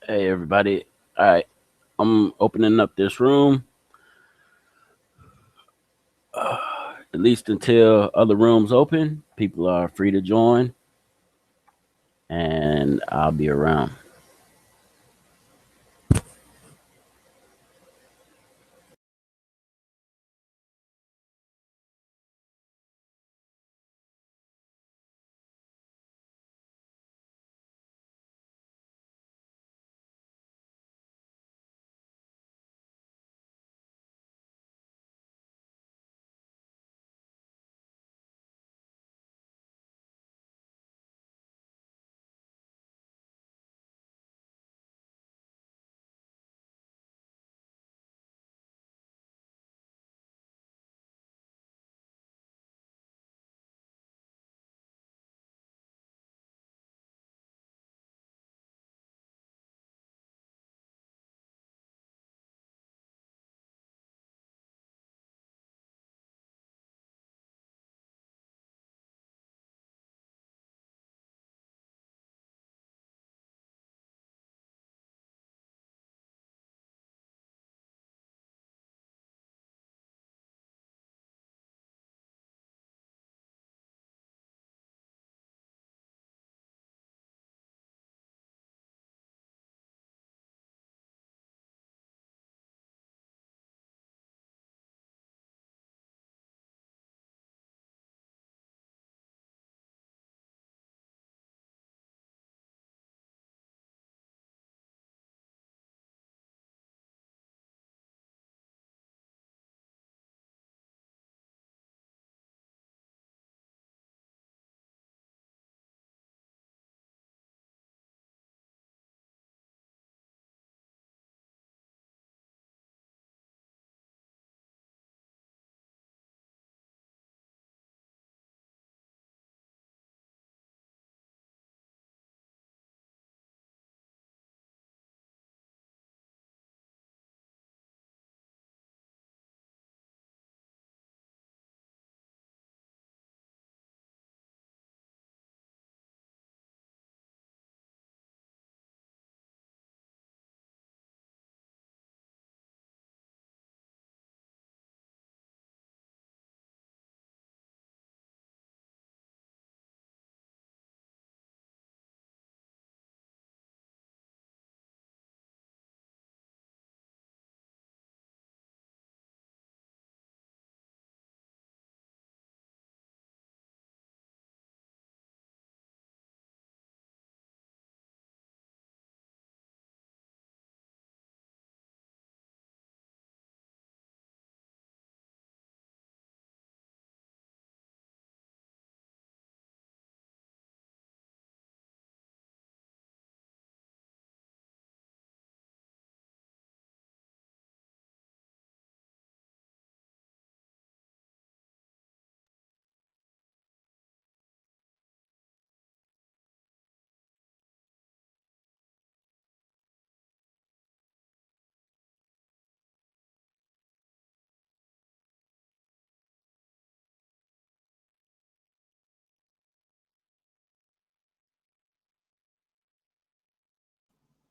Hey everybody. All right. I'm opening up this room, at least until other rooms open. People are free to join, and I'll be around.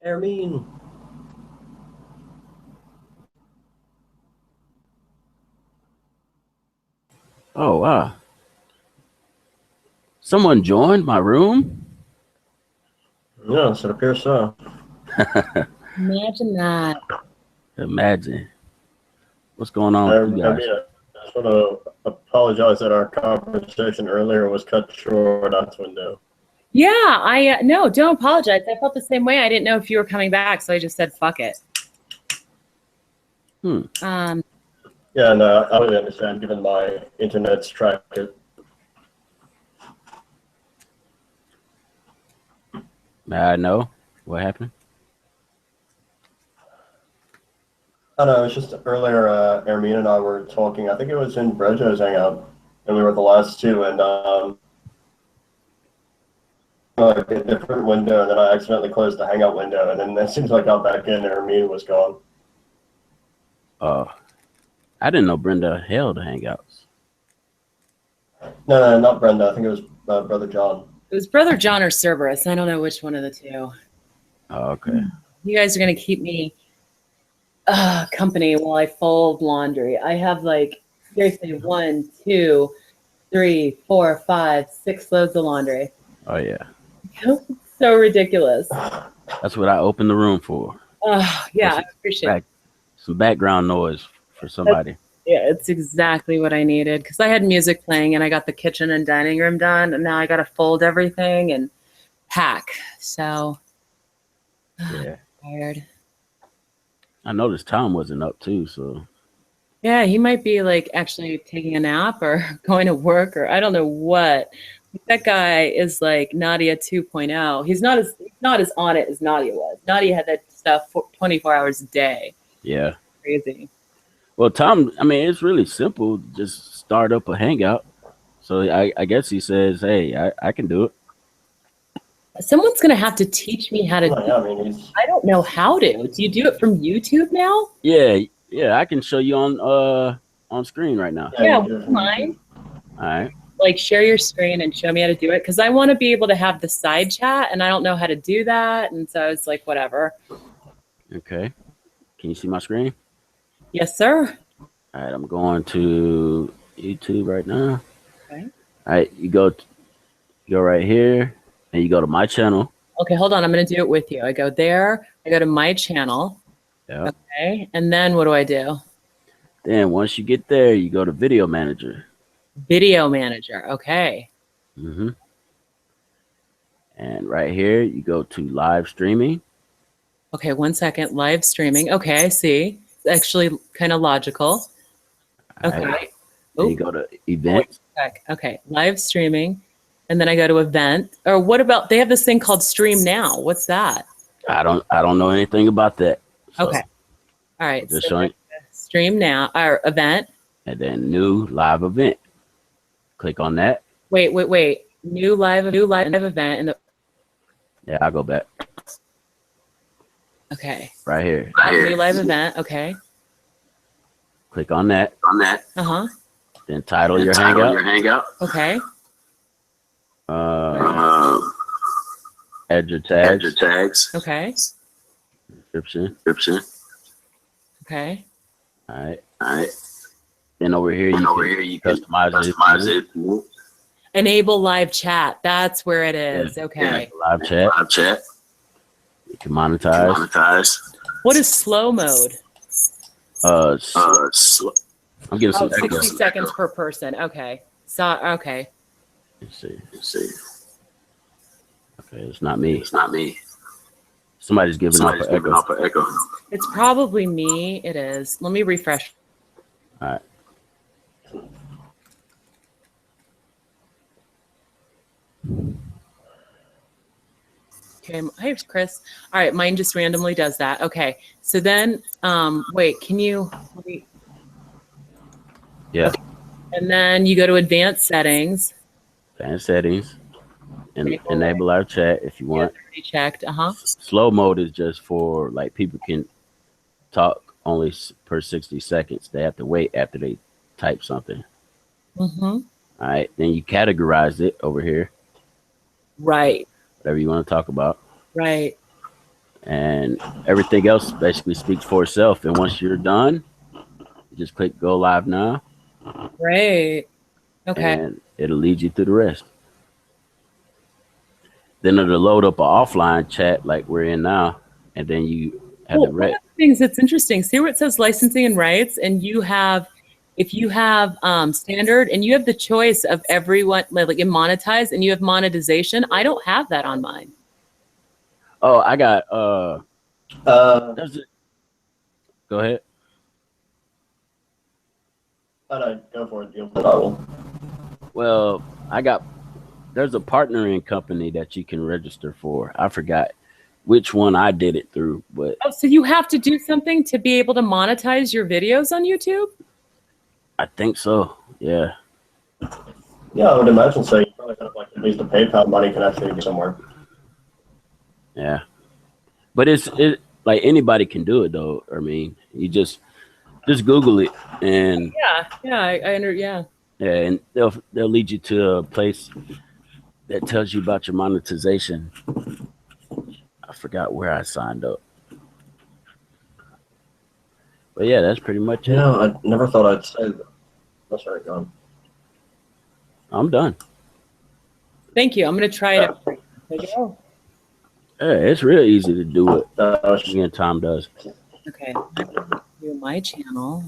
Ermine. Oh wow. Someone joined my room? Yes, it appears so. Imagine that. Imagine. What's going on with you Ermine, guys? I just want to apologize that our conversation earlier was cut short on Twindo. Yeah, I no, don't apologize. I felt the same way. I didn't know if you were coming back, so I just said fuck it. Hmm. Um, Yeah, no, I really understand given my internet's tracked it. May I know what happened? I don't know, it's just earlier, Ermine and I were talking. I think it was in Brejo's Hangout, and we were the last two, and like a different window, and then I accidentally closed the Hangout window, and then as soon as I got back in, Ermine was gone. Uh I didn't know Brenda held hangouts. No, not Brenda. I think it was Brother John. it was Brother John or Cerberus. I don't know which one of the two. Oh, okay. You guys are gonna keep me company while I fold laundry. I have like seriously 1, 2, 3, 4, 5, 6 loads of laundry. Oh yeah, So ridiculous. that's what I opened the room for. Yeah, I appreciate it. Some background noise for somebody. Yeah, it's exactly what I needed because I had music playing and I got the kitchen and dining room done, and now I got to fold everything and pack. So Yeah, tired. I noticed Tom wasn't up too, so Yeah, he might be like actually taking a nap or going to work or I don't know what. That guy is like Nadia 2.0. He's not as on it as Nadia was. Nadia had that stuff 24 hours a day. yeah. Crazy. Well, Tom, I mean, it's really simple. Just start up a hangout. So I guess he says, hey, I can do it. Someone's gonna have to teach me how to. Yeah, I mean, he's I don't know how to. Do you do it from YouTube now? Yeah, I can show you on screen right now. Yeah, he would does. you mind? All right. Like share your screen and show me how to do it because I want to be able to have the side chat and I don't know how to do that, and so it's like whatever. Okay. Can you see my screen? Yes, sir. All right, I'm going to YouTube right now. Okay. All right, you go right here, and you go to my channel. Okay, hold on. I'm gonna do it with you. I go there. I go to my channel. Yeah. Okay, and then what do I do? Then once you get there, you go to Video Manager. Video manager. Okay. Mm-hmm. And right here, you go to Live Streaming. Okay, 1 second. Live streaming. Okay, I see. It's actually kind of logical. All Okay. right. Then you Oop. go to Events. Okay, live streaming, and then I go to event. Or what about they have this thing called Stream Now? What's that? I don't know anything about that. So Okay. All right. Just So showing, Stream Now or event. and then New Live Event. Click on that. Wait. New live event in the Yeah, I'll go back okay. right here. New live event. Okay. Click on that. Uh-huh. Then title your hangout. Okay. Add your tags. Okay. Description. Okay. All right. Then over here you can customize it. Enable live chat. That's where it is. Okay. Live chat. You can monetize. What is slow mode? I'm getting Oh, some 60 echo. seconds per person. Okay. So okay. Let's see. Okay, it's not me. Somebody's giving off an echo. It's probably me. It is. Let me refresh. All right. Okay. Hey, Chris. All right. Mine just randomly does that. Okay. So then, wait, can you, Yeah. and then you go to advanced settings. Advanced settings. And enable our chat if you Yeah, want. already checked. Uh-huh. Slow mode is just for like people can talk only per 60 seconds. They have to wait after they type something. Mm-hmm. All right. Then you categorize it over here, Right. whatever you want to talk about. Right. And everything else basically speaks for itself. And once you're done, you just click go live now. Great. Okay. And it'll lead you through the rest. Then it'll load up an offline chat like we're in now. And then you have Well, the one of rest. the things that's interesting, see where it says licensing and rights, and you have, if you have standard and you have the choice of everyone, like in monetize and you have monetization, I don't have that on mine. Oh, I got there's a, go ahead. Go for it. Deal with it. I will. Well, there's a partnering company that you can register for. I forgot which one I did it through, but Oh, so you have to do something to be able to monetize your videos on YouTube? I think so. Yeah. Yeah, I would imagine so. You probably have like at least the PayPal money can actually be somewhere. Yeah. But it like anybody can do it though. I mean, you just Google it and Yeah. and they'll lead you to a place that tells you about your monetization. I forgot where I signed up. But yeah, that's pretty much it. Yeah, I never thought I'd say that. That's right, gone. I'm done. Thank you. I'm gonna try it out. Oh, Yeah, it's real easy to do it. Uh, Again, Tom does. okay. I'm gonna do my channel.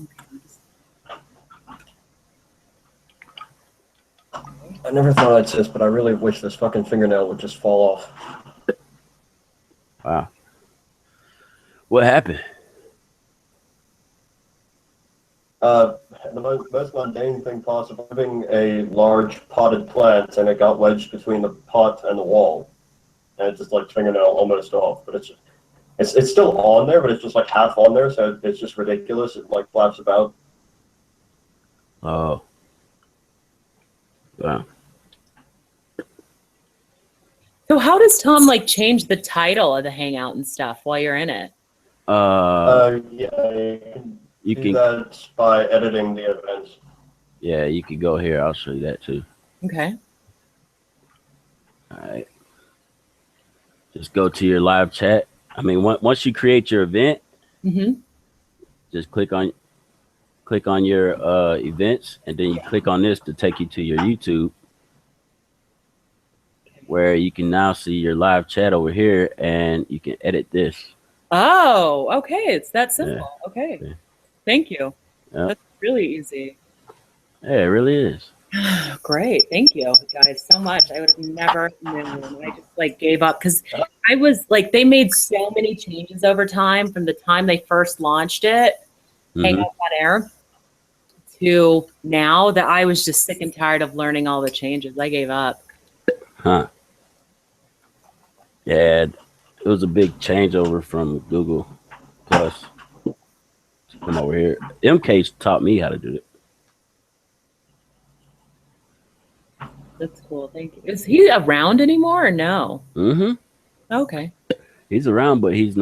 I never thought I'd say this, but I really wish this fucking fingernail would just fall off. Wow. What happened? The most mundane thing possible, having a large potted plant, and it got wedged between the pot and the wall, and it's just like fingernail almost off. But it's still on there, but it's just like half on there, so it's just ridiculous. It like flaps about. Oh. Wow. So how does Tom like change the title of the hangout and stuff while you're in it? Yeah, You do can, that by editing the events. yeah, you can go here. I'll show you that too. Okay. All right. Just go to your live chat. I mean, once you create your event, Mm-hmm. just click on your events, and then you click on this to take you to your YouTube, where you can now see your live chat over here, and you can edit this. Oh, okay. It's that simple. Okay. Yeah. Thank you. Yeah. That's really easy. Yeah, it really is. Great. Thank you guys so much. I would have never known. I just like gave up because I was like, they made so many changes over time from the time they first launched it, Hang Mhm. Up on Air, to now that I was just sick and tired of learning all the changes. I gave up. Huh. Yeah, it was a big changeover from Google Plus. Come over here. MK taught me how to do it. That's cool. Thank you. Is he around anymore or no? Mm-hmm. Okay. He's around, but he's just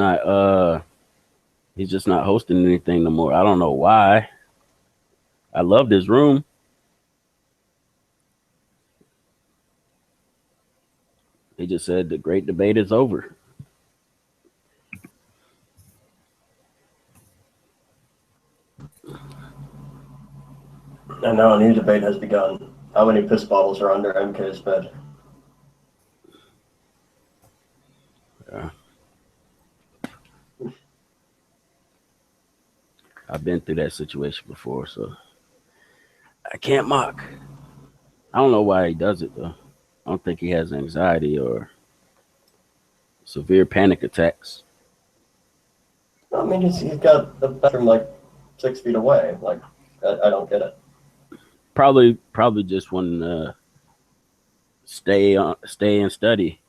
not hosting anything no more. I don't know why. I loved his room. He just said the great debate is over. And now a new debate has begun. How many piss bottles are under MK's bed? Yeah. I've been through that situation before, so I can't mock. I don't know why he does it though. I don't think he has anxiety or severe panic attacks. I mean, he's got the bedroom like 6 feet away. Like, I don't get it. Probably just want to stay and study.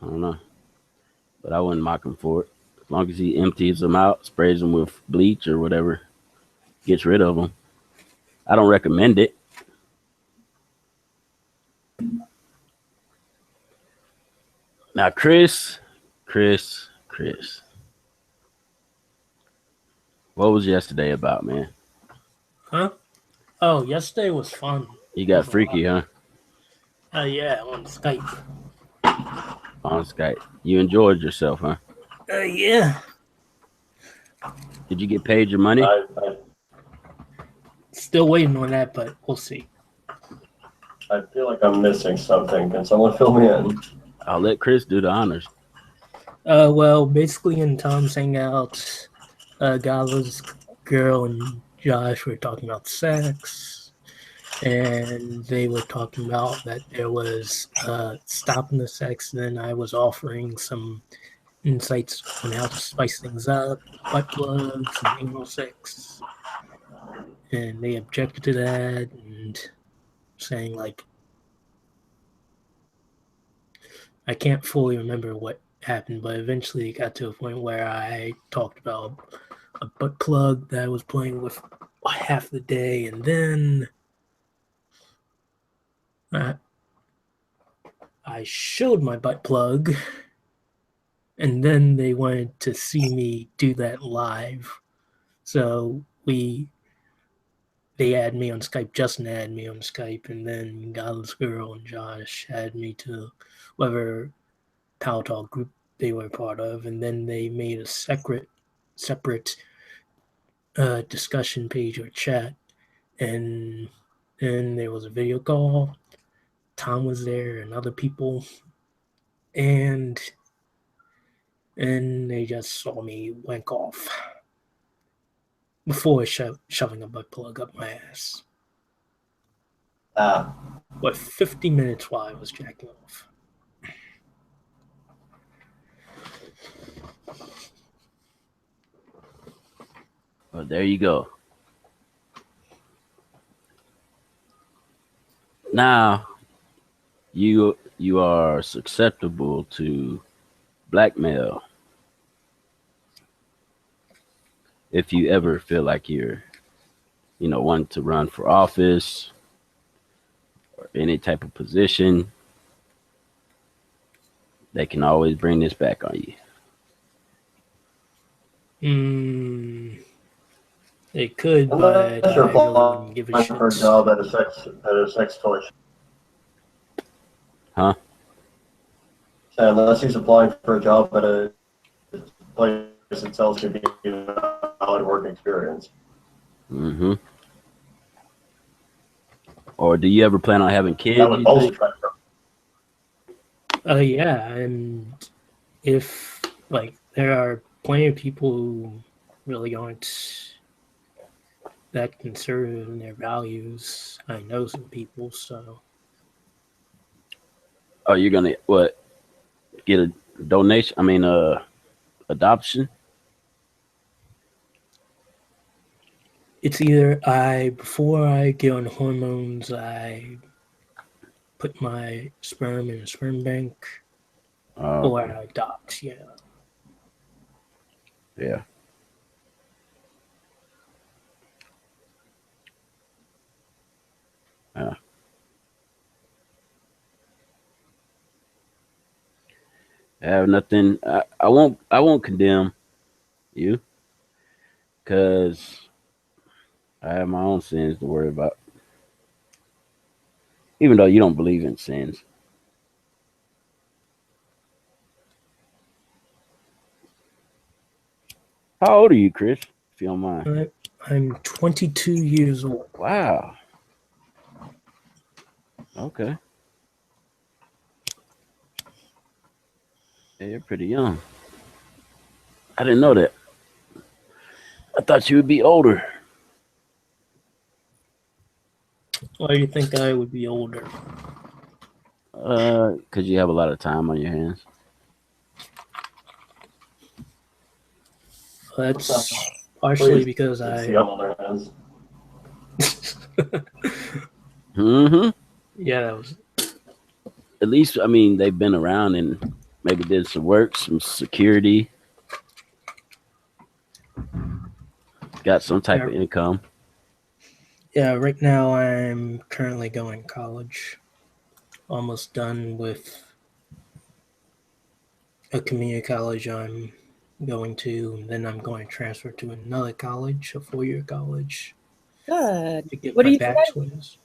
I don't know, but I wouldn't mock him for it. As long as he empties them out, sprays them with bleach or whatever, gets rid of them. I don't recommend it. Now, Chris, what was yesterday about, man? Huh? Oh, yesterday was fun. You got freaky, huh? Yeah, on Skype. On Skype. You enjoyed yourself, huh? Yeah. Did you get paid your money? I Still waiting on that, but we'll see. feel like I'm missing something. Can someone fill me in? I'll let Chris do the honors. Well, basically in Tom's Hangout, Gala's girl and Josh were talking about sex, and they were talking about that there was stopping the sex, and then I was offering some insights on how to spice things up, butt plugs and anal sex, and they objected to that and saying like, I can't fully remember what happened, but eventually it got to a point where I talked about a butt plug that I was playing with half the day, and then I showed my butt plug, and then they wanted to see me do that live. So they added me on Skype, Justin added me on Skype, and then Gala's girl and Josh added me to whatever Power Talk group they were part of, and then they made a separate discussion page or chat, and then there was a video call. Tom was there and other people, and they just saw me wank off before shoving a butt plug up my ass. But 50 minutes while I was jacking off. Well, there you go. Now, you are susceptible to blackmail if you ever feel like you're, wanting to run for office or any type of position. They can always bring this back on you. They could, but I really wouldn't give a shit. For a job at a sex toy shop. Huh? So unless he's applying for a job at a place that sells could be a valid work experience. Mm-hmm. Or do you ever plan on having kids? That would bullshit. Yeah, and if there are plenty of people who really aren't that conservative in their values. I know some people, so. Oh, you're gonna get a donation? I mean, adoption? It's either before I get on hormones, I put my sperm in a sperm bank, or I adopt. Yeah. Yeah. I have nothing. I won't condemn you because I have my own sins to worry about. Even though you don't believe in sins. How old are you, Chris? If you don't mind. I'm 22 years old. Wow. Okay. Yeah, you're pretty young. I didn't know that. I thought you would be older. Why do you think I would be older? Because you have a lot of time on your hands. That's partially because Mm-hmm. Yeah, that was. At least, I mean, they've been around and maybe did some work, some security. Got some type of income. Yeah, right now I'm currently going to college. Almost done with a community college I'm going to, and then I'm going to transfer to another college, a 4-year college. Good. To get What my are you bachelor's.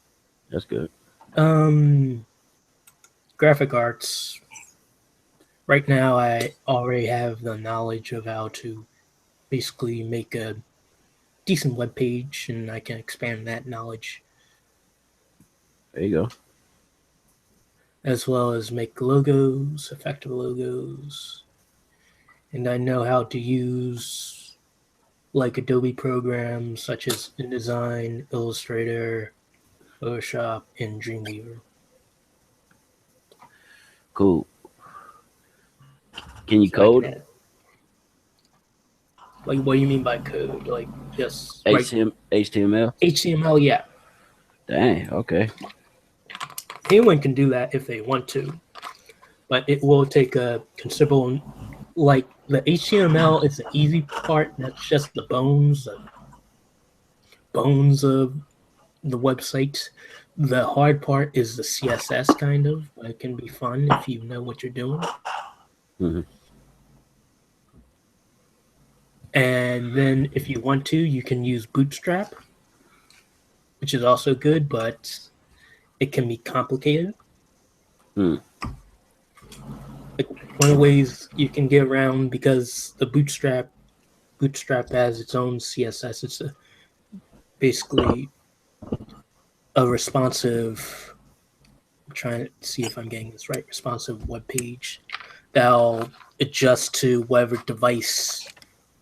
That's good. Graphic arts. Right now I already have the knowledge of how to basically make a decent web page, and I can expand that knowledge. There you go. As well as make logos, effective logos. And I know how to use Adobe programs such as InDesign, Illustrator, Photoshop, and Dreamweaver. Cool. Can you code? What do you mean by code? Just HTML? HTML, yeah. Dang, okay. Anyone can do that if they want to, but it will take a considerable. The HTML is the easy part. That's just the bones of the website. The hard part is the CSS kind of. It can be fun if you know what you're doing. Mm-hmm. And then if you want to, you can use Bootstrap, which is also good, but it can be complicated. like one of the ways you can get around, because the Bootstrap has its own CSS. It's basically a responsive. I'm trying to see if I'm getting this right. Responsive web page that'll adjust to whatever device.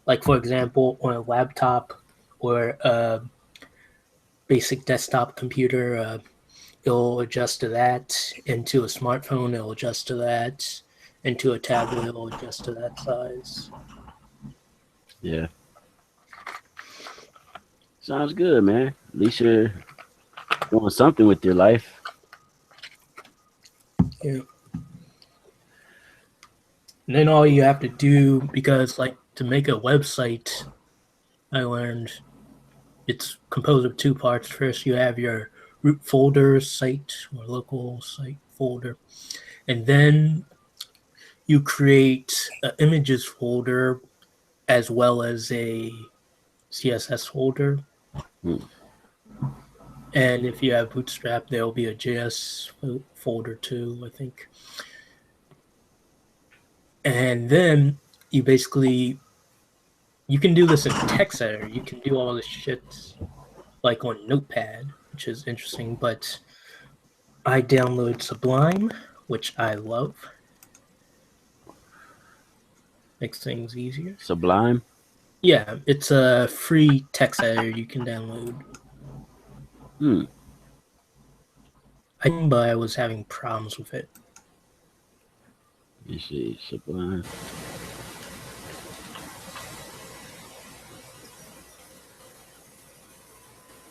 Like for example, on a laptop or a basic desktop computer, it'll adjust to that. Into a smartphone, it'll adjust to that. Into a tablet, it'll adjust to that size. Yeah. Sounds good, man. At least you're doing something with your life. Yeah. And then all you have to do, because like to make a website, I learned it's composed of two parts. First, you have your root folder site or local site folder, and then you create an images folder as well as a CSS folder. Hmm. And if you have Bootstrap, there'll be a JS folder too, I think. And then you can do this in text editor. You can do all this shit like on Notepad, which is interesting, but I download Sublime, which I love. Makes things easier. Sublime. Yeah, it's a free text editor you can download. But I was having problems with it. You see, Sublime.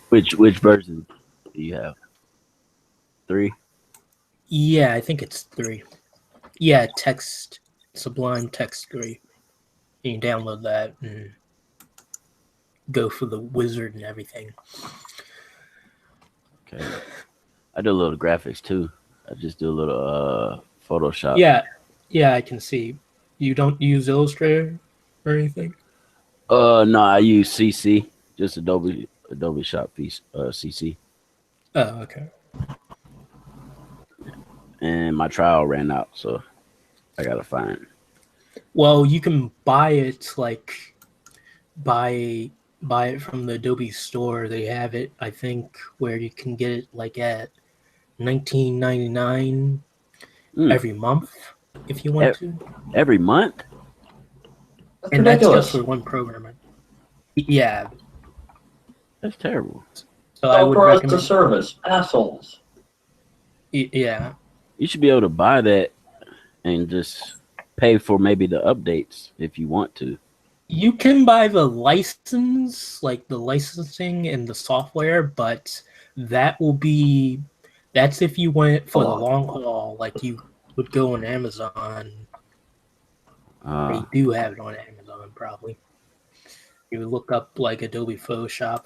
Which version do you have? 3? Yeah, I think it's 3. Yeah, Sublime Text 3. You can download that and go for the wizard and everything. Okay. I do a little graphics too. I just do a little Photoshop. Yeah, I can see. You don't use Illustrator or anything? No, I use CC, just Adobe Shop CC. Oh, okay. And my trial ran out, so I gotta find it. Well, you can buy it buy it from the Adobe store. They have it, I think, where you can get it like at $19.99 every month if you want to. Every month? That's And ridiculous. that's just for one program. Yeah. That's terrible. So I would Software as a recommend. service. Assholes. Yeah. You should be able to buy that and just pay for maybe the updates if you want to. You can buy the license, like the licensing and the software, but that's if you went for the long haul, like you would go on Amazon. They do have it on Amazon, probably. You would look up like Adobe Photoshop.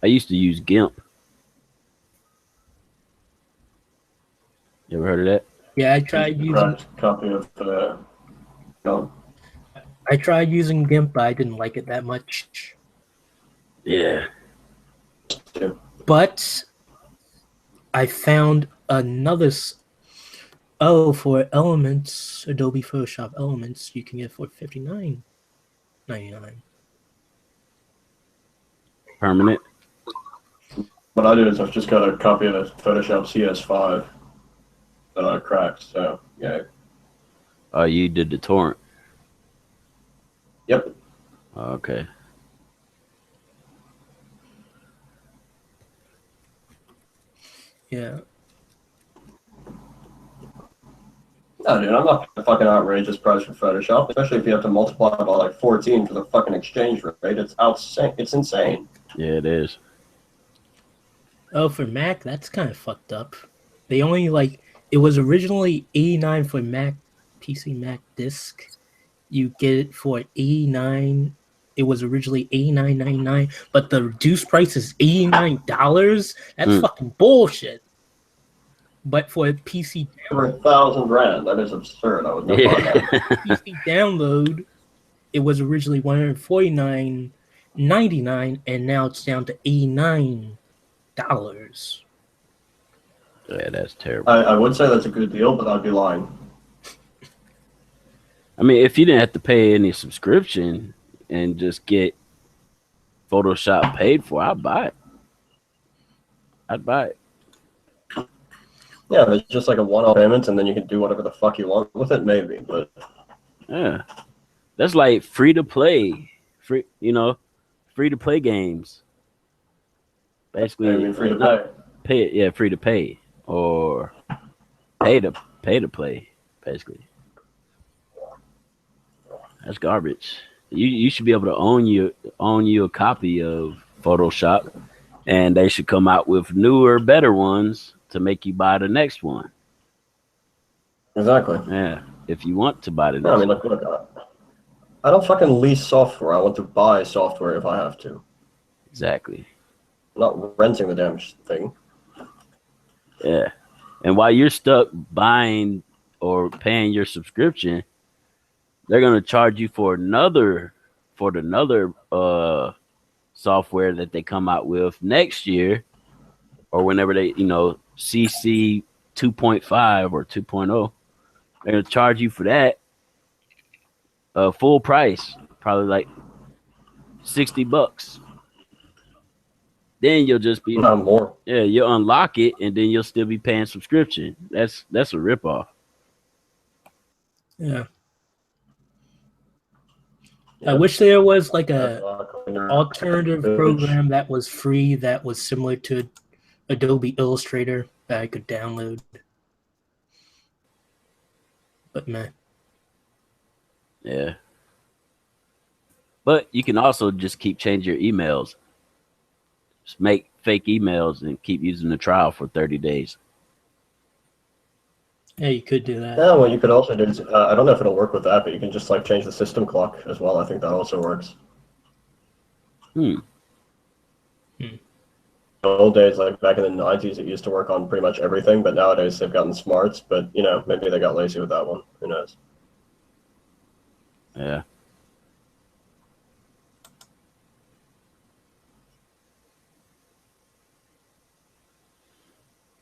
I used to use GIMP. You ever heard of that? Yeah, I tried using. Copy of the. No. I tried using GIMP, but I didn't like it that much. Yeah. But I found another. For Elements, Adobe Photoshop Elements, you can get for $59.99. Permanent. What I do is I've just got a copy of the Photoshop CS5 that I cracked. So yeah. You did the torrent. Yep. Okay. Yeah. No, dude, I'm not the fucking outrageous price for Photoshop, especially if you have to multiply by like 14 for the fucking exchange rate. It's outsane. It's insane. Yeah, it is. Oh, for Mac, that's kind of fucked up. They only it was originally $89 for Mac, PC Mac disk. You get it for $89. It was originally $89.99, but the reduced price is $89. That's fucking bullshit. But for a PC For $1,000, that is absurd. I would never buy that. PC download, it was originally $149.99, and now it's down to $89. Yeah, that's terrible. I would say that's a good deal, but I'd be lying. I mean, if you didn't have to pay any subscription and just get Photoshop paid for, I'd buy it. I'd buy it. Yeah, it's just like a one-off payment, and then you can do whatever the fuck you want with it, maybe. But Yeah, that's like free to play, free to play games. Basically, I mean, free to pay. Yeah, free to pay or pay to play. Basically, that's garbage. You should be able to own you a copy of Photoshop, and they should come out with newer, better ones to make you buy the next one. Exactly. Yeah, if you want to buy the next No, I mean, one. look, I don't fucking lease software. I want to buy software if I have to. Exactly. I'm not renting the damn thing. Yeah. And while you're stuck buying or paying your subscription, they're gonna charge you for another software that they come out with next year or whenever they, CC 2.5 or 2.0. They're gonna charge you for that full price, probably like $60. Then you'll just be Not more. Yeah, you'll unlock it and then you'll still be paying subscription. That's a ripoff. Yeah. I wish there was like a Alternative alternative program that was free that was similar to Adobe Illustrator that I could download. But man. Yeah. But you can also just keep changing your emails. Just make fake emails and keep using the trial for 30 days. Yeah, you could do that. Yeah, what you could also do is, I don't know if it'll work with that, but you can just like change the system clock as well. I think that also works. The old days, like back in the 90s, it used to work on pretty much everything, but nowadays they've gotten smarts, but maybe they got lazy with that one. Who knows? Yeah.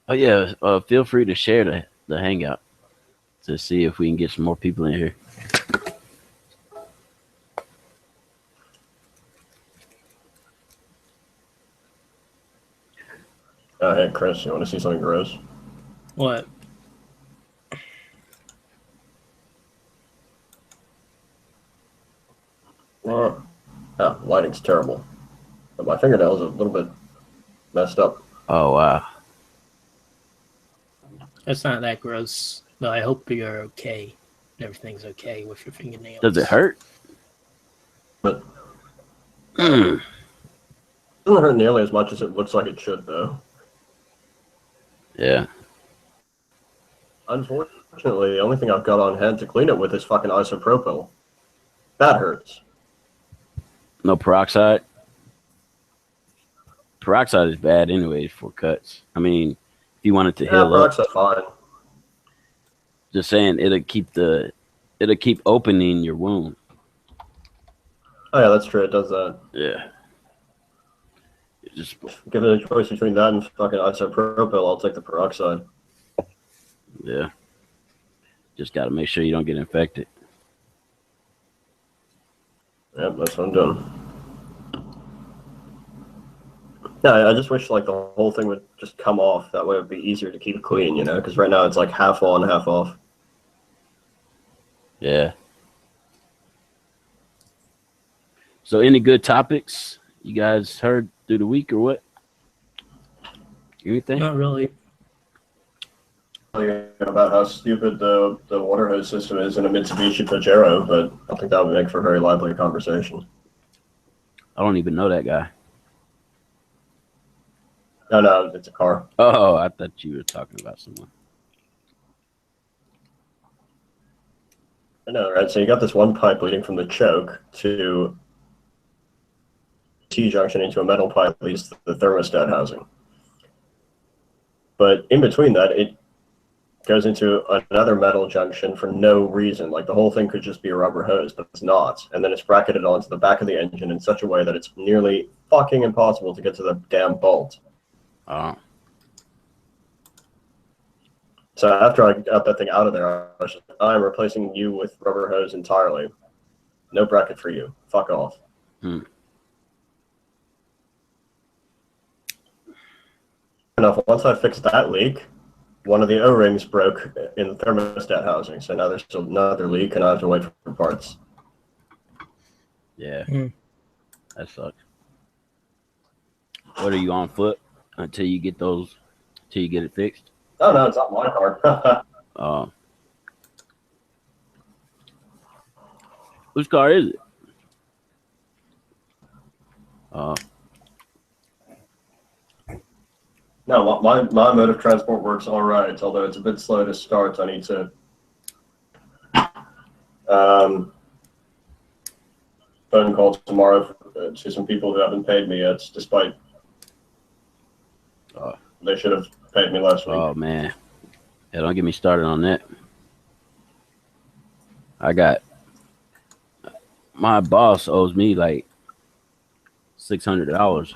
Oh yeah, feel free to share the hangout to see if we can get some more people in here. Hey, Chris, you want to see something gross? What? Yeah, lighting's terrible. But my fingernails are a little bit messed up. Oh wow. That's not that gross. No, I hope you're okay. Everything's okay with your fingernails. Does it hurt? But it doesn't hurt nearly as much as it looks like it should, though. Yeah. Unfortunately, the only thing I've got on hand to clean it with is fucking isopropyl. That hurts. No peroxide? Peroxide is bad anyway for cuts. I mean, if you want it to heal up, Peroxide's fine. just saying it'll keep opening your wound. Oh yeah, that's true. It does that. Yeah. It just Give it a choice between that and fucking isopropyl. I'll take the peroxide. yeah. Just gotta make sure you don't get infected. Yep, that's what I'm doing. Yeah, I just wish like the whole thing would just come off. That way it'd be easier to keep it clean, because right now it's like half on, half off. Yeah. So any good topics you guys heard through the week or what? Anything? Not really. About how stupid the water hose system is in a Mitsubishi Pajero, but I think that would make for a very lively conversation. I don't even know that guy. No, it's a car. Oh, I thought you were talking about someone. I know, right? So you got this one pipe leading from the choke to T-junction into a metal pipe that leads to the thermostat housing. But in between that, it goes into another metal junction for no reason. Like the whole thing could just be a rubber hose, but it's not. And then it's bracketed onto the back of the engine in such a way that it's nearly fucking impossible to get to the damn bolt. Oh. So after I got that thing out of there, I was just, I'm replacing you with rubber hose entirely. No bracket for you. Fuck off. Enough. Once I fixed that leak, one of the O-rings broke in the thermostat housing. So now there's another leak, and I have to wait for parts. Yeah, Hmm. that sucks. What are you on foot until you get it fixed? Oh no, it's not my car. Whose car is it? No, my mode of transport works all right, although it's a bit slow to start. I need to phone call tomorrow to some people who haven't paid me yet, despite they should have paid me last week. Oh man, yeah, don't get me started on that. My boss owes me like $600,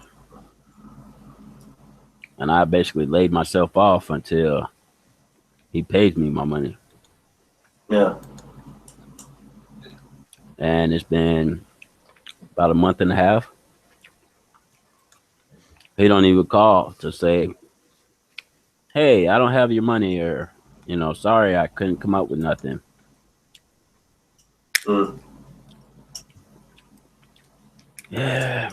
and I basically laid myself off until he pays me my money. Yeah. And it's been about a month and a half. He don't even call to say, hey, I don't have your money, or, sorry, I couldn't come up with nothing. Mm. Yeah.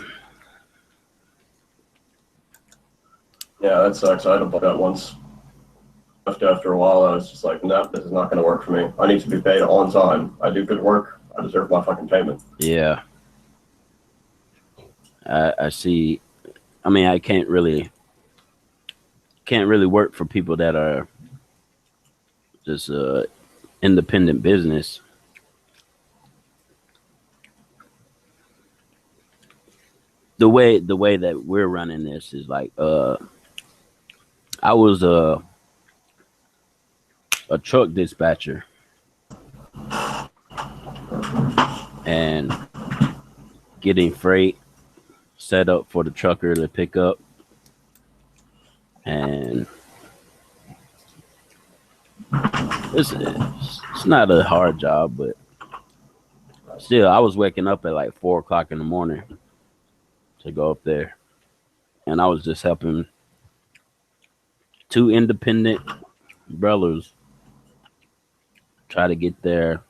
Yeah, that sucks. I had to book that once. After a while, I was just like, no, this is not going to work for me. I need to be paid on time. I do good work. I deserve my fucking payment. Yeah. I see. I mean, I can't really work for people that are just independent business. The way that we're running this is like I was a truck dispatcher, and getting freight set up for the trucker to pick up, and it's not a hard job, but still, I was waking up at like 4 o'clock in the morning to go up there, and I was just helping two independent brothers try to get their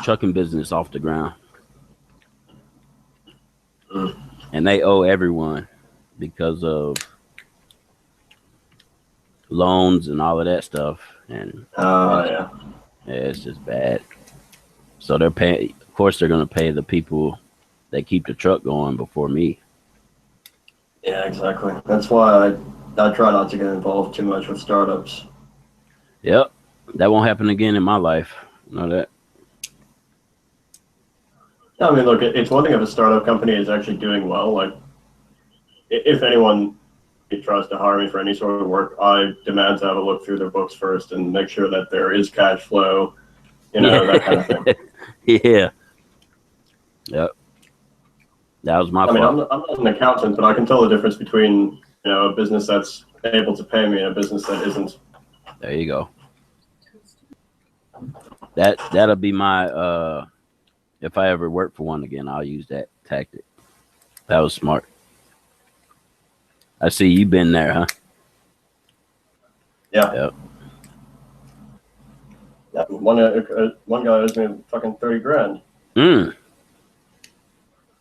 trucking business off the ground. And they owe everyone because of loans and all of that stuff. And Yeah. it's just bad. So they're paying, of course, they're going to pay the people that keep the truck going before me. Yeah, exactly. That's why I try not to get involved too much with startups. Yep. That won't happen again in my life. Know that. I mean, look, it's one thing if a startup company is actually doing well. Like, if anyone tries to hire me for any sort of work, I demand to have a look through their books first and make sure that there is cash flow, that kind of thing. Yeah. Yep. That was my fault. I mean, I'm not an accountant, but I can tell the difference between, a business that's able to pay me and a business that isn't. There you go. That'll be my if I ever work for one again, I'll use that tactic. That was smart. I see you've been there, huh? Yeah. Yep. Yeah. One guy owes me fucking 30 grand. Mm.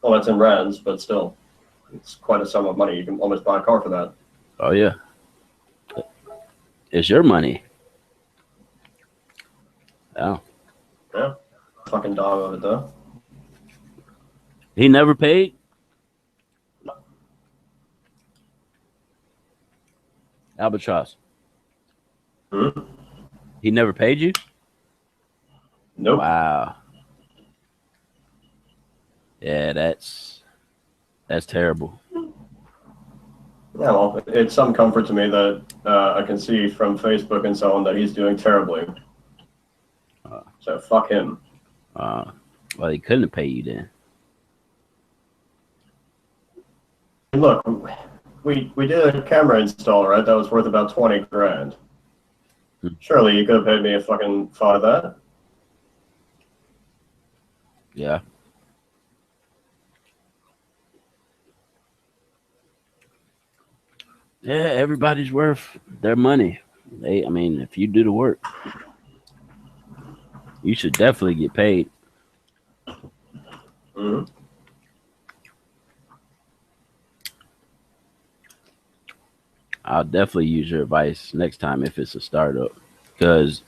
Well, that's in rands, but still, it's quite a sum of money. You can almost buy a car for that. Oh yeah. It's your money. Oh. Yeah. Fucking dog of it though. He never paid? Albatross. Hmm? He never paid you? Nope. Wow. Yeah, that's terrible. Yeah, well, it's some comfort to me that I can see from Facebook and so on that he's doing terribly. So fuck him. Well, he couldn't pay you then. Look, we did a camera install, right? That was worth about 20 grand. Surely you could have paid me a fucking thought of that. Yeah. Yeah, everybody's worth their money. I mean, if you do the work, you should definitely get paid. Hmm. I'll definitely use your advice next time if it's a startup, because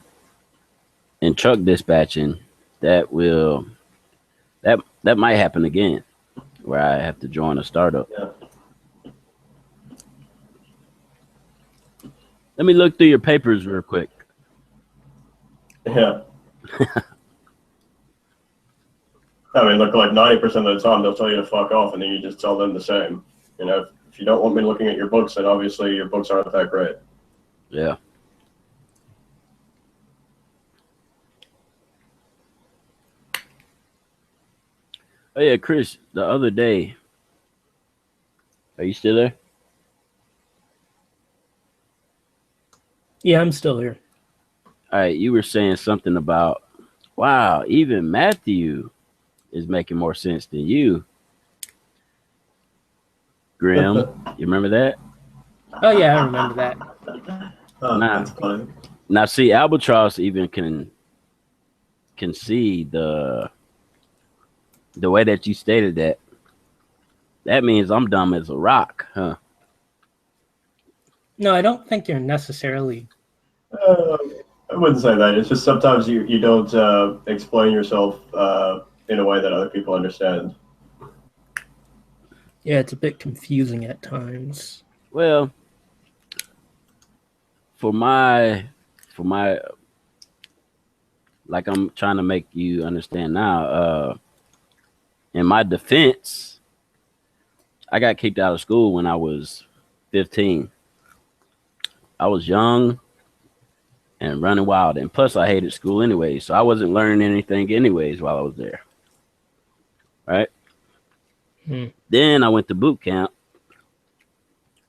in truck dispatching, that that might happen again, where I have to join a startup. Yeah. Let me look through your papers real quick. Yeah. I mean, look, like 90% of the time they'll tell you to fuck off, and then you just tell them the same. You know, if you don't want me looking at your books, then obviously your books aren't that great. Yeah. Oh yeah, Chris. The other day, are you still there? Yeah, I'm still here. All right, you were saying something about, wow, even Matthew is making more sense than you, Grim. You remember that? Oh yeah, I remember that. Oh, Nah. that's funny. Now, see, Albatross even can see the way that you stated that. That means I'm dumb as a rock, huh? No, I don't think you're necessarily. I wouldn't say that. It's just sometimes you don't explain yourself in a way that other people understand. Yeah, it's a bit confusing at times. Well, for my like I'm trying to make you understand now, in my defense, I got kicked out of school when I was 15. I was young and running wild, and plus I hated school anyway, so I wasn't learning anything anyways while I was there. Right? Then I went to boot camp,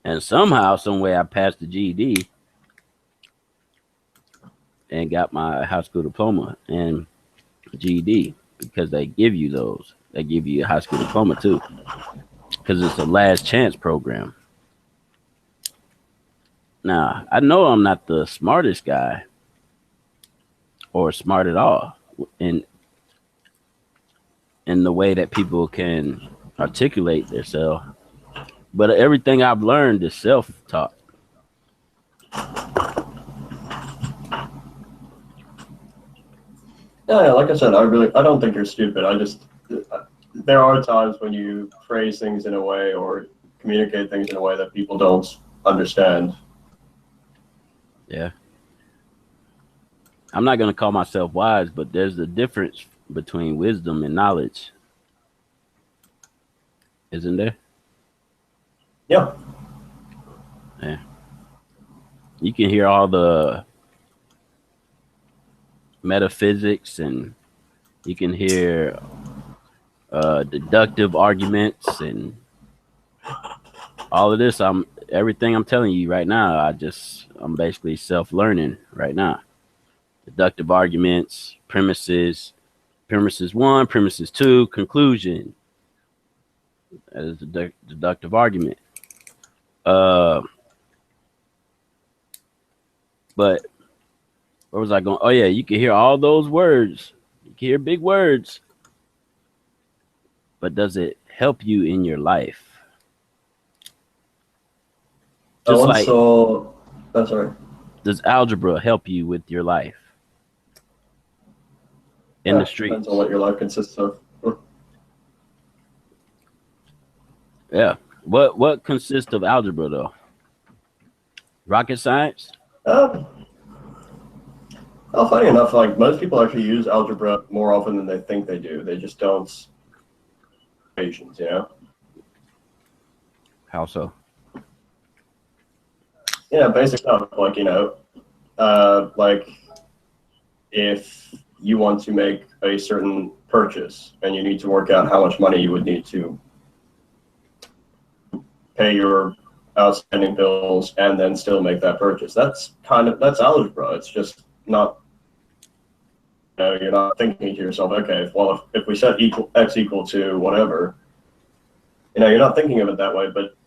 and somehow, some way, I passed the GED and got my high school diploma and GED, because they give you those. They give you a high school diploma too, because it's a last chance program. Now, I know I'm not the smartest guy or smart at all in the way that people can articulate themselves, but everything I've learned is self-taught. Yeah, like I said, I don't think you're stupid. There are times when you phrase things in a way or communicate things in a way that people don't understand. Yeah. I'm not going to call myself wise, but there's a difference between wisdom and knowledge. Isn't there? Yeah. Yeah. You can hear all the metaphysics, and you can hear deductive arguments and all of this. Everything I'm telling you right now, I'm basically self-learning right now. Deductive arguments, premises 1, premises 2, conclusion. That is a deductive argument. But where was I going? Oh yeah, you can hear all those words. You can hear big words. But does it help you in your life? Just sorry. Does algebra help you with your life? In the streets. Depends on what your life consists of. Yeah. What consists of algebra though? Rocket science? Well, funny enough, like most people actually use algebra more often than they think they do. They just don't. Equations, you know. How so? Yeah, basic stuff like like if you want to make a certain purchase and you need to work out how much money you would need to pay your outstanding bills and then still make that purchase. That's algebra. It's just not, you're not thinking to yourself, okay, well, if we set x equal to whatever, you're not thinking of it that way, but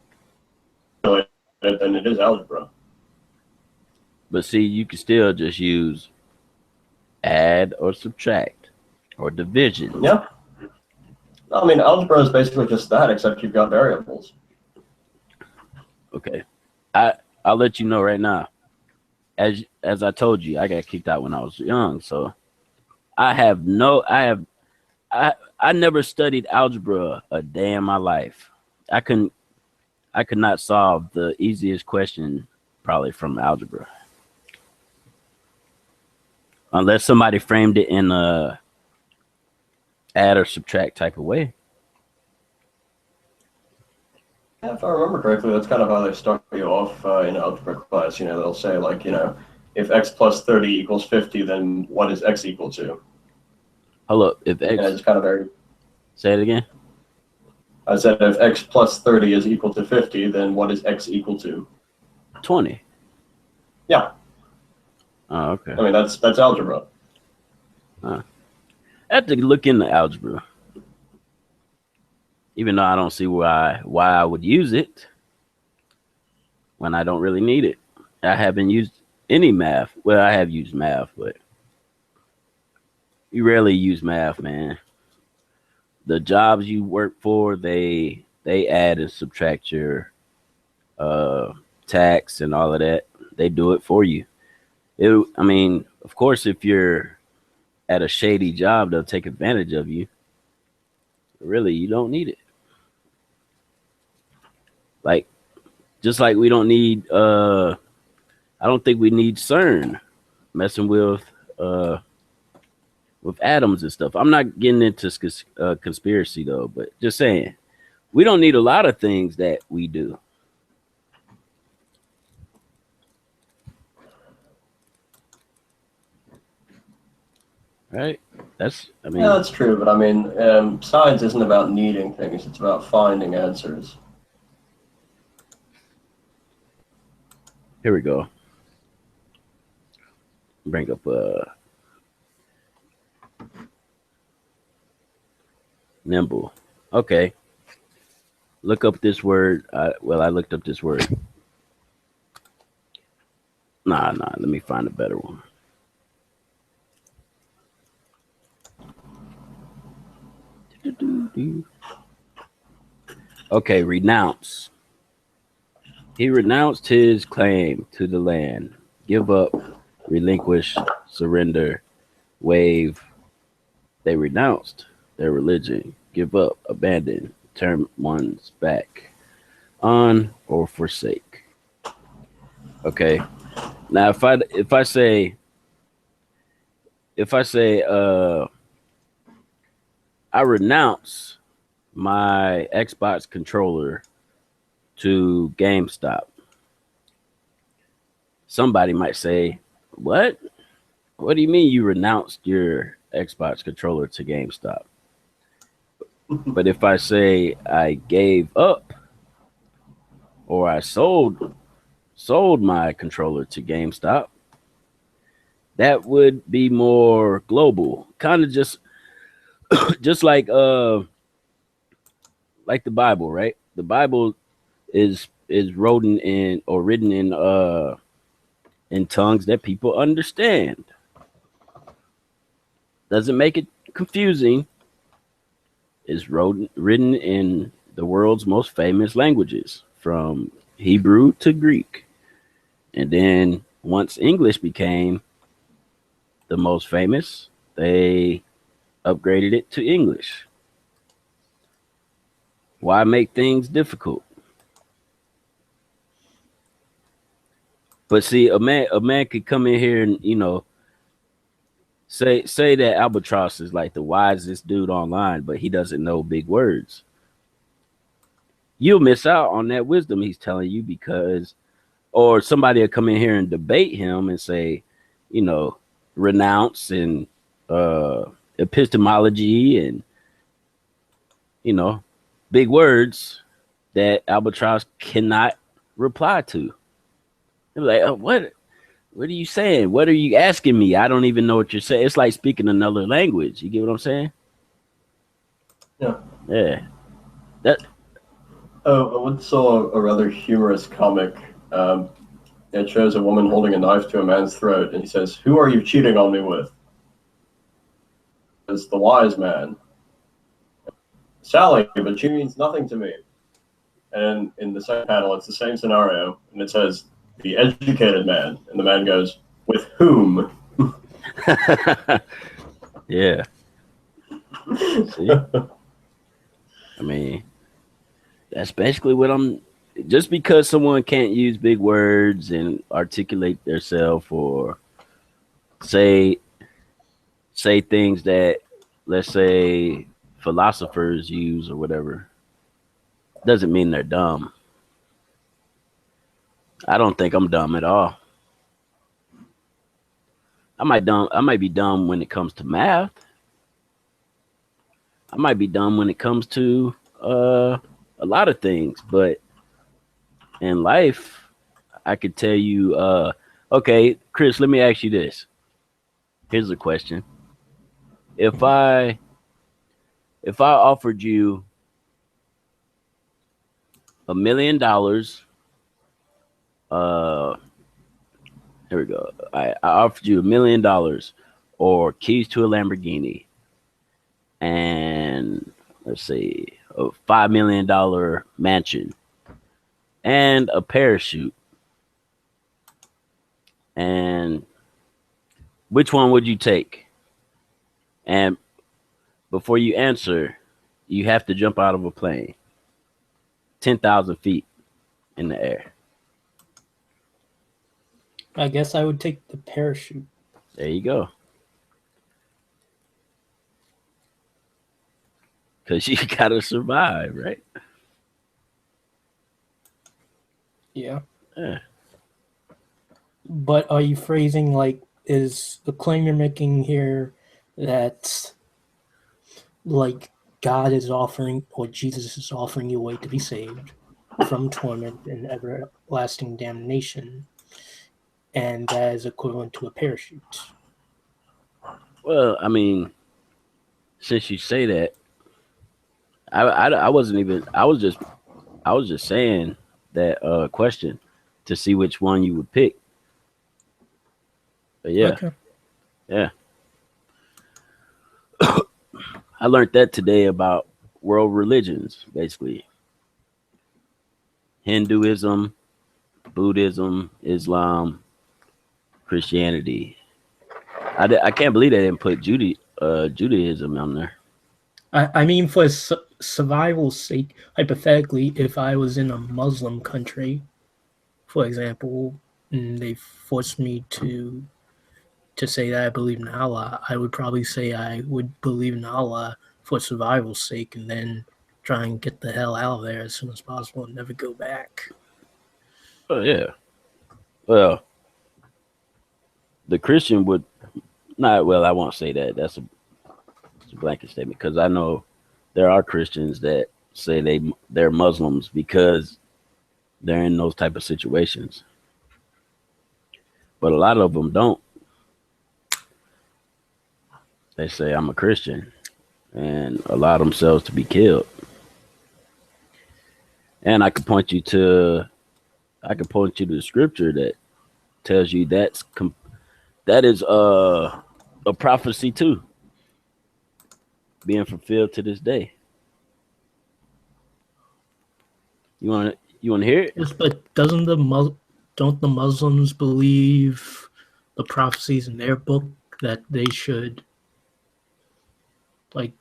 then it is algebra. But see, you can still just use add or subtract or division. Yeah. I mean, algebra is basically just that, except you've got variables. Okay. I'll let you know right now. As I told you, I got kicked out when I was young, so I never studied algebra a day in my life. I could not solve the easiest question probably from algebra. Unless somebody framed it in a add or subtract type of way. Yeah, if I remember correctly, that's kind of how they start you off in algebra class. They'll say, like, if x plus 30 equals 50, then what is x equal to? Hold up. If x... it's kind of very... Say it again? I said if x plus 30 is equal to 50, then what is x equal to? 20. Yeah. Oh, okay. I mean, that's algebra. I have to look into algebra. Even though I don't see why I would use it when I don't really need it. I haven't used any math. Well, I have used math, but you rarely use math, man. The jobs you work for, they add and subtract your tax and all of that. They do it for you. I mean, of course, if you're at a shady job, they'll take advantage of you. Really, you don't need it. Like, just like we don't need, I don't think we need CERN messing with atoms and stuff. I'm not getting into conspiracy though, but just saying, we don't need a lot of things that we do. Right? Yeah, that's true. But I mean, science isn't about needing things. It's about finding answers. Here we go. Bring up nimble. Okay. Look up this word. I looked up this word. Nah. Let me find a better one. Okay, renounce. He renounced his claim to the land. Give up, relinquish, surrender, waive. They renounced their religion. Give up, abandon, turn one's back on or forsake. Okay. Now if I say I renounce my Xbox controller to GameStop, somebody might say, what do you mean you renounced your Xbox controller to GameStop? But if I say I gave up or I sold my controller to GameStop, that would be more global. Kind of just like the Bible, right? The Bible is written in tongues that people understand. Doesn't make it confusing. It's written in the world's most famous languages, from Hebrew to Greek. And then once English became the most famous, they upgraded it to English. Why make things difficult? But see, a man could come in here and, say that Albatross is like the wisest dude online, but he doesn't know big words. You'll miss out on that wisdom he's telling you or somebody will come in here and debate him and say, renounce and epistemology and, big words that Albatross cannot reply to. They're like, what are you saying? What are you asking me? I don't even know what you're saying. It's like speaking another language. You get what I'm saying? Yeah. Yeah. That Oh, I once saw a rather humorous comic. It shows a woman holding a knife to a man's throat, and he says, "Who are you cheating on me with?" It's the wise man. Sally, but she means nothing to me. And in the second panel, it's the same scenario, and it says, "The educated man," and the man goes, "With whom?" yeah. See? I mean, that's basically what I'm. Just because someone can't use big words and articulate themselves or say things that, let's say, philosophers use or whatever, doesn't mean they're dumb. I don't think I'm dumb at all. I might be dumb when it comes to math. I might be dumb when it comes to a lot of things, but in life, I could tell you, okay, Chris, let me ask you this. Here's a question. If I offered you $1 million, here we go. I offered you $1 million or keys to a Lamborghini and let's see, a $5 million mansion and a parachute. And which one would you take? And before you answer, you have to jump out of a plane 10,000 feet in the air. I guess I would take the parachute. There you go. Because you gotta survive, right? Yeah. Yeah. But are you phrasing like, is the claim you're making here that like God is offering or Jesus is offering you a way to be saved from torment and everlasting damnation, and that is equivalent to a parachute? Well, I mean, since you say that, I wasn't even. I was just saying that question to see which one you would pick. But yeah, Okay. yeah. I learned that today about world religions, basically. Hinduism, Buddhism, Islam, Christianity. I can't believe they didn't put Judaism on there. I mean, for survival's sake, hypothetically, if I was in a Muslim country, for example, and they forced me to say that I believe in Allah, I would probably say I would believe in Allah for survival's sake, and then try and get the hell out of there as soon as possible and never go back. Oh yeah. Well, the Christian would not. Well, I won't say that. That's a blanket statement because I know there are Christians that say they're Muslims because they're in those type of situations, but a lot of them don't. They say I'm a Christian and allow themselves to be killed. And I could point you to the scripture that tells you that is a prophecy too, being fulfilled to this day. You want to hear it? Yes, but don't the Muslims believe the prophecies in their book that they should, like,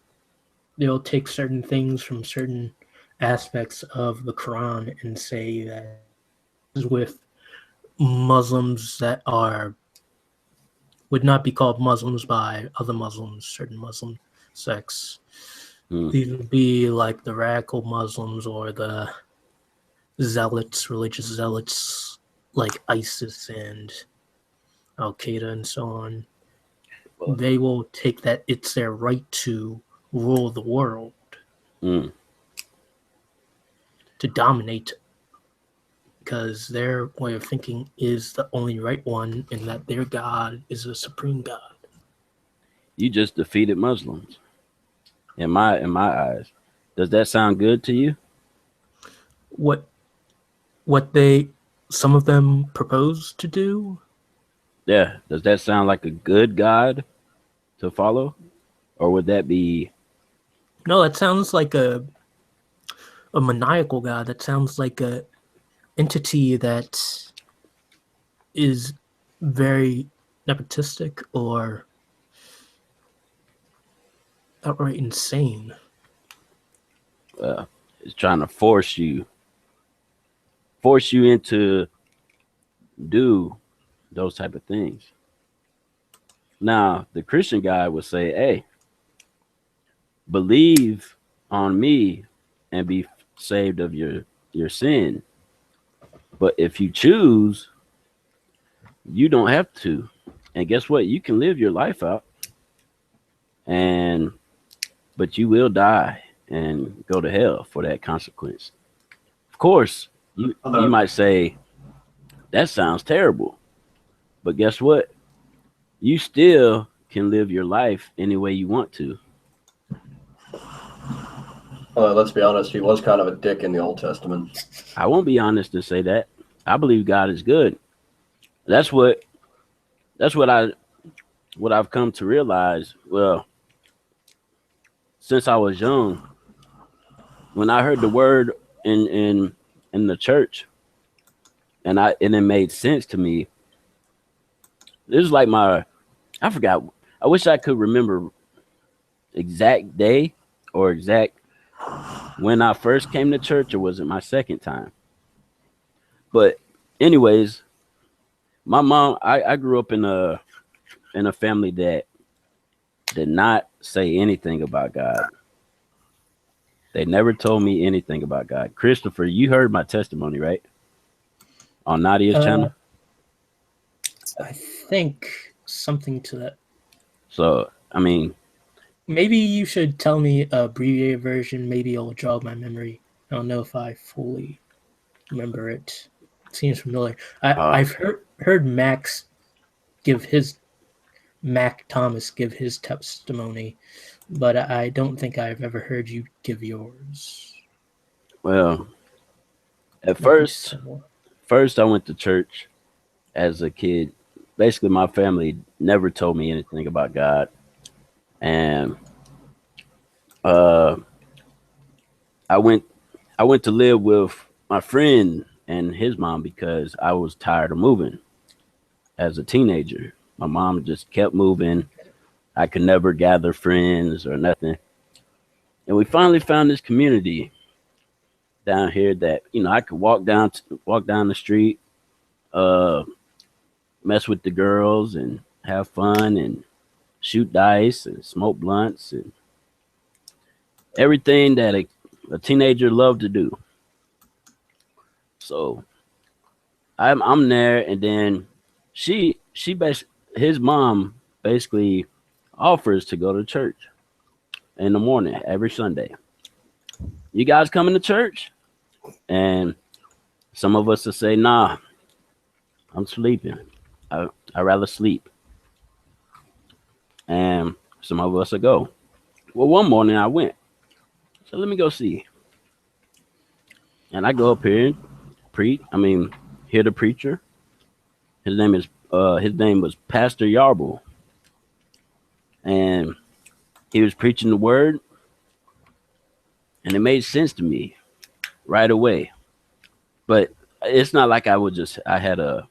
they'll take certain things from certain aspects of the Quran and say that is with Muslims that would not be called Muslims by other Muslims, certain Muslim sects. These would be like the radical Muslims or the zealots, religious zealots like ISIS and Al Qaeda and so on. They will take that it's their right to rule the world, to dominate because their way of thinking is the only right one, and that their God is a supreme God. You just defeated Muslims. In my eyes. Does that sound good to you? What some of them propose to do? Yeah. Does that sound like a good God to follow? Or would that be No, that sounds like a maniacal God. That sounds like a entity that is very nepotistic or outright insane. is trying to force you into do those type of things? Now, the Christian guy would say, hey, believe on me and be saved of your sin. But if you choose, you don't have to. And guess what? You can live your life out, but you will die and go to hell for that consequence. Of course, you might say, that sounds terrible. But guess what? You still can live your life any way you want to. Let's be honest, he was kind of a dick in the Old Testament. I won't be honest and say that. I believe God is good. That's what I've come to realize. Well, since I was young, when I heard the word in the church, and it made sense to me. This is like I forgot. I wish I could remember exact day or exact when I first came to church, or was it my second time? But anyways, my mom, I grew up in a family that did not say anything about God. They never told me anything about God. Christopher, you heard my testimony, right? On Nadia's channel? I think something to that. So, I mean, maybe you should tell me a abbreviated version. Maybe it'll jog my memory. I don't know if I fully remember it. It seems familiar. I've heard Mac Thomas give his testimony, but I don't think I've ever heard you give yours. Well, at first I went to church as a kid. Basically, my family never told me anything about God. And I went to live with my friend and his mom because I was tired of moving as a teenager. My mom just kept moving. I could never gather friends or nothing. And we finally found this community down here that, I could walk down the street, mess with the girls and have fun and shoot dice and smoke blunts and everything that a teenager loved to do. So I'm there, and then his mom basically offers to go to church in the morning every Sunday. You guys coming to church? And some of us will say, nah, I'm sleeping. I'd rather sleep. And some of us will go. Well, one morning I went. So let me go see. And I go up here and hear the preacher. His name was Pastor Yarble. And he was preaching the word. And it made sense to me right away. But it's not like I had a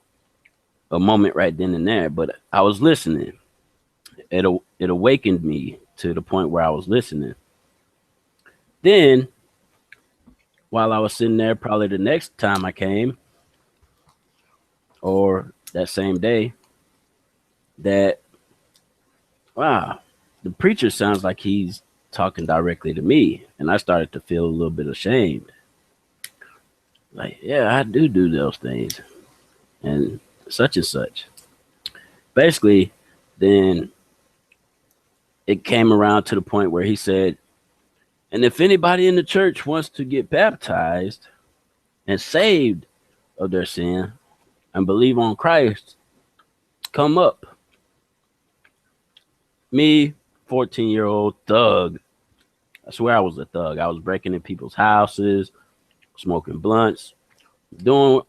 moment right then and there, but I was listening. It awakened me to the point where I was listening. Then, while I was sitting there, probably the next time I came, or that same day, wow, the preacher sounds like he's talking directly to me. And I started to feel a little bit ashamed. Like, yeah, I do those things. And such and such. Basically, then it came around to the point where he said, and if anybody in the church wants to get baptized and saved, of their sin and believe on Christ come up. Me, 14-year-old thug. I swear I was a thug. I was breaking in people's houses, smoking blunts, doing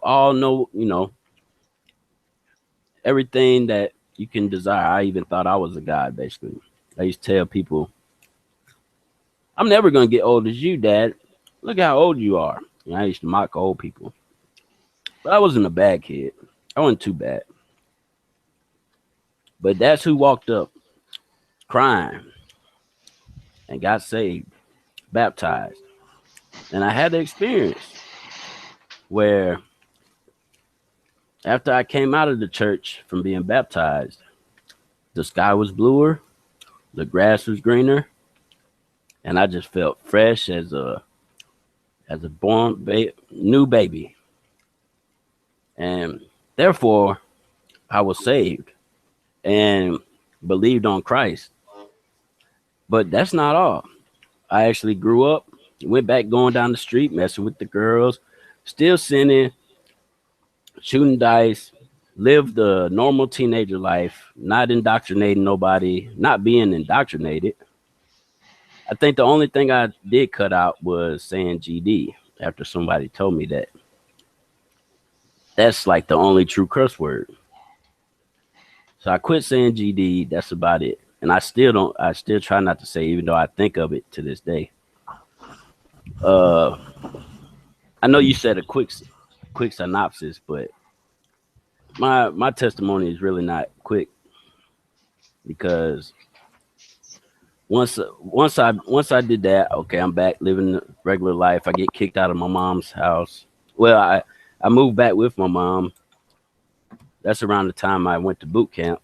everything that you can desire. I even thought I was a god, basically. I used to tell people, I'm never going to get old as you, Dad. Look how old you are. And I used to mock old people. But I wasn't a bad kid. I wasn't too bad. But that's who walked up crying and got saved, baptized. And I had the experience where after I came out of the church from being baptized, the sky was bluer, the grass was greener, and I just felt fresh as a new baby. And therefore, I was saved and believed on Christ. But that's not all. I actually grew up, went back going down the street, messing with the girls, still sinning, shooting dice, lived the normal teenager life, not indoctrinating nobody, not being indoctrinated. I think the only thing I did cut out was saying GD after somebody told me that. That's like the only true curse word. So I quit saying GD. That's about it. And I still try not to say, even though I think of it to this day. I know you said a quick synopsis, but my testimony is really not quick, because once I did that, okay, I'm back living regular life. I get kicked out of my mom's house. Well, I moved back with my mom. That's around the time I went to boot camp.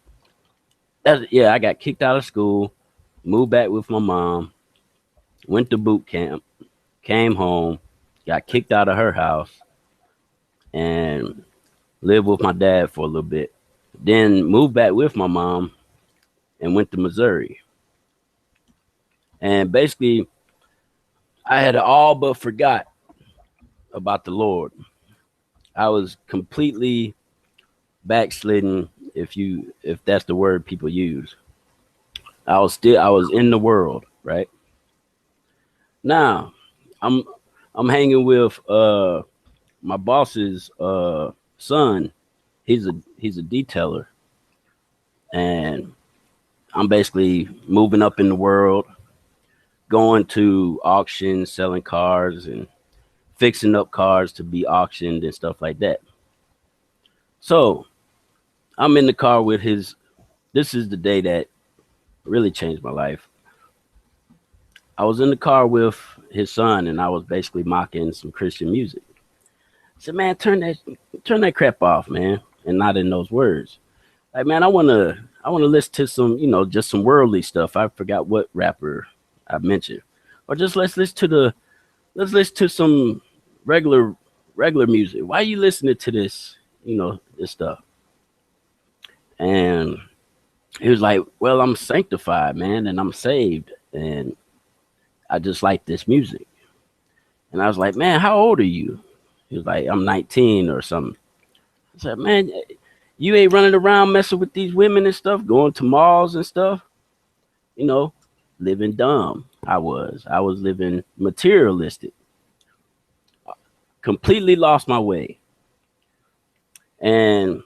I got kicked out of school, moved back with my mom, went to boot camp, came home, got kicked out of her house, and lived with my dad for a little bit. Then moved back with my mom and went to Missouri. And basically, I had all but forgot about the Lord. I was completely backslidden, if that's the word people use. I was in the world, right? Now, I'm hanging with my boss's son. He's a detailer, and I'm basically moving up in the world, going to auctions, selling cars and fixing up cars to be auctioned and stuff like that. So I'm in the car with this is the day that really changed my life. I was in the car with his son, and I was basically mocking some Christian music. I said, man, turn that crap off, man. And not in those words. Like, man, I wanna listen to some, just some worldly stuff. I forgot what rapper I mentioned. Or just let's listen to some regular music. Why are you listening to this, this stuff? And he was like, well, I'm sanctified, man, and I'm saved, and I just like this music. And I was like, man, how old are you? He was like, I'm 19 or something. I said, man, you ain't running around messing with these women and stuff, going to malls and stuff, living dumb. I was living materialistic, completely lost my way. And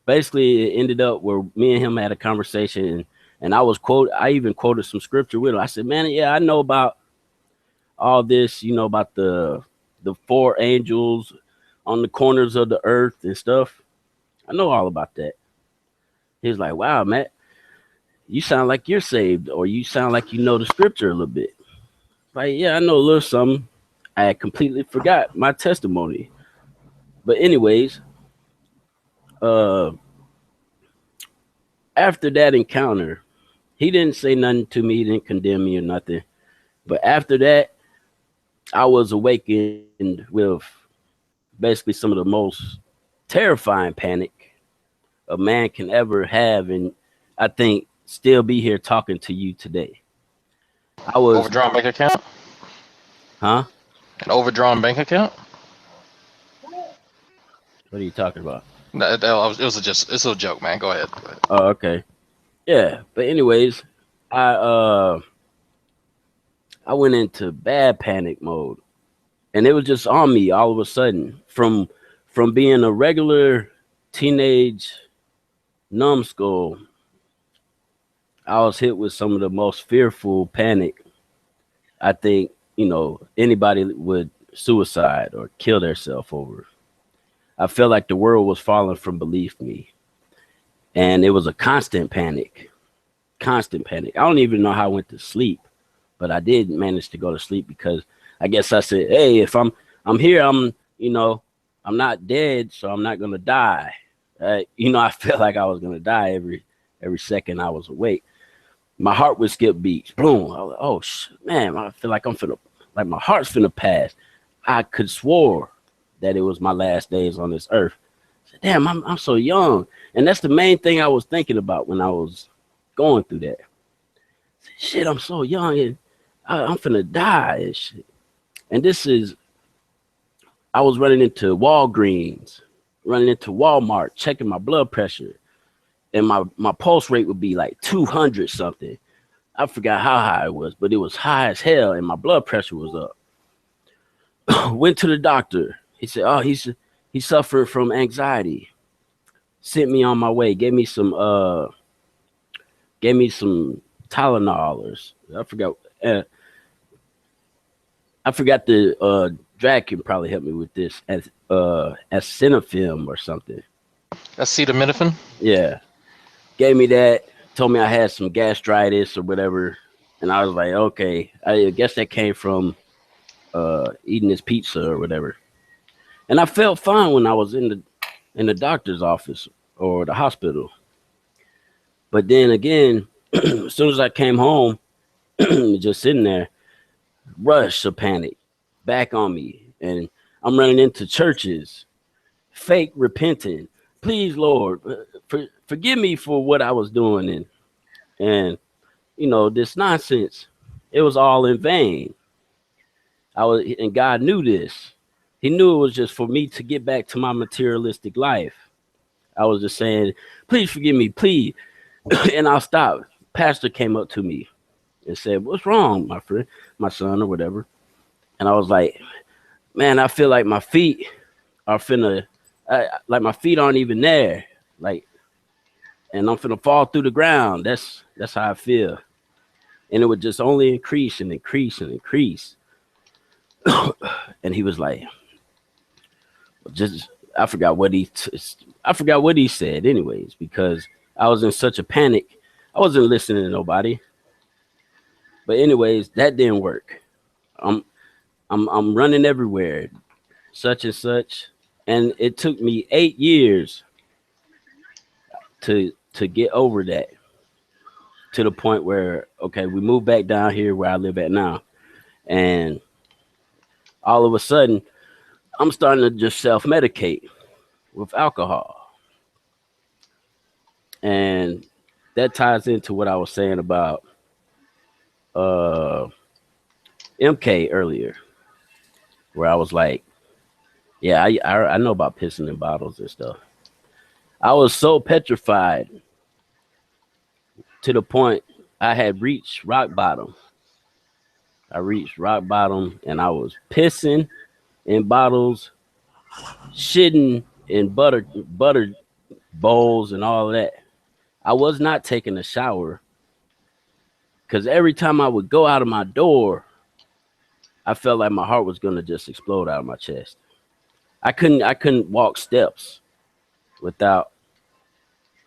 basically it ended up where me and him had a conversation, and I even quoted some scripture with him. I said, man, yeah, I know about all this, about the 4 angels on the corners of the earth and stuff. I know all about that. He was like, wow, Matt, you sound like you're saved, or you sound like you know the scripture a little bit. Like, yeah, I know a little something. I had completely forgot my testimony. But anyways, after that encounter, he didn't say nothing to me. He didn't condemn me or nothing. But after that, I was awakened with basically some of the most terrifying panic a man can ever have, and I think still be here talking to you today. I was overdrawn bank account. Huh? An overdrawn bank account. What are you talking about? No, it's a joke, man. Go ahead. Oh, okay. Yeah, but anyways, I I went into bad panic mode, and it was just on me all of a sudden from being a regular teenage numbskull. I was hit with some of the most fearful panic I think, anybody would suicide or kill themselves over. I felt like the world was falling from beneath me. And it was a constant panic. Constant panic. I don't even know how I went to sleep, but I did manage to go to sleep because I guess I said, hey, if I'm here, I'm not dead, so I'm not gonna die. I felt like I was gonna die every second I was awake. My heart would skip beats. Boom. I was like, oh man, I feel like like my heart's finna pass. I could swore that it was my last days on this earth. I said, damn, I'm so young. And that's the main thing I was thinking about when I was going through that. I said, shit, I'm so young and I'm finna die and shit. And I was running into Walgreens, running into Walmart, checking my blood pressure. And my pulse rate would be like 200 something. I forgot how high it was, but it was high as hell, and my blood pressure was up. Went to the doctor. He said, "Oh, he's suffering from anxiety." Sent me on my way. Gave me some Tylenol. I forgot the Drag can probably help me with this as Cinefilm or something. Acetaminophen. Yeah. Gave me that, told me I had some gastritis or whatever. And I was like, okay, I guess that came from eating this pizza or whatever. And I felt fine when I was in the doctor's office or the hospital. But then again, as soon as I came home, just sitting there, rush of panic back on me. And I'm running into churches, fake repenting. Please, Lord, forgive me for what I was doing. And this nonsense, it was all in vain. And God knew this. He knew it was just for me to get back to my materialistic life. I was just saying, please forgive me, please. And I'll stop. Pastor came up to me and said, what's wrong, my friend, my son or whatever? And I was like, man, I feel like my feet are like my feet aren't even there. Like, and I'm finna fall through the ground. That's how I feel. And it would just only increase and increase and increase. And he was like, I forgot what he said anyways, because I was in such a panic. I wasn't listening to nobody. But anyways, that didn't work. I'm running everywhere, such and such. And it took me 8 years to get over that, to the point where, okay, we moved back down here where I live at now. And all of a sudden, I'm starting to just self-medicate with alcohol. And that ties into what I was saying about MK earlier, where I was like, yeah, I know about pissing in bottles and stuff. I was so petrified to the point I had reached rock bottom. I reached rock bottom and I was pissing in bottles, shitting in butter bowls and all of that. I was not taking a shower because every time I would go out of my door, I felt like my heart was going to just explode out of my chest. I couldn't walk steps without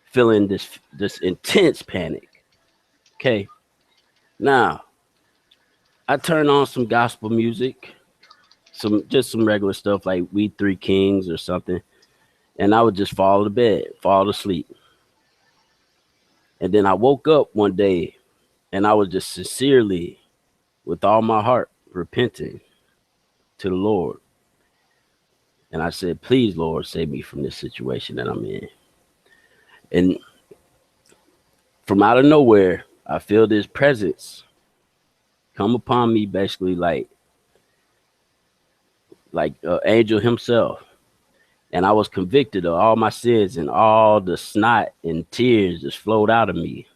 feeling this intense panic. Okay. Now, I turn on some gospel music, some regular stuff like We Three Kings or something, and I would just fall to sleep. And then I woke up one day and I was just sincerely, with all my heart, repenting to the Lord. And I said, please, Lord, save me from this situation that I'm in. And from out of nowhere, I feel this presence come upon me, basically like angel himself. and I was convicted of all my sins, and all the snot and tears just flowed out of me.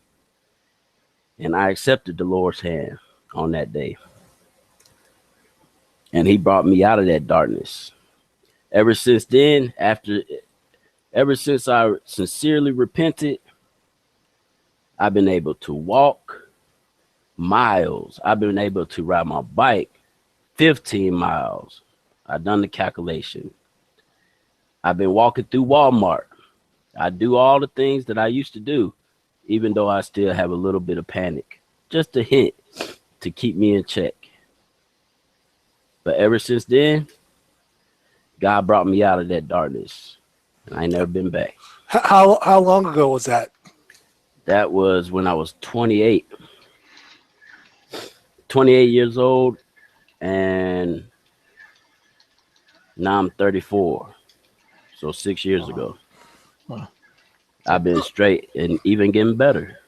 And I accepted the Lord's hand on that day. And he brought me out of that darkness. Ever since then, ever since I sincerely repented, I've been able to walk miles. I've been able to ride my bike 15 miles. I've done the calculation. I've been walking through Walmart. I do all the things that I used to do, even though I still have a little bit of panic. Just a hint to keep me in check. But ever since then, God brought me out of that darkness, and I ain't never been back. How long ago was that? That was when I was 28. 28 years old, and now I'm 34. So 6 years ago. Wow. I've been straight and even getting better.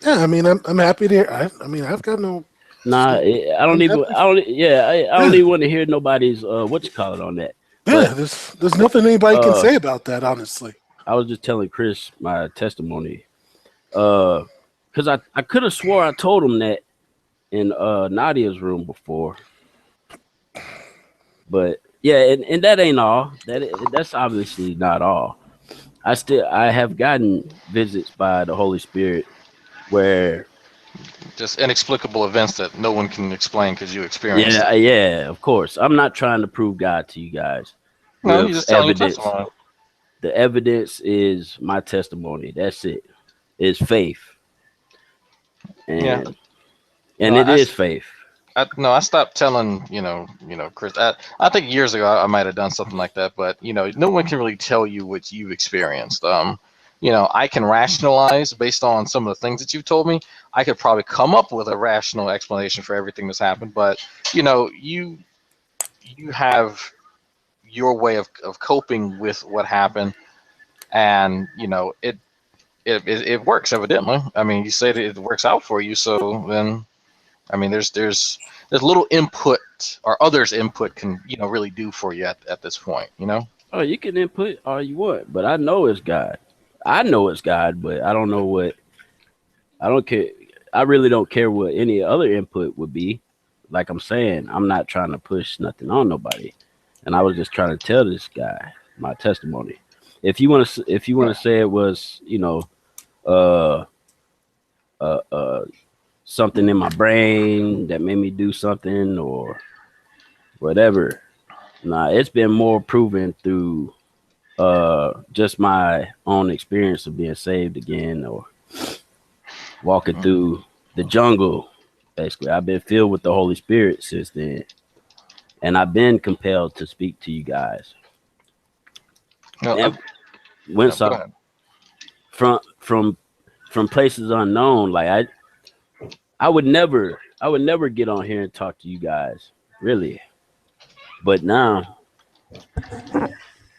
Yeah, I mean, I'm happy to hear. I mean, I've got no. Nah, I don't even. I don't. Yeah, I don't even want to hear nobody's what you call it on that. Yeah, But, there's nothing anybody can uh, say about that, honestly. I was just telling Chris my testimony, because I could have swore I told him that in Nadia's room before, but yeah, and that ain't all. That's obviously not all. I have gotten visits by the Holy Spirit where Just inexplicable events that no one can explain because you experienced. yeah, of course. I'm not trying to prove God to you guys. No, With you're just telling your evidence. testimony. The evidence is my testimony. That's it. It's faith. And Yeah. and No, it is faith. I stopped telling, Chris. I think years ago I might have done something like that, but no one can really tell you what you've experienced. I can rationalize based on some of the things that you've told me. I could probably come up with a rational explanation for everything that's happened, but you have your way of coping with what happened, and it works evidently. I mean, you say that it works out for you, so then. I mean, there's little input or others' input can really do for you at this point. Oh, you can input all you want, but I know it's God. I know it's God, but I don't know what. I don't care. I really don't care what any other input would be. Like I'm saying, I'm not trying to push nothing on nobody, and I was just trying to tell this guy my testimony. If you want to say it was, uh, something in my brain that made me do something or whatever. Nah, it's been more proven through just my own experience of being saved again or walking through the jungle. Basically, I've been filled with the Holy Spirit since then, and I've been compelled to speak to you guys. No, And went go ahead. from places unknown. Like I would never get on here and talk to you guys, really. But now,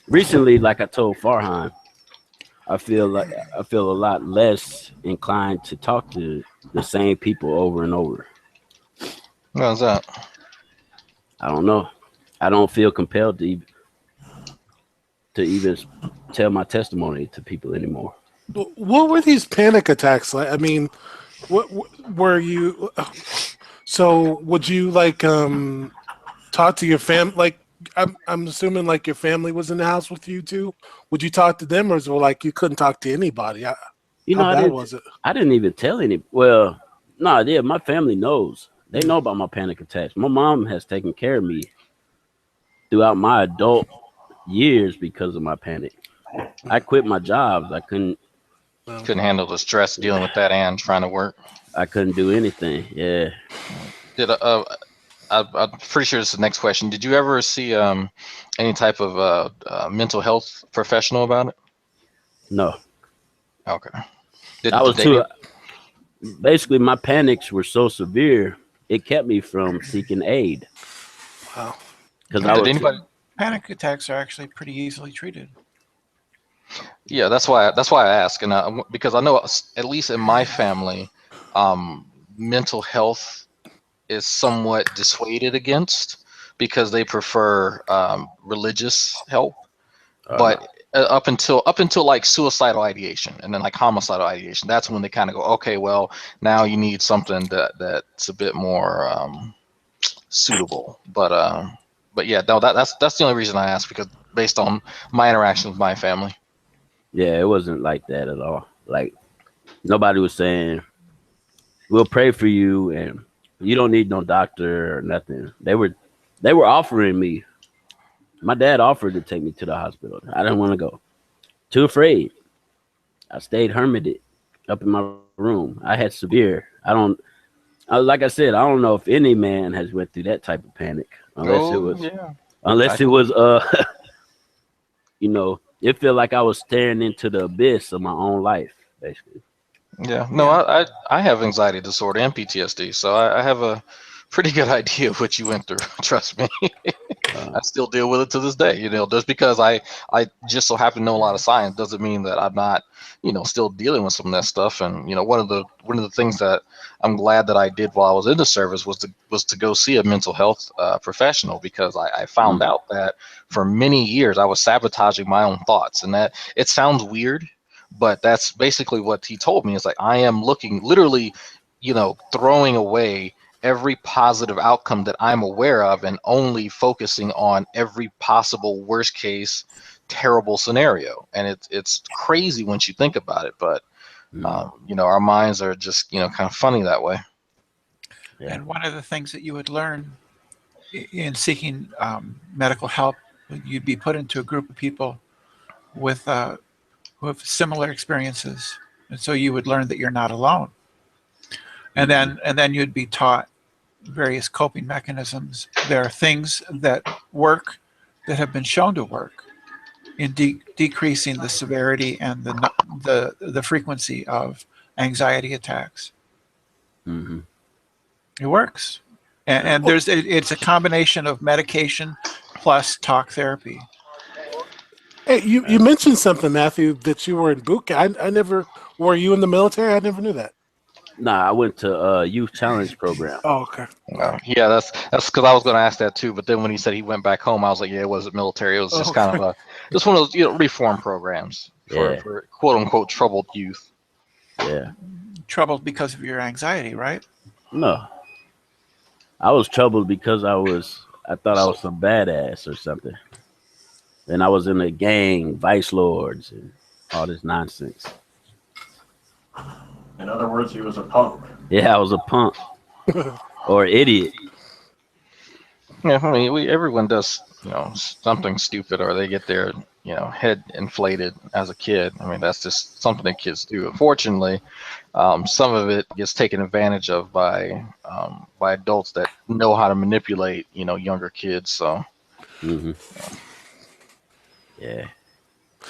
recently, like I told Farhan, I feel a lot less inclined to talk to the same people over and over. How's that? I don't know. I don't feel compelled to even tell my testimony to people anymore. What were these panic attacks like? I mean, what were you? So would you talk to your family? Like I'm assuming like your family was in the house with you too. Would you talk to them, or is it like you couldn't talk to anybody? How bad was it? I didn't even tell any. Well, no, yeah, my family knows. They know about my panic attacks. My mom has taken care of me throughout my adult years because of my panic. I quit my jobs. I couldn't handle the stress dealing with that and trying to work. I couldn't do anything. Yeah. I'm pretty sure this is the next question. Did you ever see any type of mental health professional about it? No. Okay. Basically, my panics were so severe, it kept me from seeking aid. Wow. Because Panic attacks are actually pretty easily treated. Yeah, that's why I ask, and because I know at least in my family, mental health is somewhat dissuaded against because they prefer religious help. but up until like suicidal ideation and then like homicidal ideation, that's when they kind of go, okay, well, now you need something that's a bit more suitable. But yeah, no, that's the only reason I asked, because based on my interaction with my family. Yeah, it wasn't like that at all. Like nobody was saying, "We'll pray for you and you don't need no doctor or nothing." They were offering me. My dad offered to take me to the hospital. I didn't want to go. Too afraid. I stayed hermited up in my room. I had severe. Like I said, I don't know if any man has went through that type of panic unless it was you know, it felt like I was staring into the abyss of my own life, basically. Yeah, no, I have anxiety disorder and PTSD, so I have a pretty good idea of what you went through. Trust me. I still deal with it to this day. Just because I just so happen to know a lot of science doesn't mean that I'm not, still dealing with some of that stuff. And one of the things that I'm glad that I did while I was in the service was to go see a mental health professional, because I found out that for many years I was sabotaging my own thoughts, and that it sounds weird, but that's basically what he told me. It's like I am looking literally, throwing away every positive outcome that I'm aware of and only focusing on every possible worst case terrible scenario. And it's crazy once you think about it, but our minds are just kind of funny that way. Yeah. And one of the things that you would learn in seeking medical help, you'd be put into a group of people with who have similar experiences, and so you would learn that you're not alone. And then you'd be taught various coping mechanisms. There are things that work, that have been shown to work in decreasing the severity and the frequency of anxiety attacks. Mm-hmm. It works, and it's a combination of medication plus talk therapy. Hey, you mentioned something, Matthew, that you were in boot camp. I never. Were you in the military? I never knew that. Nah, I went to youth challenge program. Oh, okay. Yeah, that's because I was going to ask that too. But then when he said he went back home, I was like, yeah, it wasn't military. It was just kind of just one of those reform programs for quote unquote troubled youth. Yeah. Troubled because of your anxiety, right? No. I was troubled because I thought I was some badass or something. Then I was in a gang, vice lords, and all this nonsense. In other words, he was a punk. Yeah, I was a punk or idiot. Yeah, I mean, everyone does, something stupid, or they get their, head inflated as a kid. I mean, that's just something that kids do. Unfortunately, some of it gets taken advantage of by adults that know how to manipulate, younger kids. So. Mm-hmm. Yeah.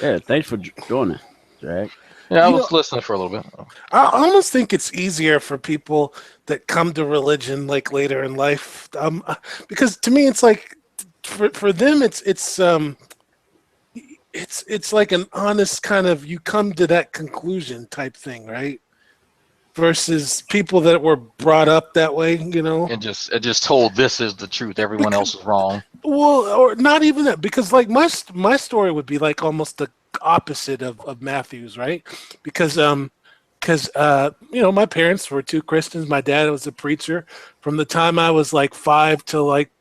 Yeah. Thanks for joining, Jack. Yeah, I was listening for a little bit. I almost think it's easier for people that come to religion like later in life, because to me it's like for them it's like an honest kind of, you come to that conclusion type thing, right? Versus people that were brought up that way, and just told this is the truth, everyone else is wrong. Well, or not even that, because like my story would be like almost the opposite of Matthew's, right? Because my parents were two Christians. My dad was a preacher. From the time I was like 5 to like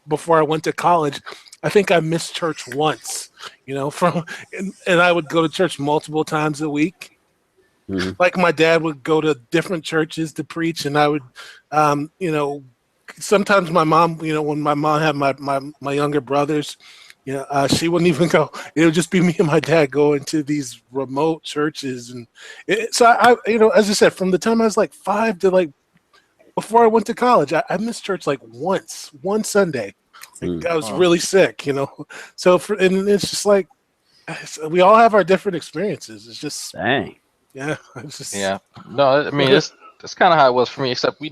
before I went to college, I think I missed church once, and I would go to church multiple times a week. Mm-hmm. Like my dad would go to different churches to preach, and I would, sometimes my mom, when my mom had my younger brothers, she wouldn't even go. It would just be me and my dad going to these remote churches, and so I, as I said, from the time I was like 5 to like before I went to college, I missed church like one Sunday. Like, I was really sick, So and it's just like we all have our different experiences. It's just dang. Yeah, it's just No, I mean that's kind of how it was for me. Except we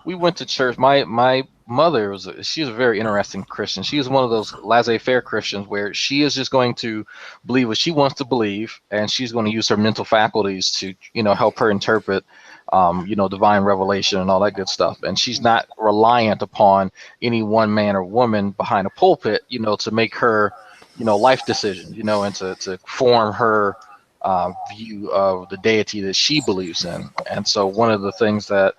went to church. My mother she was a very interesting Christian. She was one of those laissez-faire Christians where she is just going to believe what she wants to believe, and she's going to use her mental faculties to help her interpret divine revelation and all that good stuff. And she's not reliant upon any one man or woman behind a pulpit to make her life decisions, and to form her view of the deity that she believes in. And so one of the things that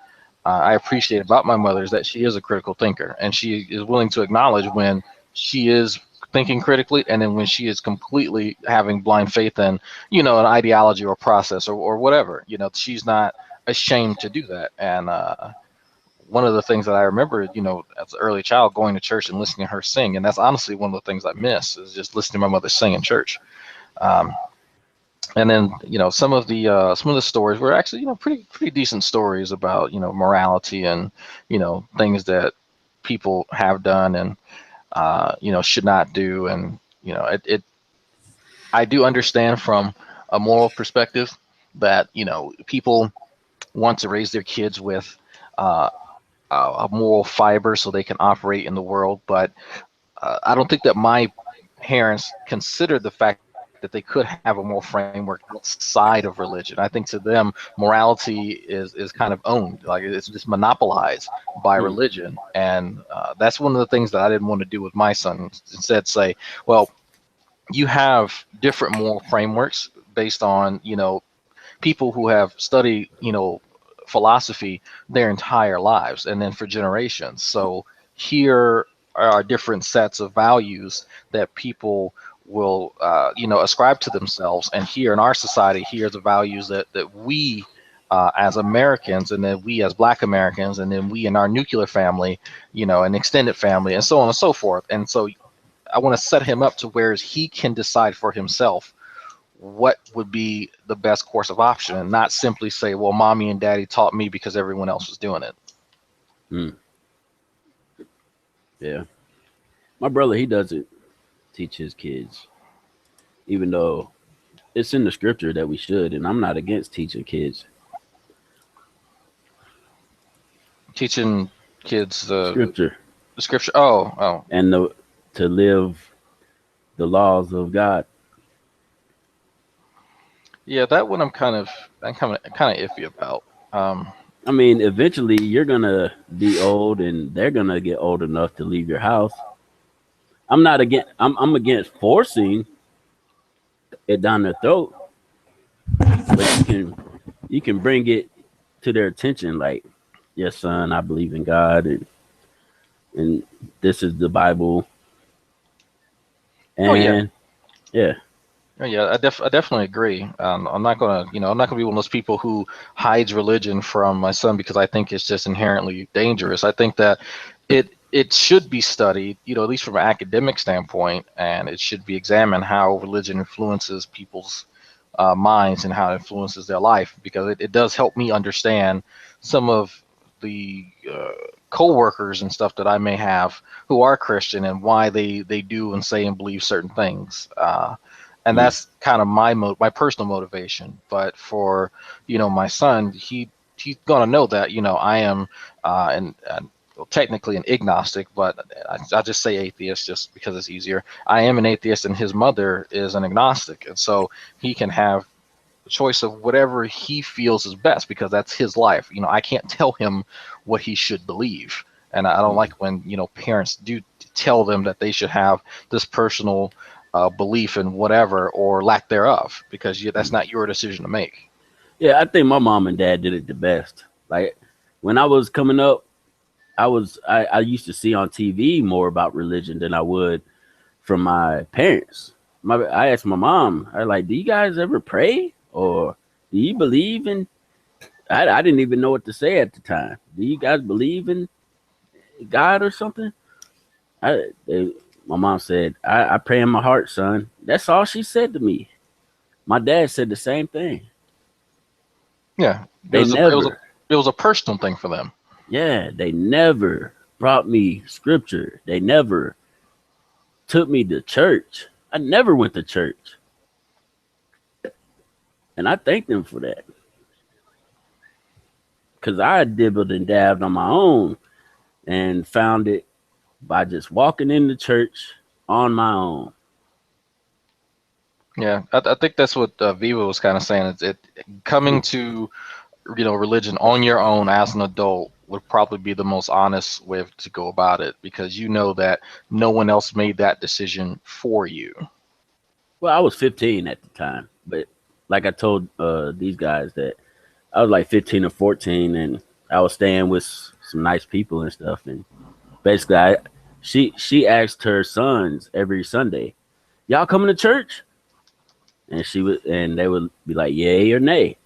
I appreciate about my mother is that she is a critical thinker, and she is willing to acknowledge when she is thinking critically, and then when she is completely having blind faith in, an ideology or process or whatever. She's not ashamed to do that. And one of the things that I remember, as an early child, going to church and listening to her sing, and that's honestly one of the things I miss, is just listening to my mother sing in church. And then, some of the stories were actually, pretty decent stories about, morality and, things that people have done and, should not do. And, I do understand from a moral perspective that, people want to raise their kids with a moral fiber so they can operate in the world. But I don't think that my parents considered the fact that they could have a moral framework outside of religion. I think to them, morality is kind of owned, like it's just monopolized by religion. And that's one of the things that I didn't want to do with my son. Instead, say, well, you have different moral frameworks based on, people who have studied, philosophy their entire lives and then for generations. So here are different sets of values that people will ascribe to themselves. And here in our society, here are the values that we as Americans, and then we as Black Americans, and then we in our nuclear family, an extended family, and so on and so forth. And so I want to set him up to where he can decide for himself what would be the best course of option, and not simply say, well, mommy and daddy taught me because everyone else was doing it. Yeah. My brother, he doesn't teach his kids, even though it's in the scripture that we should, and I'm not against teaching kids. Teaching kids the Scripture. Oh. And to live the laws of God. Yeah, that one I'm kind of iffy about. I mean, eventually you're gonna be old, and they're gonna get old enough to leave your house. I'm not against. I'm against forcing it down their throat, but you can bring it to their attention. Like, yes, son, I believe in God, and this is the Bible. And yeah. Oh, yeah, I definitely agree. I'm not gonna be one of those people who hides religion from my son because I think it's just inherently dangerous. I think that it should be studied, at least from an academic standpoint, and it should be examined how religion influences people's minds and how it influences their life, because it does help me understand some of the co-workers and stuff that I may have who are Christian and why they do and say and believe certain things. And that's kind of my personal motivation. But for, my son, he's gonna know that, I am technically an agnostic, but I just say atheist just because it's easier. I am an atheist, and his mother is an agnostic, and so he can have the choice of whatever he feels is best, because that's his life. I can't tell him what he should believe, and I don't like when parents do tell them that they should have this personal belief in whatever or lack thereof, because that's not your decision to make. Yeah, I think my mom and dad did it the best. Like, when I was coming up, I used to see on TV more about religion than I would from my parents. I asked my mom, I was like, do you guys ever pray? Or do you believe in? I didn't even know what to say at the time. Do you guys believe in God or something? My mom said, I pray in my heart, son. That's all she said to me. My dad said the same thing. Yeah, it was a personal thing for them. Yeah, they never brought me scripture. They never took me to church. I never went to church. And I thank them for that. Because I dibbled and dabbed on my own and found it by just walking in the church on my own. Yeah, I think that's what Viva was kind of saying. It's coming to religion on your own as an adult would probably be the most honest way to go about it, because you know that no one else made that decision for you. Well, I was 15 at the time, but like I told these guys that I was like 15 or 14, and I was staying with some nice people and stuff. And basically, she asked her sons every Sunday, "Y'all coming to church?" And they would be like, "Yay or nay."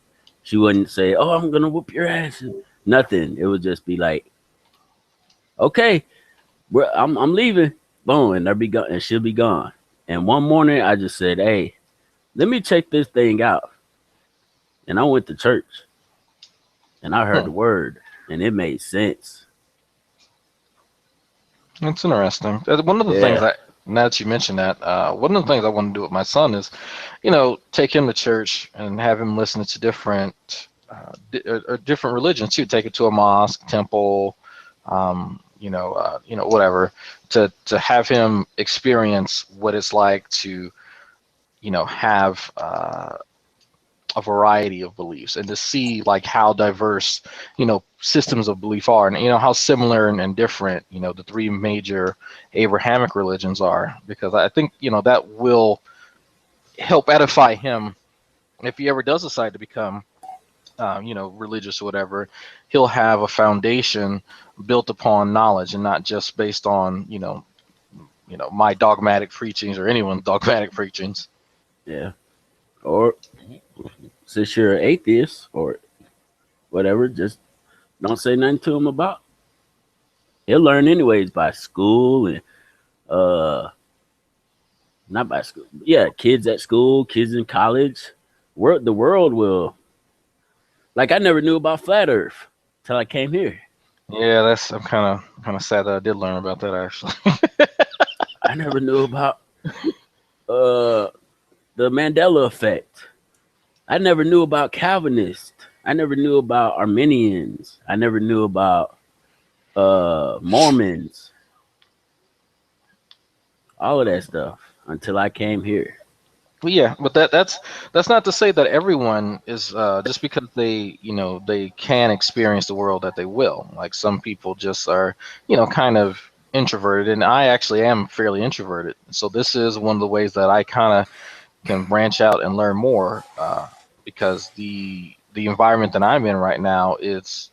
She wouldn't say, "Oh, I'm gonna whoop your ass." Nothing. It would just be like, "Okay, I'm leaving." Boom, and they'll be gone, and she'll be gone. And one morning, I just said, "Hey, let me check this thing out." And I went to church, and I heard the word, and it made sense. It's interesting. One of the things that, now that you mentioned that, one of the things I want to do with my son is, take him to church and have him listen to different different religions too. Take it to a mosque, temple, whatever, to have him experience what it's like to, have a variety of beliefs, and to see like how diverse, systems of belief are, and how similar and different, the three major Abrahamic religions are, because I think, that will help edify him if he ever does decide to become, religious or whatever. He'll have a foundation built upon knowledge, and not just based on, my dogmatic preachings or anyone's dogmatic preachings. Yeah. Or since you're an atheist or whatever, just don't say nothing to him about. He'll learn anyways by school and not by school. Yeah, kids at school, kids in college. The world will. Like, I never knew about flat Earth till I came here. Yeah, I'm kind of sad that I did learn about that actually. I never knew about the Mandela effect. I never knew about Calvinists. I never knew about Armenians. I never knew about Mormons. All of that stuff until I came here. Well, yeah, but that's not to say that everyone is just because they can experience the world that they will. Like, some people just are, kind of introverted, and I actually am fairly introverted. So this is one of the ways that I kind of can branch out and learn more, because the environment that I'm in right now is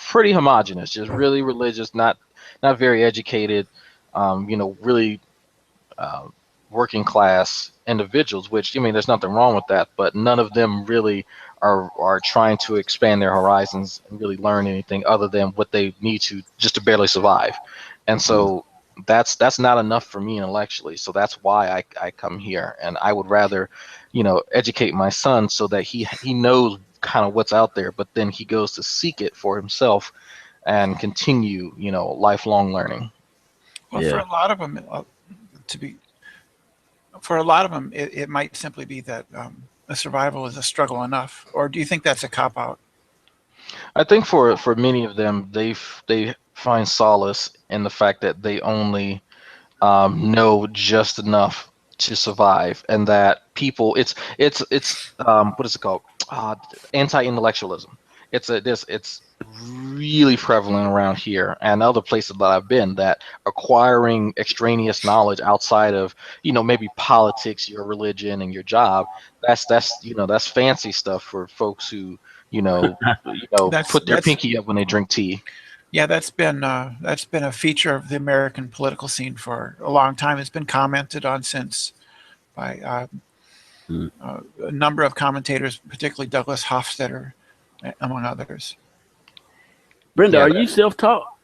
pretty homogenous, just really religious, not very educated, really working class individuals, which, there's nothing wrong with that, but none of them really are trying to expand their horizons and really learn anything other than what they need to just to barely survive. And so that's not enough for me intellectually. So that's why I come here, and I would rather, educate my son so that he knows kind of what's out there, but then he goes to seek it for himself and continue, lifelong learning. Well, Yeah. for a lot of them, for a lot of them, it might simply be that the survival is a struggle enough. Or do you think that's a cop out? I think for many of them, they find solace in the fact that they only know just enough to survive, and that people, it's what is it called? Anti-intellectualism. It's really prevalent around here and other places that I've been, that acquiring extraneous knowledge outside of, maybe politics, your religion, and your job, that's fancy stuff for folks who, put their pinky up when they drink tea. Yeah, that's been a feature of the American political scene for a long time. It's been commented on since by a number of commentators, particularly Douglas Hofstadter, among others. Brenda, Yeah, are you self-taught?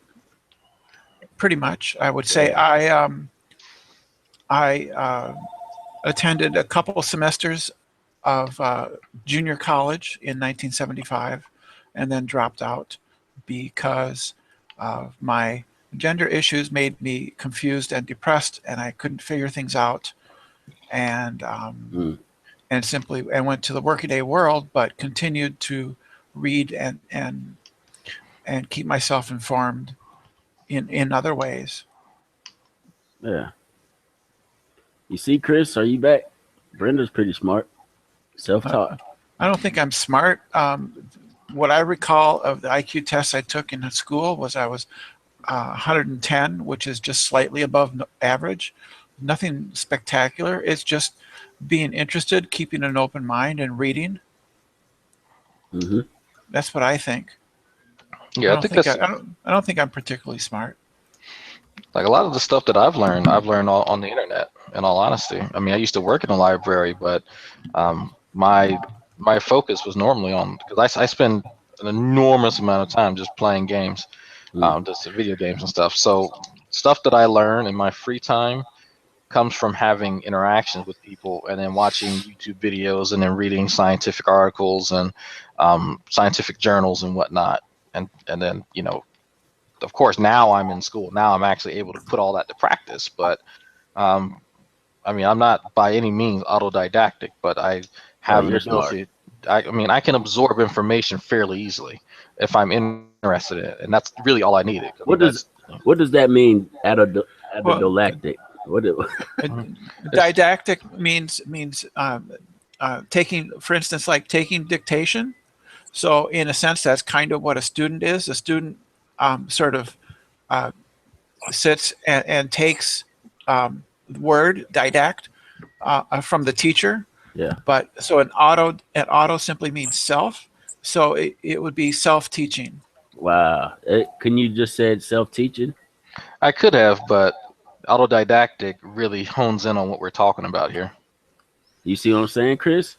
Pretty much, I would say. I attended a couple of semesters of junior college in 1975, and then dropped out because my gender issues made me confused and depressed, and I couldn't figure things out, and simply went to the workaday world, but continued to read and keep myself informed in other ways. Yeah. You see, Chris, are you back? Brenda's pretty smart. Self-taught. I don't think I'm smart. what I recall of the IQ tests I took in school was I was 110, which is just slightly above average. Nothing spectacular. It's just being interested, keeping an open mind, and reading. Hmm. That's what I think. Yeah, I think that's I don't think I'm particularly smart. like a lot of the stuff that I've learned on the internet, in all honesty. I mean, I used to work in a library, but my focus was normally on, because I spend an enormous amount of time just playing games, just video games and stuff. So stuff that I learn in my free time comes from having interactions with people, and then watching YouTube videos, and then reading scientific articles and scientific journals and whatnot. And then, you know, of course, now I'm in school. Now I'm actually able to put all that to practice. But I mean, I'm not by any means autodidactic, but I have an you're smart. ability. I mean, I can absorb information fairly easily if I'm interested in it, and that's really all I needed. What does that mean? Adodolactic. What? Didactic means taking, for instance, like taking dictation. So in a sense, that's kind of what a student is. A student sort of sits and takes word, didact, from the teacher. Yeah. But so an auto simply means self. So it would be self-teaching. Wow. Can you just say self-teaching? I could have, but autodidactic really hones in on what we're talking about here. You see what I'm saying, Chris?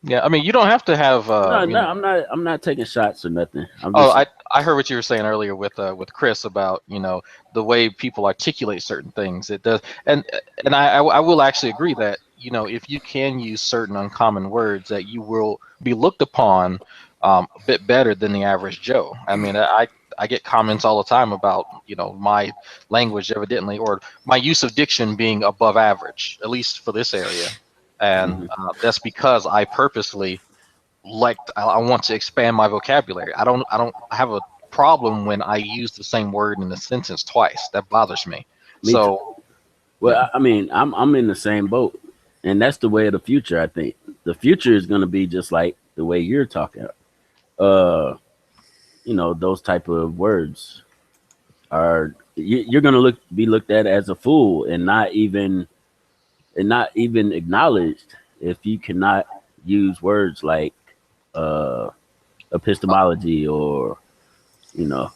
Yeah, I mean, you don't have to have. No, I'm not taking shots or nothing. I heard what you were saying earlier with Chris about, you know, the way people articulate certain things. It does, and I will actually agree that, you know, if you can use certain uncommon words, that you will be looked upon a bit better than the average Joe. I mean, I get comments all the time about, you know, my language evidently, or my use of diction being above average, at least for this area. And that's because I purposely I want to expand my vocabulary. I don't have a problem when I use the same word in a sentence twice. That bothers me. So, well, I mean, I'm in the same boat, and that's the way of the future. I think the future is going to be just like the way you're talking. You know, those type of words you're going to be looked at as a fool and not even acknowledged if you cannot use words like epistemology or, you know,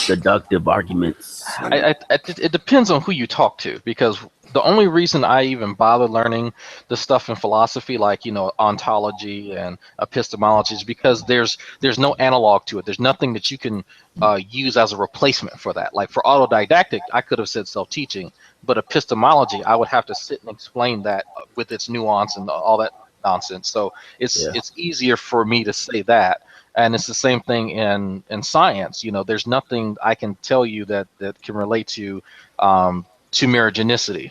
deductive arguments. It depends on who you talk to, because the only reason I even bother learning the stuff in philosophy, like, you know, ontology and epistemology, is because there's no analog to it. There's nothing that you can use as a replacement for that. Like for autodidactic, I could have said self-teaching, but epistemology, I would have to sit and explain that with its nuance and all that nonsense. So it's easier for me to say that. And it's the same thing in science. You know, there's nothing I can tell you that can relate to tumorigenicity.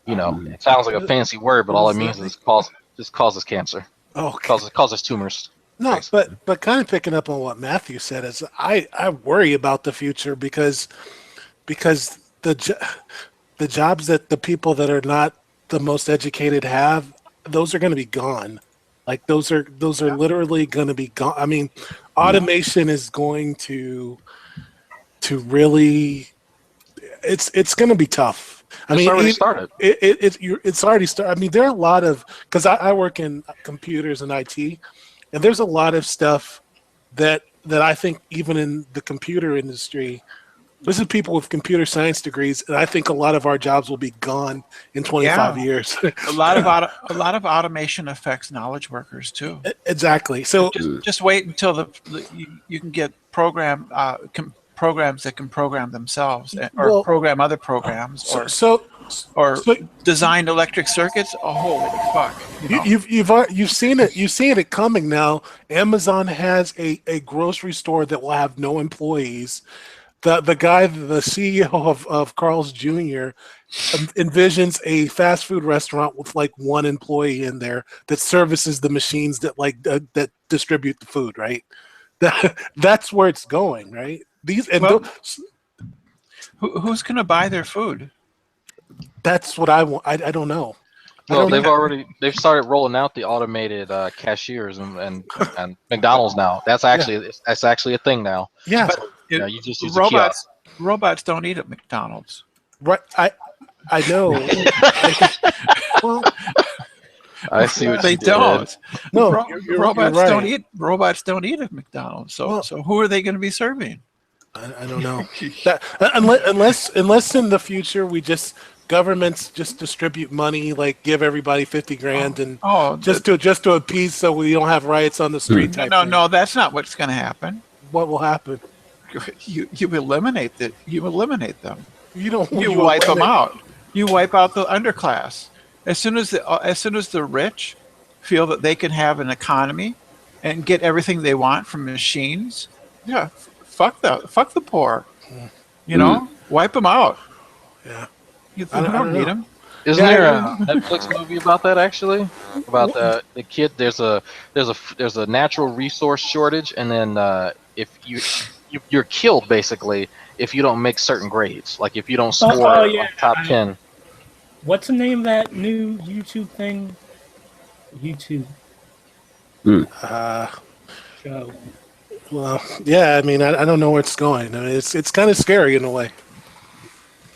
You know, it sounds like a fancy word, but all it means is causes cancer. Oh, causes tumors. No, but kind of picking up on what Matthew said, is I worry about the future because the jobs that the people that are not the most educated have, those are going to be gone. Like those are literally going to be gone. I mean, automation is going to really, it's going to be tough. It's already started. It's already started. I mean, there are a lot of, because I work in computers and IT, and there's a lot of stuff that I think even in the computer industry, this is people with computer science degrees, and I think a lot of our jobs will be gone in 25 years. a lot of automation affects knowledge workers too. Exactly. So just wait until you can get programs that can program themselves, or program other programs, or design electric circuits. Oh, holy fuck! You've seen it. You've seen it coming now. Amazon has a grocery store that will have no employees. The CEO of Carl's Jr. envisions a fast food restaurant with like one employee in there that services the machines that that distribute the food. Right. That's where it's going. Right. Who's going to buy their food? That's what I want. I don't know. Well, don't they've started rolling out the automated cashiers and McDonald's now. That's actually a thing now. Yeah, But You it, know, you just use a kiosk. robots don't eat at McDonald's. right. I know. Well, I see what They you did. don't. no, Ro- you're robots right. don't eat. Robots don't eat at McDonald's. So Well- so who are they going to be serving? I don't know. That, unless in the future we just governments just distribute money, like give everybody 50 grand and Oh, just to appease so we don't have riots on the street. Type no, thing. no, that's not what's going to happen. What will happen? You eliminate that. You eliminate them. You don't. You wipe them out. You wipe out the underclass. As soon as the rich feel that they can have an economy and get everything they want from machines, yeah, fuck the poor. You know, wipe them out. Yeah. You I don't don't need know. them. Isn't Yeah, there a yeah. Netflix movie about that actually? About the kid. There's a natural resource shortage, and then if you're killed basically if you don't make certain grades. Like if you don't score yeah, like top 10. What's the name of that new YouTube thing? YouTube Uh, show. well, yeah. I mean, I don't know where it's going. I mean, it's kind of scary in a way.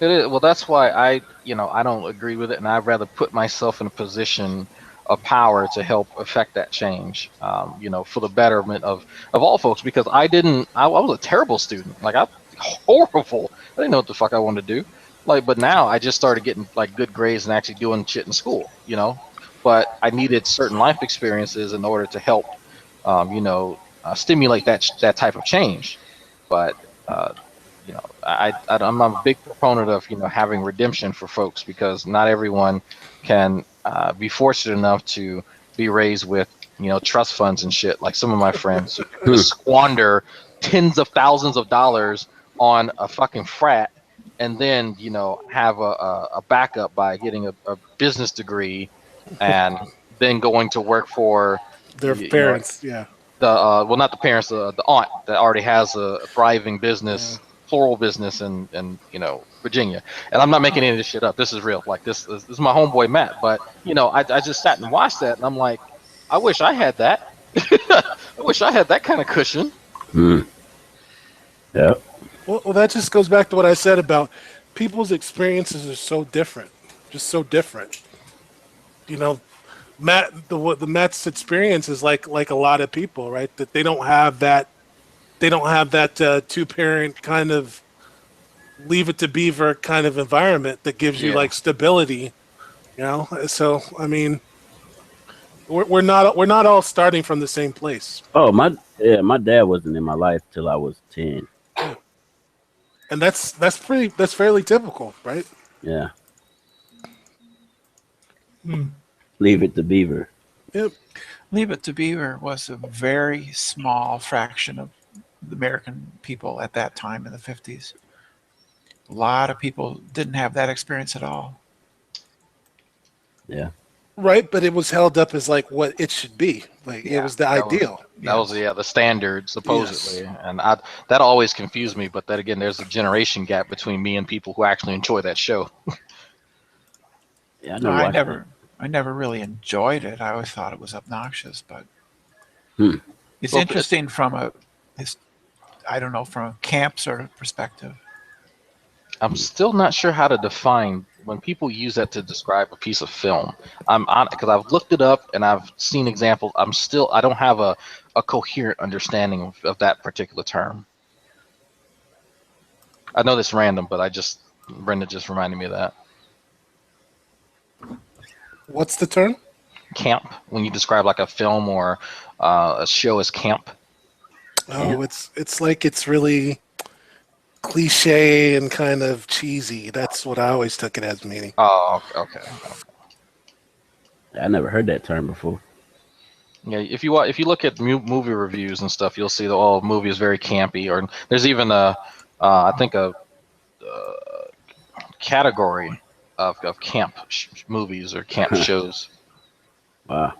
It is. Well, that's why I don't agree with it, and I'd rather put myself in a position of power to help affect that change. For the betterment of all folks, because I was a terrible student. Like I horrible. I didn't know what the fuck I wanted to do. But now I just started getting like good grades and actually doing shit in school. But I needed certain life experiences in order to help, stimulate that type of change. But I'm a big proponent of having redemption for folks, because not everyone can be fortunate enough to be raised with trust funds and shit like some of my friends who squander tens of thousands of dollars on a fucking frat, and then have a backup by getting a business degree and then going to work for Their parents, yeah. not the parents, the aunt that already has a thriving business, floral business in Virginia. And I'm not making any of this shit up. This is real. Like this is my homeboy Matt. But I just sat and watched that, and I'm like, I wish I had that. I wish I had that kind of cushion. Yeah. Well, that just goes back to what I said about people's experiences are so different, just so different. Matt's experience is like a lot of people, right? That they don't have that two-parent kind of leave it to beaver kind of environment that gives you like stability, So I mean, we're not all starting from the same place. Oh, my dad wasn't in my life till I was 10. And that's fairly typical, right? Yeah. Leave it to Beaver. Yep. Leave It to Beaver was a very small fraction of the American people at that time in the 50s. A lot of people didn't have that experience at all. Yeah. Right, but it was held up as like what it should be. Like it was the ideal. That was the standard supposedly, and that always confused me. But then again, there's a generation gap between me and people who actually enjoy that show. Yeah, I never really enjoyed it. I always thought it was obnoxious, but it's Well, interesting from a camp sort of perspective. I'm still not sure how to define when people use that to describe a piece of film. Because I've looked it up and I've seen examples. I don't have a coherent understanding of that particular term. I know that's random, but Brenda just reminded me of that. What's the term? Camp, when you describe like a film or a show as camp. Oh, it's like it's really cliche and kind of cheesy. That's what I always took it as meaning. Oh, okay. I never heard that term before. Yeah, if you look at movie reviews and stuff, you'll see the movie is very campy. Or there's even a category of camp movies or camp shows. Wow.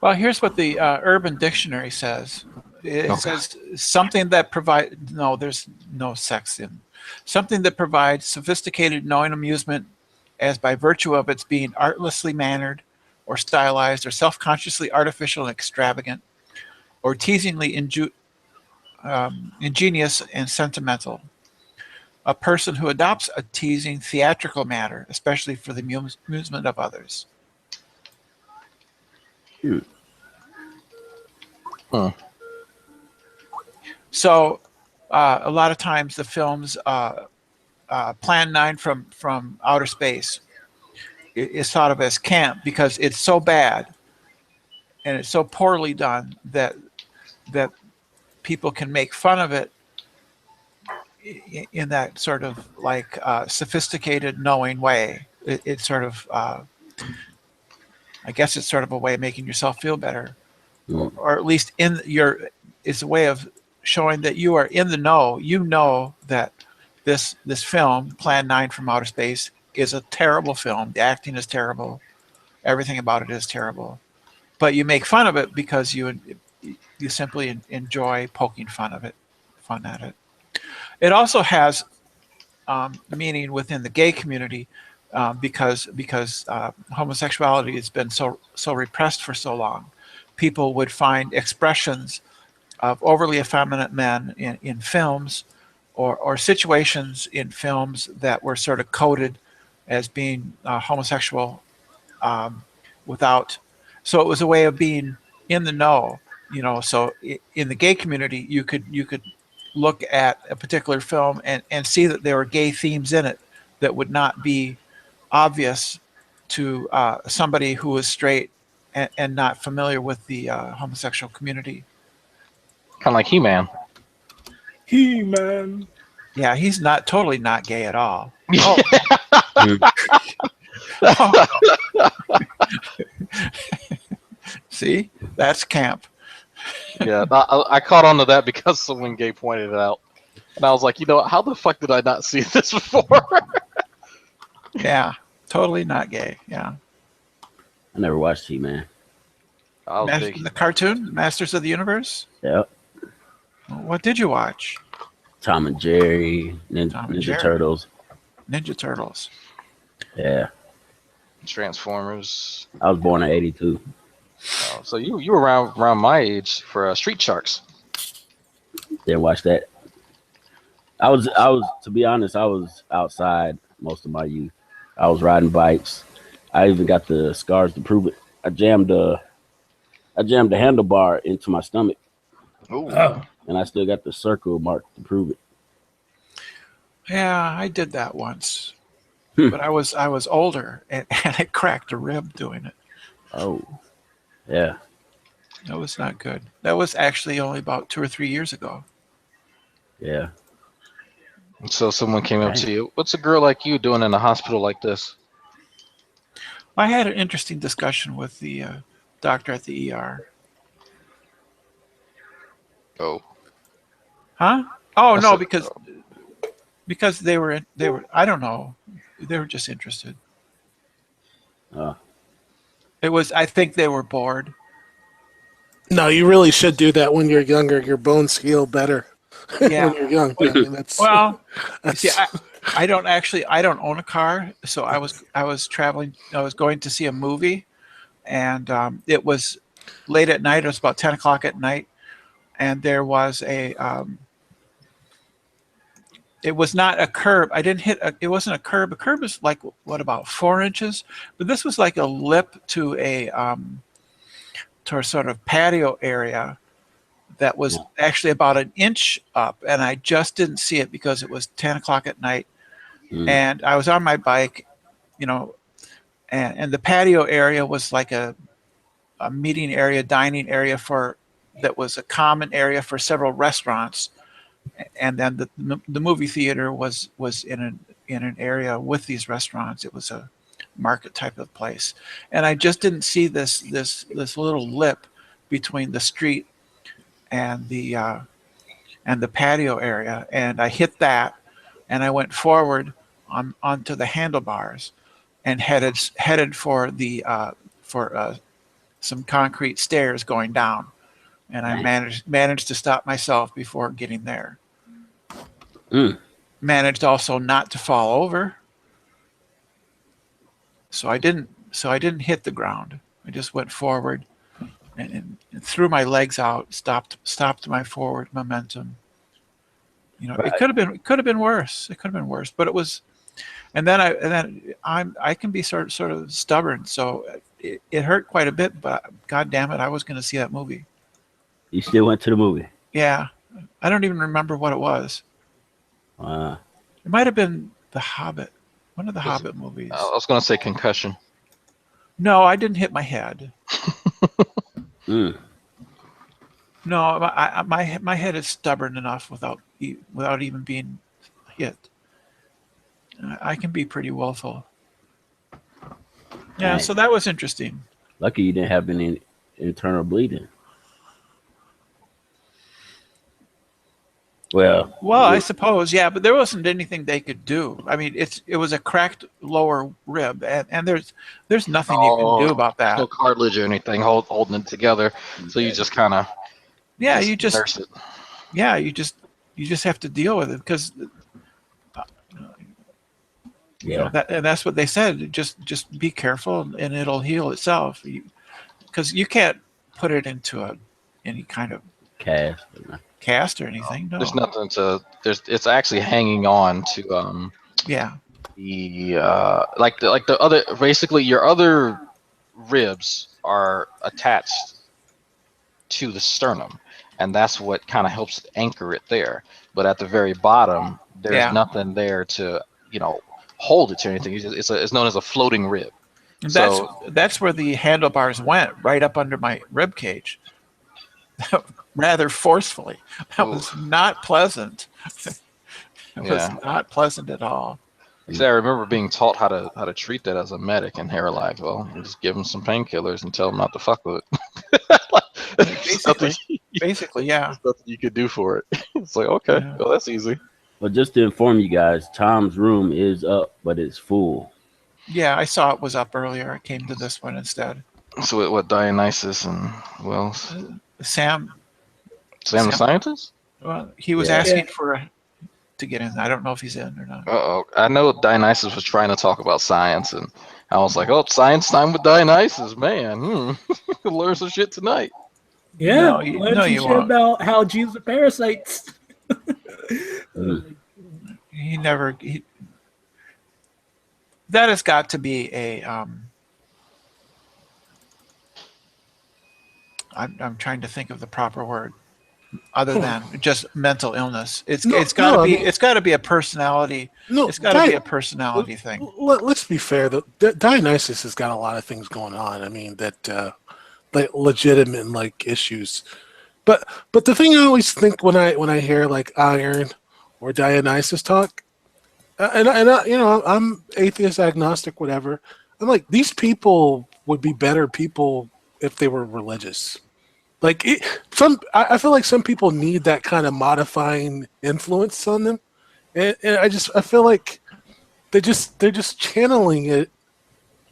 Well, here's what the Urban Dictionary says. It says something that provides, no, there's no sex in. Something that provides sophisticated knowing amusement as by virtue of its being artlessly mannered, or stylized or self-consciously artificial and extravagant, or teasingly ingenious and sentimental. A person who adopts a teasing theatrical manner, especially for the amusement of others. Hmm. Huh. So a lot of times the films Plan 9 from Outer Space is thought of as camp because it's so bad and it's so poorly done that people can make fun of it in that sort of like sophisticated, knowing way. It's sort of, I guess it's sort of a way of making yourself feel better, or at least it's a way of showing that you are in the know. You know that this film, Plan 9 from Outer Space, is a terrible film. The acting is terrible. Everything about it is terrible. But you make fun of it because you simply enjoy poking fun at it. It also has meaning within the gay community because homosexuality has been so repressed for so long. People would find expressions of overly effeminate men in films or situations in films that were sort of coded as being homosexual without. So it was a way of being in the know, so in the gay community, you could look at a particular film and see that there were gay themes in it that would not be obvious to somebody who was straight and not familiar with the homosexual community. Kind of like He-Man. He-Man. Yeah, he's totally not gay at all. See, that's camp. Yeah, I caught on to that because someone gay pointed it out. And I was like, how the fuck did I not see this before? Yeah, totally not gay. Yeah. I never watched He-Man. The cartoon, Masters of the Universe? Yep. What did you watch? Tom and Jerry, Tom and Ninja Jerry. Turtles. Ninja Turtles. Yeah. Transformers. I was born in '82. So you were around my age for Street Sharks. Didn't watch that. I was to be honest, I was outside most of my youth. I was riding bikes. I even got the scars to prove it. I jammed the handlebar into my stomach. Ooh. And I still got the circle mark to prove it. Yeah, I did that once. But I was older and I cracked a rib doing it. Oh. Yeah. That was not good. That was actually only about 2 or 3 years ago. Yeah. So someone came up to you. What's a girl like you doing in a hospital like this? I had an interesting discussion with the doctor at the ER. Oh. Huh? Oh, no, That's because they were I don't know. They were just interested. I think they were bored. No, you really should do that when you're younger. Your bones heal better Yeah. when you're young. I mean, that's, Well, that's, see, I don't own a car, so I was traveling. I was going to see a movie, and it was late at night. It was about 10 o'clock at night, and there was it was not a curb. I didn't hit. It wasn't a curb. A curb is like what, about 4 inches, but this was like a lip to a sort of patio area that was actually about an inch up, and I just didn't see it because it was 10 o'clock at night, and I was on my bike, and the patio area was like a meeting area, dining area that was a common area for several restaurants, and then the movie theater was in an area with these restaurants. It was a market type of place, and I just didn't see this little lip between the street and the patio area, and I hit that, and I went forward onto the handlebars, and headed for some concrete stairs going down, and I managed to stop myself before getting there. Managed also not to fall over, so I didn't hit the ground. I just went forward and threw my legs out, stopped my forward momentum. You know, Right. it could have been worse. It could have been worse, but it was. And then I can be sort of stubborn, so it hurt quite a bit. But God damn it, I was going to see that movie. You still went to the movie. Yeah, I don't even remember what it was. Uh, It might have been The Hobbit, one of the Hobbit movies. I was gonna say Concussion. No, I didn't hit my head. mm. No, my head is stubborn enough without even being hit. I can be pretty willful. Yeah, Dang. so that was interesting. Lucky you didn't have any internal bleeding. Well, I suppose, yeah, but there wasn't anything they could do. I mean, it was a cracked lower rib, and there's nothing you can do about that. No cartilage or anything holding it together, so you just kind of Yeah, nurse it. you just have to deal with it because yeah. that's what they said. Just be careful and it'll heal itself. Because you can't put it into any kind of Cast. cast or anything. No. There's nothing to. It's actually hanging on to Yeah. the like the other. Basically, your other ribs are attached to the sternum, and that's what kind of helps anchor it there. But at the very bottom, there's Yeah. nothing there to hold it to anything. It's known as a floating rib. And So- that's where the handlebars went, right up under my rib cage. Rather forcefully. That was not pleasant. It was Yeah. not pleasant at all. See, I remember being taught how to treat that as a medic, and they were like, "Well, you just give them some painkillers and tell them not to fuck with it." There's nothing- Basically, yeah. there's nothing you could do for it. It's like, okay, Yeah. well, that's easy. Well, just to inform you guys, Tom's room is up, but it's full. Yeah, I saw it was up earlier. I came to this one instead. So what Dionysus and well, Sam, Sam the Sam- Scientist? well, he was Yeah. asking to get in. I don't know if he's in or not. Uh-oh. I know Dionysus was trying to talk about science, and I was like, oh, science time with Dionysus, man. Learn some shit tonight. Yeah, No, you- learn no, some you shit won't. about how Jews are parasites. Mm. That has got to be a I'm trying to think of the proper word other than just mental illness. It's No, got to no, I be mean- it's got to be a personality. No, It's got to be a personality thing. Let's be fair. Dionysus has got a lot of things going on. I mean that like legitimate like issues. But the thing I always think when I hear like Iron or Dionysus talk, and I, I'm atheist, agnostic, whatever. I'm like, these people would be better people if they were religious. Like I feel like some people need that kind of modifying influence on them, and I feel like they're just channeling it,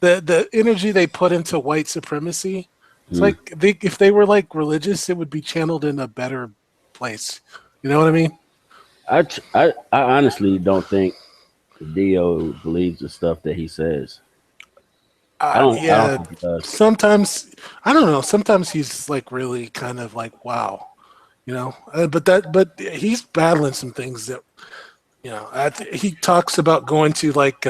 the energy they put into white supremacy. It's like if they were like religious, it would be channeled in a better place. You know what I mean? I honestly don't think Dio believes the stuff that he says. I don't think he does. Sometimes I don't know. Sometimes he's like really kind of like wow, but he's battling some things that he talks about going to like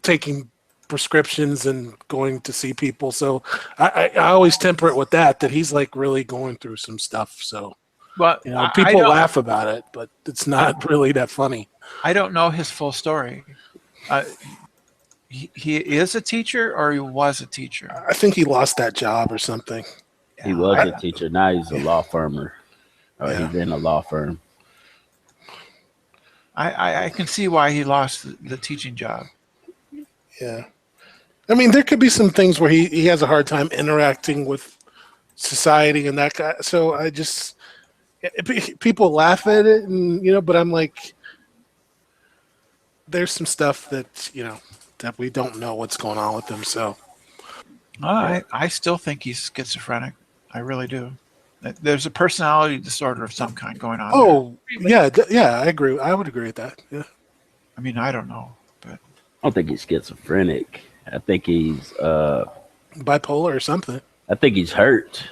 taking prescriptions and going to see people. So I always temper it with that he's like really going through some stuff. So But people laugh about it, but it's not really that funny. I don't know his full story. He is a teacher, or he was a teacher. I think he lost that job or something. He was a teacher. Now he's a law firmer. Or Yeah. he's in a law firm. I can see why he lost the teaching job. Yeah. I mean, there could be some things where he has a hard time interacting with society and that guy. So people laugh at it, and but I'm like, there's some stuff that that we don't know what's going on with him. So I still think he's schizophrenic. I really do. There's a personality disorder of some kind going on. oh yeah, I agree. I would agree with that. Yeah. there. I mean, I don't know, but I don't think he's schizophrenic. I think he's bipolar or something. I think he's hurt.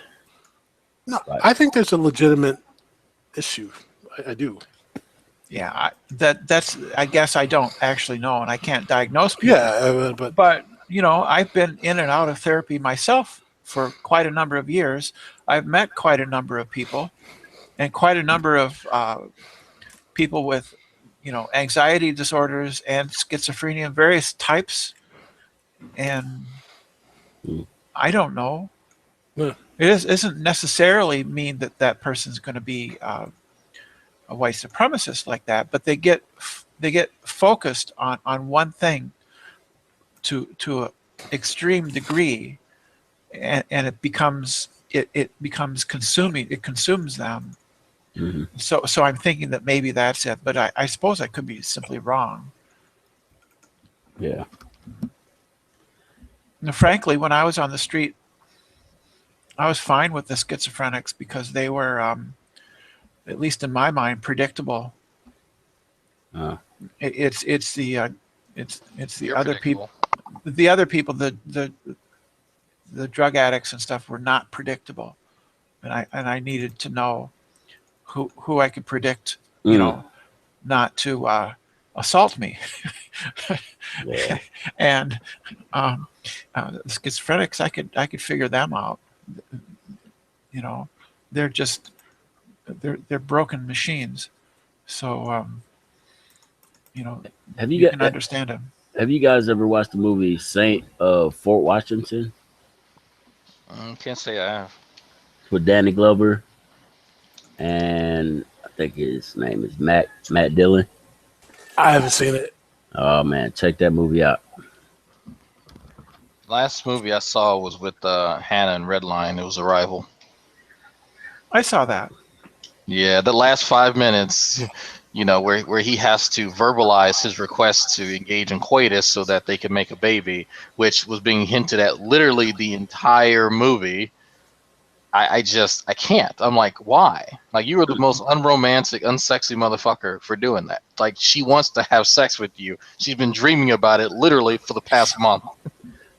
No, Right. I think there's a legitimate issue. I do. Yeah, that's. I guess I don't actually know, and I can't diagnose people. Yeah, but But I've been in and out of therapy myself for quite a number of years. I've met quite a number of people, and quite a number of people with, anxiety disorders and schizophrenia, various types. And Hmm. I don't know. Yeah. Isn't necessarily mean that that person's going to be a white supremacist like that, but they get focused on one thing to an extreme degree, and it becomes consuming. It consumes them. Mhm. So I'm thinking that maybe that's it, but I suppose I could be simply wrong. Yeah. Frankly, when I was on the street, I was fine with the schizophrenics because they were, at least in my mind, predictable. Uh, It's the You're other people. predictable. The other people, the drug addicts and stuff, were not predictable, and I needed to know who I could predict, not to assault me. Yeah. And the schizophrenics, I could figure them out. They're just they're broken machines. So Have you you can got? understand them. Have you guys ever watched the movie Saint of Fort Washington Can't say I have. with Danny Glover? And I think his name is Matt Dillon. I haven't seen it. Oh man, check that movie out. Last movie I saw was with Hannah and Redline. It was Arrival. I saw that. Yeah, the last 5 minutes, where he has to verbalize his request to engage in coitus so that they can make a baby, which was being hinted at literally the entire movie. I can't. I'm like, why? Like, you are the most unromantic, unsexy motherfucker for doing that. Like, she wants to have sex with you. She's been dreaming about it literally for the past month.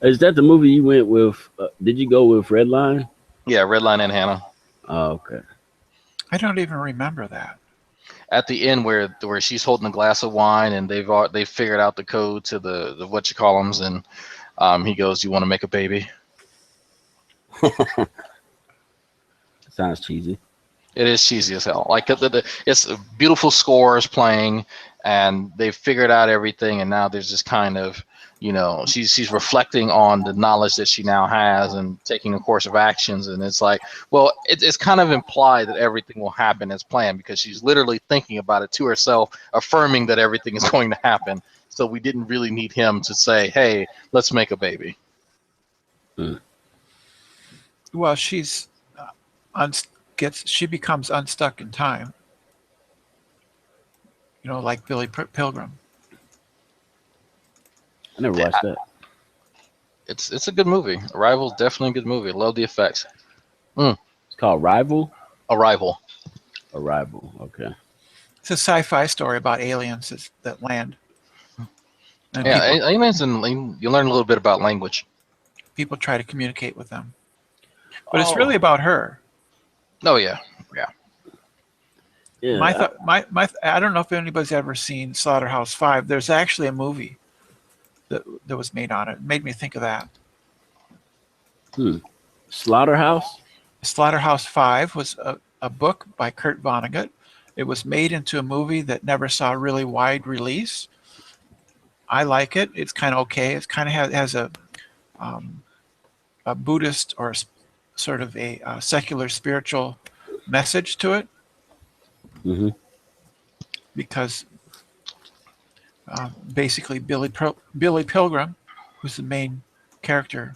Is that the movie you went with? Did you go with Redline? Yeah, Redline and Hannah. Oh, okay. I don't even remember that. At the end, where she's holding a glass of wine and they've figured out the code to the whatchamacallums, and he goes, "You want to make a baby?" Sounds cheesy. It is cheesy as hell. Like it's beautiful scores playing, and they've figured out everything, and now there's just kind of, she's reflecting on the knowledge that she now has and taking a course of actions, and it's like, well, it's kind of implied that everything will happen as planned because she's literally thinking about it to herself, affirming that everything is going to happen. So we didn't really need him to say, "Hey, let's make a baby." Well, she becomes unstuck in time. Like Billy Pilgrim. I never watched that. It's a good movie. Arrival is definitely a good movie. Love the effects. It's called Rival. Arrival. Arrival. Okay. It's a sci-fi story about aliens that land. And Yeah, people, aliens, and you learn a little bit about language. people try to communicate with them. But it's really about her. Oh yeah. Yeah. I don't know if anybody's ever seen Slaughterhouse-Five. There's actually a movie that was made on it. It made me think of that. Slaughterhouse. Slaughterhouse-Five was a book by Kurt Vonnegut. It was made into a movie that never saw really wide release. I like it. It's kind of okay. It kind of has a Buddhist or sort of a secular spiritual message to it. Mm-hmm. Because basically Billy Pilgrim, who's the main character,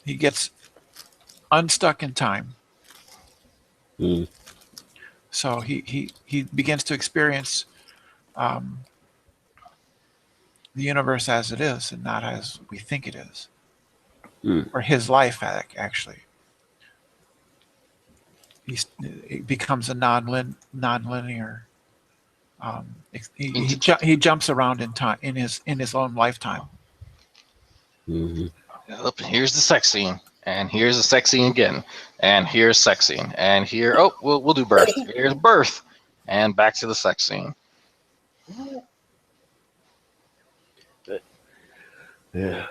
he gets unstuck in time. Mm. So he begins to experience the universe as it is and not as we think it is. Or his life, actually. It becomes a non-linear. He jumps around in time in his own lifetime. Mm-hmm. Up, here's the sex scene, and here's the sex scene again, and here's sex scene, and here. Oh, we'll do birth. Here's birth, and back to the sex scene. Yeah.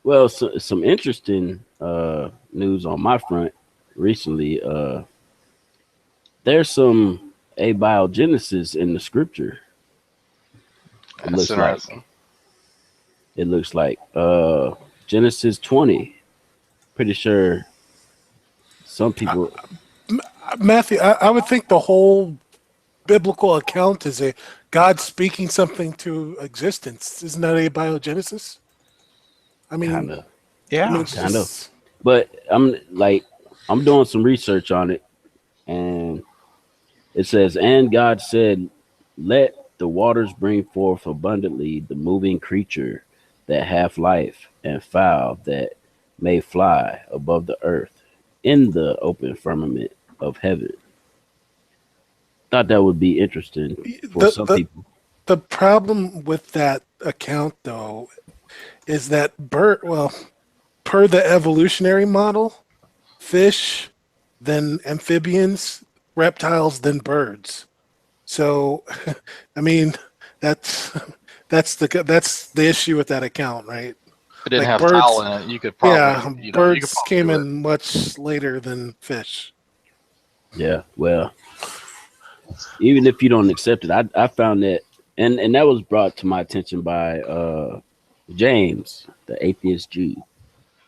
Well, some interesting news on my front recently. There's some abiogenesis in the scripture. It That's interesting. looks like Genesis 20. Pretty sure some people. Matthew, I would think the whole biblical account is a God speaking something to existence. Isn't that abiogenesis? I mean, Kind of. Yeah. it's Kind of. just- But I'm doing some research on it, and it says, and God said, let the waters bring forth abundantly the moving creature that hath life, and fowl that may fly above the earth in the open firmament of heaven. Thought that would be interesting for some people. The problem with that account, though, is that per the evolutionary model, fish, then amphibians, reptiles, then birds. So, I mean, that's the issue with that account, right? If it didn't Like have birds- towel in it, you could probably. Yeah, you birds could probably came do it. in much later than fish. Yeah, well, even if you don't accept it, I found that, and that was brought to my attention by James, the atheist Jew.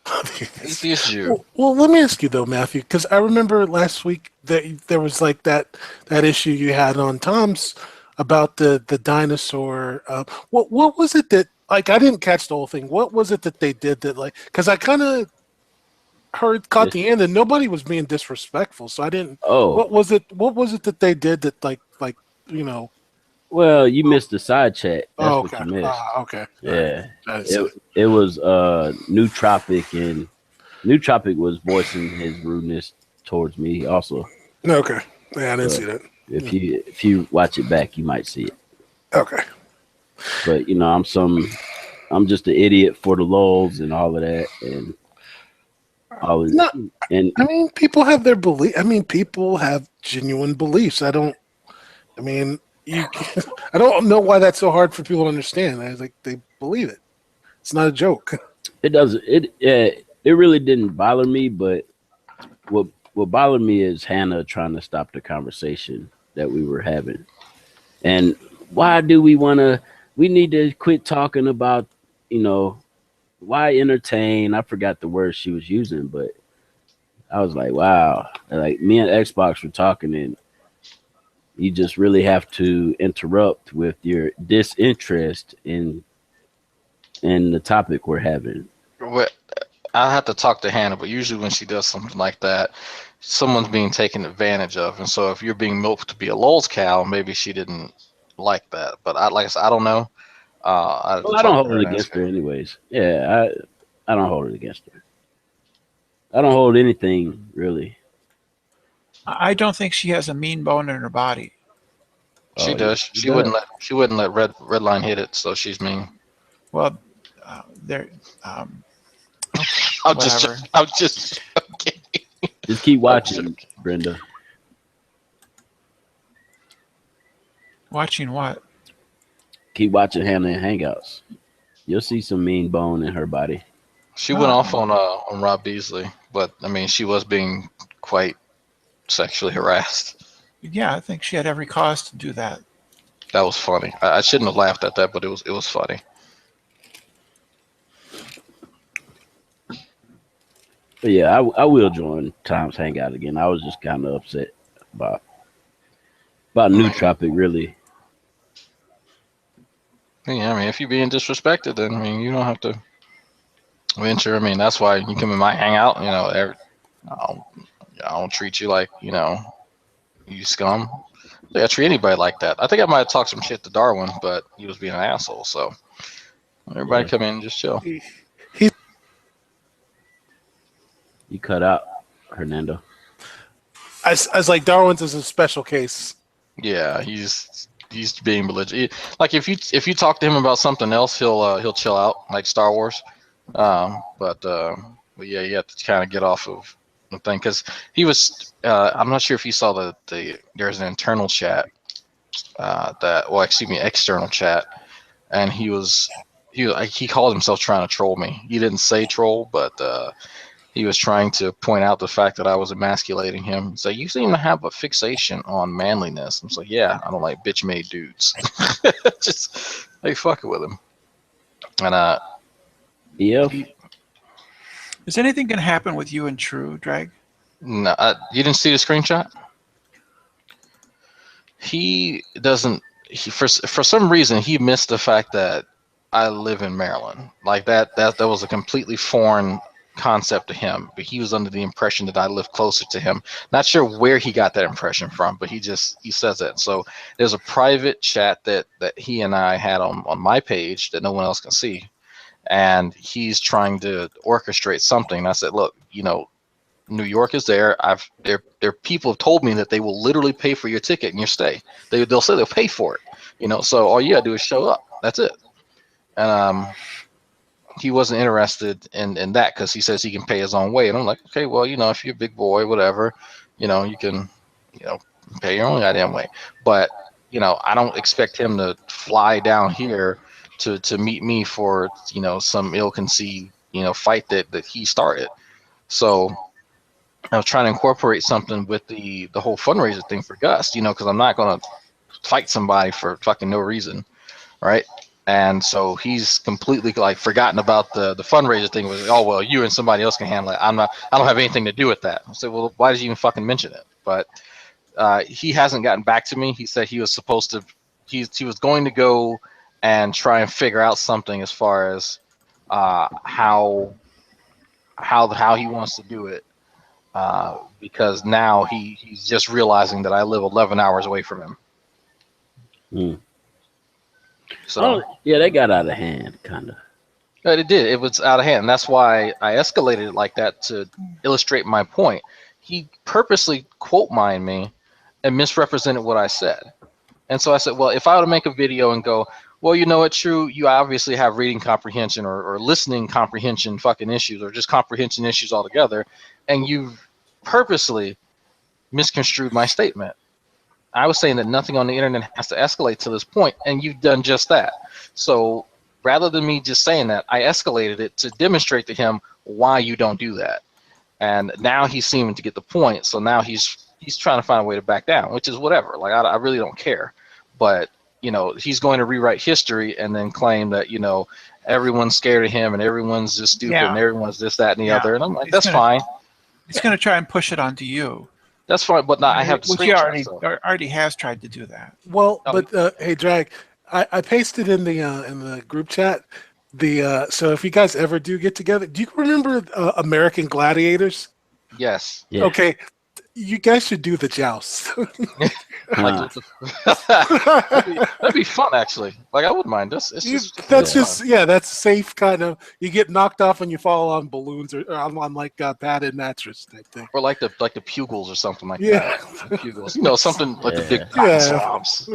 Atheist Jew. Well, let me ask you though, Matthew, because I remember last week that there was like that issue you had on Tom's about the dinosaur. What was it that, like, I didn't catch the whole thing. What was it that they did that, like, because I kind of caught the end and nobody was being disrespectful, so I didn't. Oh, What was it? What was it that they did that like you know? well, you missed the side chat. That's Oh, what okay. you missed. Okay. Yeah, That's- it was Nootropic, and Nootropic was voicing his rudeness towards me also. Okay. Yeah, I didn't see that. If you watch it back, you might see it. Okay. But you know, I'm just an idiot for the lulz and all of that, and all of No, and I mean, people have their belief. I mean, people have genuine beliefs. I don't know why that's so hard for people to understand. I like they believe it. It's not a joke. it doesn't it really didn't bother me, but what bothered me is Hannah trying to stop the conversation that we were having. And why do we need to quit talking about, why entertain? I forgot the word she was using, but I was like, wow. Like, me and Xbox were talking, and you just really have to interrupt with your disinterest in the topic we're having. Well, I have to talk to Hannah, but usually when she does something like that, someone's being taken advantage of. And so if you're being milked to be a lulz cow, maybe she didn't like that. But like I said, I don't know. I don't hold it against her anyways. Yeah, I don't hold it against her. I don't hold anything, really. I don't think she has a mean bone in her body. She Oh, does. she She wouldn't let red line hit it, so she's mean. Well, there. Whatever. I'm just okay. Just keep watching, Brenda. Watching what? Keep watching Hannah in Hangouts. You'll see some mean bone in her body. She went off on Rob Beasley, but I mean, she was being quite sexually harassed. Yeah, I think she had every cause to do that. That was funny. I shouldn't have laughed at that, but it was funny. But yeah, I will join Tom's Hangout again. I was just kind of upset about Nootropic, really. Yeah, I mean, if you're being disrespected, then I mean, you don't have to venture. I mean, that's why you come in my hangout. I don't treat you like you scum. Yeah, I treat anybody like that. I think I might have talked some shit to Darwin, but he was being an asshole. So everybody come in and just chill. You cut out, Hernando. I was like, Darwin's is a special case. Yeah, he's he's being belligerent. Like if you talk to him about something else, he'll chill out, like Star Wars. But yeah, you have to kind of get off of the thing because he was. I'm not sure if you saw there's an internal chat external chat, and he called himself trying to troll me. He didn't say troll, but he was trying to point out the fact that I was emasculating him. So you seem to have a fixation on manliness. I'm just like, yeah, I don't like bitch made dudes. Just like fucking with him. And Yeah. Is anything going to happen with you and True Drag? No, you didn't see the screenshot? He doesn't. For some reason he missed the fact that I live in Maryland. Like that was a completely foreign concept to him. But he was under the impression that I live closer to him. Not sure where he got that impression from, but he says that. So there's a private chat that he and I had on my page that no one else can see, and he's trying to orchestrate something. And I said, look, New York is there. There people have told me that they will literally pay for your ticket and your stay. They'll say they'll pay for it. So all you gotta do is show up. That's it. And he wasn't interested in that because he says he can pay his own way. And I'm like, okay, well, if you're a big boy, whatever, you can, pay your own goddamn way. But I don't expect him to fly down here to meet me for some ill-conceived fight that he started. So I was trying to incorporate something with the whole fundraiser thing for Gus, because I'm not going to fight somebody for fucking no reason, right? And so he's completely forgotten about the fundraiser thing. Was, oh well, you and somebody else can handle it. I don't have anything to do with that. I said, well, why did you even fucking mention it? But he hasn't gotten back to me. He said he was supposed to. He was going to go and try and figure out something as far as how he wants to do it. Because now he's just realizing that I live 11 hours away from him. So yeah, they got out of hand, kind of. It did. It was out of hand. That's why I escalated it like that to illustrate my point. He purposely quote mined me and misrepresented what I said. And so I said, well, if I were to make a video and go, well, you know what, True, you obviously have reading comprehension or listening comprehension fucking issues or just comprehension issues altogether, and you purposely misconstrued my statement. I was saying that nothing on the internet has to escalate to this point, and you've done just that. So rather than me just saying that, I escalated it to demonstrate to him why you don't do that. And now he's seeming to get the point. So now he's trying to find a way to back down, which is whatever. Like I really don't care. But he's going to rewrite history and then claim that everyone's scared of him and everyone's just stupid and everyone's this, that, and the other. And I'm like, that's fine. He's going to try and push it onto you. That's fine, but I have which he already has tried to do that. Well, but hey, Drag, I pasted in the group chat so if you guys ever do get together, do you remember American Gladiators? Yes. Yeah. Okay, you guys should do the joust. That'd be fun, actually. Like I wouldn't mind this. That's safe kind of. You get knocked off and you fall on balloons or on like a padded mattress type thing. Or like the pugils or something like that. Pugils. Something like the big slobs.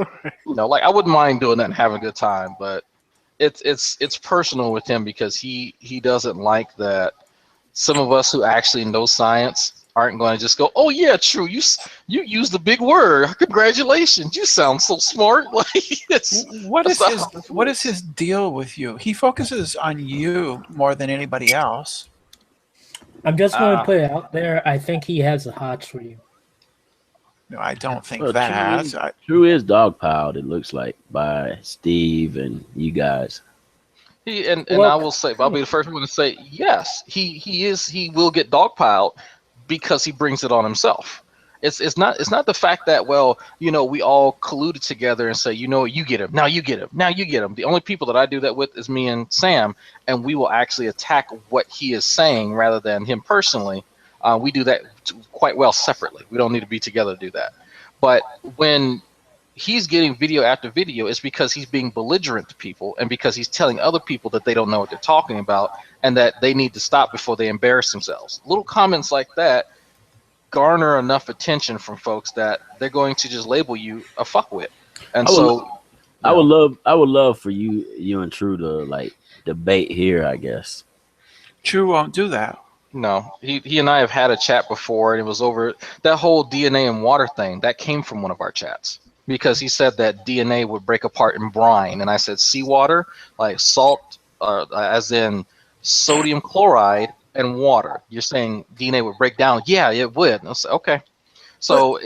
Like I wouldn't mind doing that and having a good time, but it's personal with him because he doesn't like that some of us who actually know science aren't going to just go, oh yeah, True, you used the big word. Congratulations, you sound so smart. Like what is his deal with you? He focuses on you more than anybody else. I'm just going to put it out there. I think he has the hots for you. No, I don't think that. True is dogpiled, it looks like, by Steve and you guys. And I will say, I'll be the first one to say, yes, he will get dogpiled because he brings it on himself. It's not the fact that, well, we all colluded together and say, you get him, now you get him, now you get him. The only people that I do that with is me and Sam, and we will actually attack what he is saying rather than him personally. We do that quite well separately. We don't need to be together to do that. But when he's getting video after video, it's because he's being belligerent to people and because he's telling other people that they don't know what they're talking about and that they need to stop before they embarrass themselves. Little comments like that garner enough attention from folks that they're going to just label you a fuckwit. And I would so I would love for you and True to like debate here, I guess. True won't do that. no, he and I have had a chat before, and it was over that whole DNA and water thing. That came from one of our chats because he said that DNA would break apart in brine, and I said seawater, like salt, as in sodium chloride and water. You're saying DNA would break down? Yeah, it would. And I said, okay. So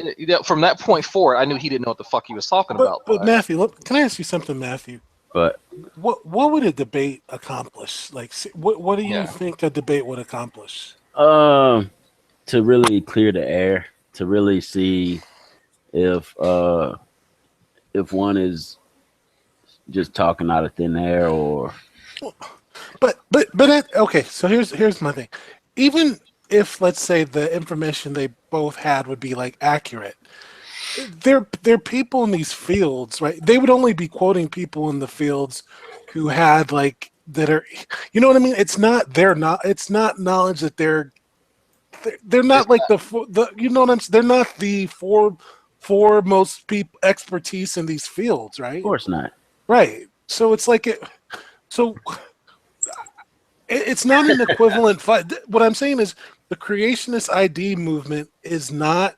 from that point forward, I knew he didn't know what the fuck he was talking about. But Matthew, look, can I ask you something, Matthew? But What would a debate accomplish? Like, what do you Yeah. think a debate would accomplish? to really clear the air, to really see if one is just talking out of thin air or Okay. So here's my thing. Even if, let's say, the information they both had would be like accurate, they're people in these fields, right? They would only be quoting people in the fields who had like that are, you know what I mean? It's not it's not knowledge that they're not like the you know what I'm saying? They're not the foremost people expertise in these fields, right? of course not. Right. So it's like it's not an equivalent fight. What I'm saying is the creationist ID movement is not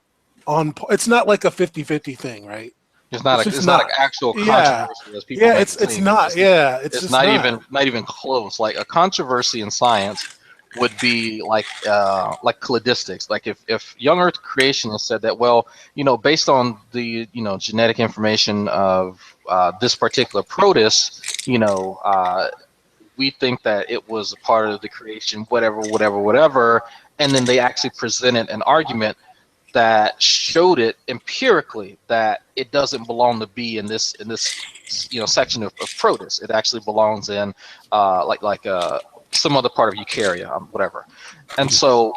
it's not like a 50-50 thing, right? It's not It's just not not. an actual Yeah. controversy as people Yeah, make it's it seem. not. Yeah, it's It's just not even close. Like a controversy in science would be like cladistics. Like if young Earth creationists said that, well, based on the genetic information of this particular protus, we think that it was a part of the creation, whatever, and then they actually presented an argument that showed it empirically that it doesn't belong to be in this section of protus. It actually belongs in some other part of eukarya, whatever. And so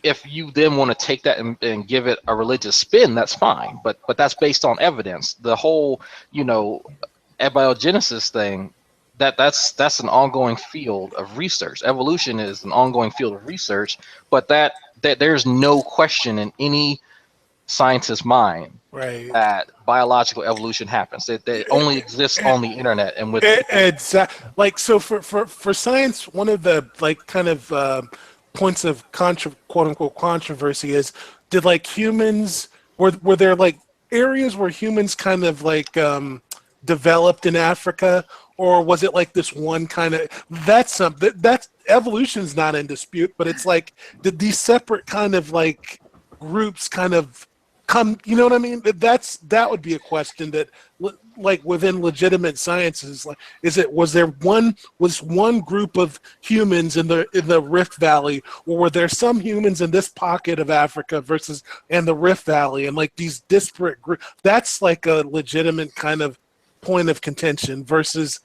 if you then want to take that and give it a religious spin, that's fine. But that's based on evidence. The whole abiogenesis thing, that's an ongoing field of research. Evolution is an ongoing field of research, but that there's no question in any scientist's mind right. that biological evolution happens. It only exists on the internet and with Exactly. Like, so for science, one of the like kind of points of quote unquote controversy is, did like humans were there like areas where humans kind of like developed in Africa, or was it like this one kind of that's evolution's not in dispute, but it's like did these separate kind of like groups kind of come, you know what I mean? That would be a question that like within legitimate sciences, like was one group of humans in the Rift Valley, or were there some humans in this pocket of Africa versus and the Rift Valley, and like these disparate groups? That's like a legitimate kind of point of contention versus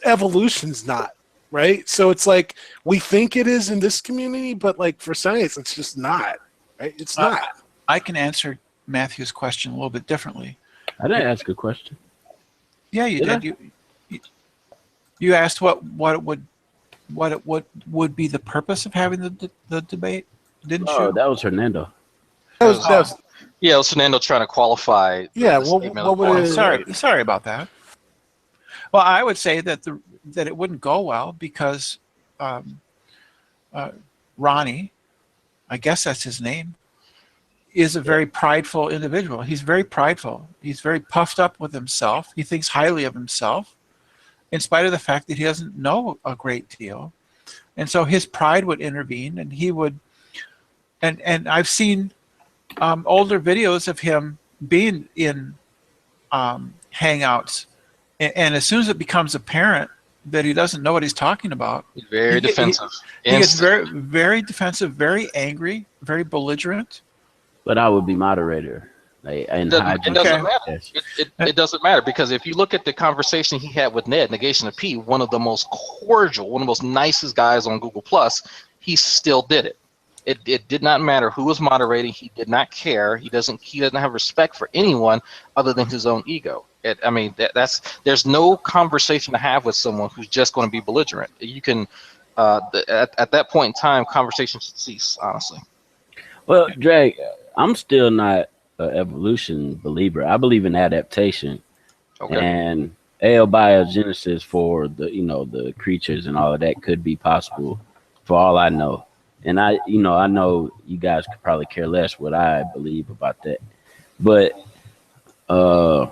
evolution's not, right? So it's like we think it is in this community, but like for science it's just not, right? It's not. I can answer Matthew's question a little bit differently. I didn't ask a question. Yeah, you did. You asked what would be the purpose of having the debate, didn't Oh, you? that was Hernando. That was it was Fernando trying to qualify. Yeah, the what statement of would point. it- Sorry about that. Well, I would say that that it wouldn't go well because Ronnie, I guess that's his name, is a very prideful individual. He's very prideful. He's very puffed up with himself. He thinks highly of himself, in spite of the fact that he doesn't know a great deal. And so his pride would intervene, and he would. And I've seen older videos of him being in hangouts, and as soon as it becomes apparent that he doesn't know what he's talking about, He's very defensive. he gets Instant. very, very defensive, very angry, very belligerent. But I would be moderator. Like, and It hide doesn't Okay. matter. Yes. It doesn't matter because if you look at the conversation he had with Ned, Negation of P, one of the most cordial, one of the most nicest guys on Google Plus, he still did it. It did not matter who was moderating. He did not care. He doesn't have respect for anyone other than his own ego. There's no conversation to have with someone who's just going to be belligerent. You can at that point in time, conversation should cease. Honestly. Well, Drake, I'm still not a evolution believer. I believe in adaptation Okay. and abiogenesis for the creatures and all of that could be possible for all I know. And I know you guys could probably care less what I believe about that. But uh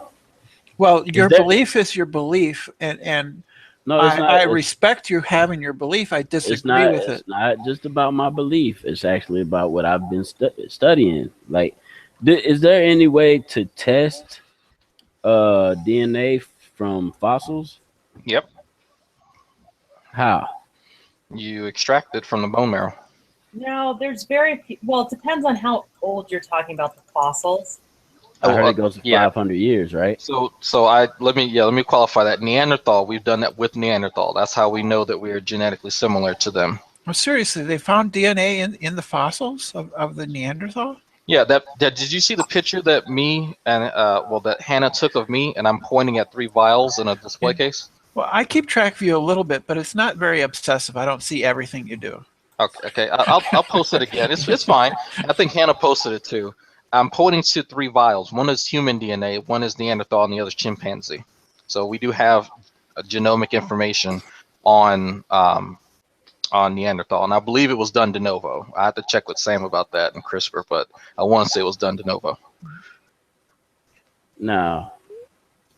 Well, is your there belief is your belief, and no it's not I it's, respect you having your belief. I it's disagree not with it's it. not just about my belief. It's actually about what I've been studying. Like is there any way to test DNA from fossils? Yep. How? You extract it from the bone marrow. No, there's well, it depends on how old you're talking about the fossils. I heard it goes to Yeah. 500 years, right? So let me qualify that. Neanderthal, we've done that with Neanderthal. That's how we know that we are genetically similar to them. Well, seriously, they found DNA in the fossils of the Neanderthal? Yeah, that did you see the picture that me and that Hannah took of me, and I'm pointing at 3 vials in a display case? Well, I keep track of you a little bit, but it's not very obsessive. I don't see everything you do. Okay. I'll post it again. It's fine. I think Hannah posted it too. I'm pointing to 3 vials. One is human DNA, one is Neanderthal, and the other is chimpanzee. So we do have genomic information on Neanderthal, and I believe it was done de novo. I have to check with Sam about that and CRISPR, but I want to say it was done de novo. No,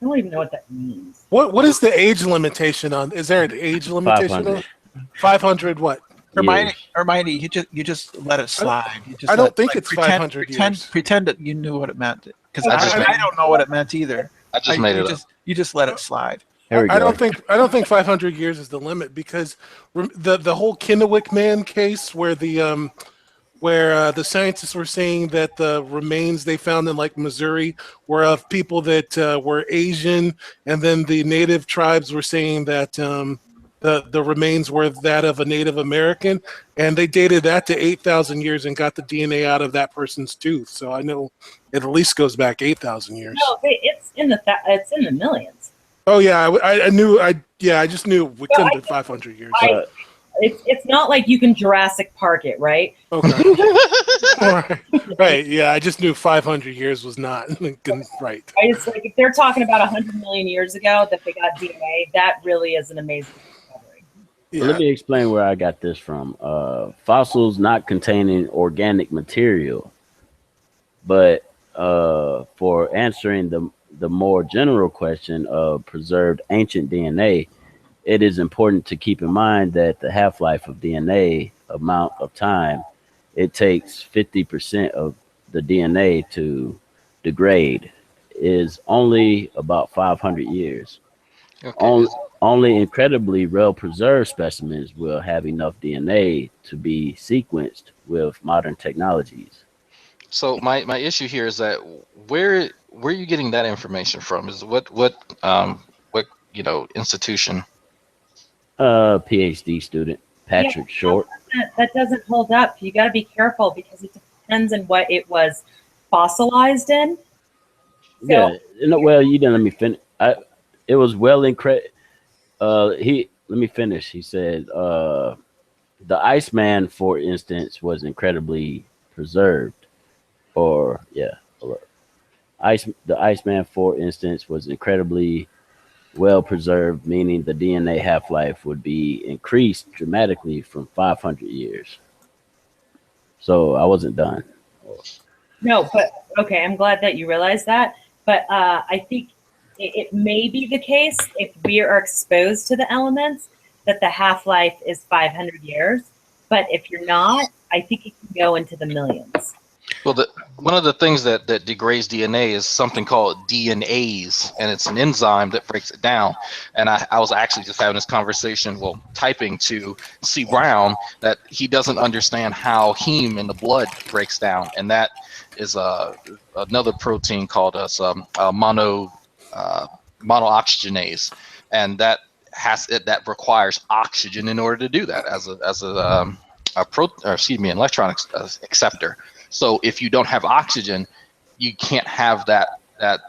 I don't even know what that means. What is the age limitation on? Is there an age limitation? 500. 500 what? years. Hermione, you just let it slide. You just I don't let- think it's 500 pretend, years. Pretend that you knew what it meant, because I I don't know what it meant either. I just made you it just you just let it slide. Here we I go. don't think 500 years is the limit, because the whole Kennewick man case where the scientists were saying that the remains they found in like Missouri were of people that were Asian, and then the native tribes were saying that the remains were that of a Native American, and they dated that to 8,000 years and got the DNA out of that person's tooth. So I know it at least goes back 8,000 years. No, it's in the millions. Oh yeah, I just knew we couldn't do 500 years. It's not like you can Jurassic Park it, right? Okay. Right. Yeah, I just knew 500 years was not right. It's like if they're talking about 100 million years ago that they got DNA, that really is an amazing discovery. Yeah. Let me explain where I got this from. Fossils not containing organic material, but for answering the more general question of preserved ancient DNA, it is important to keep in mind that the half-life of DNA amount of time it takes 50% of the DNA to degrade is only about 500 years. Okay. Only incredibly well-preserved specimens will have enough DNA to be sequenced with modern technologies. So my issue here is that where are you getting that information from? Is what institution? PhD student Patrick Short. That doesn't hold up. You got to be careful because it depends on what it was fossilized in. So, Yeah, well, you didn't let me finish. It was well let me finish. He said the Iceman, for instance, was incredibly preserved. The Iceman, for instance, was incredibly well preserved, meaning the DNA half-life would be increased dramatically from 500 years. So I wasn't done. no, but okay, I'm glad that you realized that. But I think it may be the case if we are exposed to the elements that the half-life is 500 years. But if you're not, I think it can go into the millions. Well, one of the things that degrades DNA is something called DNase, and it's an enzyme that breaks it down. And I was actually just having this conversation, typing to C. Brown, that he doesn't understand how heme in the blood breaks down, and that is another protein called monooxygenase, and that requires oxygen in order to do that as an electron acceptor. So if you don't have oxygen, you can't have that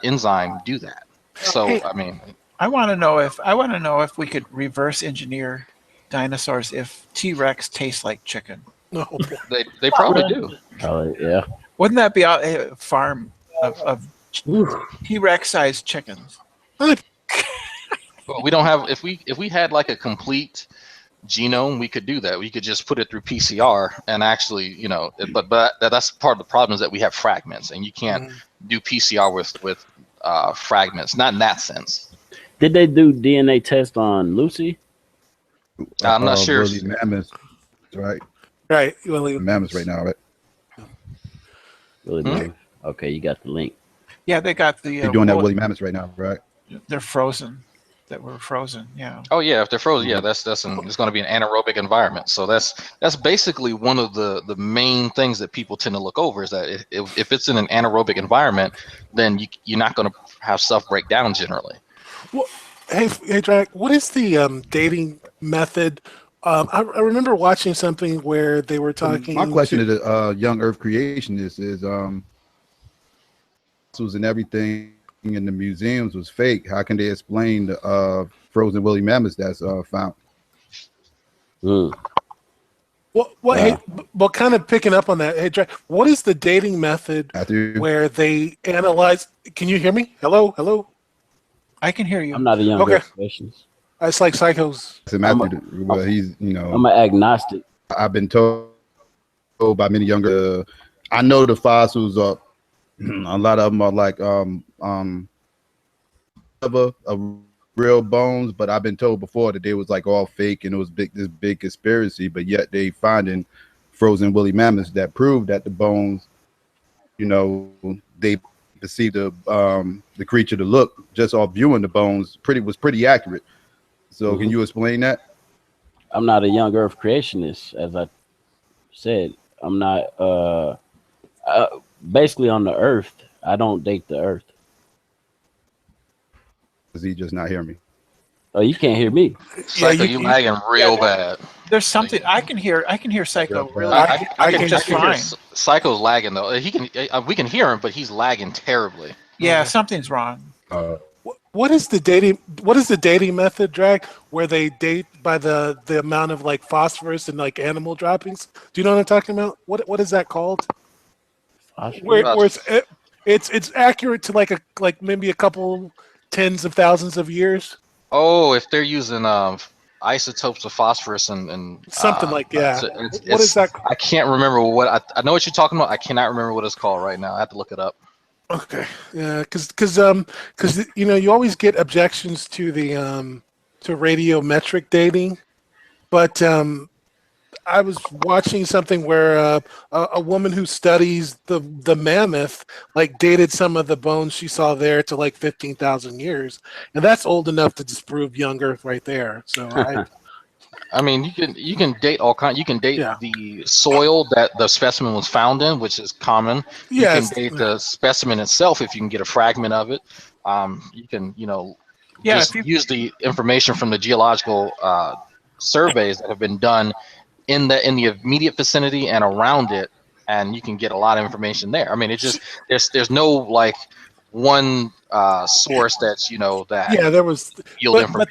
enzyme do that. So Hey, I mean, I want to know if we could reverse engineer dinosaurs if T-Rex tastes like chicken. No. they probably do. Probably, yeah. Wouldn't that be a farm of Oof. T-Rex sized chickens. Well, we don't have if we had like a complete genome, we could do that. We could just put it through PCR and actually, but that's part of the problem is that we have fragments, and you can't do PCR with fragments. Not in that sense. Did they do DNA test on Lucy? I'm not sure. Woolly mammoths, right? Right. Well, Mammoths right now, right? Really? Mary? Okay, you got the link. Yeah, they got the. They're doing that woolly mammoths right now, right? They're frozen. That were frozen. Yeah. Oh yeah, if they're frozen, yeah, it's going to be an anaerobic environment. So that's basically one of the main things that people tend to look over is that if it's in an anaerobic environment, then you're not going to have stuff break down generally. Well, hey, Drake, what is the dating method? I remember watching something where they were talking. My question to the young Earth creationists is, and everything in the museums was fake. How can they explain the frozen woolly mammoths that's found? Mm. Hey, but kind of picking up on that, hey, Drake, what is the dating method where they analyze? Can you hear me? Hello. I can hear you. I'm not a young creationist. It's like Psycho's. Well, he's I'm an agnostic. I've been told by many younger. I know the fossils are. A lot of them are like real bones, but I've been told before that they was like all fake and it was this big conspiracy. But yet they finding frozen woolly mammoths that prove that the bones, they perceived the creature to look just off viewing the bones was pretty accurate. So can you explain that? I'm not a young Earth creationist, as I said. I'm not basically on the Earth. I don't date the Earth. Does he just not hear me? Oh, you can't hear me. Psycho, you lagging real bad. There's something I can hear. I can hear Psycho really. I can just hear fine. Psycho's lagging though. We can hear him, but he's lagging terribly. Yeah, something's wrong. What is the dating method, Drake, where they date by the amount of like phosphorus and like animal droppings? Do you know what I'm talking about? What is that called? Where it's accurate to like maybe a couple tens of thousands of years. Oh, if they're using isotopes of phosphorus and something like what is that? I can't remember what I know what you're talking about. I cannot remember what it's called right now. I have to look it up. Okay, yeah, because you always get objections to the to radiometric dating, but I was watching something where a woman who studies the mammoth like dated some of the bones she saw there to like 15,000 years, and that's old enough to disprove young Earth right there. So I mean, you can date all kind. You can date the soil that the specimen was found in, which is common. Yes. You can date the specimen itself if you can get a fragment of it. You can use the information from the geological surveys that have been done in the immediate vicinity and around it, and you can get a lot of information there. I mean, it just there's no like one source that's that there was yield information. But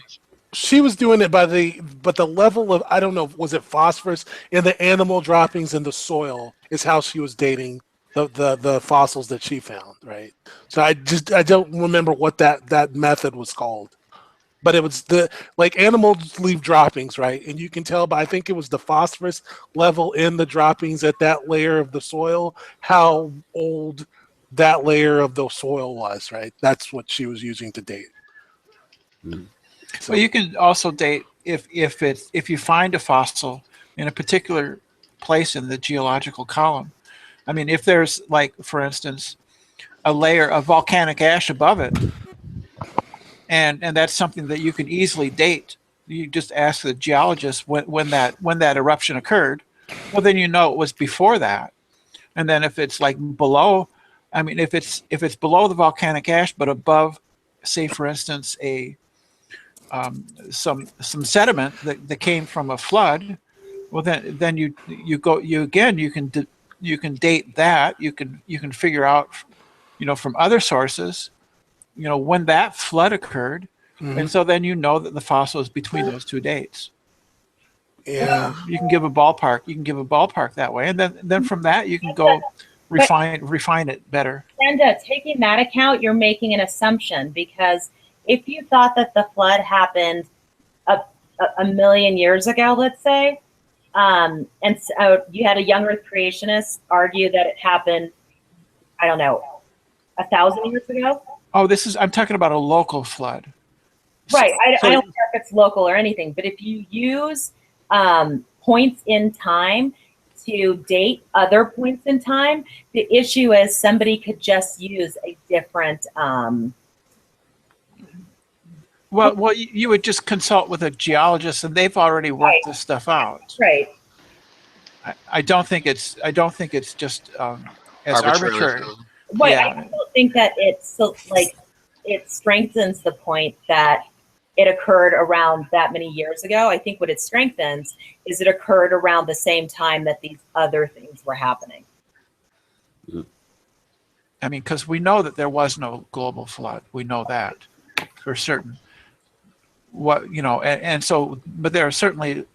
she was doing it by the level of, I don't know, was it phosphorus in the animal droppings in the soil is how she was dating the fossils that she found, right? So I don't remember what that method was called. But it was animals leave droppings, right? And you can tell by, I think it was the phosphorus level in the droppings at that layer of the soil, how old that layer of the soil was, right? That's what she was using to date. Mm-hmm. So you can also date if you find a fossil in a particular place in the geological column. I mean, if there's like, for instance, a layer of volcanic ash above it, and that's something that you can easily date. You just ask the geologist when that eruption occurred. Well, then it was before that. And then if it's like below, I mean, if it's below the volcanic ash but above, say for instance, some sediment that came from a flood, well then you can date that. You can figure out from other sources when that flood occurred. Mm-hmm. And so then that the fossil is between those two dates. Yeah. You can give a ballpark that way, and then from that you can go refine it better. Brenda, taking that account, you're making an assumption, because if you thought that the flood happened a million years ago, let's say, and so you had a young Earth creationist argue that it happened, I don't know, 1,000 years ago. Oh, I'm talking about a local flood. Right. I don't care if it's local or anything, but if you use points in time to date other points in time, the issue is somebody could just use a different. Well, you would just consult with a geologist, and they've already worked this stuff out. Right. I don't think it's just as arbitrary. Right. Yeah. I don't think that it's it strengthens the point that it occurred around that many years ago. I think what it strengthens is it occurred around the same time that these other things were happening. I mean, because we know that there was no global flood. We know that for certain. And so, but there are certainly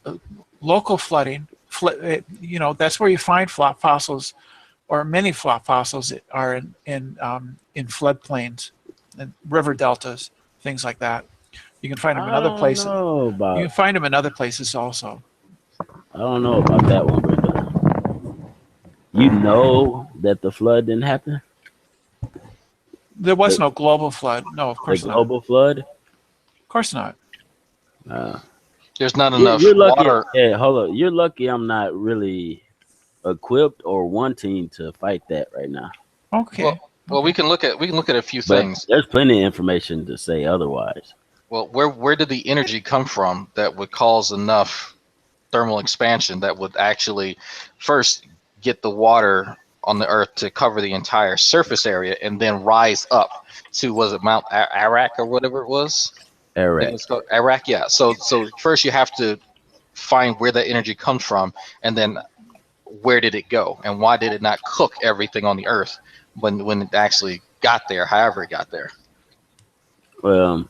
local flooding. That's where you find flop fossils, or many flop fossils are in floodplains and river deltas, things like that. You can find them in other places. You can find them in other places also. I don't know about that one, Brenda. You know that the flood didn't happen? There was no global flood. No, of course not. Global flood? Of course not. There's not enough water. Yeah, hold on. You're lucky I'm not really equipped or wanting to fight that right now. Okay. Well, we can look at a few things. There's plenty of information to say otherwise. Well, where did the energy come from that would cause enough thermal expansion that would actually first get the water on the Earth to cover the entire surface area and then rise up to, was it Mount Ararat or whatever it was? Ararat. It's called Ararat, yeah. So first you have to find where that energy comes from, and then where did it go, and why did it not cook everything on the Earth when it actually got there, however it got there? Well,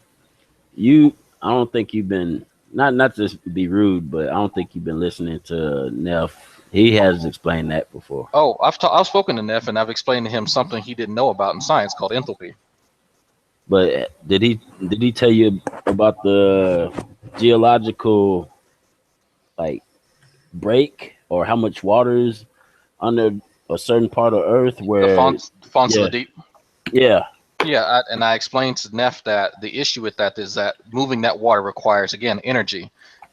I don't think you've been, not to be rude, but I don't think you've been listening to Neff. He has explained that before. Oh, I've spoken to Neff, and I've explained to him something he didn't know about in science called enthalpy. But did he tell you about the geological break, or how much water is under a certain part of Earth where the fonts of the deep? Yeah. Yeah, and I explained to Neff that the issue with that is that moving that water requires, again, energy.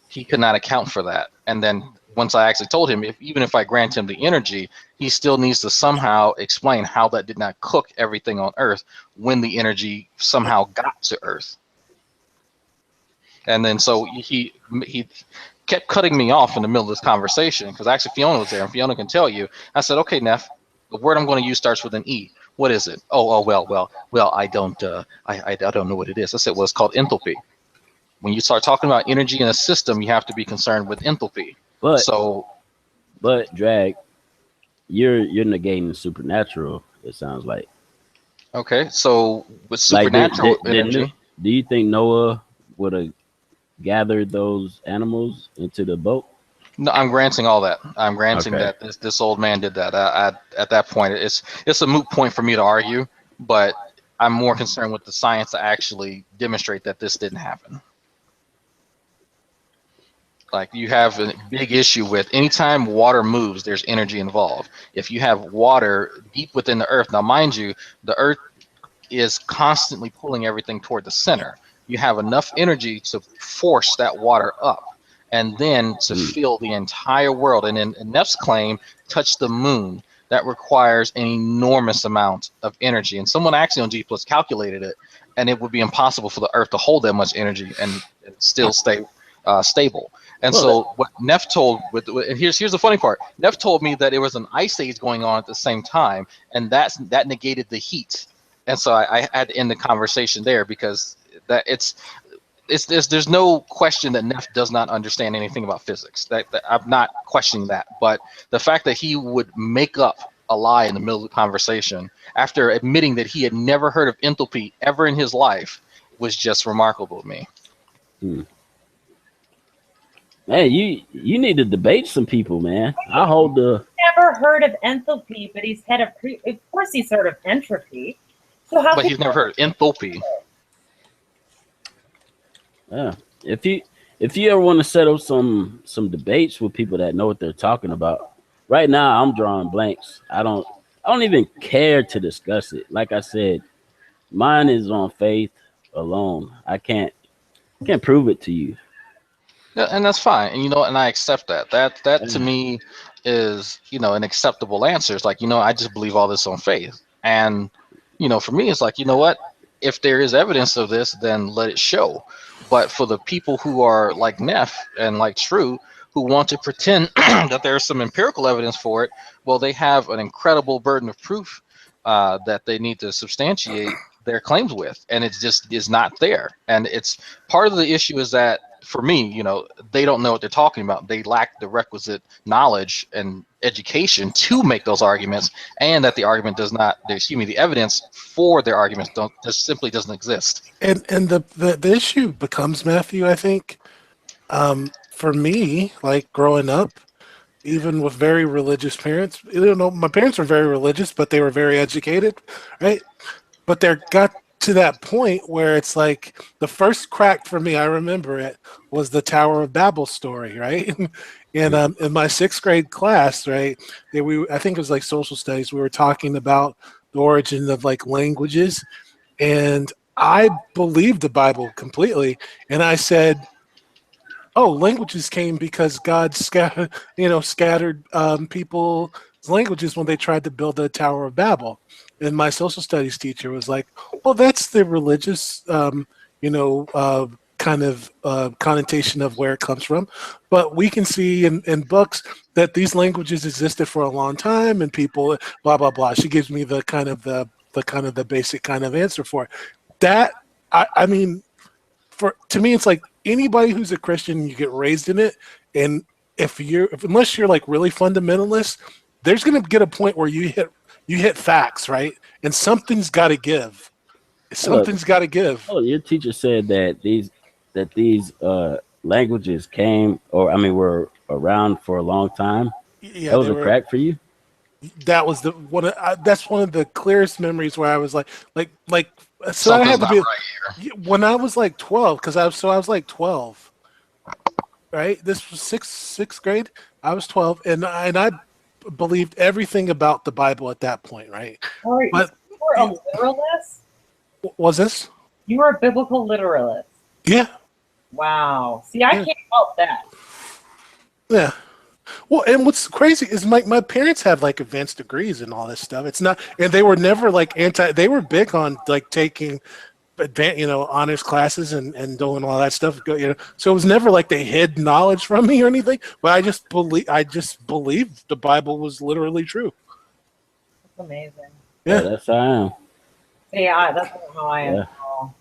He could not account for that. And then once I actually told him, even if I grant him the energy, he still needs to somehow explain how that did not cook everything on Earth when the energy somehow got to Earth. And then so he kept cutting me off in the middle of this conversation, because actually Fiona was there, and Fiona can tell you. I said, okay, Neff, the word I'm going to use starts with an E. What is it? Well, I don't know what it is. I said, well, it's called enthalpy. When you start talking about energy in a system, you have to be concerned with enthalpy. But Drag, you're negating supernatural, it sounds like. Okay, so with supernatural energy, do you think Noah would have gathered those animals into the boat? No, I'm granting all that. I'm granting that this old man did that. At that point, it's a moot point for me to argue, but I'm more concerned with the science to actually demonstrate that this didn't happen. Like, you have a big issue with anytime water moves, there's energy involved. If you have water deep within the Earth, now mind you, the Earth is constantly pulling everything toward the center. You have enough energy to force that water up, and then to fill the entire world. And in Neff's claim, touch the moon. That requires an enormous amount of energy. And someone actually on G Plus calculated it, and it would be impossible for the Earth to hold that much energy and still stay stable. And so what Neff told, and here's the funny part. Neff told me that it was an ice age going on at the same time, and that negated the heat. And so I had to end the conversation there, because there's no question that Neff does not understand anything about physics. That I'm not questioning that, but the fact that he would make up a lie in the middle of the conversation after admitting that he had never heard of enthalpy ever in his life was just remarkable to me. Man, you need to debate some people, man. I hold the. never heard of enthalpy, but he's head of of course he's heard of entropy. So how? But could he's never heard of enthalpy. Yeah. If you ever want to settle some debates with people that know what they're talking about, right now I'm drawing blanks. I don't even care to discuss it. Like I said, mine is on faith alone. I can't prove it to you. Yeah, and that's fine. And and I accept that. That to me is, an acceptable answer. It's like, I just believe all this on faith. And, for me, it's like, you know what? If there is evidence of this, then let it show. But for the people who are like Neff and like True, who want to pretend that there's some empirical evidence for it, well, they have an incredible burden of proof that they need to substantiate their claims with, and it just is not there. And it's part of the issue is that, for me, they don't know what they're talking about. They lack the requisite knowledge and education to make those arguments, and that the argument does not, the evidence for their arguments just simply doesn't exist. And the issue becomes, Matthew, I think, for me, like growing up, even with very religious parents, my parents were very religious, but they were very educated, right? But they got to that point where it's like the first crack for me, I remember it, was the Tower of Babel story, right? And in my 6th grade class, right, I think it was like social studies, we were talking about the origin of like languages, and I believed the Bible completely, and I said, oh, languages came because God scattered people's languages when they tried to build the Tower of Babel. And my social studies teacher was like, well, that's the religious, kind of connotation of where it comes from. But we can see in books that these languages existed for a long time, and people, blah, blah, blah. She gives me the basic kind of answer for it. That, I mean, to me, it's like anybody who's a Christian, you get raised in it, and unless you're like really fundamentalist, there's going to get a point where you hit facts, right? And something's got to give. Something's got to give. Oh, your teacher said that these languages were around for a long time. Yeah, that was a crack for you. That was that's one of the clearest memories where I was like. So something's I had to be right here. When I was like 12, because I was like 12, right? This was sixth grade. I was 12, and I believed everything about the Bible at that point, right? Sorry, But you were a literalist? was this? You were a biblical literalist. Yeah, Wow. See, I can't help that. yeah. Well, and what's crazy is my parents have like advanced degrees and all this stuff. It's not, and they were never like they were big on like taking honors classes and doing all that stuff. So it was never like they hid knowledge from me or anything. But I just believed the Bible was literally true. That's amazing. Yeah, that's how I am. Yeah, that's not how I am. Yeah. At all.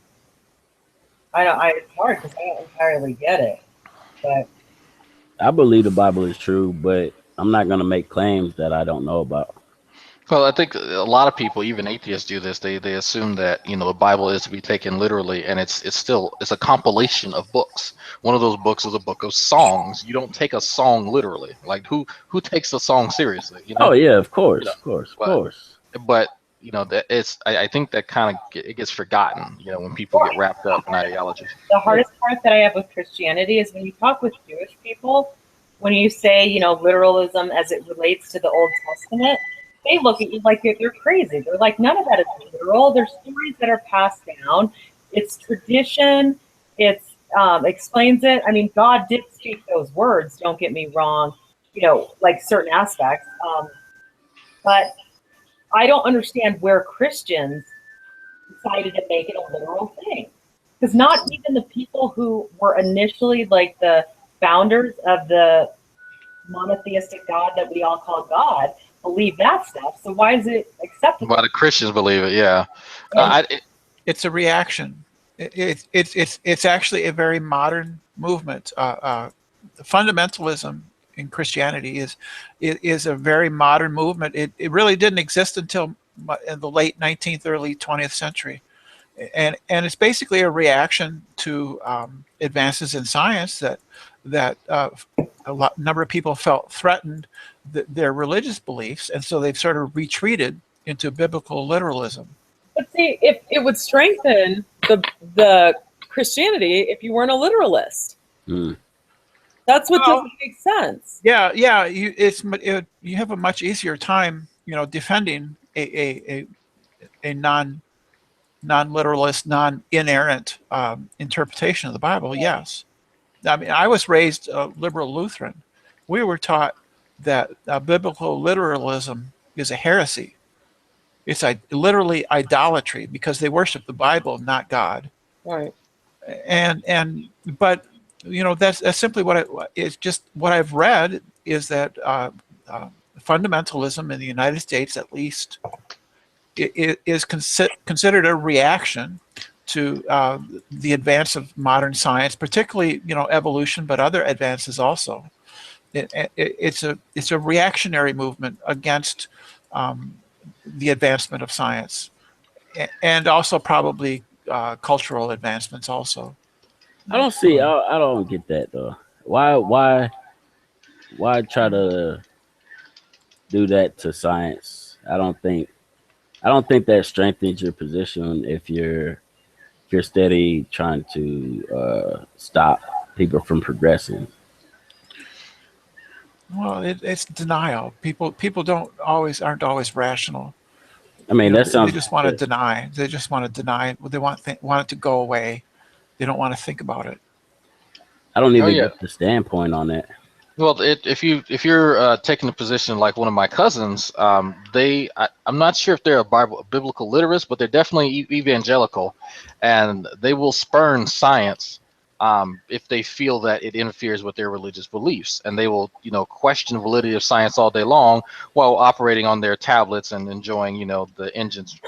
It's hard because I don't entirely get it. But I believe the Bible is true, but I'm not going to make claims that I don't know about. Well, I think a lot of people, even atheists, do this. They assume that the Bible is to be taken literally, and it's a compilation of books. One of those books is a book of songs. You don't take a song literally. Like who takes a song seriously? Oh yeah, of course, of course. But that I think that kind of it gets forgotten. When people get wrapped up in ideology. the hardest part that I have with Christianity is when you talk with Jewish people, when you say, literalism as it relates to the Old Testament, they look at you like they're crazy. They're like, none of that is literal. There's stories that are passed down. It's tradition. It's explains it. I mean, God did speak those words. Don't get me wrong. Like certain aspects. But I don't understand where Christians decided to make it a literal thing. Because not even the people who were initially like the founders of the monotheistic God that we all call God believe that stuff. So why is it acceptable? Why the Christians believe it? Yeah, It's a reaction. It's actually a very modern movement. Fundamentalism in Christianity is a very modern movement. It really didn't exist until in the late 19th, early 20th century, and it's basically a reaction to advances in science that number of people felt threatened their religious beliefs, and so they've sort of retreated into biblical literalism. But see, if it would strengthen the Christianity if you weren't a literalist. Mm. That's what Well, doesn't make sense. Yeah, you have a much easier time, defending a non-literalist, non-inerrant interpretation of the Bible. Yes, I mean, I was raised a liberal Lutheran. We were taught that biblical literalism is a heresy. It's literally idolatry because they worship the Bible, not God. Right. But that's simply it's just what I've read is that fundamentalism in the United States, at least, is considered a reaction to the advance of modern science, particularly evolution, but other advances also. It's a reactionary movement against the advancement of science, and also probably cultural advancements also. I don't get that though. Why try to do that to science? I don't think that strengthens your position if you're steady trying to stop people from progressing. Well, it's denial. People aren't always rational. I mean, that sounds. They just want to deny. They just want to deny. They want it to go away. They don't want to think about it. I don't even get the standpoint on that. Well, if you're taking a position like one of my cousins, I'm not sure if they're a biblical literist, but they're definitely evangelical, and they will spurn science if they feel that it interferes with their religious beliefs, and they will question the validity of science all day long while operating on their tablets and enjoying the engines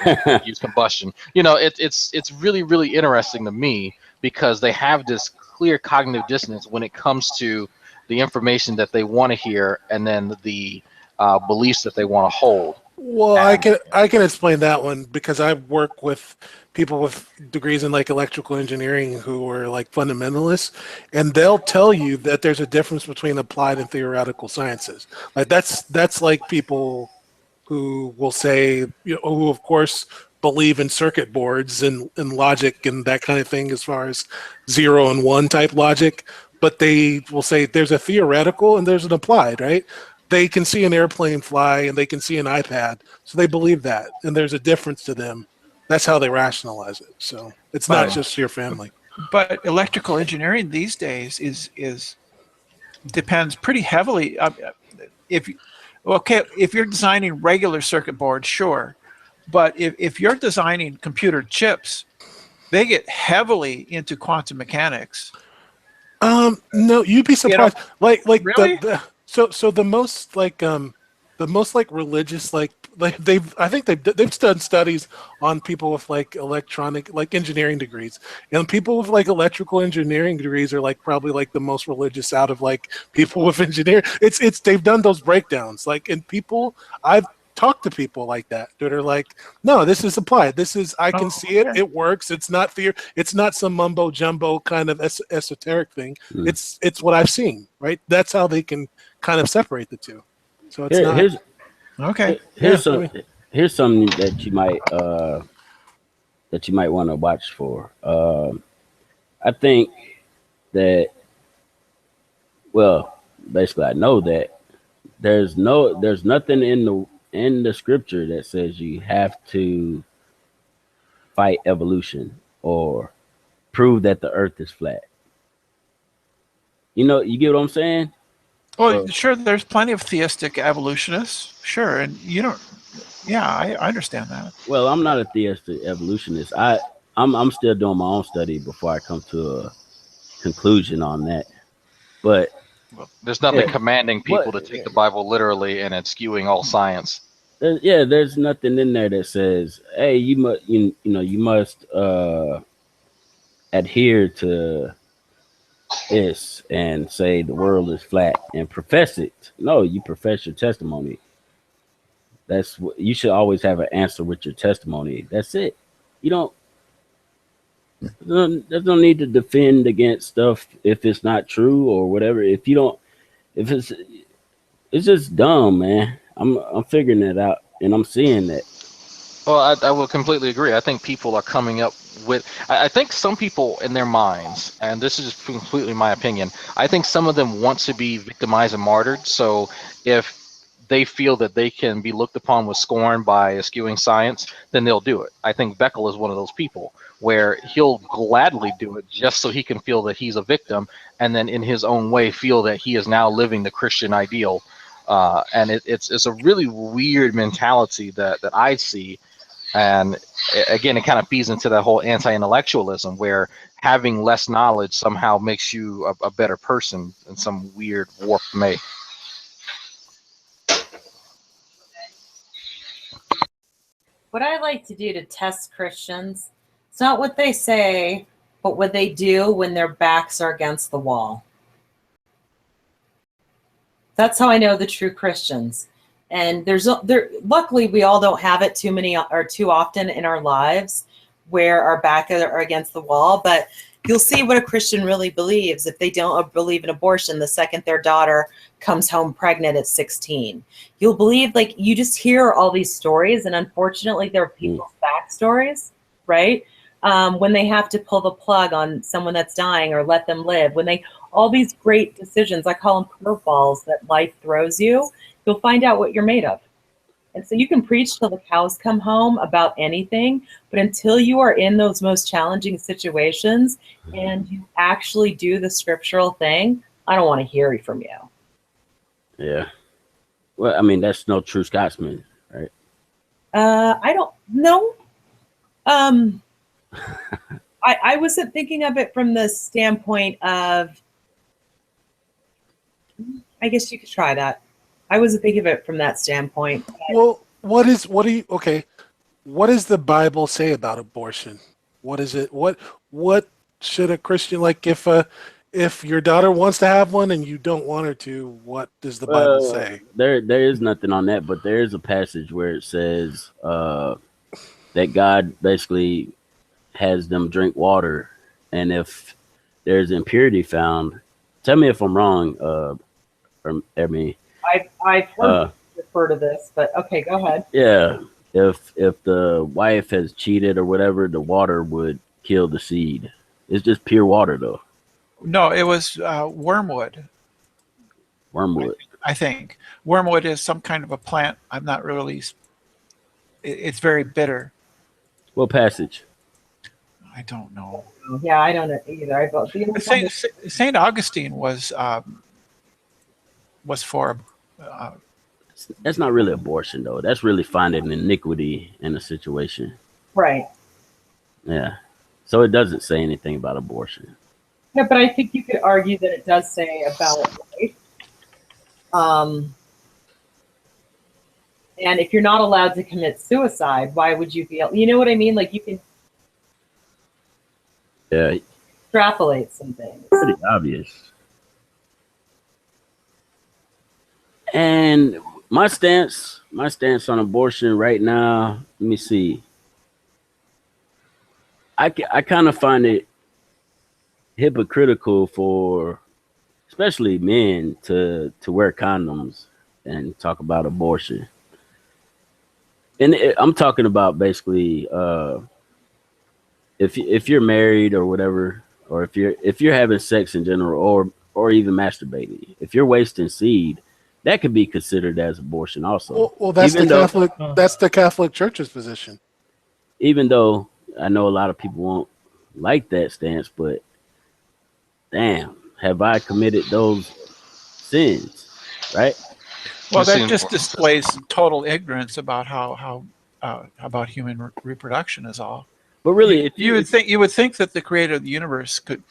use combustion. It's really, really interesting to me because they have this clear cognitive dissonance when it comes to the information that they want to hear and then the beliefs that they want to hold. Well, I can explain that one because I work with people with degrees in like electrical engineering who are like fundamentalists, and they'll tell you that there's a difference between applied and theoretical sciences. Like that's like people who will say, who of course believe in circuit boards and logic and that kind of thing as far as 0 and 1 type logic, but they will say there's a theoretical and there's an applied, right? They can see an airplane fly and they can see an iPad, so they believe that, and there's a difference to them. That's how they rationalize it. So it's not just your family. But electrical engineering these days depends pretty heavily. If you're designing regular circuit boards, sure, but if you're designing computer chips, they get heavily into quantum mechanics. No, you'd be surprised. Like really? So the most religious they've done studies on people with like electronic engineering degrees, and people with like electrical engineering degrees are like probably like the most religious out of like people with engineering. It's they've done those breakdowns I've talked to people like that are like, no, this is applied. I can see it. It works. It's not it's not some mumbo jumbo kind of esoteric thing. Mm. It's what I've seen, right? That's how they can kind of separate the two. So it's Here's something that you might want to watch for. I think that, well, basically I know that there's nothing in the scripture that says you have to fight evolution or prove that the earth is flat. You get what I'm saying? Well, sure, there's plenty of theistic evolutionists, sure, and I understand that. Well, I'm not a theistic evolutionist. I'm still doing my own study before I come to a conclusion on that. But there's nothing commanding people to take the Bible literally, and it's skewing all science. There's nothing in there that says, hey, you must adhere to this and say the world is flat and profess it. No, you profess your testimony. That's what you should always have an answer with your testimony. That's it. There's no need to defend against stuff if it's not true or whatever. If you don't, if it's just dumb, man. I'm figuring it out, and I'm seeing that. Well, I will completely agree. I think people are coming up with. I think some people in their minds, and this is just completely my opinion. I think some of them want to be victimized and martyred. So if they feel that they can be looked upon with scorn by eschewing science, then they'll do it. I think Beckel is one of those people where he'll gladly do it just so he can feel that he's a victim, and then in his own way feel that he is now living the Christian ideal. And it's a really weird mentality that I see. And again, it kind of feeds into that whole anti-intellectualism where having less knowledge somehow makes you a better person in some weird warped way. What I like to do to test Christians, it's not what they say, but what they do when their backs are against the wall. That's how I know the true Christians. And luckily we all don't have it too often in our lives where our back are against the wall, but you'll see what a Christian really believes if they don't believe in abortion the second their daughter comes home pregnant at 16. You'll believe, like, you just hear all these stories, and unfortunately they're people's backstories, right? When they have to pull the plug on someone that's dying or let them live, all these great decisions, I call them curveballs that life throws you, you'll find out what you're made of. And so you can preach till the cows come home about anything, but until you are in those most challenging situations and you actually do the scriptural thing, I don't want to hear from you. Yeah. Well, I mean, that's no true Scotsman, right? I don't know. I wasn't thinking of it from the standpoint of, I guess you could try that. I wasn't thinking of it from that standpoint. Well, what does the Bible say about abortion? What is it? What should a Christian, like, if your daughter wants to have one and you don't want her to, what does the Bible say? There is nothing on that, but there is a passage where it says that God basically has them drink water, and if there's impurity found, tell me if I'm wrong, I've heard refer to this, but okay, go ahead. Yeah, if the wife has cheated or whatever, the water would kill the seed. It's just pure water, though. No, it was wormwood. Wormwood. I think wormwood is some kind of a plant. I'm not really. It's very bitter. What passage? I don't know. Yeah, I don't know either. Saint Augustine was for. That's not really abortion, though. That's really finding iniquity in a situation. Right. Yeah. So it doesn't say anything about abortion. Yeah, but I think you could argue that it does say about life. And if you're not allowed to commit suicide, why would you be? You know what I mean? Like, you can extrapolate some things. Pretty obvious. And my stance on abortion right now, let me see. I kind of find it hypocritical for especially men to wear condoms and talk about abortion. And I'm talking about basically if you're married or whatever, or if you're having sex in general, or even masturbating, if you're wasting seed, that could be considered as abortion also. Well, that's the Catholic Church's position. Even though I know a lot of people won't like that stance, but damn, have I committed those sins, right? Well, that just displays total ignorance about how about human reproduction is all. But really, you would think that the creator of the universe could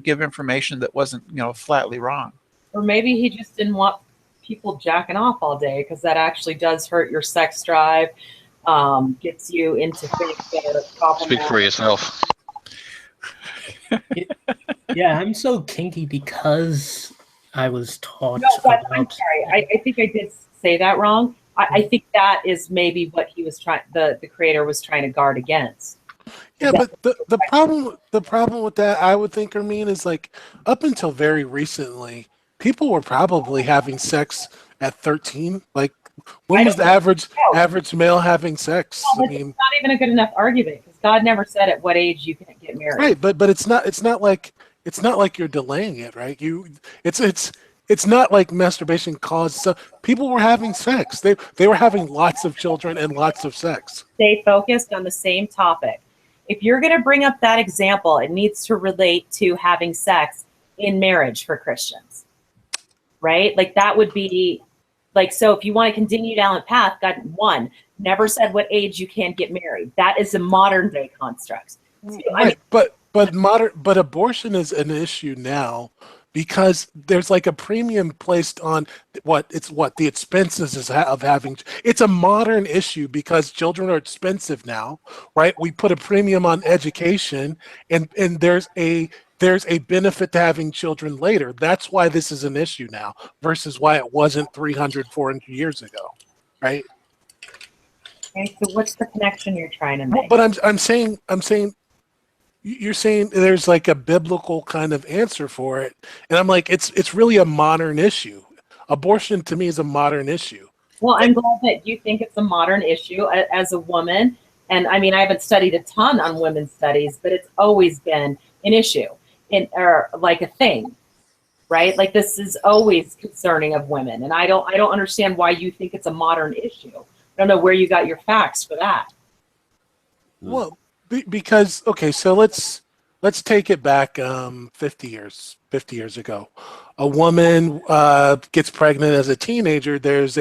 give information that wasn't, flatly wrong. Or maybe he just didn't want people jacking off all day, because that actually does hurt your sex drive, gets you into things that are problematic. Speak for yourself. Yeah, I'm so kinky because I was taught. No, but I'm sorry. I think I did say that wrong. I think that is maybe what he was trying. The creator was trying to guard against. Yeah, but the problem with that, I would think, Hermine, is like up until very recently, people were probably having sex at 13. Like, when was the average male having sex? No, it's not even a good enough argument because God never said at what age you can get married. Right, but it's not like you're delaying it, right? It's not like masturbation caused. So people were having sex. They were having lots of children and lots of sex. Stay focused on the same topic. If you're going to bring up that example, it needs to relate to having sex in marriage for Christians, right? Like that would be like, so if you want to continue down the path, God, one, never said what age you can get married. That is a modern day construct. Right, but abortion is an issue now because there's like a premium placed on the expenses of having. It's a modern issue because children are expensive now, right? We put a premium on education, and there's a benefit to having children later. That's why this is an issue now versus why it wasn't 300, 400 years ago, right? Okay, so what's the connection you're trying to make? But I'm saying you're saying there's like a biblical kind of answer for it, and I'm like, it's really a modern issue. Abortion to me is a modern issue. Well, I'm glad that you think it's a modern issue as a woman. And I mean, I haven't studied a ton on women's studies, but it's always been an issue or like a thing, right? Like this is always concerning of women. And I don't understand why you think it's a modern issue. I don't know where you got your facts for that. Well, because okay, so let's take it back 50 years ago. A woman gets pregnant as a teenager. There's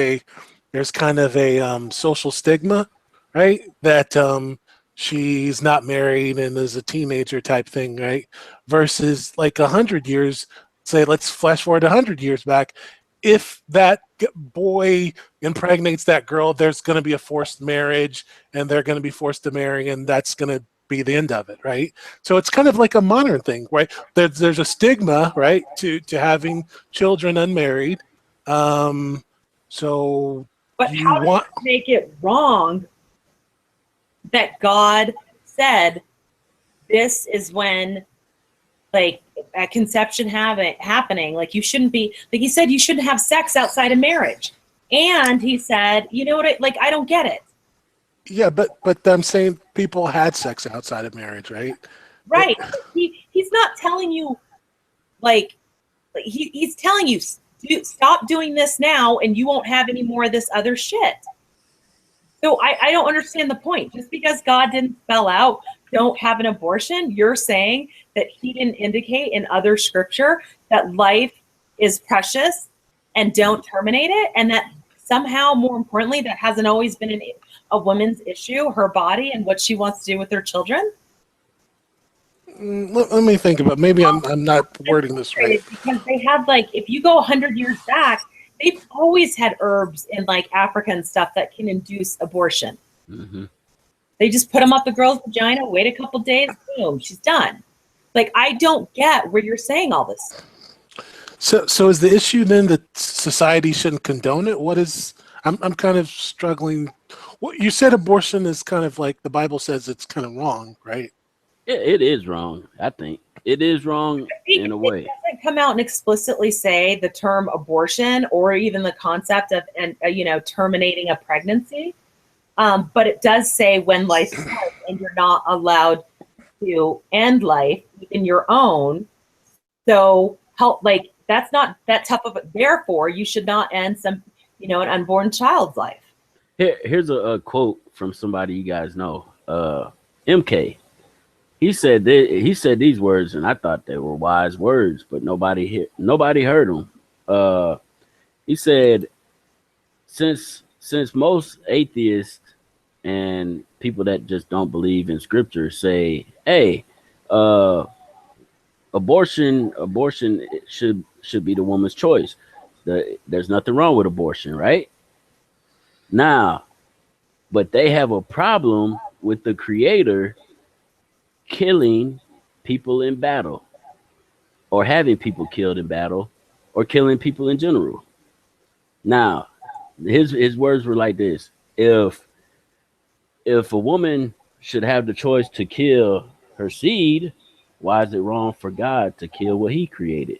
kind of a social stigma, right? That she's not married and is a teenager type thing, right? Versus like 100 years, say, let's flash forward 100 years back. If that boy impregnates that girl, there's going to be a forced marriage and they're going to be forced to marry, and that's going to be the end of it, right? So it's kind of like a modern thing, right? There's a stigma, right, to having children unmarried. So but you how does it make it wrong that God said this is when, like, at conception happening, like you shouldn't be, like he said, you shouldn't have sex outside of marriage. And he said, you know what, I don't get it. Yeah, but I'm saying people had sex outside of marriage, right? Right. He's not telling you, like, he's telling you, stop doing this now and you won't have any more of this other shit. So I don't understand the point. Just because God didn't spell out, don't have an abortion, you're saying that he didn't indicate in other scripture that life is precious and don't terminate it, and that somehow, more importantly, that hasn't always been a woman's issue, her body and what she wants to do with her children? Let me think about it. Maybe I'm not wording this right. Because they had, like, if you go 100 years back, they've always had herbs in like Africa and stuff that can induce abortion. Mm-hmm. They just put them up the girl's vagina, wait a couple days, boom, she's done. Like, I don't get where you're saying all this. So is the issue then that society shouldn't condone it? What is? I'm kind of struggling. What you said, abortion is kind of like the Bible says it's kind of wrong, right? It is wrong. I think it is wrong in a way. It doesn't come out and explicitly say the term abortion or even the concept of terminating a pregnancy. But it does say when life starts and you're not allowed to end life in your own. So that's not that tough of a, therefore you should not end an unborn child's life. Here's a quote from somebody you guys know, MK. He said these words, and I thought they were wise words, but nobody heard them. He said, since most atheists and people that just don't believe in scripture say, hey, abortion should be the woman's choice. There's nothing wrong with abortion, right? Now, but they have a problem with the Creator killing people in battle, or having people killed in battle, or killing people in general. Now, his words were like this: if a woman should have the choice to kill her seed, why is it wrong for God to kill what he created?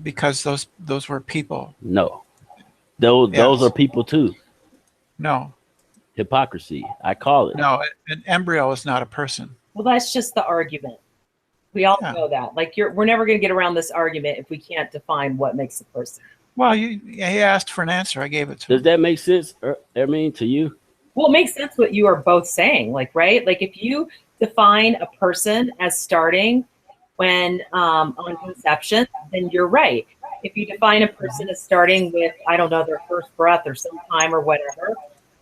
Because those were people. No, those Yes. are people too. No, Hypocrisy, I call it. no, an embryo is not a person. Well, that's just the argument. We all Yeah. know that. Like we're never going to get around this argument if we can't define what makes a person. Well, he asked for an answer. I gave it to him. Does that make sense? I mean, to you? Well, it makes sense what you are both saying, like, right? Like if you define a person as starting when on conception, then you're right. If you define a person as starting with, I don't know, their first breath or sometime or whatever,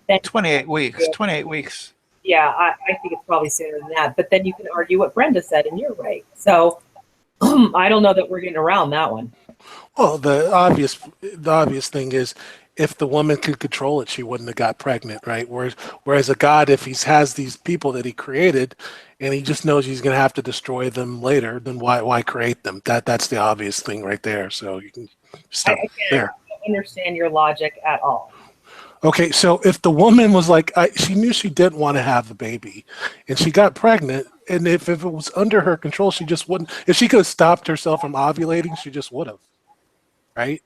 then 28 weeks. 28 weeks. yeah, I think it's probably sooner than that. But then you can argue what Brenda said, and you're right. So I don't know that we're getting around that one. Well, the obvious thing is, if the woman could control it, she wouldn't have got pregnant, right? Whereas a God, if he has these people that he created, and he just knows he's going to have to destroy them later, then why create them? That's the obvious thing right there. So you can stop I there. can't understand your logic at all. Okay, so if the woman was like, she knew she didn't want to have a baby, and she got pregnant, and if it was under her control, she just wouldn't. If she could have stopped herself from ovulating, she just would have, right?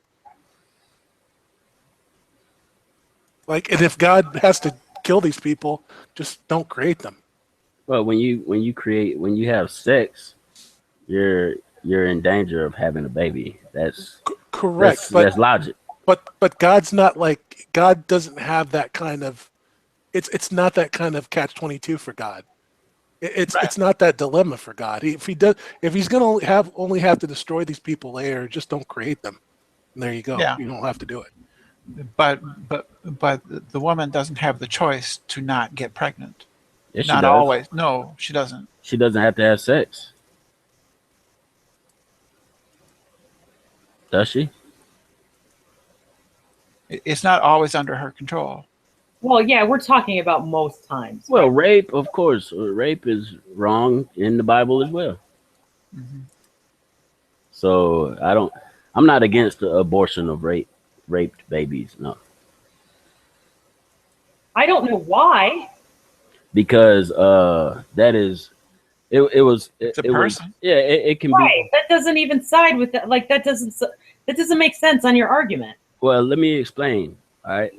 Like, and if God has to kill these people, just don't create them. Well, when you have sex, you're in danger of having a baby. That's Correct, that's logic. but God's not like, God doesn't have that kind of. It's not that kind of catch-22 for God. It's not that dilemma for God. If he's going to only have to destroy these people later, just don't create them. And there you go. Yeah. You don't have to do it. But the woman doesn't have the choice to not get pregnant. Yes, she Not does. always. No, she doesn't. She doesn't have to have sex. Does she? It's not always under her control. Well, yeah, we're talking about most times. Well, rape, of course. Rape is wrong in the Bible as well. Mm-hmm. So I'm not against the abortion of raped babies. No, I don't know why. because that is it was It's a it was person. yeah it can Right. That doesn't even side with that. Like that doesn't make sense on your argument. Well, let me explain. All right.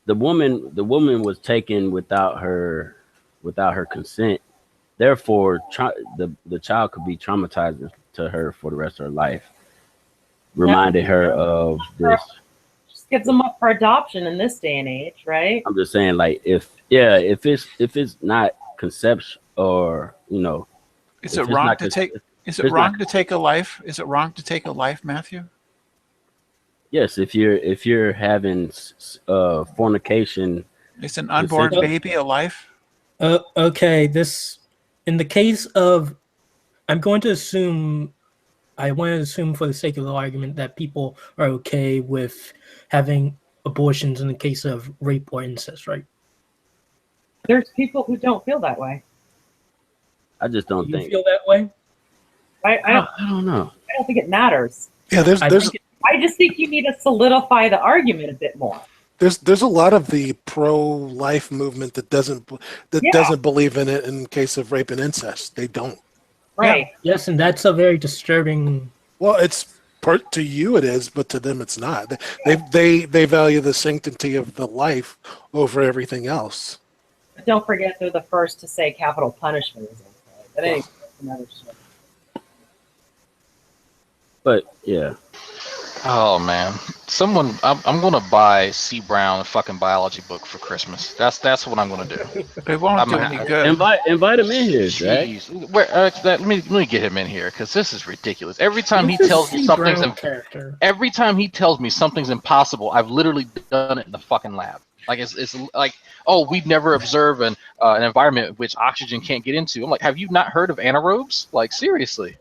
The woman was taken without her consent. Therefore, the child could be traumatizing to her for the rest of her life. Reminded her of this. Just gives them up for adoption in this day and age, right? I'm just saying, like, if it's not conception, or Is if it it's wrong not to con- take? Is it it's wrong not- to take a life? Is it wrong to take a life, Matthew? yes, if you're having fornication, Is an unborn Consent- baby a life? Okay, in the case of, I want to assume for the sake of the argument that people are okay with having abortions in the case of rape or incest, right? There's people who don't feel that way. I just don't Do you think. feel that way? I don't know. don't think it matters. Yeah, I think I just think you need to solidify the argument a bit more. there's a lot of the pro-life movement that doesn't believe in it in case of rape and incest. They don't. Right. Yes, and that's a very disturbing. Well, to you it is, but to them it's not. They value the sanctity of the life over everything else. But don't forget they're the first to say capital punishment is okay. But anyway, that's another story. But yeah, Oh man, I'm gonna buy C. Brown a fucking biology book for Christmas. That's what I'm gonna do. It won't I'm do not- any good. invite him in here, Jack. Jeez, let me get him in here because this is ridiculous. Every time he Who's the tells me C. something's Brown character. every time he tells me something's impossible, I've literally done it in the fucking lab. Like it's like, oh, we'd never observe an environment which oxygen can't get into. I'm like, have you not heard of anaerobes? Like seriously,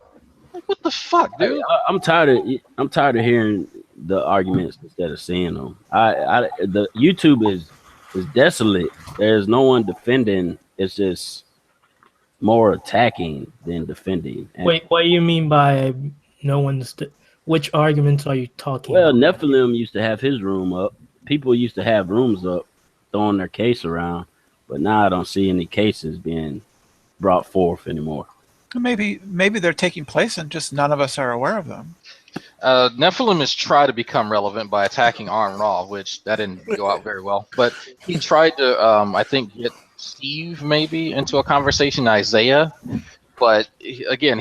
like what the fuck, dude? I'm tired of hearing the arguments instead of seeing them. The YouTube is desolate. There's no one defending. It's just more attacking than defending. And, Wait, what do you mean by no one's? Which arguments are you talking well, about? Nephilim used to have his room up. People used to have rooms up, throwing their case around, but now I don't see any cases being brought forth anymore. Maybe they're taking place and just none of us are aware of them. Nephilim has tried to become relevant by attacking Arn Ra, which that didn't go out very well. But he tried to, I think, get Steve maybe into a conversation, Isaiah. But again,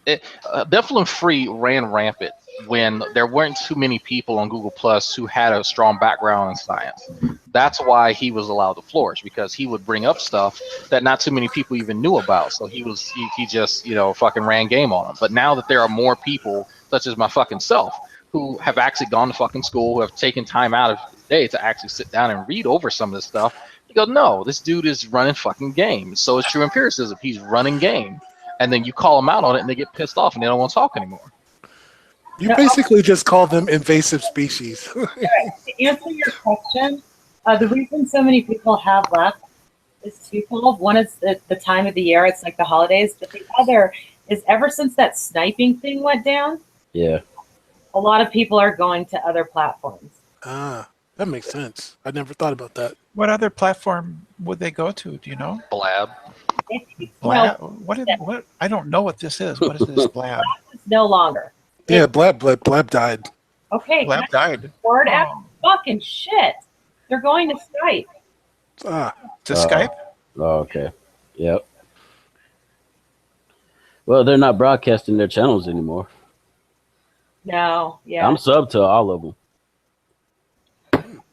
Nephilim Free ran rampant when there weren't too many people on Google Plus who had a strong background in science. That's why he was allowed to flourish, because he would bring up stuff that not too many people even knew about. So he just fucking ran game on them. But now that there are more people, such as my fucking self, who have actually gone to fucking school, who have taken time out of the day to actually sit down and read over some of this stuff, you go, no, this dude is running fucking game. So it's true empiricism. He's running game. And then you call them out on it and they get pissed off and they don't want to talk anymore. You basically just call them invasive species. To answer your question, the reason so many people have left is twofold. One is the time of the year, it's like the holidays, but the other is ever since that sniping thing went down, Yeah. a lot of people are going to other platforms. Ah, that makes sense. I never thought about that. What other platform would they go to? Do you know? Blab. Blab? What? I don't know what this is. What is this Blab? It's no longer. Yeah, Blab died. Okay. Blab died. Word after fucking shit. They're going to Skype. Ah, To Skype? Oh, okay. Yep. Well, they're not broadcasting their channels anymore. No, yeah. I'm sub to all of them.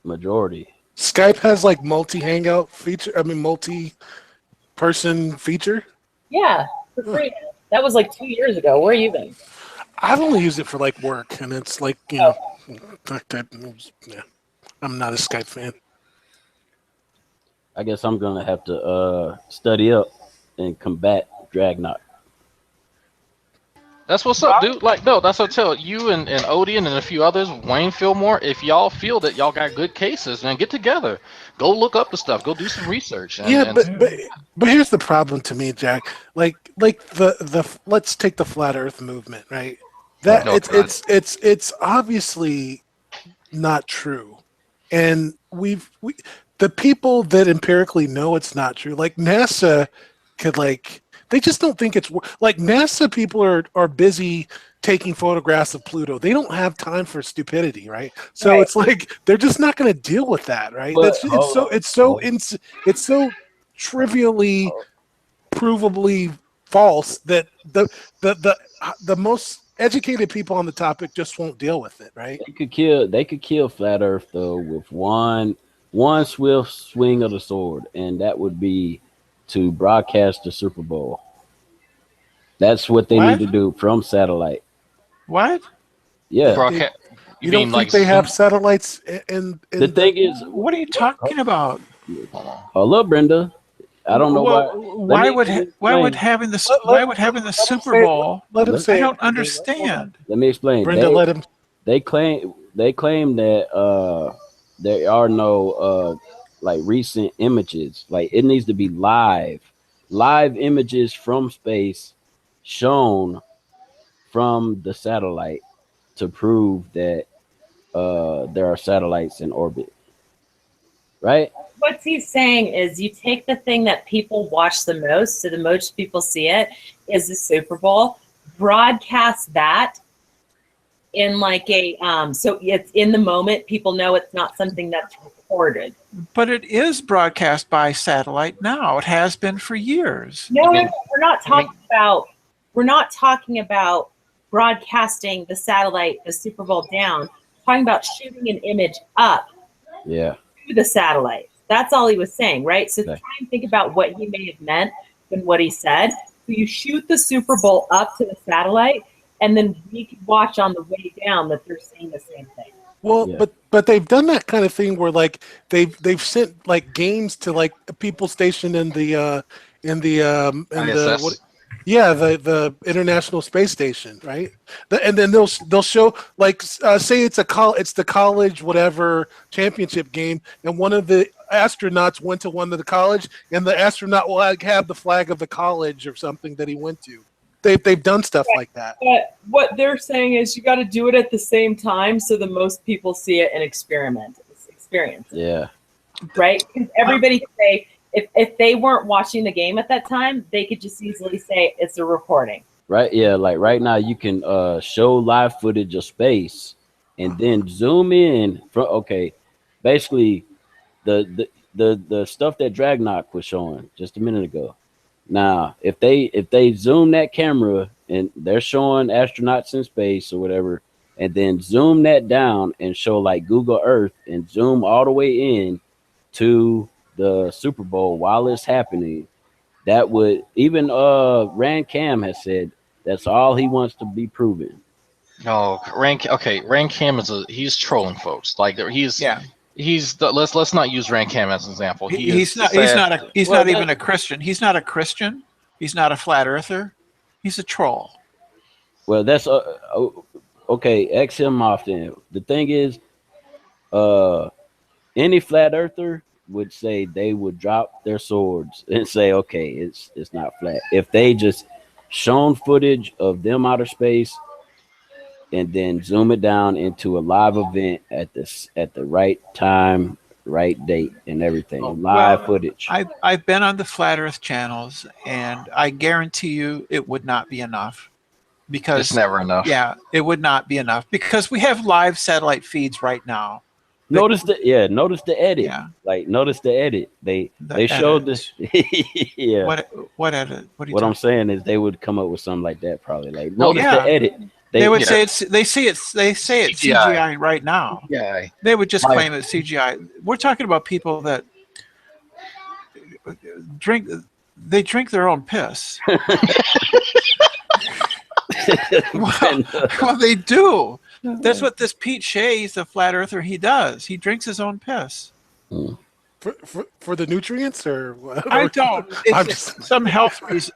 Majority. Skype has like multi-hangout feature. I mean, multi-person feature. Yeah, for free. That was like 2 years ago. Where you been? I've only used it for like work, and it's like yeah. I'm not a Skype fan. I guess I'm gonna have to study up and combat Dragnot. That's what's up, dude. Like, no, that's what I tell you and Odeon and a few others, Wayne Fillmore. If y'all feel that y'all got good cases, man, get together. Go look up the stuff. Go do some research. But here's the problem to me, Jack. Like the let's take the flat Earth movement, right? That it's obviously not true, and the people that empirically know it's not true, like NASA, could they just don't think it's like NASA people are busy taking photographs of Pluto. They don't have time for stupidity, right? So Right. it's like they're just not going to deal with that, right? But- It's so trivially provably false that the most educated people on the topic just won't deal with it, right? They could kill flat Earth though with one swift swing of the sword, and that would be to broadcast the Super Bowl. That's what they need to do from satellite. What? Yeah. Broadcast. You don't think they have satellites in The thing is, What are you talking about? hello, Brenda. I don't know Why would having the Super Bowl? Let him say I it. don't understand. Let me explain. Brenda, let him. They claim that there are no like recent images. Like it needs to be live images from space shown from the satellite to prove that there are satellites in orbit. Right? What he's saying is you take the thing that people watch the most, so the most people see it is the Super Bowl, broadcast that in like a so it's in the moment, people know it's not something that's recorded. But it is broadcast by satellite now. It has been for years. No, we're not talking about broadcasting the satellite, the Super Bowl down. We're talking about shooting an image up Yeah. to the satellite. That's all he was saying, right? So Okay. try and think about what he may have meant in what he said. So you shoot the Super Bowl up to the satellite, and then we can watch on the way down that they're saying the same thing. Well, Yeah. but they've done that kind of thing where like they've sent like games to like people stationed in the ISS. the International Space Station, right? And then they'll show like say it's the college whatever championship game, and one of the astronauts went to one of the college, and the astronaut will have the flag of the college or something that he went to. They've done stuff like that. But what they're saying is you got to do it at the same time so the most people see it and experience it, Yeah. right? Because everybody can say if they weren't watching the game at that time, they could just easily say it's a recording. Right? Yeah, like right now you can show live footage of space and then zoom in from basically the stuff that Dragnock was showing just a minute ago. Now, if they zoom that camera and they're showing astronauts in space or whatever, and then zoom that down and show like Google Earth and zoom all the way in to the Super Bowl while it's happening, that would even Rand Cam has said that's all he wants to be proven. Oh, Rand Cam he's trolling folks. Like let's not use Rand Cam as an example. He's not even a Christian. He's not a Christian. He's not a flat earther. He's a troll. Well, that's okay. X him off then. The thing is, any flat earther would say they would drop their swords and say, okay, it's not flat. If they just shown footage of them outer space and then zoom it down into a live event at the right time, right date, and everything. Live footage. I've been on the flat Earth channels, and I guarantee you it would not be enough. Because it's never enough. Yeah, it would not be enough because we have live satellite feeds right now. Notice the edit. Yeah. Like notice the edit. They showed this. Yeah. What edit? What I'm saying is they would come up with something like that probably. Like notice the edit. They would say they say it's CGI right now. Yeah. They would just claim it's CGI. We're talking about people that drink their own piss. Well, they do. That's what this Pete Shea, he's a flat earther, he does. He drinks his own piss. For the nutrients or what? I don't. It's some health reason.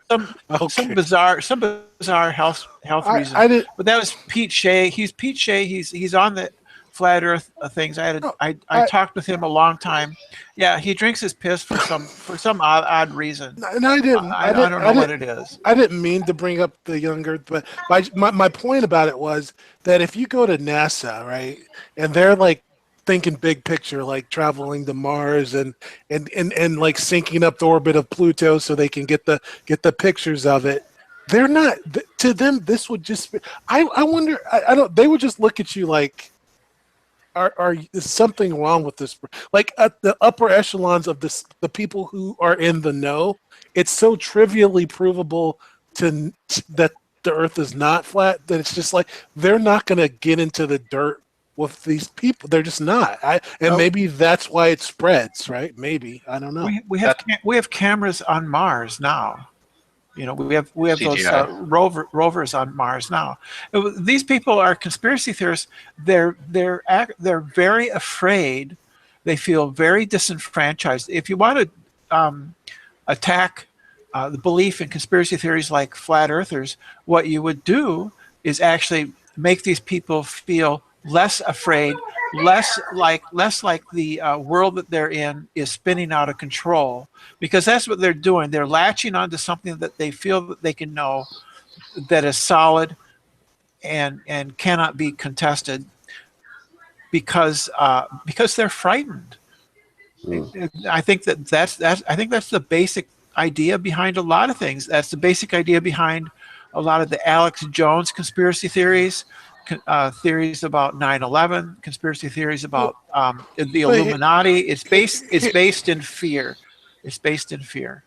Some bizarre health reason. But that was Pete Shea. He's Pete Shea. He's on the flat Earth things. I talked with him a long time. Yeah, he drinks his piss for some odd reason. And I don't know what it is. I didn't mean to bring up the younger, but my point about it was that if you go to NASA, right, and they're like thinking big picture, like traveling to Mars and like syncing up the orbit of Pluto so they can get the pictures of it. They're not, to them, this would just be, I wonder, I don't, they would just look at you like, is something wrong with this? Like at the upper echelons of the people who are in the know, it's so trivially provable that the Earth is not flat that it's just like, they're not going to get into the dirt with these people. They're just not. Maybe that's why it spreads, right? Maybe. I don't know. We have cameras on Mars now. You know, we have those rovers on Mars now. These people are conspiracy theorists. They're very afraid. They feel very disenfranchised. If you want to attack the belief in conspiracy theories like flat earthers, what you would do is actually make these people feel less afraid, less like the world that they're in is spinning out of control, because that's what they're doing. They're latching onto something that they feel that they can know that is solid and cannot be contested because they're frightened. I think that's the basic idea behind a lot of things. That's the basic idea behind a lot of the Alex Jones conspiracy theories. Theories about 9/11, conspiracy theories about the Illuminati. It's based in fear. It's based in fear.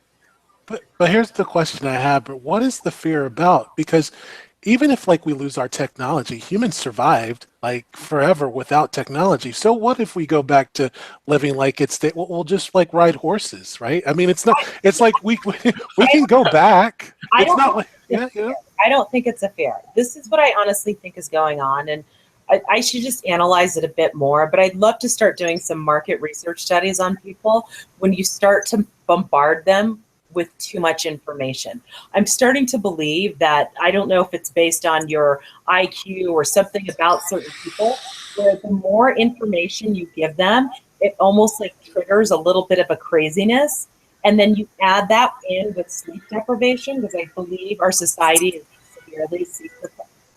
But here's the question I have. But what is the fear about? Because even if like we lose our technology, humans survived like forever without technology. So what if we go back to living like we'll just like ride horses, right? I mean, it's not. It's like we can go back. It's not like I don't think it's a fear. This is what I honestly think is going on, and I should just analyze it a bit more. But I'd love to start doing some market research studies on people when you start to bombard them with too much information. I'm starting to believe that, I don't know if it's based on your IQ or something about certain people, where the more information you give them, it almost like triggers a little bit of a craziness. And then you add that in with sleep deprivation, because I believe our society is severely sleep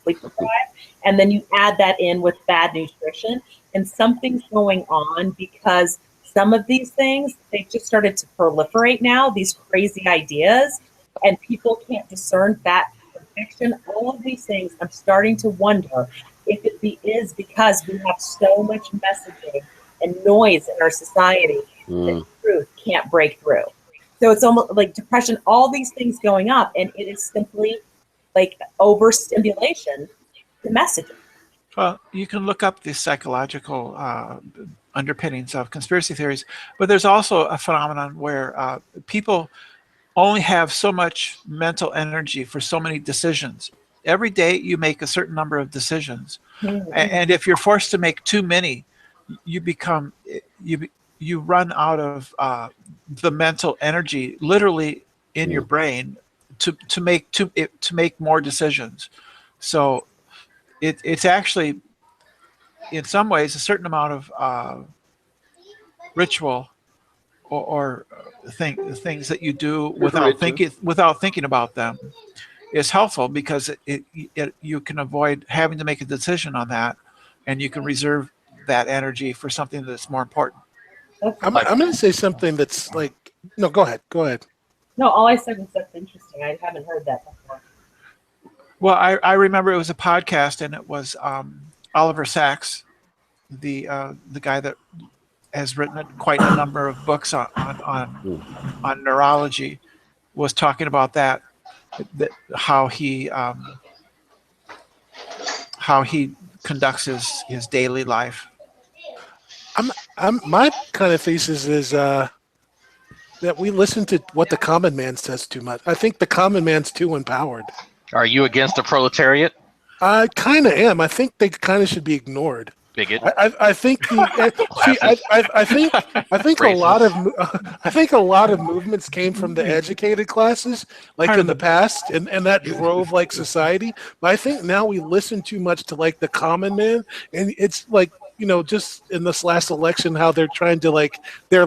deprived. And then you add that in with bad nutrition, and something's going on because some of these things, they've just started to proliferate now, these crazy ideas, and people can't discern fact from fiction. All of these things, I'm starting to wonder if it is because we have so much messaging and noise in our society that truth can't break through. So it's almost like depression, all these things going up, and it is simply like overstimulation to messaging. Well, you can look up the psychological underpinnings of conspiracy theories, but there's also a phenomenon where people only have so much mental energy for so many decisions. Every day you make a certain number of decisions, and if you're forced to make too many, you become you run out of the mental energy, literally in your brain, to make more decisions. So it's actually, in some ways, a certain amount of ritual or things that you do without thinking about them is helpful, because you can avoid having to make a decision on that, and you can reserve that energy for something that's more important. I'm going to say something that's like, no, go ahead. No, all I said was that's interesting. I haven't heard that before. Well, I remember it was a podcast, and it was Oliver Sacks, the guy that has written quite a number of books on neurology, was talking about that how he conducts his daily life. My kind of thesis is that we listen to what the common man says too much. I think the common man's too empowered. Are you against the proletariat? I kind of am. I think they kind of should be ignored. Bigot. I think I think a lot of movements came from the educated classes, like in the past, and that drove like society. But I think now we listen too much to like the common man, and it's like, you know, just in this last election, how they're trying to they're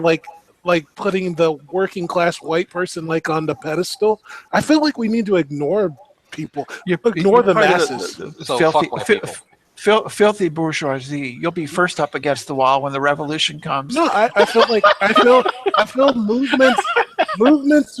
putting the working class white person like on the pedestal. I feel like we need to ignore people, ignore the masses. Filthy bourgeoisie. You'll be first up against the wall when the revolution comes. No, I feel movements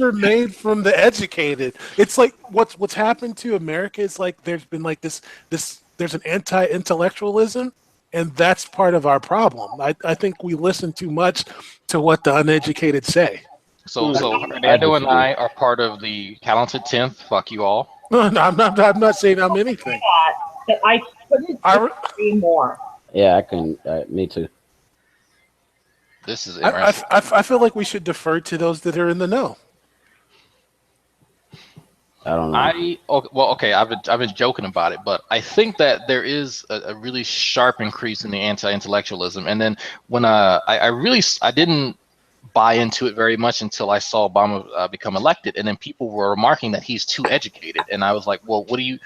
are made from the educated. It's like what's happened to America is like there's been like this there's an anti-intellectualism, and that's part of our problem. I think we listen too much to what the uneducated say. So Fernando and I are part of the talented 10th. Fuck you all. No, I'm not saying I'm anything. That I couldn't agree more. Yeah, I can. Me too. This is interesting. I feel like we should defer to those that are in the know. I don't know. I've been joking about it, but I think that there is a really sharp increase in the anti-intellectualism. And then when I didn't buy into it very much until I saw Obama become elected, and then people were remarking that he's too educated, and I was like, well, what do you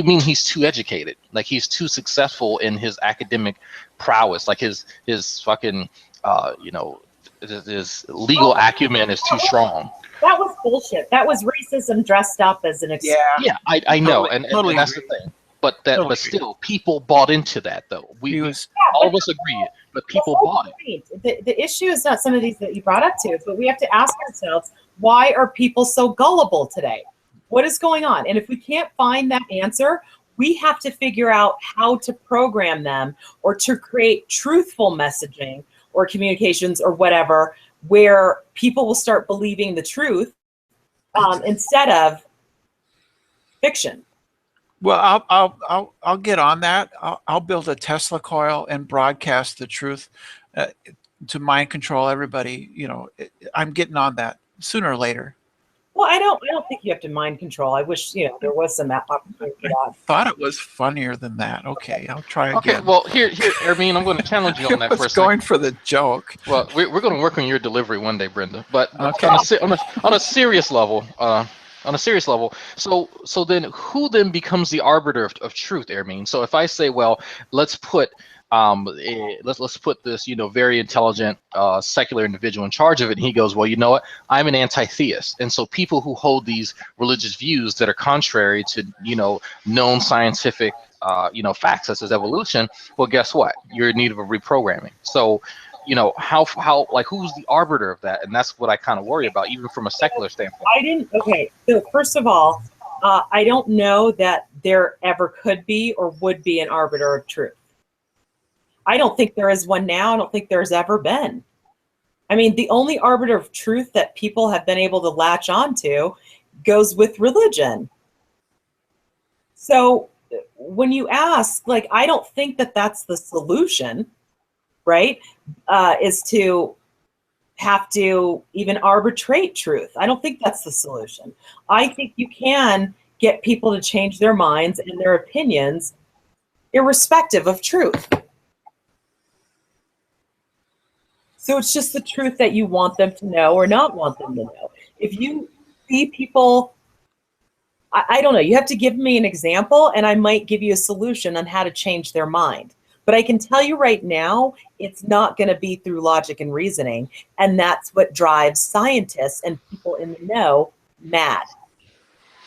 mean he's too educated? Like, he's too successful in his academic prowess, like his fucking his legal acumen is too strong. That was bullshit. That was racism dressed up as an excuse. Yeah, I know, and that's the thing. But still, people bought into that, though. All of us agree, but people bought it. The issue is not some of these that you brought up to, but we have to ask ourselves, why are people so gullible today? What is going on? And if we can't find that answer, we have to figure out how to program them or to create truthful messaging or communications or whatever, where people will start believing the truth instead of fiction. Well, I'll get on that. I'll build a Tesla coil and broadcast the truth to mind control everybody. You know, I'm getting on that sooner or later. Well, I don't think you have to mind control. I wish there was some opportunity for that. I thought it was funnier than that. Okay, I'll try again. Okay, well, here, Ermine, I'm going to challenge you on that for a second. Going for the joke. Well, we're going to work on your delivery one day, Brenda. But okay. on a serious level, so then who then becomes the arbiter of truth, Ermine? So if I say, well, let's put this, very intelligent secular individual in charge of it, and he goes, well, you know what? I'm an anti-theist, and so people who hold these religious views that are contrary to known scientific facts such as evolution, well, guess what? You're in need of a reprogramming. So you know, how like who's the arbiter of that? And that's what I kind of worry about, even from a secular standpoint. Okay, so first of all, I don't know that there ever could be or would be an arbiter of truth. I don't think there is one now. I don't think there's ever been. I mean, the only arbiter of truth that people have been able to latch onto goes with religion. So when you ask, like, I don't think that that's the solution, right? Is to have to even arbitrate truth. I don't think that's the solution. I think you can get people to change their minds and their opinions irrespective of truth. So it's just the truth that you want them to know or not want them to know. If you see people, I don't know, you have to give me an example and I might give you a solution on how to change their mind. But I can tell you right now, it's not going to be through logic and reasoning. And that's what drives scientists and people in the know mad.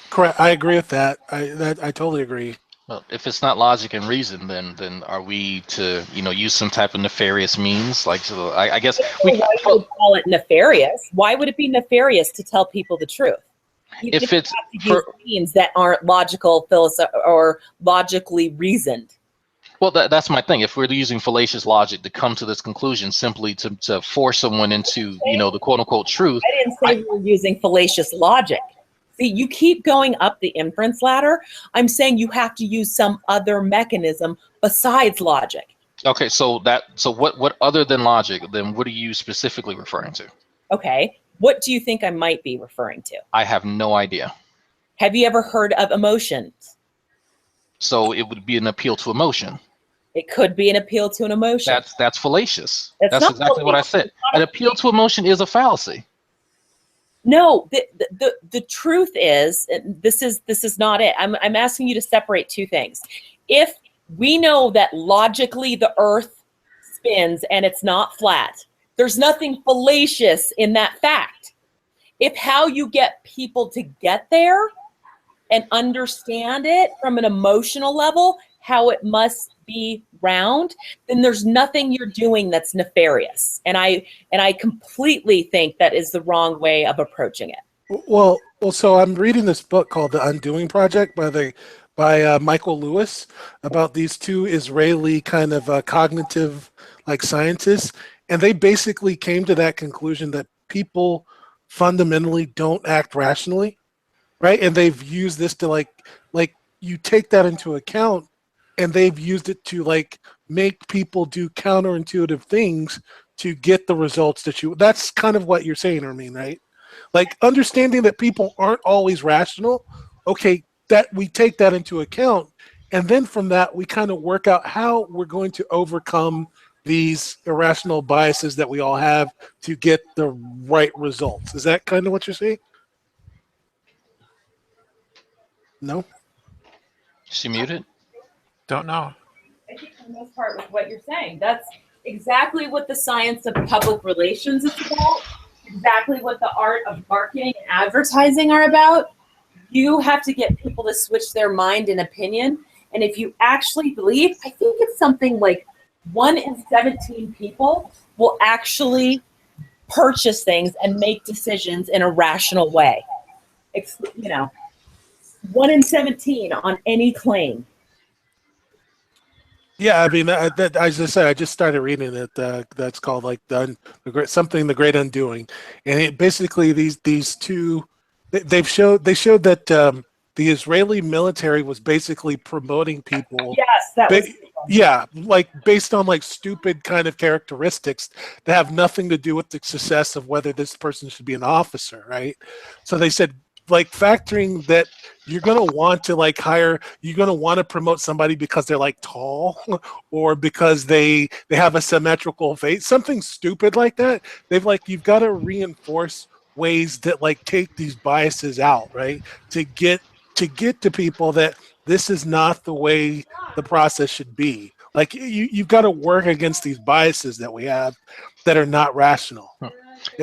Correct. I agree with that. I totally agree. Well, if it's not logic and reason, then are we to, you know, use some type of nefarious means? Like, so I guess Why would you call it nefarious? Why would it be nefarious to tell people the truth? If it's have to use means that aren't logical, or logically reasoned. well, that's my thing. If we're using fallacious logic to come to this conclusion simply to force someone into, you know, the quote unquote truth. I didn't say we were using fallacious logic. See, you keep going up the inference ladder. I'm saying you have to use some other mechanism besides logic. Okay, so what other than logic, then what are you specifically referring to? Okay, what do you think I might be referring to? I have no idea. Have you ever heard of emotions? So it would be an appeal to emotion. It could be an appeal to an emotion. That's fallacious. It's That's not exactly what I said. An appeal to emotion is a fallacy. No, the truth is, this is not it. I'm asking you to separate two things. If we know that logically the earth spins and it's not flat, there's nothing fallacious in that fact. If how you get people to get there and understand it from an emotional level, how it must be round, then there's nothing you're doing that's nefarious. And I completely think that is the wrong way of approaching it. Well, so I'm reading this book called The Undoing Project by Michael Lewis about these two Israeli kind of cognitive like scientists, and they basically came to that conclusion that people fundamentally don't act rationally, right? And they've used this to like you take that into account, and they've used it to like make people do counterintuitive things to get the results that's kind of what you're saying, Ermine, right? Like understanding that people aren't always rational. Okay, that we take that into account. And then from that, we kind of work out how we're going to overcome these irrational biases that we all have to get the right results. Is that kind of what you're saying? No? She muted? Don't know. I think for the most part with what you're saying, that's exactly what the science of public relations is about, exactly what the art of marketing and advertising are about. You have to get people to switch their mind and opinion. And if you actually believe, I think it's something like 1 in 17 people will actually purchase things and make decisions in a rational way. You know, 1 in 17 on any claim. Yeah, I mean, as I said, I just started reading it. That's called like the Great Undoing, and it basically these two, they showed that the Israeli military was basically promoting people. Yes, that was. Yeah, like based on like stupid kind of characteristics that have nothing to do with the success of whether this person should be an officer, right? So they said, like factoring that you're going to want to like you're going to want to promote somebody because they're like tall or because they have a symmetrical face, something stupid like that. You've got to reinforce ways that like take these biases out, right? To get to people that this is not the way the process should be. Like you've got to work against these biases that we have that are not rational. Kind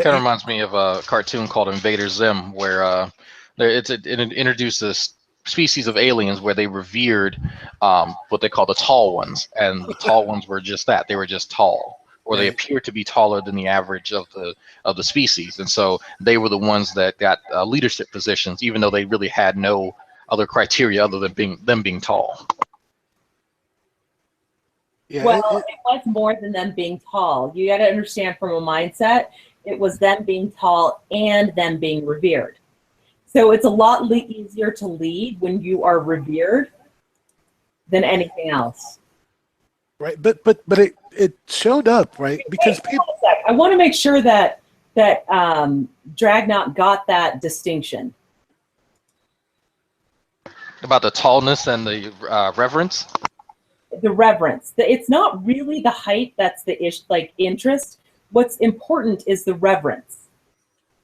of reminds me of a cartoon called Invader Zim, where it introduced this species of aliens where they revered what they call the tall ones, and the tall ones were just that. They were just tall. or they Right. appear to be taller than the average of the species, and so they were the ones that got leadership positions, even though they really had no other criteria other than being tall. Yeah, Well, it was more than them being tall. You got to understand from a mindset, it was them being tall and them being revered. So it's a lot easier to lead when you are revered than anything else. right. But it showed up, right? Because Wait, hold on a sec. I want to make sure that Dragnot got that distinction. About the tallness and the reverence. The reverence. It's not really the height that's the interest. What's important is the reverence.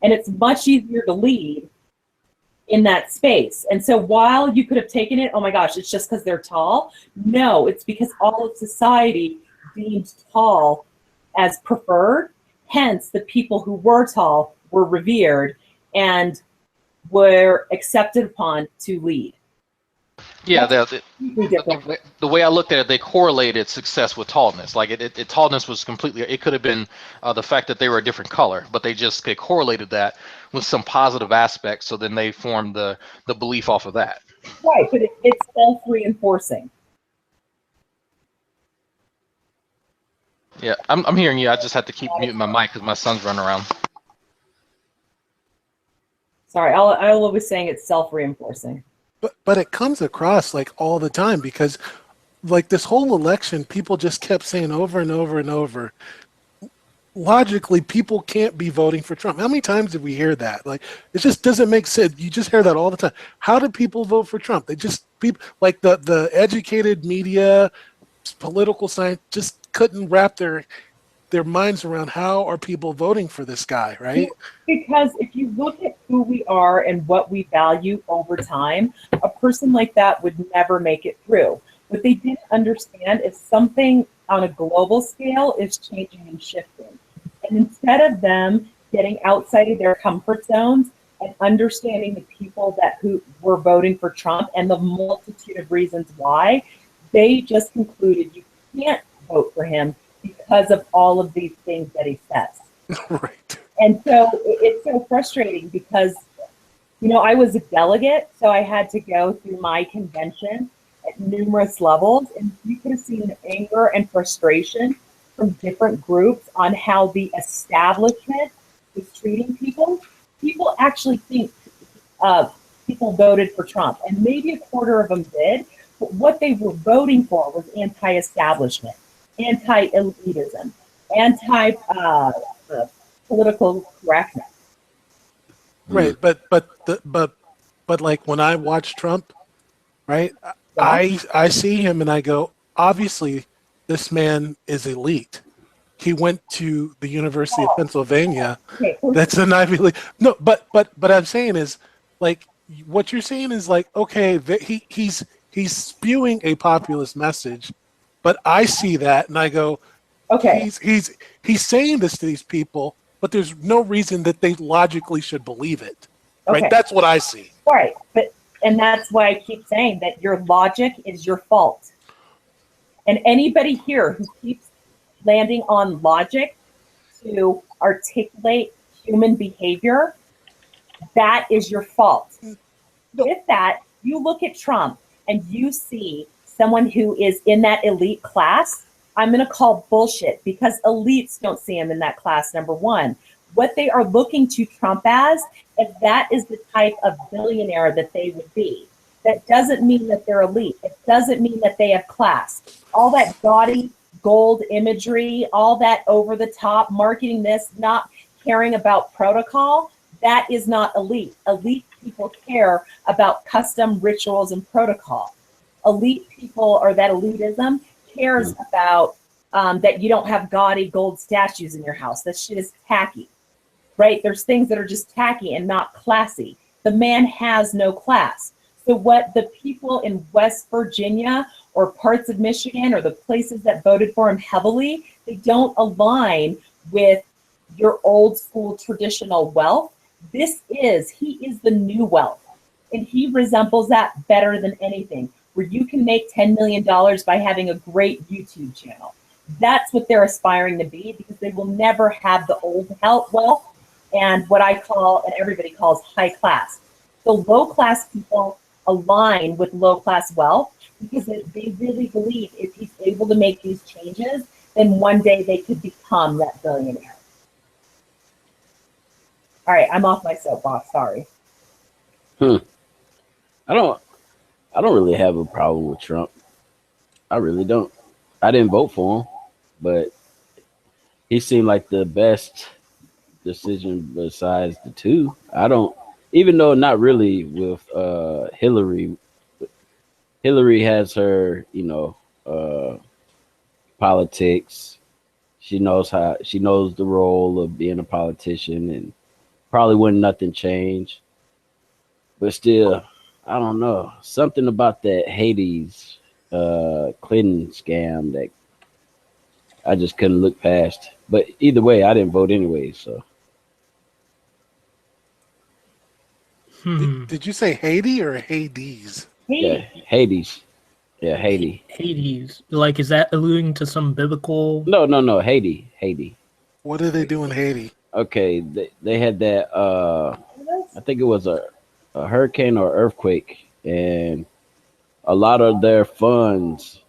And it's much easier to lead in that space. And so while you could have taken it, oh my gosh, it's just because they're tall. No, it's because all of society deemed tall as preferred. Hence, the people who were tall were revered and were accepted upon to lead. Yeah, Completely different. the way I looked at it, they correlated success with tallness. Like tallness was completely. It could have been the fact that they were a different color, but they correlated that with some positive aspects. So then they formed the belief off of that. Right, but it's self-reinforcing. Yeah, I'm hearing you. I just have to keep muting my mic because my son's running around. Sorry, I'll was saying it's self-reinforcing. But it comes across like all the time because like this whole election, people just kept saying over and over and over, logically, people can't be voting for Trump. How many times did we hear that? Like, it just doesn't make sense. You just hear that all the time. How do people vote for Trump? They just, people like the educated media, political science just couldn't wrap their minds around how are people voting for this guy, right? Because if you look at who we are and what we value over time, a person like that would never make it through. What they didn't understand is something on a global scale is changing and shifting. And instead of them getting outside of their comfort zones and understanding the people who were voting for Trump and the multitude of reasons why, they just concluded you can't vote for him because of all of these things that he says. Right. And so it's so frustrating because, I was a delegate, so I had to go through my convention at numerous levels, and you could have seen anger and frustration from different groups on how the establishment is treating people. People actually think people voted for Trump, and maybe a quarter of them did, but what they were voting for was anti-establishment, anti-elitism, anti-political correctness. Right, but like when I watch Trump, right, I see him and I go, obviously this man is elite. He went to the University of Pennsylvania. Okay. That's an Ivy League. No, but I'm saying is like what you're saying is like, okay, he's spewing a populist message, but I see that and I go, okay, he's saying this to these people, but there's no reason that they logically should believe it. okay. Right? That's what I see. Right, and that's why I keep saying that your logic is your fault. And anybody here who keeps landing on logic to articulate human behavior, that is your fault. With that, you look at Trump and you see someone who is in that elite class. I'm going to call bullshit because elites don't see him in that class, number one. What they are looking to Trump as, if that is the type of billionaire that they would be. That doesn't mean that they're elite. It doesn't mean that they have class. All that gaudy gold imagery, all that over the top marketing, this, not caring about protocol, that is not elite. Elite people care about custom rituals and protocol. Elite people, or that elitism, cares about that you don't have gaudy gold statues in your house. That shit is tacky, right? There's things that are just tacky and not classy. The man has no class. So what the people in West Virginia or parts of Michigan or the places that voted for him heavily, they don't align with your old school traditional wealth. He is the new wealth. And he resembles that better than anything, where you can make $10 million by having a great YouTube channel. that's what they're aspiring to be, because they will never have the old wealth and what I call, and everybody calls, high class. So low class people align with low class wealth because they really believe if he's able to make these changes, then one day they could become that billionaire. All right, I'm off my soapbox. Sorry. I don't really have a problem with Trump. I really don't. I didn't vote for him, but he seemed like the best decision besides the two. I don't, even though not really with Hillary. Hillary has her, politics. She knows the role of being a politician, and probably wouldn't nothing change. But still, I don't know. Something about that Hades Clinton scam that I just couldn't look past. But either way, I didn't vote anyway, so. Did you say Haiti or Hades? Yeah, Hades. Yeah, Haiti. Hades. Like, is that alluding to some biblical? No, Haiti. What do they do in Haiti? Okay, they had that, I think it was a hurricane or earthquake, and a lot of their funds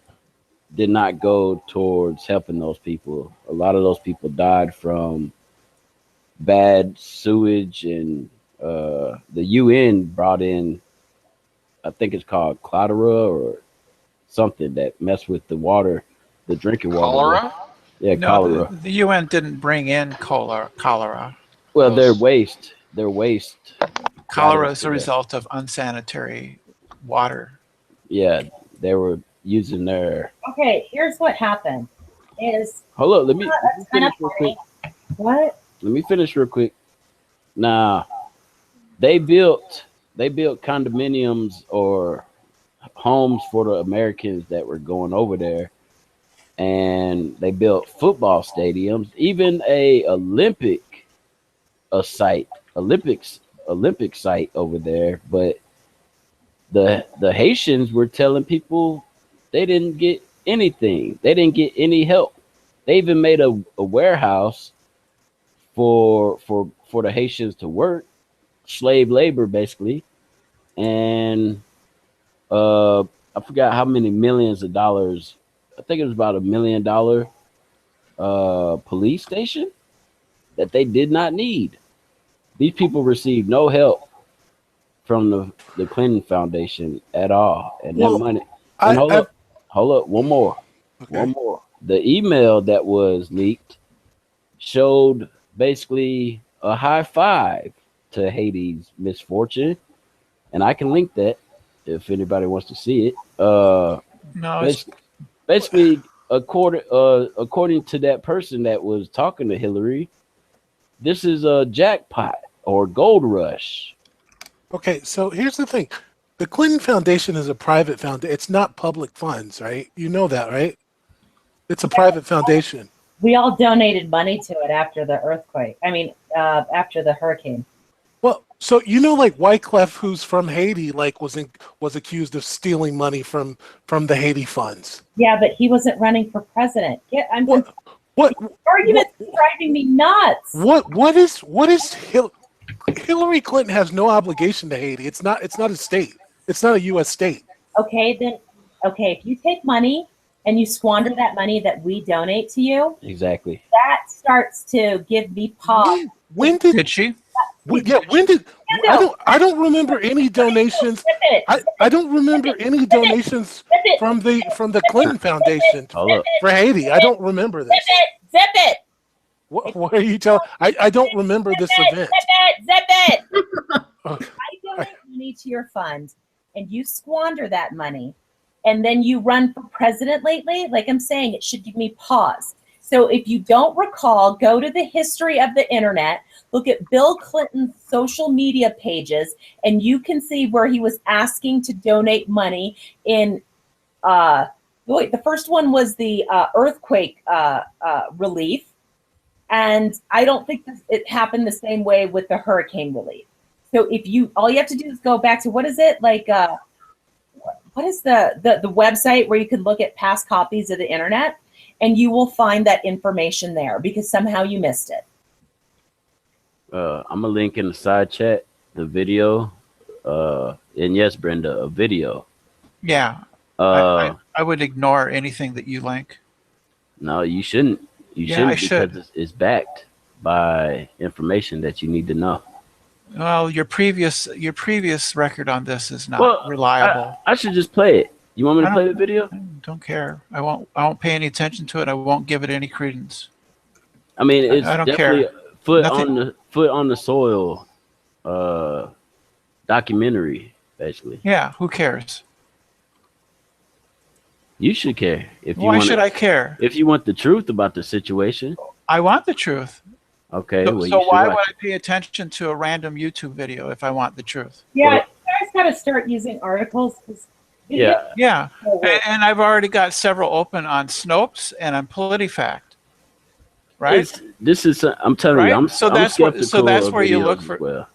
did not go towards helping those people. A lot of those people died from bad sewage, and the UN brought in, I think it's called cholera or something that messed with the water, the drinking water. Cholera? Yeah, No, cholera. the UN didn't bring in cholera. Well, their waste. Cholera is a result of unsanitary water. Yeah, they were using their. Okay, here's what happened. Hold up, let me finish real quick. What? Let me finish real quick. Nah, they built condominiums or homes for the Americans that were going over there, and they built football stadiums, even a Olympic site over there. But the Haitians were telling people they didn't get anything. They didn't get any help. They even made a warehouse for the Haitians to work, slave labor basically, and I forgot how many millions of dollars. I think it was about $1 million police station that they did not need. These people received no help from the Clinton Foundation at all, and that money. And hold up, one more. The email that was leaked showed basically a high five to Haiti's misfortune, and I can link that if anybody wants to see it. Basically, according to that person that was talking to Hillary, this is a jackpot or gold rush. Okay, so here's the thing. The Clinton Foundation is a private foundation. It's not public funds, right? You know that, right? It's a private foundation. We all donated money to it after the earthquake. After the hurricane. Well, so like Wyclef, who's from Haiti, like was accused of stealing money from the Haiti funds. Yeah, but he wasn't running for president. What argument's driving me nuts. What is Hillary Clinton has no obligation to Haiti. It's not a state. It's not a U.S. state. Okay, if you take money and you squander that money that we donate to you, exactly, that starts to give me pause. When did she? When did? I don't remember any donations. I don't remember any donations from the Clinton Foundation for Haiti. I don't remember this. Zip it. What are you telling? I don't remember this event. Zip it. I donate money to your fund, and you squander that money, and then you run for president lately. Like I'm saying, it should give me pause. So if you don't recall, go to the history of the internet, look at Bill Clinton's social media pages, and you can see where he was asking to donate money in, the first one was the earthquake relief. And I don't think it happened the same way with the hurricane relief. So all you have to do is go back to, what is it? Like, what is the website where you can look at past copies of the internet? and you will find that information there because somehow you missed it. I'm gonna link in the side chat the video. And yes, Brenda, a video. Yeah. I would ignore anything that you link. No, you shouldn't. You Yeah, shouldn't I should. because it's backed by information that you need to know. Well, your previous record on this is not Well, reliable. I should just play it. You want me to I play the video? Don't care. I won't pay any attention to it. I won't give it any credence. I mean, it's I don't definitely care. foot on the soil documentary, basically. Yeah, who cares? You should care if you Why want. should I care? If you want the truth about the situation. I want the truth. Okay. So, well, you so should why watch would it. I pay attention to a random YouTube video if I want the truth? Yeah, Well- you guys got to start using articles. 'Cause Yeah. Yeah, Oh, wait. and I've already got several open on Snopes and on PolitiFact. Right. This is. I'm telling Right? you. I'm So I'm that's what- so skeptical that's of where you videos look as for- Well.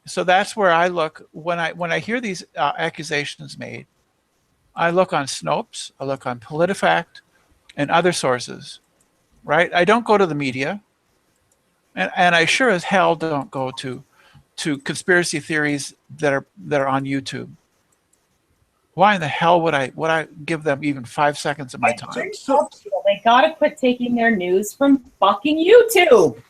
So that's where I look when I hear these accusations made. I look on Snopes, I look on PolitiFact, and other sources. Right. I don't go to the media, and I sure as hell don't go to conspiracy theories that are on YouTube. Why in the hell would I give them even 5 seconds of my time? They got to quit taking their news from fucking YouTube.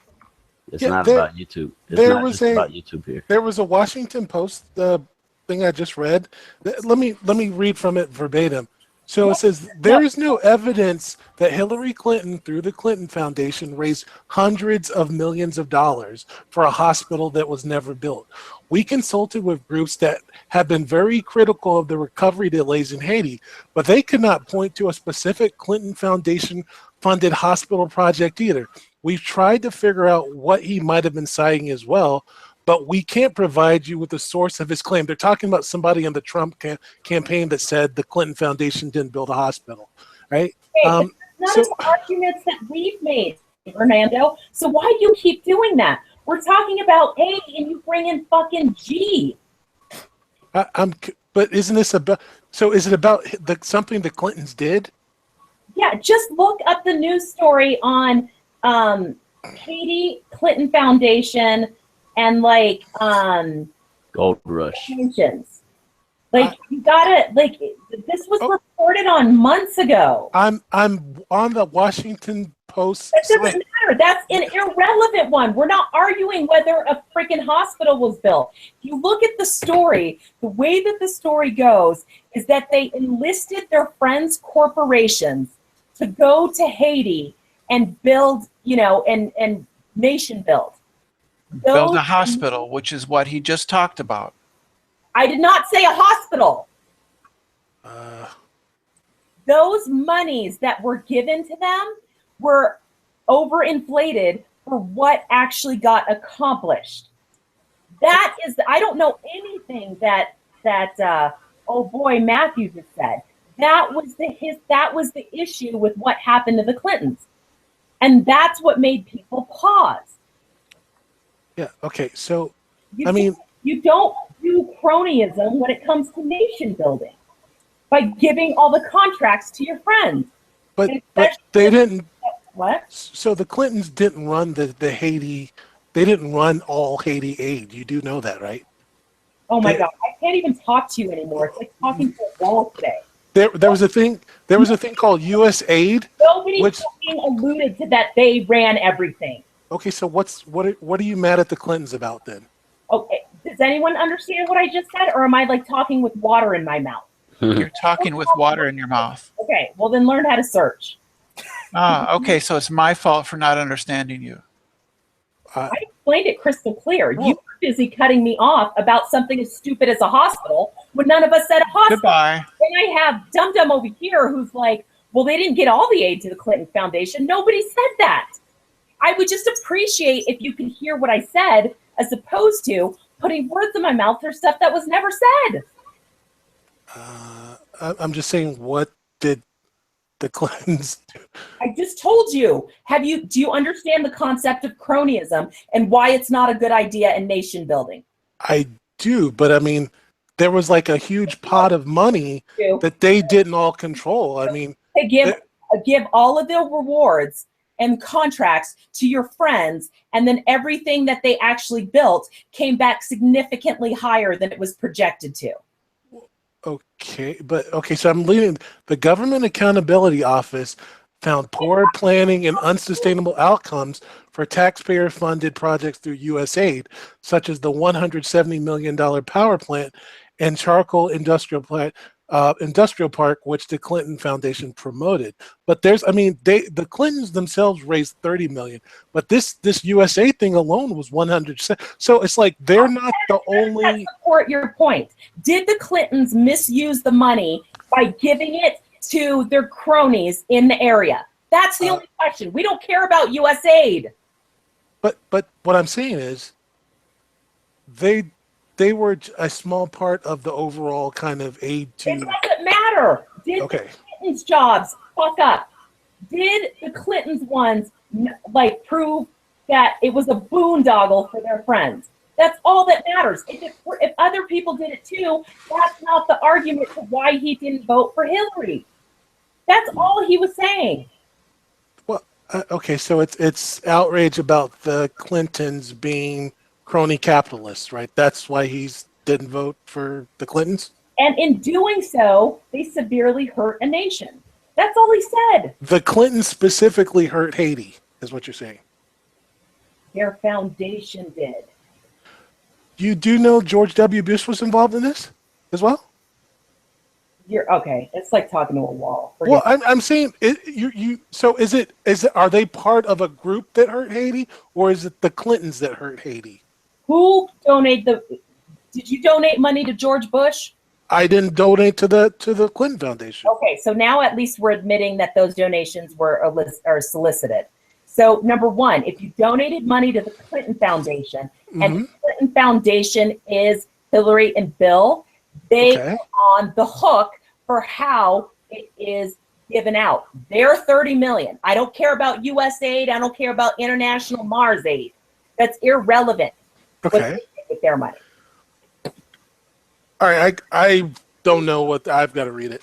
It's Yeah, not there- about YouTube. It's there not was just a- about YouTube here. There was a Washington Post thing I just read. Let me read from it verbatim. So it says there is no evidence that Hillary Clinton, through the Clinton Foundation, raised hundreds of millions of dollars for a hospital that was never built. We consulted with groups that have been very critical of the recovery delays in Haiti, but they could not point to a specific Clinton Foundation funded hospital project either. We've tried to figure out what he might have been citing as well, but we can't provide you with the source of his claim. They're talking about somebody in the Trump campaign that said the Clinton Foundation didn't build a hospital, right? Hey, it's none of the arguments that we've made, Fernando. So why do you keep doing that? We're talking about A, and you bring in fucking G. But isn't this about? So is it about something the Clintons did? Yeah, just look up the news story on Haiti Clinton Foundation and like Gold Rush. pensions. Like you gotta this was reported on months ago. I'm on the Washington Post. That doesn't site. matter. That's an irrelevant one. We're not arguing whether a freaking hospital was built. If you look at the story, the way that the story goes is that they enlisted their friends' corporations to go to Haiti and build, and nation build. Build a hospital, which is what he just talked about. I did not say a hospital. Those monies that were given to them were overinflated for what actually got accomplished. That is, I don't know anything that oh boy Matthews has said. That was the issue with what happened to the Clintons, and that's what made people pause. Yeah. Okay. So, You don't do cronyism when it comes to nation building by giving all the contracts to your friends. but they didn't. What? So the Clintons didn't run the Haiti. They didn't run all Haiti aid. You do know that, right? Oh my God, I can't even talk to you anymore. It's like talking to a wall today. There was a thing. There was a thing called U.S. Aid. Nobody Which- fucking alluded to that they ran everything. Okay. So what are you mad at the Clintons about then? Okay, does anyone understand what I just said, or am I like talking with water in my mouth? You're talking with water in your mouth. Okay, well then learn how to search. Okay, so it's my fault for not understanding you. I explained it crystal clear. You were busy cutting me off about something as stupid as a hospital when none of us said a hospital. Goodbye. And I have Dum Dum over here who's like, well, they didn't get all the aid to the Clinton Foundation. Nobody said that. I would just appreciate if you could hear what I said as opposed to putting words in my mouth for stuff that was never said. I'm just saying, what did the Clintons do? I just told you. Do you understand the concept of cronyism and why it's not a good idea in nation building? I do, but I mean, there was like a huge pot of money Do. that they didn't all control. I mean, To give give all of the rewards and contracts to your friends, and then everything that they actually built came back significantly higher than it was projected to. Okay, so I'm reading the Government Accountability Office found poor planning and unsustainable outcomes for taxpayer-funded projects through USAID, such as the $170 million power plant and charcoal industrial park, which the Clinton Foundation promoted. But the Clintons themselves raised $30 million, but this USA thing alone was 100. So it's like they're not the only. Support your point. Did the Clintons misuse the money by giving it to their cronies in the area? That's the only question. We don't care about USAID. But what I'm saying is, they were a small part of the overall kind of aid to. It doesn't matter. Did the Clintons' jobs fuck up? Did the Clintons ones prove that it was a boondoggle for their friends? That's all that matters. If other people did it too, that's not the argument for why he didn't vote for Hillary. That's all he was saying. Well, okay, so it's outrage about the Clintons being crony capitalists, right? That's why he didn't vote for the Clintons? And in doing so, they severely hurt a nation. That's all he said. The Clintons specifically hurt Haiti, is what you're saying. Their foundation did. You do know George W. Bush was involved in this as well? You're okay. It's like talking to a wall. Well, I'm saying So are they part of a group that hurt Haiti, or is it the Clintons that hurt Haiti? Who donated did you donate money to George Bush? I didn't donate to the Clinton Foundation. Okay, so now at least we're admitting that those donations were solicited. So number one, if you donated money to the Clinton Foundation, and the Clinton Foundation is Hillary and Bill, they are on the hook for how it is given out. They're $30 million. I don't care about USAID. I don't care about International Mars Aid. That's irrelevant. Okay. With their money. All right, I don't know what I've got to read it.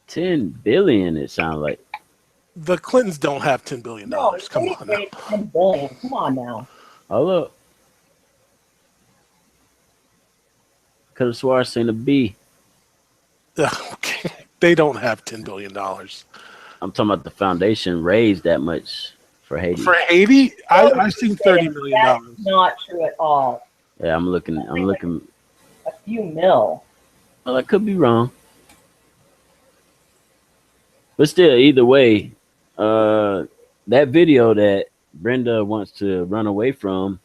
10 billion. It sounds like the Clintons don't have $10 billion. No, come on, now. 10 billion. Come on now. Oh look, could have swore I seen a B. Okay, they don't have $10 billion. I'm talking about the foundation raised that much for Haiti. For Haiti, I've seen $30 million. That's not true at all. Yeah, I'm looking. A few mil. Well, I could be wrong, but still, either way, that video that Brenda wants to run away from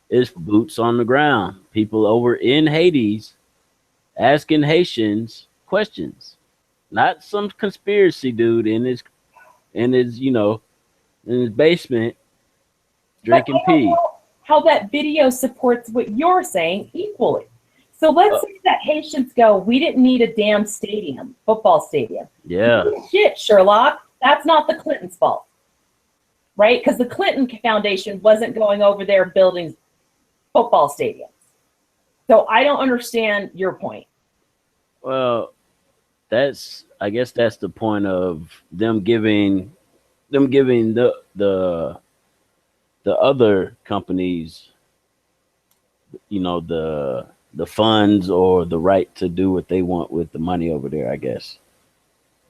is boots on the ground. People over in Hades asking Haitians questions, not some conspiracy dude in his in his basement drinking pee. How that video supports what you're saying equally. So let's say that Haitians go, we didn't need a damn football stadium. Yeah. Shit, Sherlock. That's not the Clintons' fault. Right? Because the Clinton Foundation wasn't going over there building football stadiums. So I don't understand your point. Well, I guess that's the point of them giving the other companies, the funds or the right to do what they want with the money over there, I guess.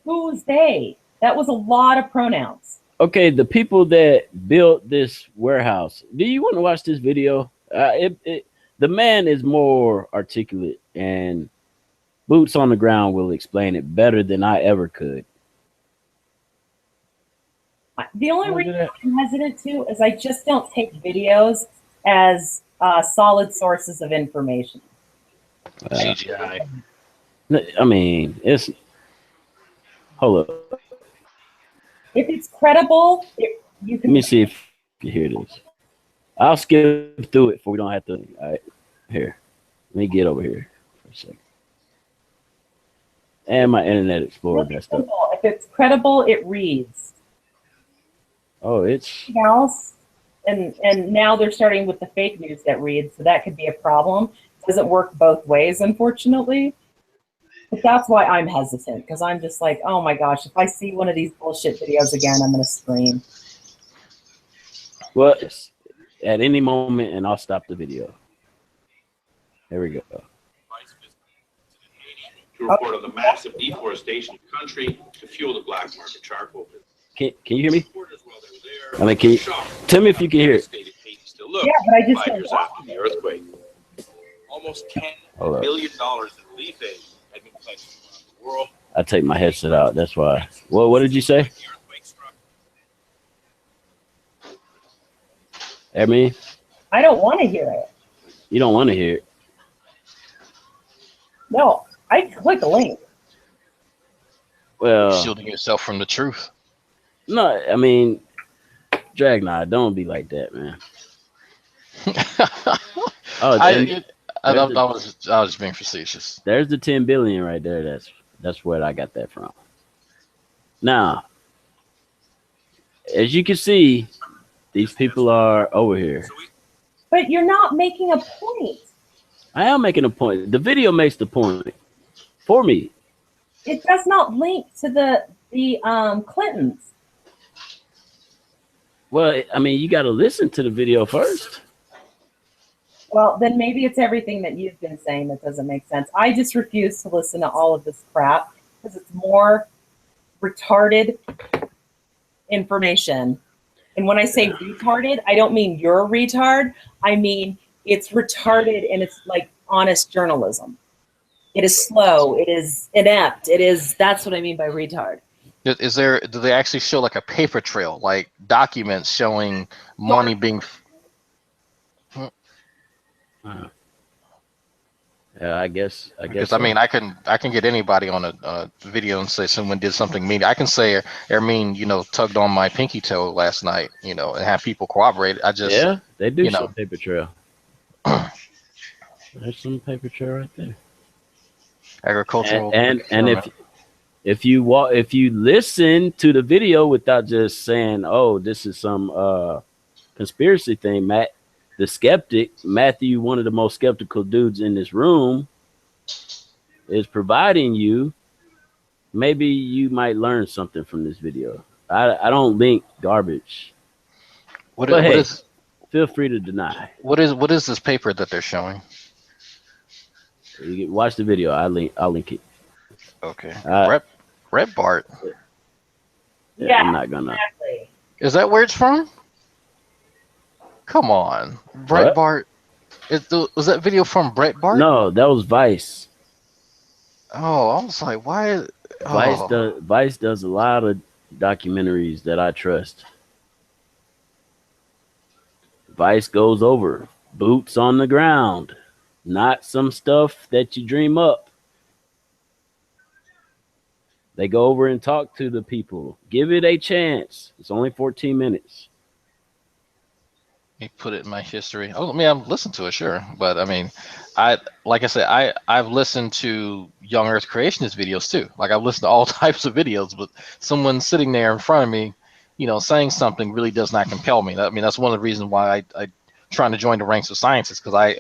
Who's they? That was a lot of pronouns. Okay, the people that built this warehouse. Do you want to watch this video? The man is more articulate, and boots on the ground will explain it better than I ever could. The only reason I'm hesitant to is I just don't take videos as solid sources of information. CGI. I mean, it's. Hold up. If it's credible, you can. Let me see if you hear this. I'll skip through it, so we don't have to. All right, here. Let me get over here for a second. And my Internet Explorer messed up. If it's credible, it reads. Oh, it's else, and now they're starting with the fake news that reads, so that could be a problem. It doesn't work both ways, unfortunately. But that's why I'm hesitant, because I'm just like, oh my gosh, if I see one of these bullshit videos again, I'm gonna scream. Well, at any moment, and I'll stop the video. There we go. To report on the massive deforestation of the country to fuel the black market charcoal business. Can you hear me? I mean, can you tell me if you can hear it? Yeah, but I just 5 years after the earthquake, almost $10 billion in relief aid had been pledged around the world. I take my headset out. That's why. Well, what did you say? I mean, I don't want to hear it. you don't want to hear it. No, I click a link. Well, Shielding yourself from the truth. no, I mean, Dragnot, don't be like that, man. Oh, I was just being facetious. there's the 10 billion right there. That's where I got that from. Now, as you can see, these people are over here. But you're not making a point. I am making a point. The video makes the point for me. It does not link to the Clintons. Well, I mean, you got to listen to the video first. Well, then maybe it's everything that you've been saying that doesn't make sense. I just refuse to listen to all of this crap because it's more retarded information. And when I say retarded, I don't mean you're a retard. I mean it's retarded and it's like honest journalism. It is slow. It is inept. That's what I mean by retard. Do they actually show like a paper trail, like documents showing money being? Yeah, I guess. Because I mean, I can get anybody on a video and say someone did something mean. I can say Ermine, tugged on my pinky toe last night, and have people corroborate. Yeah, they do show paper trail. There's some paper trail right there. Agricultural and if you listen to the video without just saying, "Oh, this is some conspiracy thing," Matt, the skeptic, Matthew, one of the most skeptical dudes in this room, is providing you. Maybe you might learn something from this video. I don't link garbage. Feel free to deny. What is this paper that they're showing? You watch the video. I'll link it. Okay. Red Bart. Yeah, I'm not gonna. Exactly. Is that where it's from? Come on, Brett Bart. Was that video from Brett Bart? No, that was Vice. Oh, I was like, why? Vice does a lot of documentaries that I trust. Vice goes over boots on the ground, not some stuff that you dream up. They go over and talk to the people. Give it a chance. It's only 14 minutes. Let me put it in my history. Oh, I mean, I've listened to it, sure, but I mean, I've listened to Young Earth Creationist videos too. Like I've listened to all types of videos, but someone sitting there in front of me, saying something really does not compel me. I mean, that's one of the reasons why I trying to join the ranks of scientists, because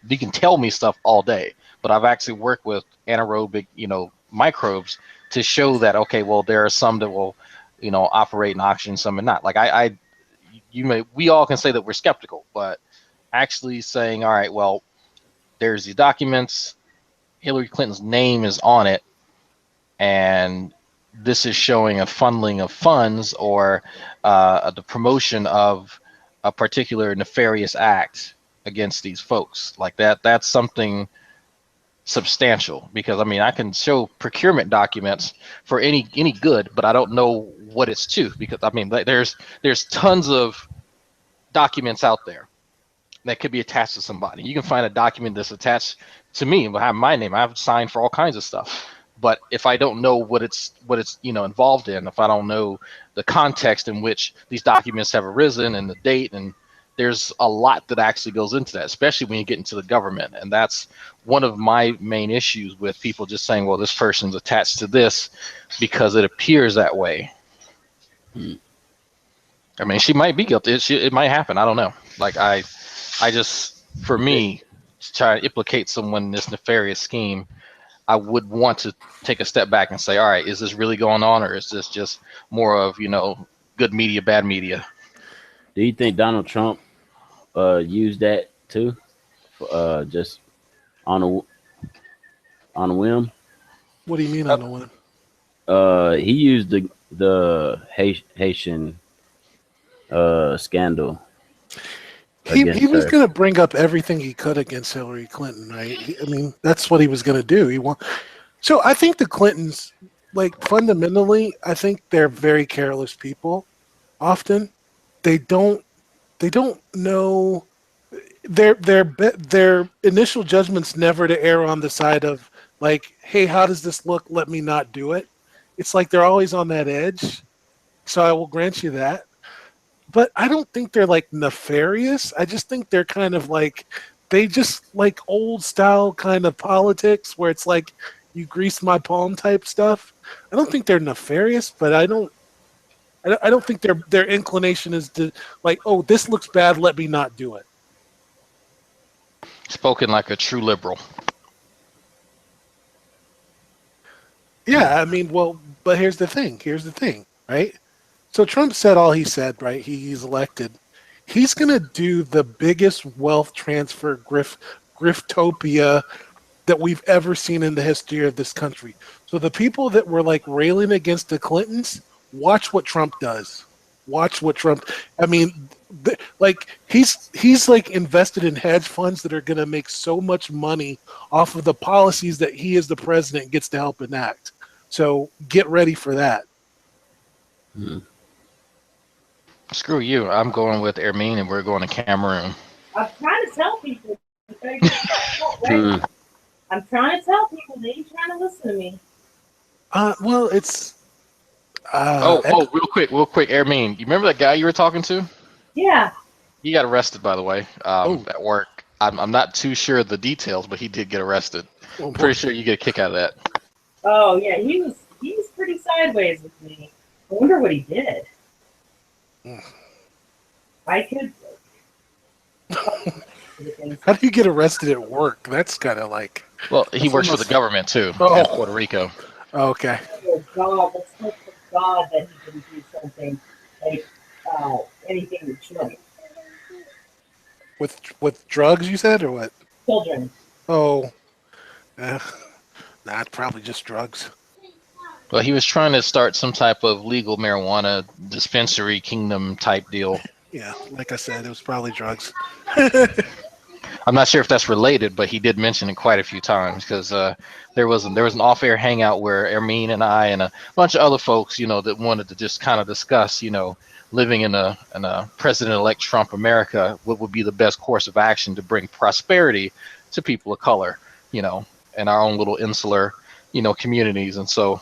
you can tell me stuff all day, but I've actually worked with anaerobic, microbes to show that, okay, well, there are some that will, operate in oxygen, some and not. Like we all can say that we're skeptical, but actually saying, all right, well, there's these documents, Hillary Clinton's name is on it, and this is showing a funneling of funds or the promotion of a particular nefarious act against these folks. Like that's something substantial, because I mean, I can show procurement documents for any good, but I don't know what it's to, because I mean, there's tons of documents out there that could be attached to somebody. You can find a document that's attached to me and have my name. I've signed for all kinds of stuff, but if I don't know what it's involved in, if I don't know the context in which these documents have arisen and the date, and there's a lot that actually goes into that, especially when you get into the government. And that's one of my main issues with people just saying, well, this person's attached to this because it appears that way. I mean, she might be guilty. It might happen. I don't know. Like I just, for me, to try to implicate someone in this nefarious scheme, I would want to take a step back and say, all right, is this really going on, or is this just more of, good media, bad media? Do you think Donald Trump used that too, just on a whim? What do you mean on a whim? He used the Haitian scandal. He was going to bring up everything he could against Hillary Clinton, right? I mean, that's what he was going to do. So I think the Clintons, like, fundamentally, I think they're very careless people. Often, they don't know their initial judgment's never to err on the side of like, hey, how does this look? Let me not do it. It's like they're always on that edge. So I will grant you that. But I don't think they're like nefarious. I just think they're kind of like, they just like old style kind of politics where it's like you grease my palm type stuff. I don't think they're nefarious, but I don't think their inclination is to like, oh, this looks bad, let me not do it. Spoken like a true liberal. Yeah, I mean, well, but here's the thing, right? So Trump said all he said, right? He's elected. He's going to do the biggest wealth transfer griftopia that we've ever seen in the history of this country. So the people that were like railing against the Clintons, watch what Trump does. Watch what Trump. I mean, like he's like invested in hedge funds that are going to make so much money off of the policies that he as the president gets to help enact. So get ready for that. Hmm. Screw you. I'm going with Ermine, and we're going to Cameroon. I'm trying to tell people. I'm trying to tell people. They ain't trying to listen to me. Well, it's. Real quick, Ermine. You remember that guy you were talking to? Yeah. He got arrested, by the way, at work. I'm not too sure of the details, but he did get arrested. I'm pretty sure you get a kick out of that. Oh yeah, he was pretty sideways with me. I wonder what he did. I could. How do you get arrested at work? That's kind of like. Well, he works for the government too in Puerto Rico. Okay. Oh God, let's hope for God that he didn't do something like anything with children. With drugs, you said, or what? Children. Oh. Nah, probably just drugs. Well, he was trying to start some type of legal marijuana dispensary kingdom type deal. Yeah, like I said, it was probably drugs. I'm not sure if that's related, but he did mention it quite a few times because there was an off-air hangout where Ermine and I and a bunch of other folks, that wanted to just kind of discuss, living in a President-elect Trump America, what would be the best course of action to bring prosperity to people of color, in our own little insular, communities. And so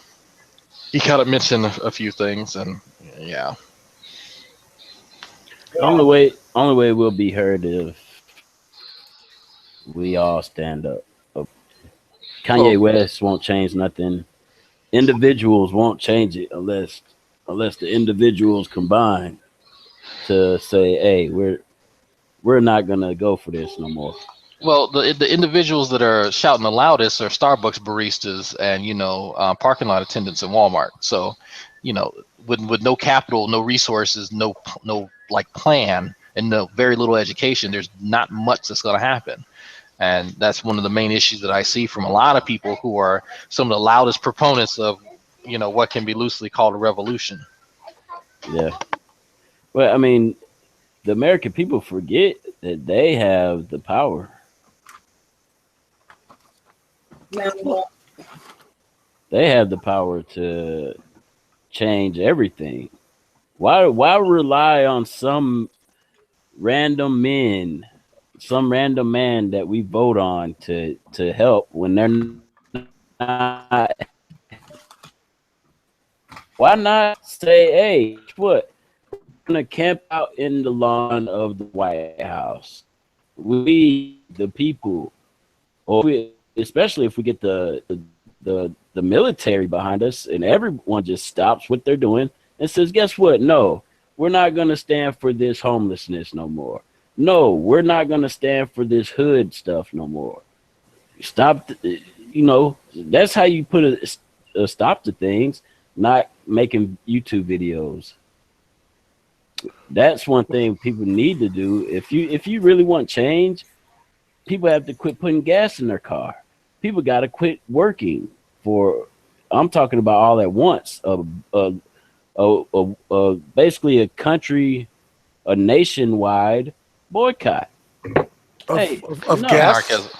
he kind of mentioned a few things, and yeah. The only way we'll be heard if we all stand up. Kanye West won't change nothing. Individuals won't change it unless the individuals combine to say, "Hey, we're not gonna go for this no more." Well, the individuals that are shouting the loudest are Starbucks baristas and parking lot attendants at Walmart. So, with no capital, no resources, no like plan, and no very little education, there's not much that's going to happen. And that's one of the main issues that I see from a lot of people who are some of the loudest proponents of, what can be loosely called a revolution. Yeah. Well, I mean, the American people forget that they have the power. They have the power to change everything. Why rely on some random man that we vote on to help when they're not? Why not say, hey, what? We're gonna camp out in the lawn of the White House. We, the people, especially if we get the military behind us and everyone just stops what they're doing and says, guess what? No, we're not going to stand for this homelessness no more. No, we're not going to stand for this hood stuff no more. Stop, that's how you put a stop to things, not making YouTube videos. That's one thing people need to do. If you really want change, people have to quit putting gas in their car. People got to quit working for. I'm talking about all at once. Basically a nationwide boycott. Of gas.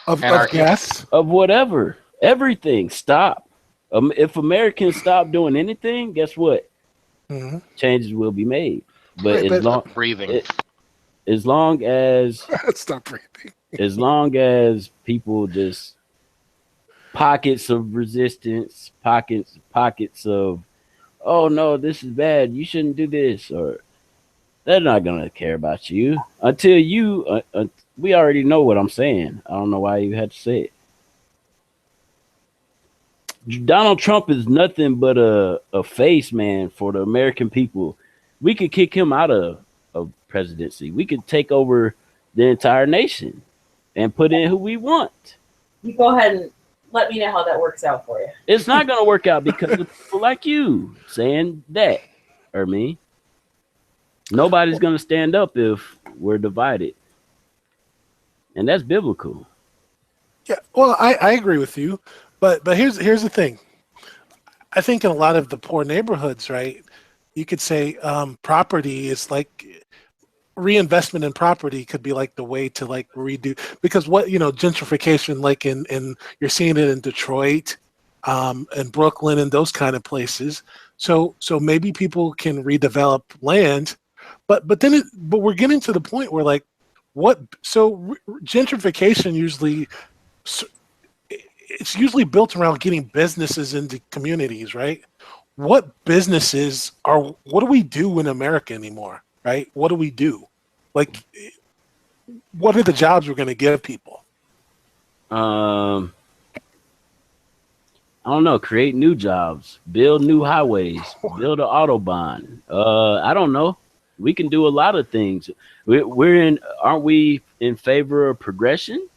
Of gas. Of whatever. Everything. Stop. If Americans stop doing anything, guess what? Mm-hmm. Changes will be made. But breathing. As long as stop breathing. As long as people just pockets of resistance, pockets of, oh no, this is bad, you shouldn't do this, or they're not gonna care about you until you. We already know what I'm saying. I don't know why you had to say it. Donald Trump is nothing but a face, man, for the American people. We could kick him out of presidency. We could take over the entire nation and put in who we want. You go ahead and let me know how that works out for you. It's not going to work out because of people like you saying that, or me. Nobody's going to stand up if we're divided. And that's biblical. Yeah, well, I agree with you. But here's the thing. I think in a lot of the poor neighborhoods, right, you could say property is like reinvestment in property could be like the way to like redo, because gentrification, like in you're seeing it in Detroit, and Brooklyn and those kind of places. So maybe people can redevelop land, but we're getting to the point where like gentrification usually. It's usually built around getting businesses into communities, right? What do we do in America anymore, right? What do we do? Like, what are the jobs we're going to give people? I don't know. Create new jobs, build new highways, build an Autobahn. I don't know. We can do a lot of things. Aren't we in favor of progression?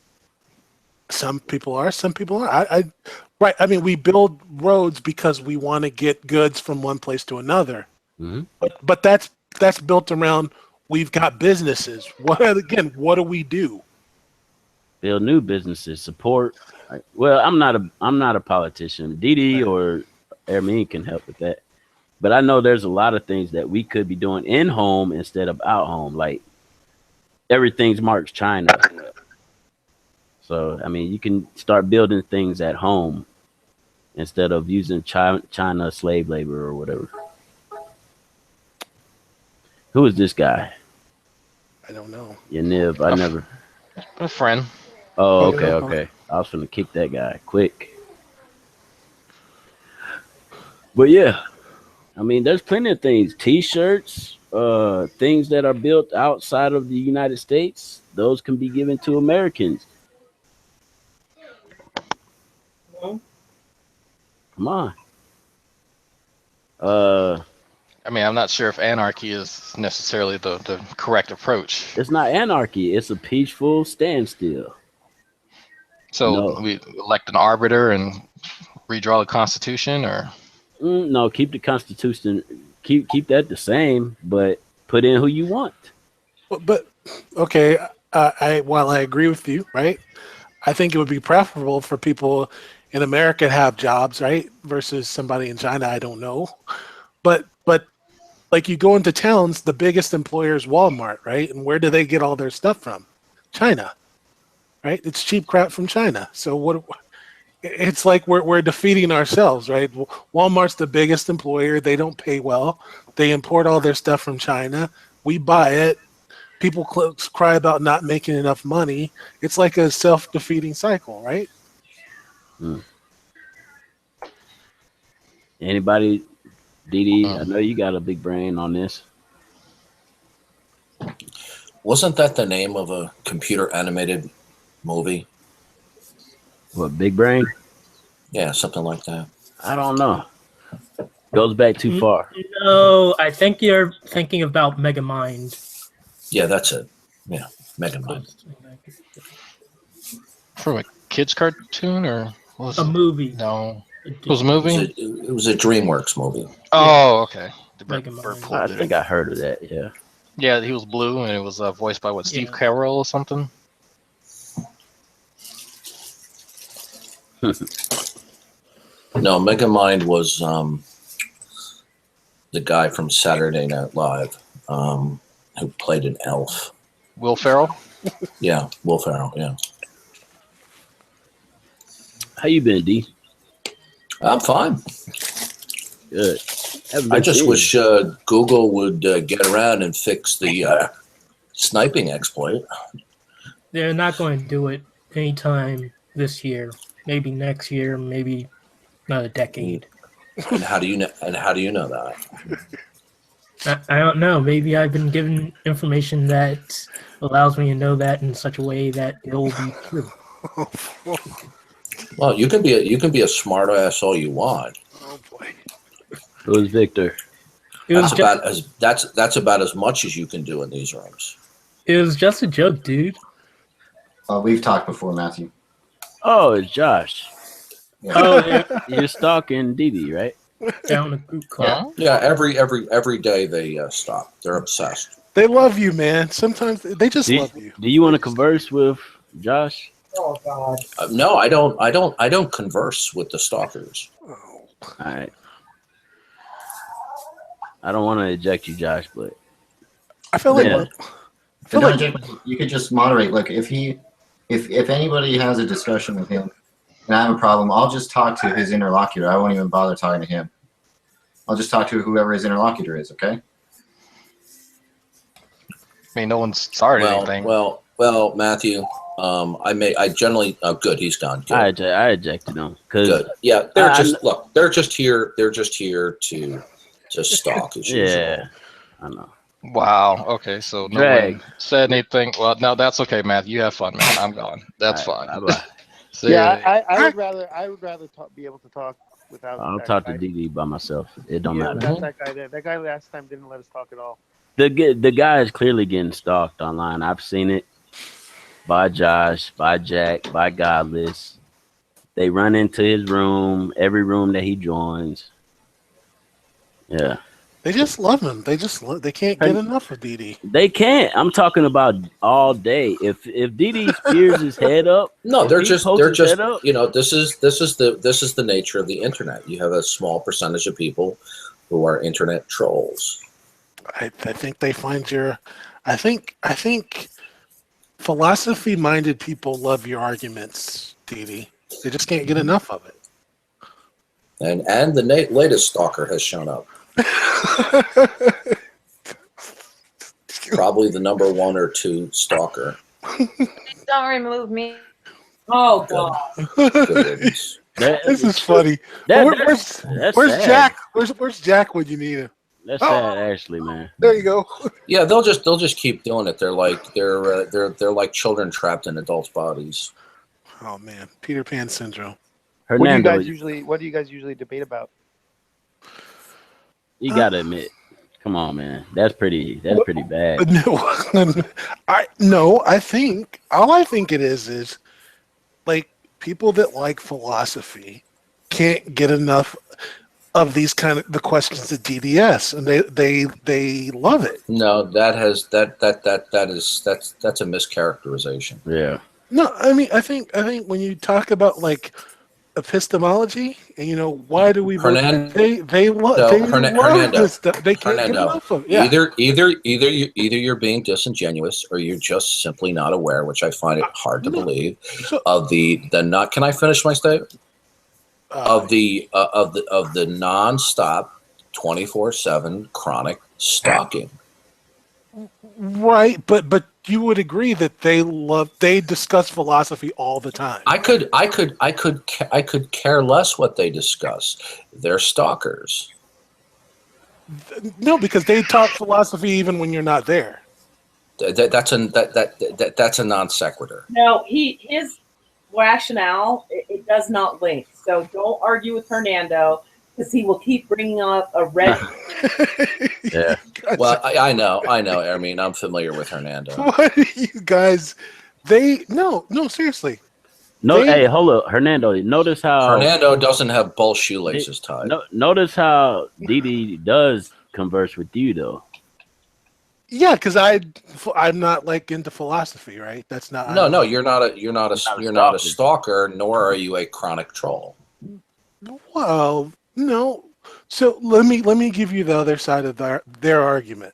Some people are, some people aren't. Right. I mean, we build roads because we want to get goods from one place to another. Mm-hmm. But that's built around, we've got businesses. What do we do? Build new businesses, support. Well, I'm not a politician. Didi or Ermine can help with that. But I know there's a lot of things that we could be doing in home instead of out home. Like everything's marked China. So, I mean, you can start building things at home instead of using China slave labor or whatever. Who is this guy? I don't know. Yaniv, I never. A friend. Oh, okay. I was gonna kick that guy quick. But yeah, I mean, there's plenty of things. T-shirts, things that are built outside of the United States, those can be given to Americans. Come on. I mean, I'm not sure if anarchy is necessarily the correct approach. It's not anarchy. It's a peaceful standstill. So we elect an arbiter and redraw the Constitution, or no? Keep the Constitution. Keep that the same, but put in who you want. But okay, while I agree with you, right? I think it would be preferable for people in America to have jobs, right, versus somebody in China. I don't know, but like you go into towns, the biggest employer is Walmart, right? And where do they get all their stuff from? China, right? It's cheap crap from China. So what? It's like we're defeating ourselves, right? Walmart's the biggest employer. They don't pay well. They import all their stuff from China. We buy it. People cry about not making enough money. It's like a self-defeating cycle, right? Anybody, Didi? I know you got a big brain on this. Wasn't that the name of a computer animated movie? What, Big Brain? Yeah, something like that. I don't know. Goes back too far. No, I think you're thinking about Megamind. Yeah, that's it. Yeah, Megamind. From a kids cartoon, or Was A movie. No. It was a movie? It was a DreamWorks movie. Oh, okay. The Megamind. I think I heard of that. Yeah. Yeah, he was blue, and it was voiced by Steve Yeah. Carell or something. No, Megamind was the guy from Saturday Night Live who played an elf. Will Ferrell. Yeah, Will Ferrell. Yeah, How you been, D? I'm fine. Good. I just wish Google would get around and fix the sniping exploit. They're not going to do it anytime this year. Maybe next year. Maybe not a decade. And how do you know? And how do you know that? I don't know. Maybe I've been given information that allows me to know that in such a way that it will be true. Well, you can be a smart ass all you want. Oh boy. It was Victor. It was That's about as much as you can do in these rooms. It was just a joke, dude. We've talked before, Matthew. Oh, it's Josh. Yeah. Oh, yeah. You're stalking Dee, right? Down a group call. Yeah, every day they stop. They're obsessed. They love you, man. Sometimes they just Do, love you. do you want to converse with Josh? Oh God. No, I don't converse with the stalkers. All right. I don't want to eject you, Josh, but I feel like Yeah. You could just moderate. Like if anybody has a discussion with him and I have a problem, I'll just talk to his interlocutor. I won't even bother talking to him. I'll just talk to whoever his interlocutor is. Okay. I mean, no one's started anything. Well, Matthew. I generally. Oh, good. He's gone. Good. I ejected him because Good. Yeah. They're just here. They're just here to stalk as usual. yeah, I know. Wow. Okay. So no Drag. one said anything. Well, no, that's okay, Matt. You have fun, man. I'm gone. That's All right, fine. bye-bye. See ya. I would rather be able to talk without. I'll that talk guy. to Dee by myself. It don't Yeah, matter. without that guy there. That guy last time didn't let us talk at all. The guy is clearly getting stalked online. I've seen it by Josh, by Jack, by Godless. They run into his room, every room that he joins. Yeah. They just love him. They can't get enough of Dee. They can't. I'm talking about all day. If Dee spears his head up, No, if they're he just pokes his head up, this is the nature of the internet. You have a small percentage of people who are internet trolls. I think they find your. I think philosophy-minded people love your arguments, Dee. They just can't get enough of it. And the latest stalker has shown up. Probably the number 1 or 2 stalker. Don't remove me. Oh God. Goodness. This is funny. that's Where's sad. Jack? Where's Jack when you need him? That's sad, Ashley, man. There you go. Yeah, they'll just keep doing it. They're like children trapped in adults' bodies. Oh man, Peter Pan syndrome. What do Hernando, you guys usually debate about? you gotta admit, come on, man, that's pretty bad. No, I think it is like people that like philosophy can't get enough of these kind of the questions at DDS, and they love it. No, that's a mischaracterization. Yeah. No, I mean I think when you talk about like epistemology and why do we Hernando, they love this stuff. They can't get Hernando, enough of it. Yeah. either you're being disingenuous or you're just simply not aware, which I find it hard to believe, of the not. Can I finish my statement? Of the non-stop 24/7 chronic stalking. Right, but you would agree that they discuss philosophy all the time. I could care less what they discuss. They're stalkers. No, because they talk philosophy even when you're not there. That's a non sequitur. No, his rationale it does not link. So don't argue with Hernando because he will keep bringing up a red. Yeah. Well, I know. I mean, I'm familiar with Hernando. What are you guys? No, seriously. No, hey, hold up, Hernando. Notice how Fernando doesn't have both shoelaces tied. Notice how Didi does converse with you, though. Yeah, because I'm not like into philosophy, right? That's not. No, you're not a stalker, nor are you a chronic troll. Well, no. So let me give you the other side of their argument.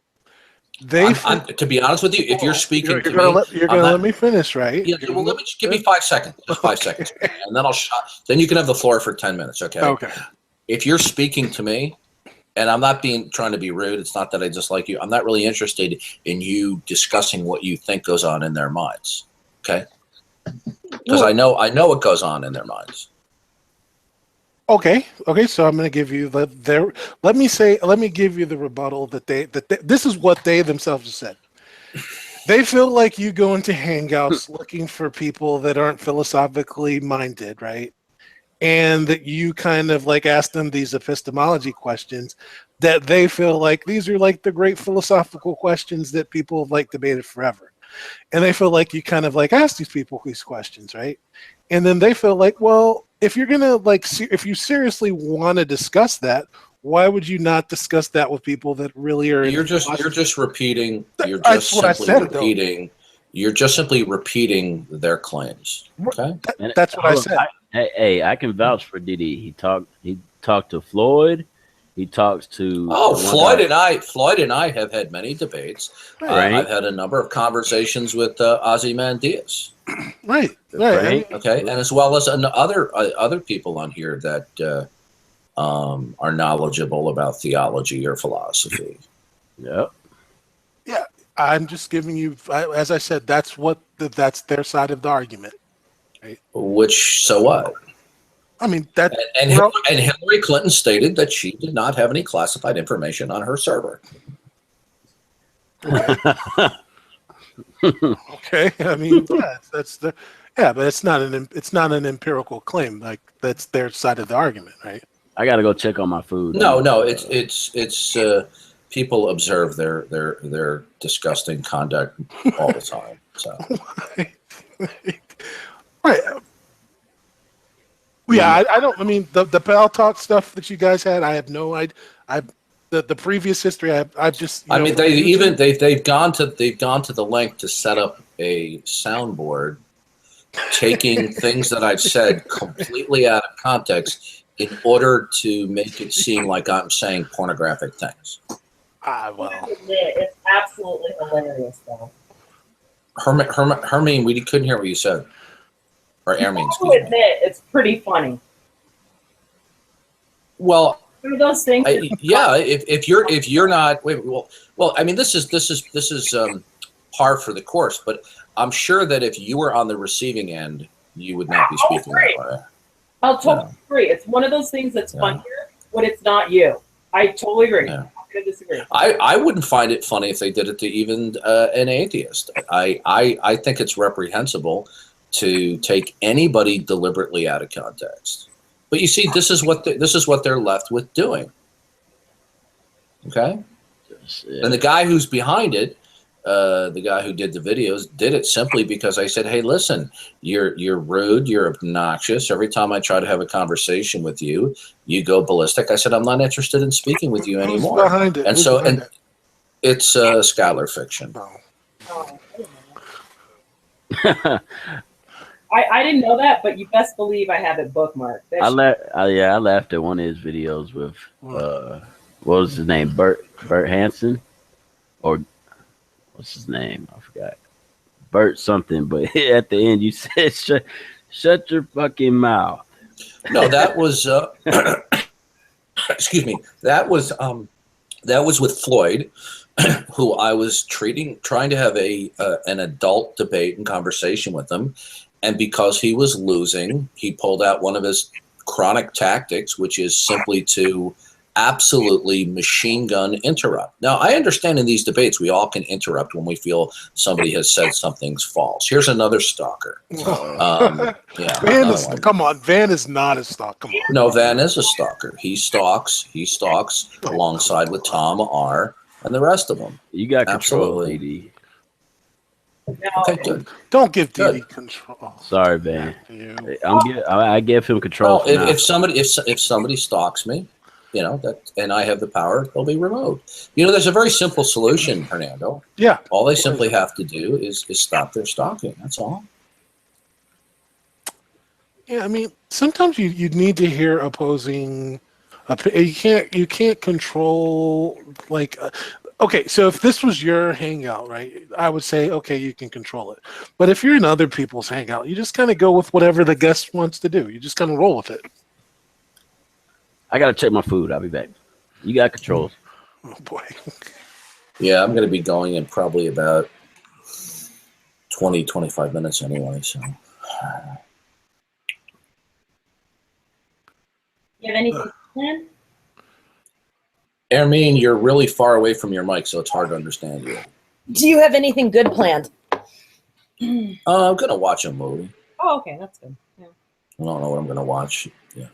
To be honest with you, if you're speaking you're gonna let me finish, right? Yeah, well, give me 5 seconds. Just 5 seconds, and then then you can have the floor for 10 minutes. Okay. Okay. If you're speaking to me, and I'm not trying to be rude, it's not that I dislike you. I'm not really interested in you discussing what you think goes on in their minds. Okay. Because I know what goes on in their minds. Okay. So I'm going to give you let me give you the rebuttal that this is what they themselves have said. They feel like you go into Hangouts looking for people that aren't philosophically minded, right? And that you kind of like ask them these epistemology questions that they feel like these are like the great philosophical questions that people have like debated forever. And they feel like you kind of like ask these people these questions, right? And then they feel like, well, if you're gonna if you seriously want to discuss that, why would you not discuss that with people that really are? You're just repeating. You're just simply repeating their claims. Okay, that's what I said. Hey, I can vouch for Didi. He talked to Floyd. He talks to Floyd and I have had many debates. Right. I've had a number of conversations with Ozymandias. Right. Okay, and as well as other people on here that are knowledgeable about theology or philosophy. Yep. Yeah, I'm just giving you, as I said, that's their side of the argument. Right? Which, so what? I mean that, and Hillary Clinton stated that she did not have any classified information on her server. Okay, I mean, but it's not an empirical claim. Like that's their side of the argument, right? I got to go check on my food. No, it's people observe their disgusting conduct all the time. So, right. Yeah, I don't. I mean, the Pal Talk stuff that you guys had, I have no idea. The previous history, I've just. They've gone to the length to set up a soundboard, taking things that I've said completely out of context in order to make it seem like I'm saying pornographic things. Well, it's absolutely hilarious, though. Hermine, we couldn't hear what you said. Or Ermine, I'll admit, it's pretty funny. Well, one of those things. If you're not well, I mean, this is par for the course. But I'm sure that if you were on the receiving end, you would not be speaking that way. I'll totally agree. It's one of those things that's funnier when it's not you. I totally agree. Yeah. I'm going to disagree. I wouldn't find it funny if they did it to even an atheist. I think it's reprehensible to take anybody deliberately out of context. But you see, this is what they're left with doing. Okay, and the guy who's behind it, the guy who did the videos, did it simply because I said, "Hey, listen, you're rude, you're obnoxious. Every time I try to have a conversation with you, you go ballistic." I said, "I'm not interested in speaking with you anymore." Who's behind it? And it's Scholar Fiction. I didn't know that, but you best believe I have it bookmarked. I laughed at one of his videos with what was his name, Bert Hansen, or what's his name? I forgot. Bert something, but at the end you said shut your fucking mouth. No, that was excuse me. That was with Floyd, who I was trying to have an adult debate and conversation with him. And because he was losing, he pulled out one of his chronic tactics, which is simply to absolutely machine gun interrupt. Now, I understand in these debates, we all can interrupt when we feel somebody has said something's false. Here's another stalker. Come on, Van is not a stalker. Come on. No, Van is a stalker. He stalks alongside with Tom R. and the rest of them. You got control, lady. Okay, good. Don't give Good. Didi control. Sorry, man. You. I give him control. Well, for now. if somebody stalks me, you know that, and I have the power, they'll be removed. You know, there's a very simple solution, Hernando. Yeah. All they simply have to do is stop their stalking. That's all. Yeah, I mean, sometimes you need to hear opposing. You can't control like. Okay, so if this was your hangout, right, I would say, okay, you can control it. But if you're in other people's hangout, you just kind of go with whatever the guest wants to do. You just kind of roll with it. I got to check my food. I'll be back. You got controls. Oh, boy. Yeah, I'm going to be going in probably about 20, 25 minutes anyway, so. You have anything planned? Ermine, you're really far away from your mic, so it's hard to understand you. Do you have anything good planned? I'm going to watch a movie. Oh, okay, that's good. Yeah. I don't know what I'm going to watch. Yeah.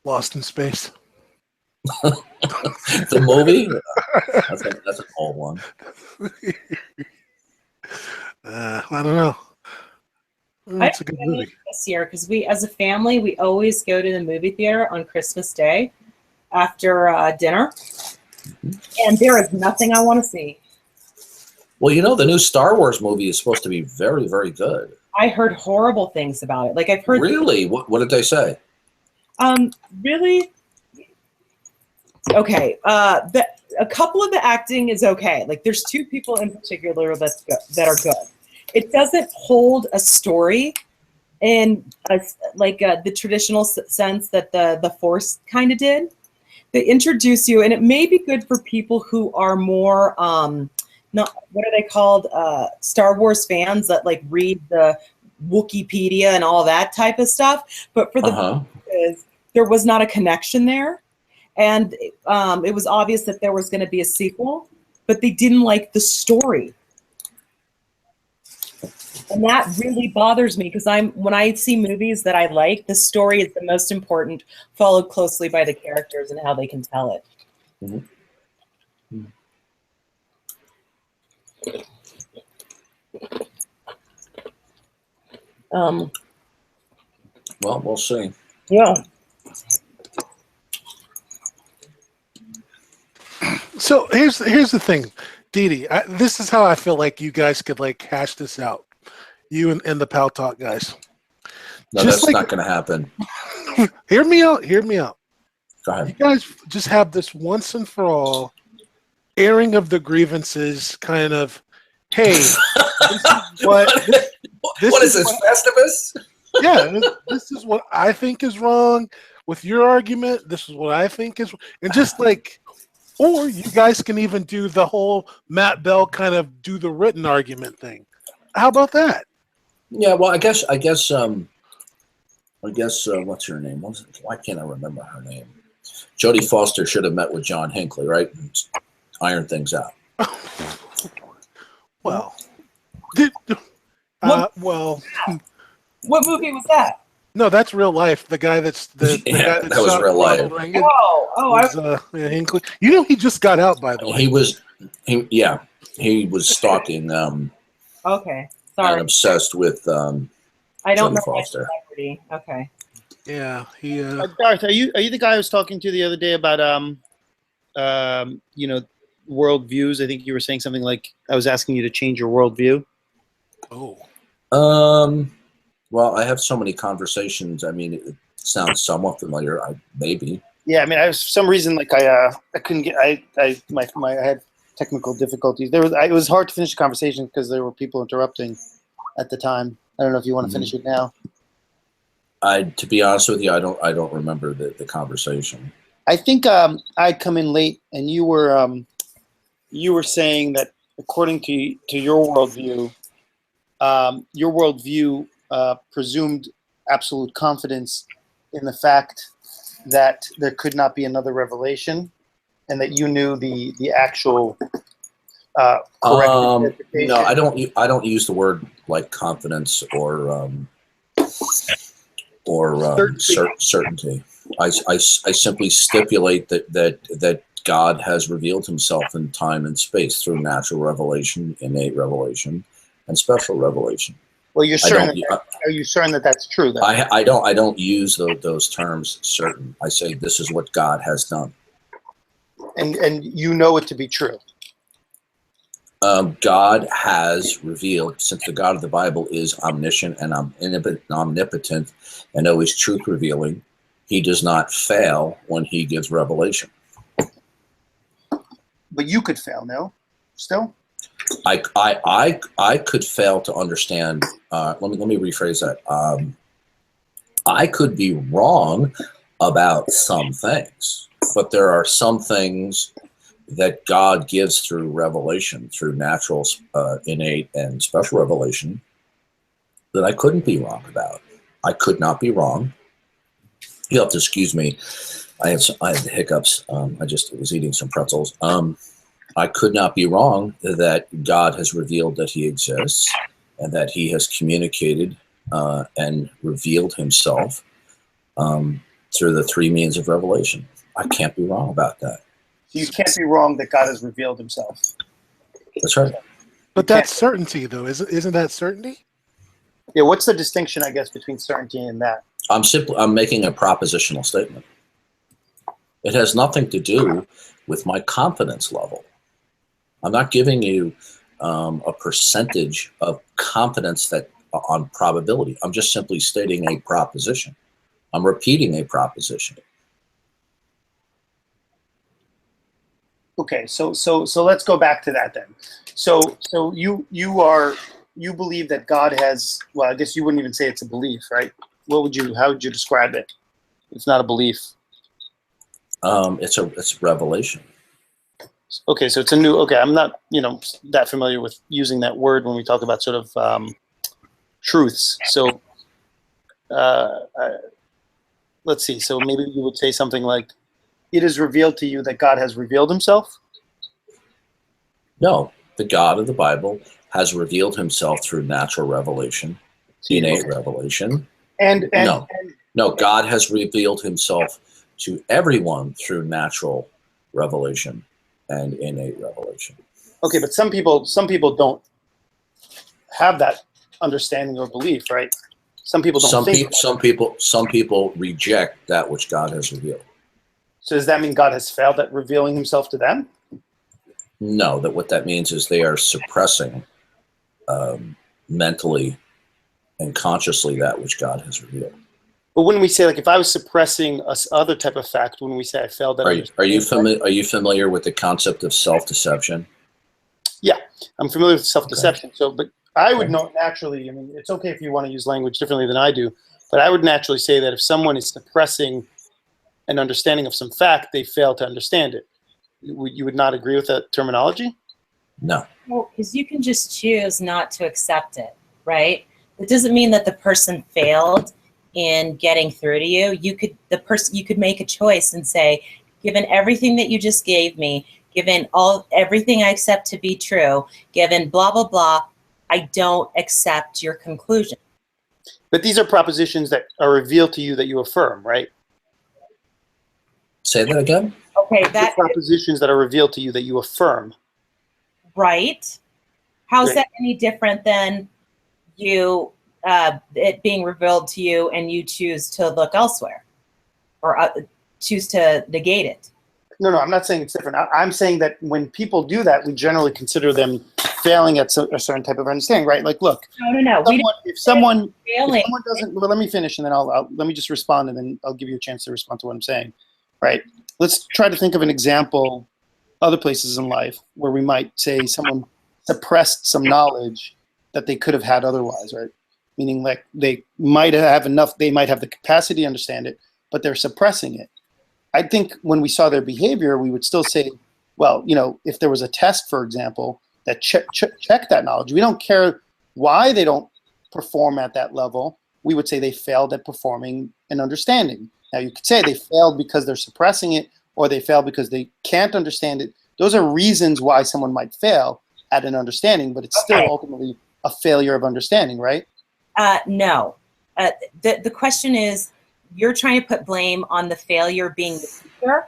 Lost in Space. The movie? That's an old one. I don't know. It's a good movie. This year, because we, as a family, we always go to the movie theater on Christmas Day after dinner, and there is nothing I want to see. Well, you know, the new Star Wars movie is supposed to be very, very good. I heard horrible things about it. Like I've heard. Really? What did they say? Really? Okay. A couple of the acting is okay. Like there's two people in particular that are good. It doesn't hold a story in the traditional sense that the Force kind of did. They introduce you, and it may be good for people who are more not what are they called, Star Wars fans that like read the Wikipedia and all that type of stuff. But for the there was not a connection there, and it was obvious that there was going to be a sequel, but they didn't like the story. And that really bothers me because when I see movies that I like, the story is the most important, followed closely by the characters and how they can tell it. Mm-hmm. Well, we'll see. Yeah. So here's the thing, Didi. This is how I feel like you guys could like hash this out. You and the Pal Talk guys. No, Just that's not going to happen. Hear me out. Hear me out. Go ahead. You guys just have this once and for all airing of the grievances, kind of. Hey, this is what is this, Festivus? Yeah, this is what I think is wrong with your argument. This is what I think is, and just like, or you guys can even do the whole Matt Bell kind of do the written argument thing. How about that? Yeah, well, I guess what's her name? Why can't I remember her name? Jodie Foster should have met with John Hinckley, right? And iron things out. Well, what movie was that? No, that's real life. The guy that's the guy that was real life. Hinckley. You know, he just got out, by the way. He was stalking. Okay, sorry. And obsessed with. I don't Jodie know Foster. Celebrity. Okay. Yeah, he. Darth, are you the guy I was talking to the other day about world views? I think you were saying something like I was asking you to change your world view. Oh. Well, I have so many conversations. I mean, it sounds somewhat familiar. Maybe. Yeah, I mean, I was for some reason like I couldn't get I had technical difficulties. It was hard to finish the conversation because there were people interrupting at the time. I don't know if you want to finish it now. To be honest with you, I don't remember the conversation. I think I'd come in late, and you were saying that according to your worldview, presumed absolute confidence in the fact that there could not be another revelation, and that you knew the actual correct interpretation. No, I don't use the word like confidence or certainty. I simply stipulate that God has revealed himself in time and space through natural revelation, innate revelation, and special revelation. Well, you're I certain. don't- Are you certain that that's true? Then? I don't use those terms certain. I say this is what God has done. And you know it to be true. God has revealed, since the God of the Bible is omniscient and omnipotent and always truth revealing, he does not fail when he gives revelation. But you could fail, no? Still? I could fail to understand. Let me rephrase that. I could be wrong about some things, but there are some things that God gives through revelation, through natural, innate, and special revelation, that I couldn't be wrong about. I could not be wrong. You'll have to excuse me. I had the hiccups. I just was eating some pretzels. I could not be wrong that God has revealed that he exists and that he has communicated and revealed himself through the three means of revelation. I can't be wrong about that. You can't be wrong that God has revealed himself. That's right. But that's certainty, though. Isn't that certainty? Yeah, what's the distinction, I guess, between certainty and that? I'm making a propositional statement. It has nothing to do with my confidence level. I'm not giving you a percentage of confidence that on probability. I'm just simply stating a proposition. I'm repeating a proposition. Okay, so let's go back to that then. So you believe that God has, well, I guess you wouldn't even say it's a belief, right? How would you describe it? It's not a belief. It's a revelation. Okay, so it's a new. Okay, I'm not that familiar with using that word when we talk about sort of truths. So let's see. So maybe you would say something like, "It is revealed to you that God has revealed himself." No, the God of the Bible has revealed himself through natural revelation, innate revelation. And no, God has revealed himself to everyone through natural revelation and innate revelation. Okay, but some people don't have that understanding or belief, right? Some people don't think. Some people reject that which God has revealed. So does that mean God has failed at revealing himself to them? No, that what that means is they are suppressing mentally and consciously that which God has revealed. But when we say, like, if I was suppressing other type of fact, when we say I failed at Are you familiar with the concept of self-deception? Yeah, I'm familiar with self-deception. Okay. So, but I would know naturally. I mean, it's okay if you want to use language differently than I do, but I would naturally say that if someone is suppressing an understanding of some fact, they fail to understand it. You would not agree with that terminology? No. Well, because you can just choose not to accept it, right? It doesn't mean that the person failed in getting through to you. You could make a choice and say, given everything that you just gave me, given everything I accept to be true, given blah blah blah, I don't accept your conclusion. But these are propositions that are revealed to you that you affirm, right? Say that again. Okay, that propositions that are revealed to you that you affirm. Right. How's that any different than you it being revealed to you and you choose to look elsewhere or choose to negate it? No, I'm not saying it's different. I'm saying that when people do that, we generally consider them failing at a certain type of understanding, right? Like, look. No. If someone doesn't, well, let me finish and then let me just respond and then I'll give you a chance to respond to what I'm saying, right? Let's try to think of an example, other places in life where we might say someone suppressed some knowledge that they could have had otherwise, right? Meaning, like, they might have the capacity to understand it, but they're suppressing it. I think when we saw their behavior, we would still say, well, if there was a test, for example, that check that knowledge, we don't care why they don't perform at that level. We would say they failed at performing and understanding. Now, you could say they failed because they're suppressing it, or they failed because they can't understand it. Those are reasons why someone might fail at an understanding, but it's still ultimately a failure of understanding, right? No. The question is, you're trying to put blame on the failure being the teacher,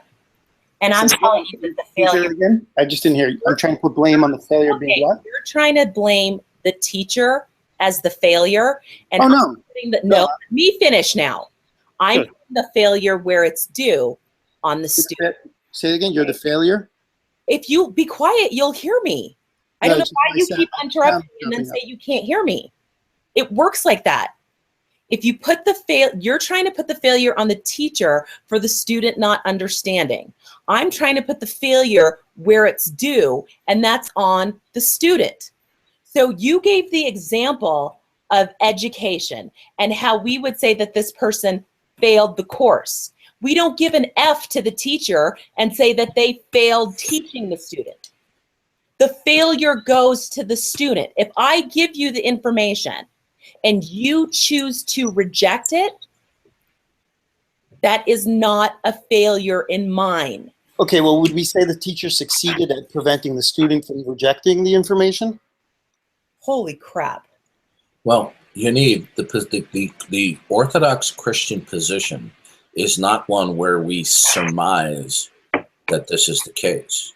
and I'm telling you that the failure. Again? I just didn't hear you. I'm trying to put blame on the failure being what? You're trying to blame the teacher as the failure. And Oh, no. I'm putting no, let me finish now. I'm Good. putting the failure where it's due on the student. Say it again. You're the failure. If you be quiet, you'll hear me. I don't know why you keep interrupting and then say you can't hear me. It works like that. If you put you're trying to put the failure on the teacher for the student not understanding. I'm trying to put the failure where it's due, and that's on the student. So you gave the example of education and how we would say that this person failed the course. We don't give an F to the teacher and say that they failed teaching the student. The failure goes to the student. If I give you the information and you choose to reject it, that is not a failure in mine. Okay, well, would we say the teacher succeeded at preventing the student from rejecting the information? Holy crap. Well, you need the Orthodox Christian position is not one where we surmise that this is the case.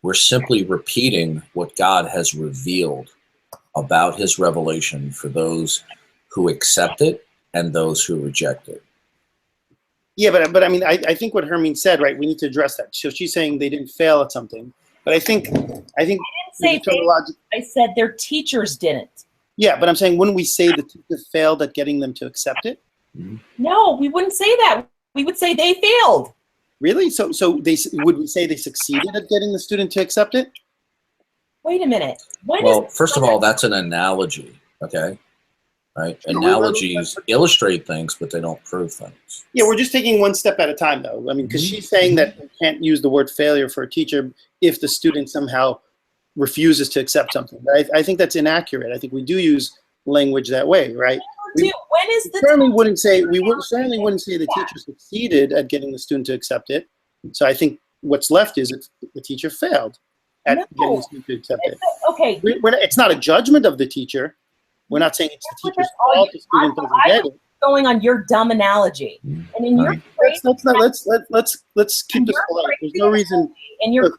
We're simply repeating what God has revealed about his revelation for those who accept it and those who reject it. Yeah, but I mean, I think what Hermine said, right? We need to address that. So she's saying they didn't fail at something, but I think I didn't say I said their teachers didn't. Yeah, but I'm saying wouldn't we say the teacher failed at getting them to accept it? No, we wouldn't say that. We would say they failed. Really? So would we say they succeeded at getting the student to accept it? Wait a minute. Well, first of all, that's an analogy, okay? Right? Analogies illustrate things, but they don't prove things. Yeah, we're just taking one step at a time, though. I mean, because she's saying that you can't use the word failure for a teacher if the student somehow refuses to accept something. I think that's inaccurate. I think we do use language that way, right? When is the certainly wouldn't say certainly wouldn't say the teacher succeeded at getting the student to accept it. So I think what's left is if the teacher failed at getting the student to accept it. Okay. It's not a judgment of the teacher. We're not saying it's the teacher's fault the student doesn't get it. Going on your dumb analogy, and in your let's keep this polite. There's no reason. And your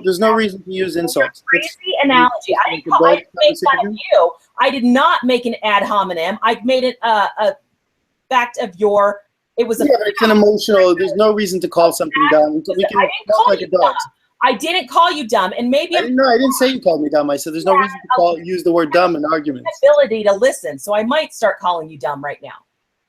there's no reason to use insults. Crazy analogy. I didn't make fun of you. I did not make an ad hominem. I made it a fact of your. It was. Yeah, but it's an emotional. There's no reason to call something dumb. We can talk like adults. I didn't call you dumb, and maybe I didn't say you called me dumb. I said there's no reason to use the word dumb in arguments. Ability to listen, so I might start calling you dumb right now,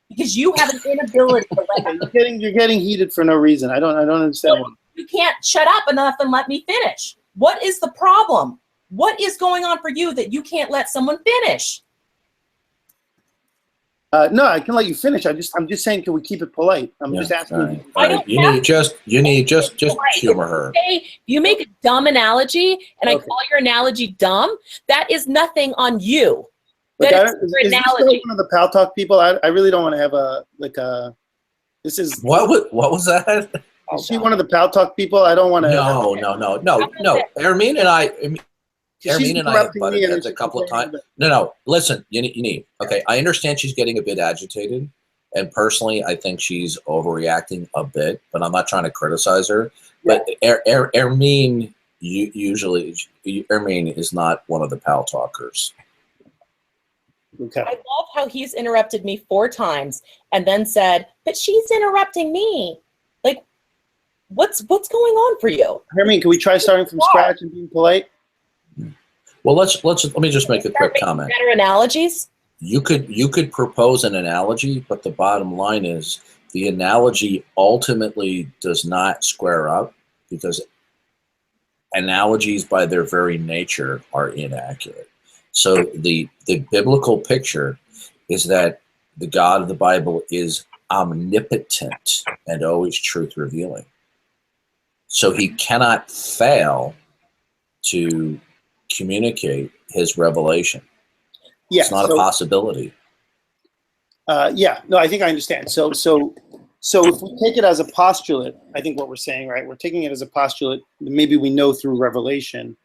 because you have an inability to listen. You're getting heated for no reason. I don't understand. You can't shut up enough and let me finish. What is the problem? What is going on for you that you can't let someone finish? No, I can let you finish. I'm just saying, can we keep it polite? I'm just asking. Right. You need just humor her. If you make a dumb analogy and I call your analogy dumb, that is nothing on you. Look, That is is your this analogy. one of the Pal Talk people? I really don't want to have this is. What was that? Is she one of the Pal Talk people? I don't want to. No. Hermine and I have butted heads a couple of times. No. Listen, you need. Okay, I understand she's getting a bit agitated, and personally, I think she's overreacting a bit. But I'm not trying to criticize her. But Hermine, Hermine is not one of the Pal Talkers. Okay. I love how he's interrupted me 4 times and then said, "But she's interrupting me." Like, what's going on for you? Hermine, can we try starting from scratch and being polite? Well, let me just make a quick comment. Better analogies? You could propose an analogy, but the bottom line is the analogy ultimately does not square up because analogies by their very nature are inaccurate. So the biblical picture is that the God of the Bible is omnipotent and always truth revealing. So he cannot fail to communicate his revelation. Yeah, it's not a possibility. Yeah, no, I think I understand. So if we take it as a postulate, I think what we're saying, right? We're taking it as a postulate. Maybe we know through revelation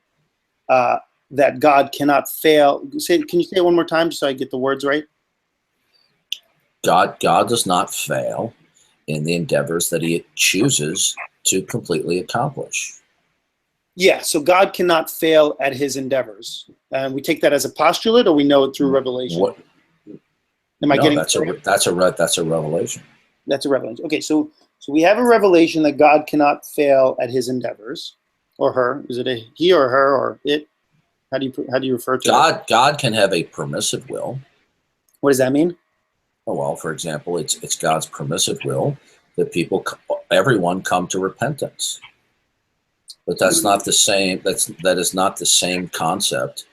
that God cannot fail. Can you say it one more time, just so I get the words right? God does not fail in the endeavors that he chooses to completely accomplish. Yeah, so God cannot fail at his endeavors. And we take that as a postulate, or we know it through revelation? What? Am I No, getting that's a revelation. That's a revelation. Okay, so we have a revelation that God cannot fail at his endeavors, or her. Is it a he or her or it? How do you refer to it? God can have a permissive will. What does that mean? Oh, well, for example, it's God's permissive will that everyone come to repentance. But that's not the same. That is not the same concept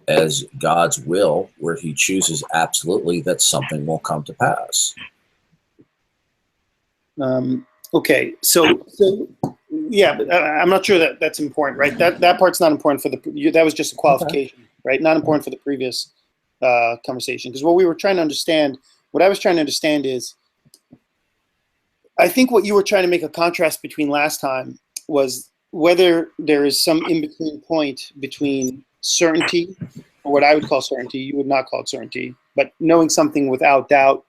as God's will, where he chooses absolutely that something will come to pass. Okay, so yeah, but I'm not sure that that's important, right? That part's not important for that was just a qualification, right? Not important for the previous conversation, because what I was trying to understand is, I think what you were trying to make a contrast between last time was whether there is some in-between point between certainty, or what I would call certainty, you would not call it certainty, but knowing something without doubt,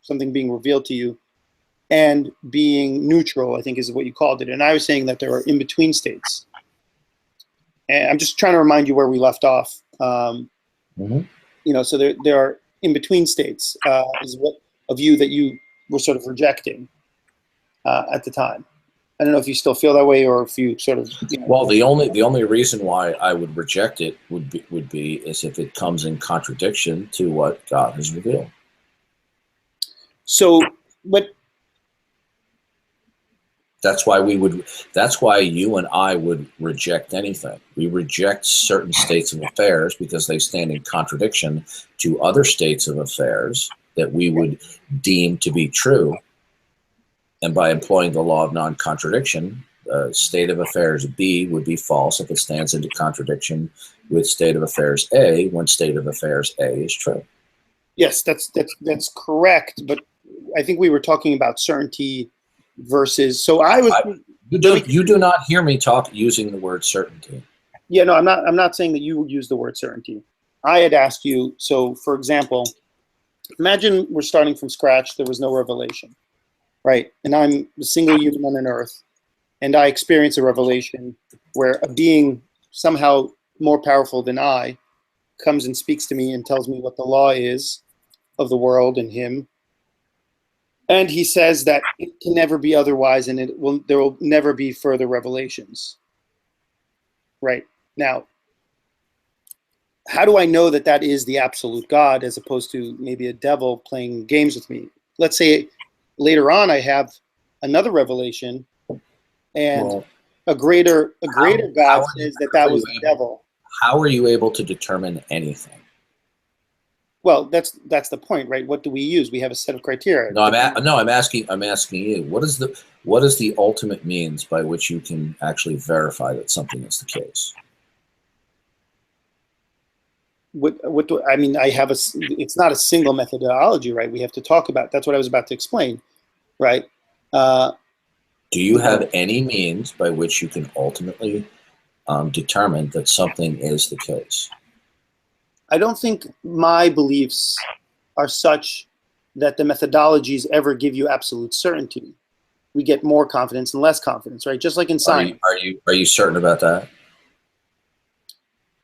something being revealed to you, and being neutral, I think is what you called it. And I was saying that there are in-between states. And I'm just trying to remind you where we left off. So there are in-between states, is what a view that you were sort of rejecting at the time. I don't know if you still feel that way, or if you sort of. Well, the only reason why I would reject it would be is if it comes in contradiction to what God has revealed. So, but that's why you and I would reject anything. We reject certain states of affairs because they stand in contradiction to other states of affairs that we would deem to be true. And by employing the law of non-contradiction, state of affairs B would be false if it stands into contradiction with state of affairs A when state of affairs A is true. Yes, that's correct. But I think we were talking about certainty versus. So I was. You do not hear me talk using the word certainty. Yeah, no, I'm not saying that you would use the word certainty. I had asked you. So, for example, imagine we're starting from scratch. There was no revelation. Right, and I'm a single human on an earth, and I experience a revelation where a being somehow more powerful than I comes and speaks to me and tells me what the law is of the world and him. And he says that it can never be otherwise, and there will never be further revelations. Right, now, how do I know that that is the absolute God as opposed to maybe a devil playing games with me? Let's say later on, I have another revelation, and a greater God says that was the devil. How are you able to determine anything? Well, that's the point, right? What do we use? We have a set of criteria. No, I'm asking you. What is the ultimate means by which you can actually verify that something is the case? What do I mean? It's not a single methodology, right? We have to talk about. That's what I was about to explain, right? Do you have any means by which you can ultimately determine that something is the case? I don't think my beliefs are such that the methodologies ever give you absolute certainty. We get more confidence and less confidence, right? Just like in science. Are you certain about that?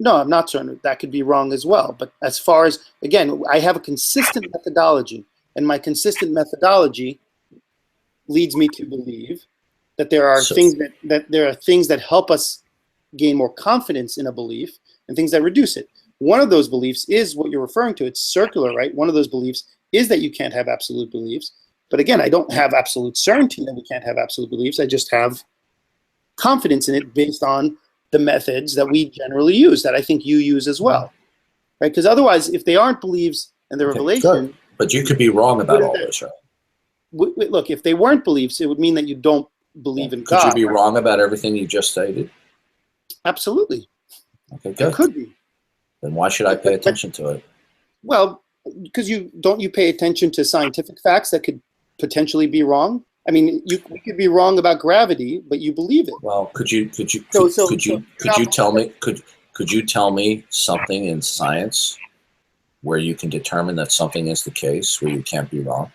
No, I'm not certain. That could be wrong as well. But as far as, again, I have a consistent methodology, and my consistent methodology leads me to believe that there are things that help us gain more confidence in a belief, and things that reduce it. One of those beliefs is what you're referring to. It's circular, right? One of those beliefs is that you can't have absolute beliefs. But again, I don't have absolute certainty that we can't have absolute beliefs. I just have confidence in it based on the methods that we generally use, that I think you use as well, right? Because otherwise, if they aren't beliefs and the revelation, sure. But you could be wrong about all this, right? Look, if they weren't beliefs, it would mean that you don't believe in God. Could you be wrong about everything you just stated? Absolutely. Okay, good. It could be. Then why should I pay attention to it? Well, because you pay attention to scientific facts that could potentially be wrong. I mean, we could be wrong about gravity, but you believe it. Well, could you tell me something in science where you can determine that something is the case, where you can't be wrong?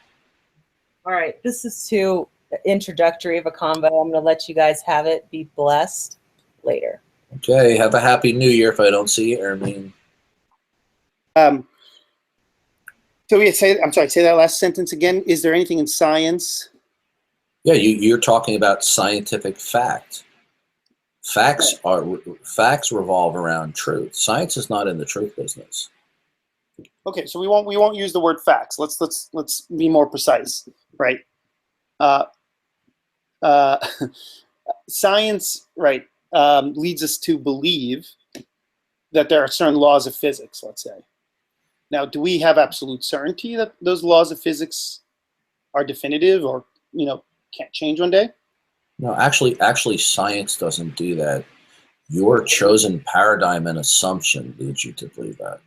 All right, this is to introductory of a convo. I'm going to let you guys have it. Be blessed. Later. Okay, have a happy new year if I don't see you, Ermine. So we say, I'm sorry, say that last sentence again. Is there anything in science? Yeah, you're talking about scientific fact. Facts revolve around truth. Science is not in the truth business. Okay, so we won't use the word facts. Let's be more precise, right? Science, right, leads us to believe that there are certain laws of physics, let's say. Now, do we have absolute certainty that those laws of physics are definitive or, can't change one day? No, actually, science doesn't do that. Your chosen paradigm and assumption leads you to believe that.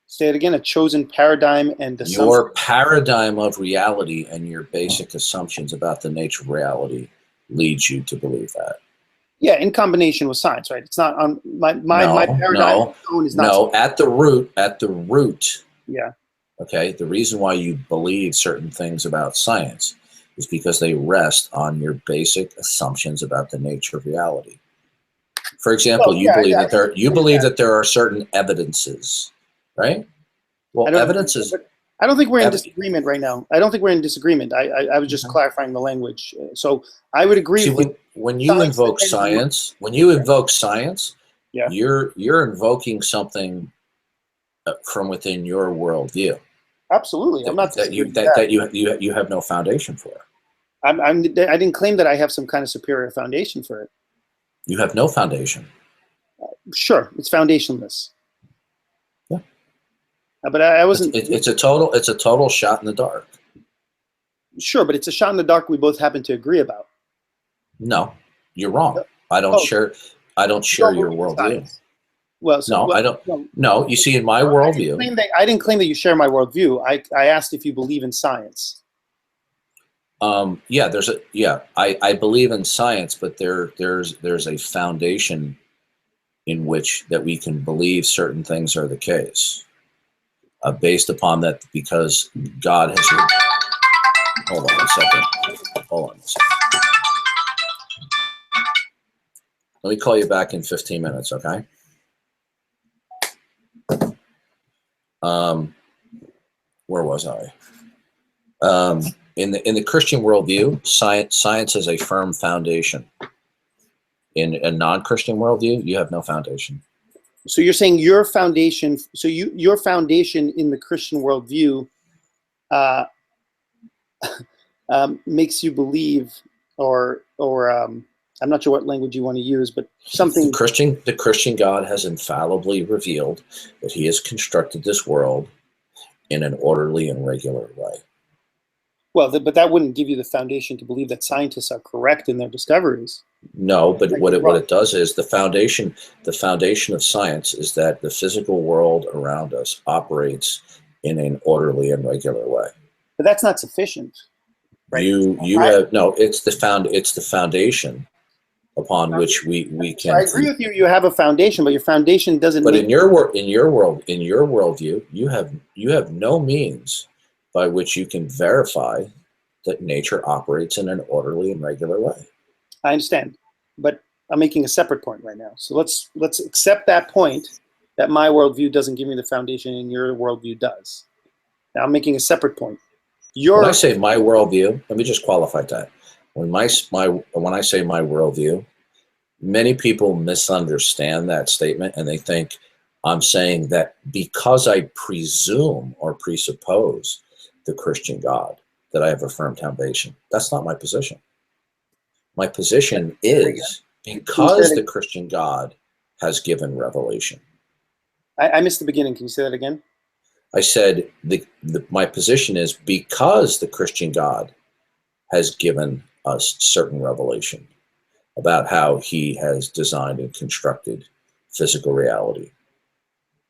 Say it again, a chosen paradigm and assumption. Your paradigm of reality and your basic assumptions about the nature of reality leads you to believe that. Yeah, in combination with science, right? It's not on my paradigm is not. No, at the root. Yeah. Okay, the reason why you believe certain things about science is because they rest on your basic assumptions about the nature of reality. For example, you believe that there are certain evidences, right? Well, evidences. I don't think we're in disagreement right now. I don't think we're in disagreement. I was just clarifying the language. So I would agree. See, when you invoke science, yeah, you're invoking something from within your worldview. Absolutely, I'm not that you have no foundation for. I didn't claim that I have some kind of superior foundation for it. You have no foundation. Sure, it's foundationless. Yeah, but I wasn't. It's a total shot in the dark. Sure, but it's a shot in the dark we both happen to agree about. No, you're wrong. I don't share your worldview. Well, I don't. No, you see, in my worldview, I didn't claim that you share my worldview. I asked if you believe in science. Yeah, I believe in science, but there's a foundation in which that we can believe certain things are the case, based upon that, because God has. Hold on a second. Let me call you back in 15 minutes, okay? Where was I? In the Christian worldview, science is a firm foundation. In a non-Christian worldview, you have no foundation. So you're saying your foundation. So your foundation in the Christian worldview makes you believe, or I'm not sure what language you want to use, but something. The Christian God has infallibly revealed that He has constructed this world in an orderly and regular way. Well, but that wouldn't give you the foundation to believe that scientists are correct in their discoveries. No, but what it does is the foundation of science is that the physical world around us operates in an orderly and regular way. But that's not sufficient. Right? It's the foundation upon which we can. I agree with you. You have a foundation, but your foundation doesn't. But in your worldview, you have no means by which you can verify that nature operates in an orderly and regular way. I understand, but I'm making a separate point right now. So let's accept that point, that my worldview doesn't give me the foundation and your worldview does. Now I'm making a separate point. When I say my worldview, let me just qualify that. When I say my worldview, many people misunderstand that statement and they think I'm saying that because I presume or presuppose the Christian God, that I have a firm foundation. That's not my position. My position is because the Christian God has given revelation. I missed the beginning. Can you say that again? I said my position is because the Christian God has given us certain revelation about how He has designed and constructed physical reality.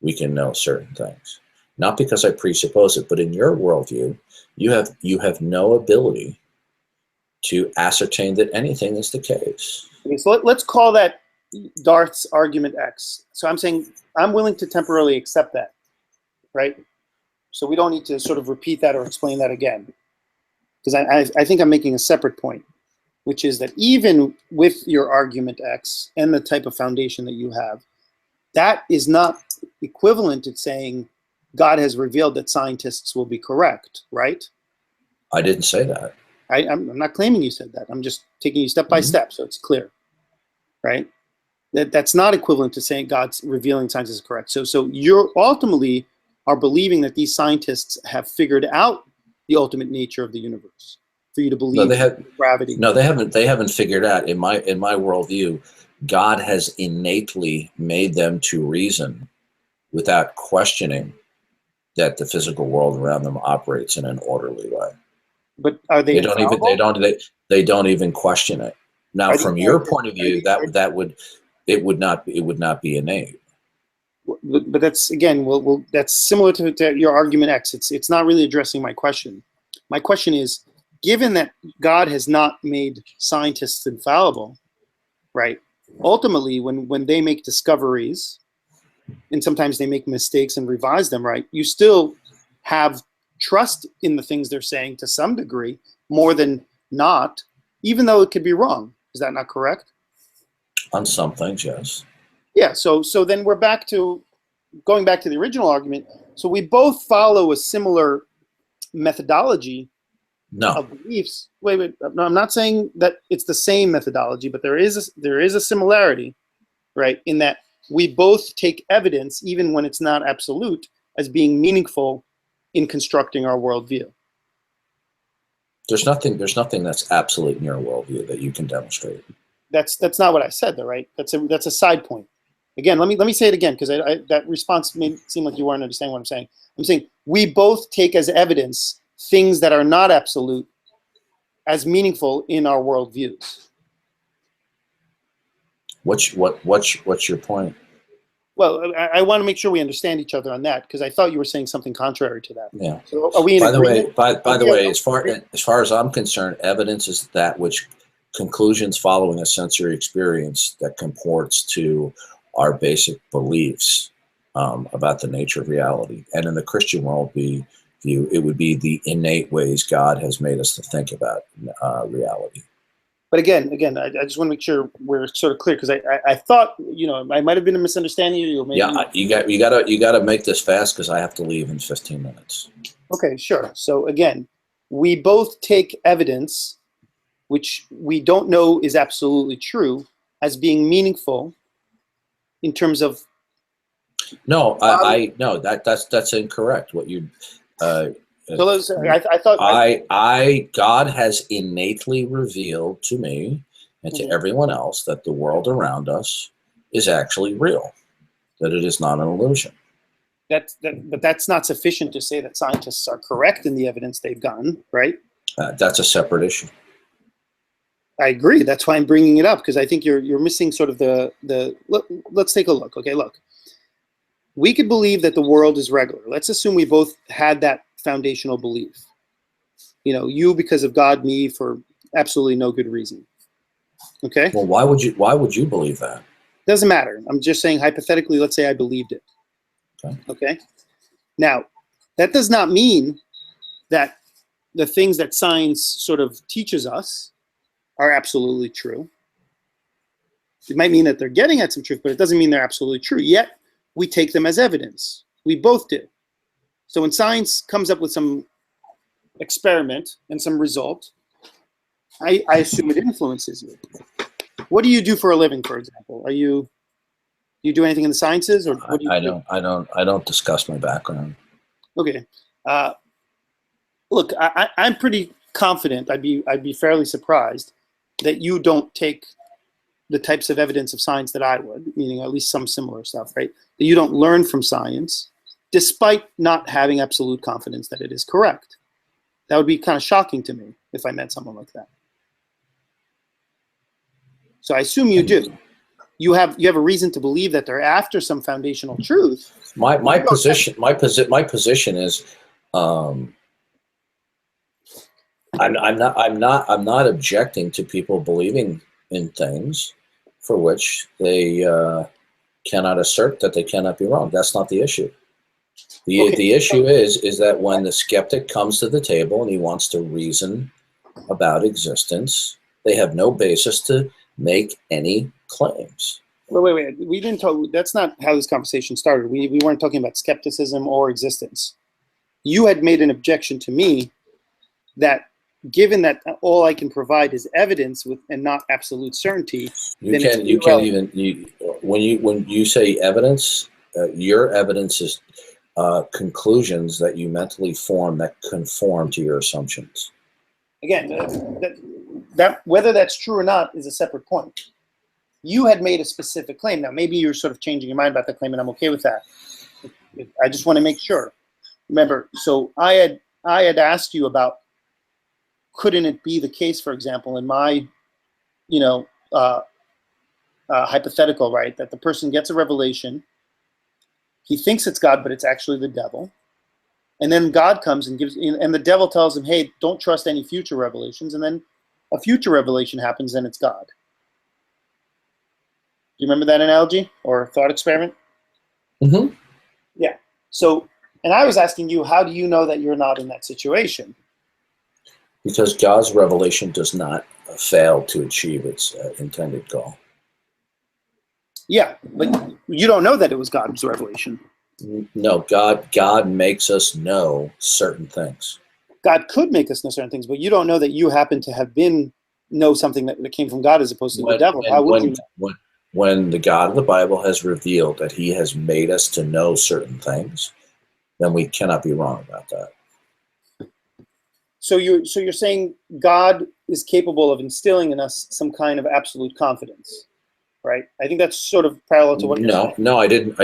We can know certain things. Not because I presuppose it, but in your worldview, you have no ability to ascertain that anything is the case. Okay, so let's call that Darth's argument X. So I'm saying I'm willing to temporarily accept that, right? So we don't need to sort of repeat that or explain that again. because I think I'm making a separate point, which is that even with your argument X and the type of foundation that you have, that is not equivalent to saying God has revealed that scientists will be correct, right? I didn't say that. I'm not claiming you said that. I'm just taking you step by step so it's clear, right? That's not equivalent to saying God's revealing science is correct. So you're ultimately are believing that these scientists have figured out the ultimate nature of the universe for you to believe in gravity. No, they haven't. They haven't figured out. In my worldview, God has innately made them to reason without questioning that the physical world around them operates in an orderly way. But are they? They don't even question it. Now, from your point of view, it would not be innate. But that's again, that's similar to your argument X. It's not really addressing my question. My question is, given that God has not made scientists infallible, right? Ultimately, when they make discoveries, and sometimes they make mistakes and revise them, right? You still have trust in the things they're saying to some degree, more than not, even though it could be wrong. Is that not correct? On some things, yes. Yeah, so then we're going back to the original argument. So we both follow a similar methodology of beliefs. Wait. No, I'm not saying that it's the same methodology, but there is a similarity, right? In that we both take evidence, even when it's not absolute, as being meaningful in constructing our worldview. There's nothing that's absolute in your worldview that you can demonstrate. That's not what I said, though, right? That's a side point. Again, let me say it again, because that response made it seem like you weren't understanding what I'm saying. I'm saying we both take as evidence things that are not absolute as meaningful in our worldviews. What's your point? Well, I want to make sure we understand each other on that, because I thought you were saying something contrary to that. Yeah. So are we in agreement? By the way, as far as I'm concerned, evidence is that which conclusions following a sensory experience that comports to our basic beliefs about the nature of reality. And in the Christian worldview, it would be the innate ways God has made us to think about reality. But again, I just want to make sure we're sort of clear, because I thought, I might have been a misunderstanding you. Maybe you gotta make this fast, because I have to leave in 15 minutes. Okay, sure. So again, we both take evidence which we don't know is absolutely true as being meaningful in terms of. No, no, that's incorrect. What you. So I thought God has innately revealed to me and to everyone else that the world around us is actually real, that it is not an illusion. But that's not sufficient to say that scientists are correct in the evidence they've gotten, right? That's a separate issue. I agree. That's why I'm bringing it up, because I think you're missing sort of the let's take a look. Okay, look. We could believe that the world is regular. Let's assume we both had that foundational belief. You because of God, me for absolutely no good reason. Okay? Well, why would you believe that? Doesn't matter. I'm just saying hypothetically, let's say I believed it. Okay? Now, that does not mean that the things that science sort of teaches us are absolutely true. It might mean that they're getting at some truth, but it doesn't mean they're absolutely true. Yet, we take them as evidence. We both do. So when science comes up with some experiment and some result, I assume it influences you. What do you do for a living, for example? Do you do anything in the sciences, or what do you do? I don't discuss my background. Okay. Look, I'm pretty confident. I'd be fairly surprised that you don't take the types of evidence of science that I would, meaning at least some similar stuff, right? That you don't learn from science, despite not having absolute confidence that it is correct. That would be kind of shocking to me if I met someone like that. So I assume you do. You have a reason to believe that they're after some foundational truth. My position is, I'm not objecting to people believing in things for which they cannot assert that they cannot be wrong. That's not the issue. The issue is that when the skeptic comes to the table and he wants to reason about existence. They have no basis to make any claims. Wait. We didn't talk. That's not how this conversation started. We weren't talking about skepticism or existence. You had made an objection to me that given that all I can provide is evidence with and not absolute certainty, when you say evidence, your evidence is conclusions that you mentally form that conform to your assumptions. Again, that whether that's true or not is a separate point. You had made a specific claim. Now, maybe you're sort of changing your mind about that claim, and I'm okay with that. I just want to make sure. Remember, so I had asked you about, couldn't it be the case, for example, in my, hypothetical, right, that the person gets a revelation, he thinks it's God, but it's actually the devil, and then God comes and and the devil tells him, hey, don't trust any future revelations, and then a future revelation happens, and it's God. Do you remember that analogy or thought experiment? Mm-hmm. Yeah. So, and I was asking you, how do you know that you're not in that situation? Because God's revelation does not fail to achieve its intended goal. Yeah, but you don't know that it was God's revelation. No, God makes us know certain things. God could make us know certain things, but you don't know that you happen to have know something that came from God as opposed to the devil. How would you? When the God of the Bible has revealed that he has made us to know certain things, then we cannot be wrong about that. So you're saying God is capable of instilling in us some kind of absolute confidence, right? I think that's sort of parallel to what you're saying. No, I didn't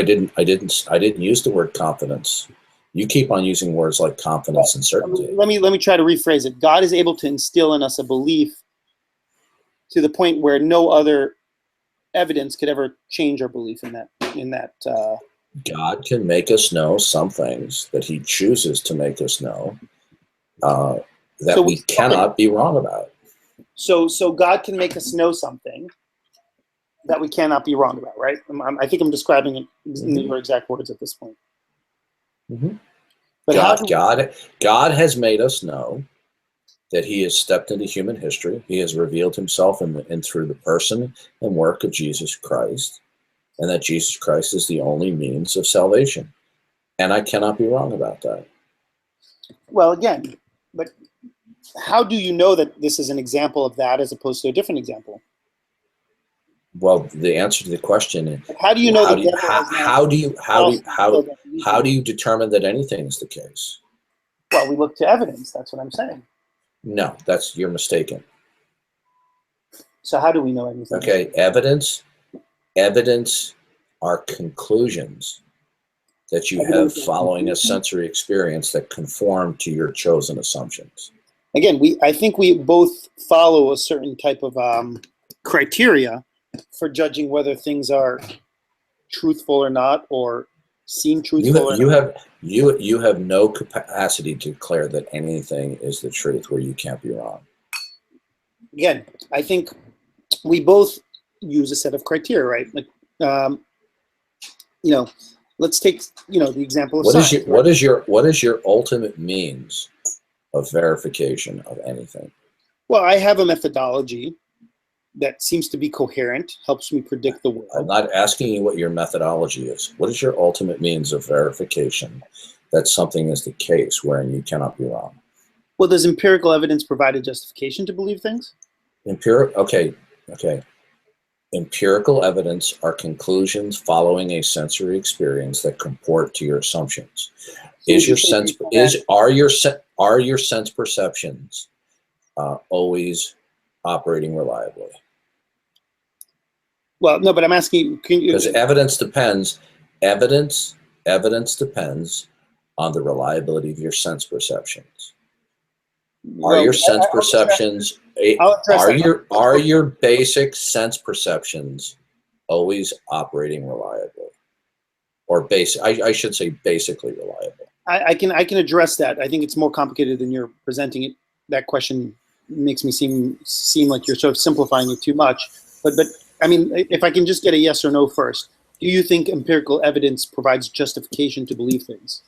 use the word confidence. You keep on using words like confidence and certainty. Let me try to rephrase it. God is able to instill in us a belief to the point where no other evidence could ever change our belief in that. God can make us know some things that he chooses to make us know that we cannot be wrong about. So God can make us know something that we cannot be wrong about, right? I think I'm describing it in your exact words at this point. Mm-hmm. But God has made us know that he has stepped into human history. He has revealed himself in through the person and work of Jesus Christ, and that Jesus Christ is the only means of salvation. And I cannot be wrong about that. Well, again, but how do you know that this is an example of that as opposed to a different example? Well, the answer to the question is, how do you know how do you determine that anything is the case? Well, we look to evidence. That's what I'm saying. No, you're mistaken. So how do we know anything? Okay, evidence are conclusions that you have following a sensory experience that conform to your chosen assumptions. Again, I think we both follow a certain type of criteria for judging whether things are truthful or not, or seem truthful. You have no capacity to declare that anything is the truth where you can't be wrong. Again, I think we both use a set of criteria, right? Like, let's take the example of science. What is your ultimate means of verification of anything? Well, I have a methodology that seems to be coherent, helps me predict the world. I'm not asking you what your methodology is. What is your ultimate means of verification that something is the case wherein you cannot be wrong? Well, does empirical evidence provide a justification to believe things? Okay. Empirical evidence are conclusions following a sensory experience that comport to your assumptions. Are your sense perceptions always operating reliably? Well, no, but I'm asking, because evidence depends on the reliability of your sense perceptions. Are your sense perceptions are your basic sense perceptions always operating reliably, or I should say basically reliable? I can address that. I think it's more complicated than you're presenting it. That question makes me seem like you're sort of simplifying it too much. But I mean, if I can just get a yes or no first, do you think empirical evidence provides justification to believe things?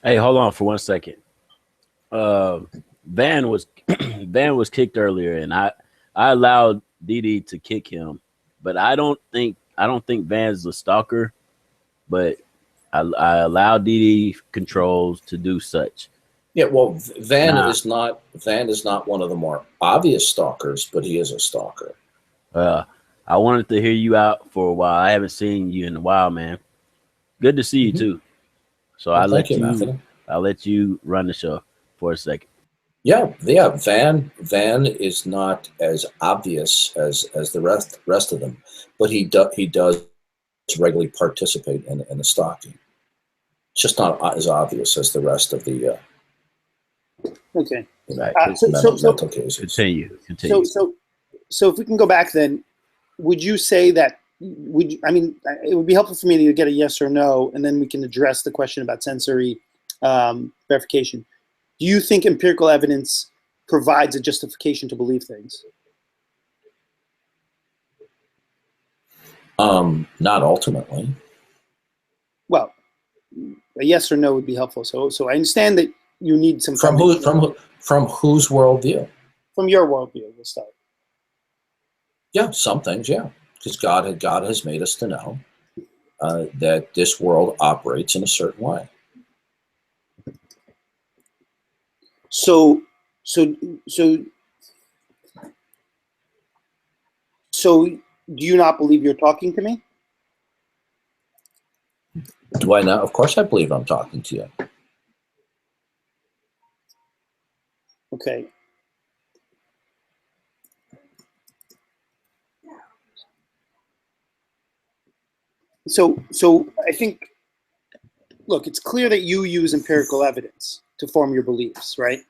Hey, hold on for 1 second. Van was Van was kicked earlier, and I allowed Didi to kick him, but I don't think Van's a stalker, but I allow Didi controls to do such. Yeah, well, Van is not one of the more obvious stalkers, but he is a stalker. I wanted to hear you out for a while. I haven't seen you in a while, man. Good to see you too. So Well, I'll thank let you run the show for a second. Yeah. Van is not as obvious as the rest of them, but he does regularly participate in the stalking. It's just not as obvious as the rest of the. Okay. Mental cases. Continue. So if we can go back, then, would you say that? It would be helpful for me to get a yes or no, and then we can address the question about sensory verification. Do you think empirical evidence provides a justification to believe things? Not ultimately. Well, a yes or no would be helpful. So I understand that you need some from whose worldview? From your worldview, we'll start. Yeah, some things, yeah, because God has made us to know that this world operates in a certain way. So do you not believe you're talking to me? Do I not? Of course I believe I'm talking to you. Okay. So I think, look, it's clear that you use empirical evidence to form your beliefs, right?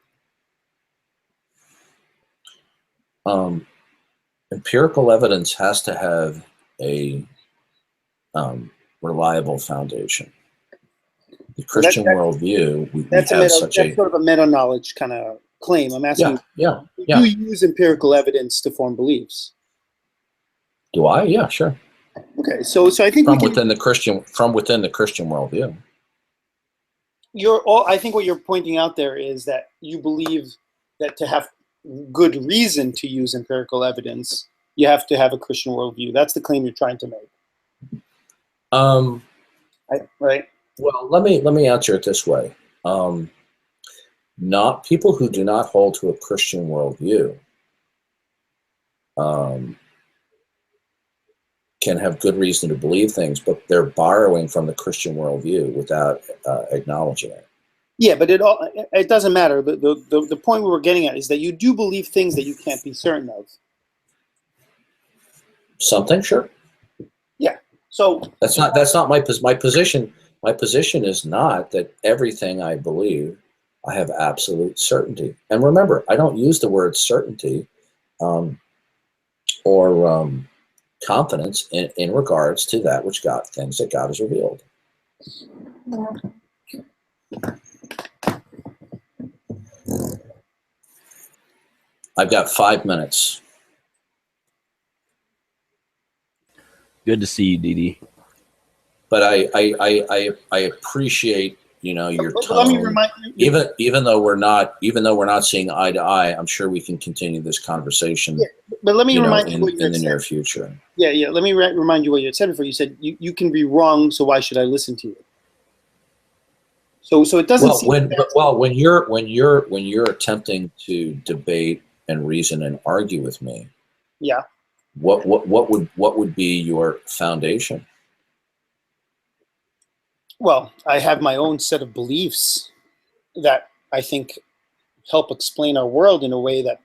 Empirical evidence has to have a reliable foundation. The Christian worldview, that's sort of a meta-knowledge kind of claim. I'm asking, yeah. Do you use empirical evidence to form beliefs? Do I? Yeah, sure. Okay, so I think within the Christian worldview. I think what you're pointing out there is that you believe that to have good reason to use empirical evidence, you have to have a Christian worldview. That's the claim you're trying to make. Right. Well, let me answer it this way. Not people who do not hold to a Christian worldview can have good reason to believe things, but they're borrowing from the Christian worldview without acknowledging it. Yeah, but it doesn't matter. The point we were getting at is that you do believe things that you can't be certain of. Something, sure. Yeah. So that's not my position. My position is not that everything I believe I have absolute certainty. And remember, I don't use the word certainty or confidence in regards to that which things that God has revealed. I've got 5 minutes. Good to see you, Didi. But I appreciate your tone. Let me remind you, even though we're not seeing eye to eye, I'm sure we can continue this conversation. Yeah, but let me remind you what you in the said. near future. Yeah. Let me remind you what you had said before. You said you can be wrong, so why should I listen to you? So it doesn't. When you're attempting to debate and reason and argue with me, yeah. What would be your foundation? Well, I have my own set of beliefs that I think help explain our world in a way that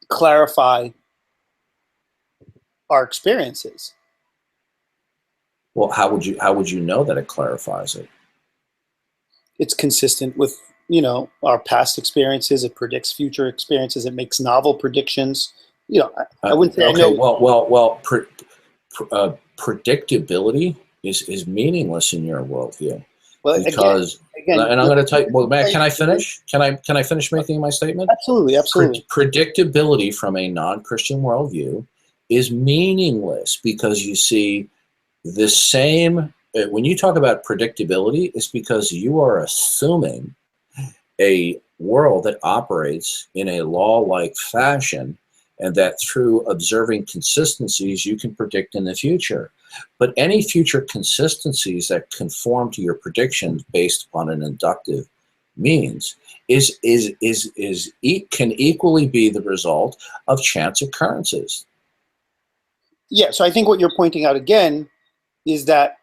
clarify our experiences. Well, how would you know that it clarifies it? It's consistent with our past experiences. It predicts future experiences. It makes novel predictions. I wouldn't say okay, I know. Predictability is meaningless in your worldview. Well, because again, and I'm going to tell you. Well, Matt, can I finish? Can I finish making my statement? Absolutely. Predictability from a non-Christian worldview is meaningless because you see the same. When you talk about predictability, it's because you are assuming a world that operates in a law-like fashion, and that through observing consistencies you can predict in the future. But any future consistencies that conform to your predictions based upon an inductive means can equally be the result of chance occurrences. Yeah, so I think what you're pointing out again is that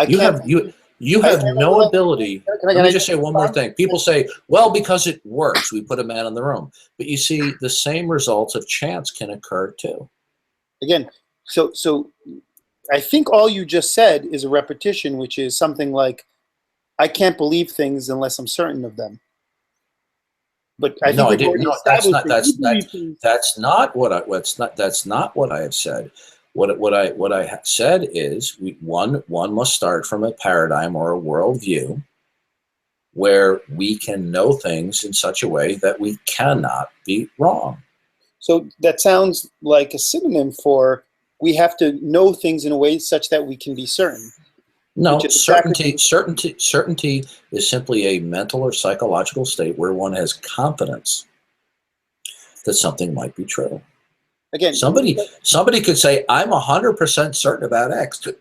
You have no ability. Let me just say one more thing. People say, well, because it works, we put a man in the room. But you see, the same results of chance can occur too. Again, so I think all you just said is a repetition, which is something like, I can't believe things unless I'm certain of them. But I think No, I didn't. No, that's not what I have said. What I have said is one must start from a paradigm or a worldview where we can know things in such a way that we cannot be wrong. So that sounds like a synonym for we have to know things in a way such that we can be certain. No, certainty is simply a mental or psychological state where one has confidence that something might be true. Again, somebody could say, I'm 100% certain about X. It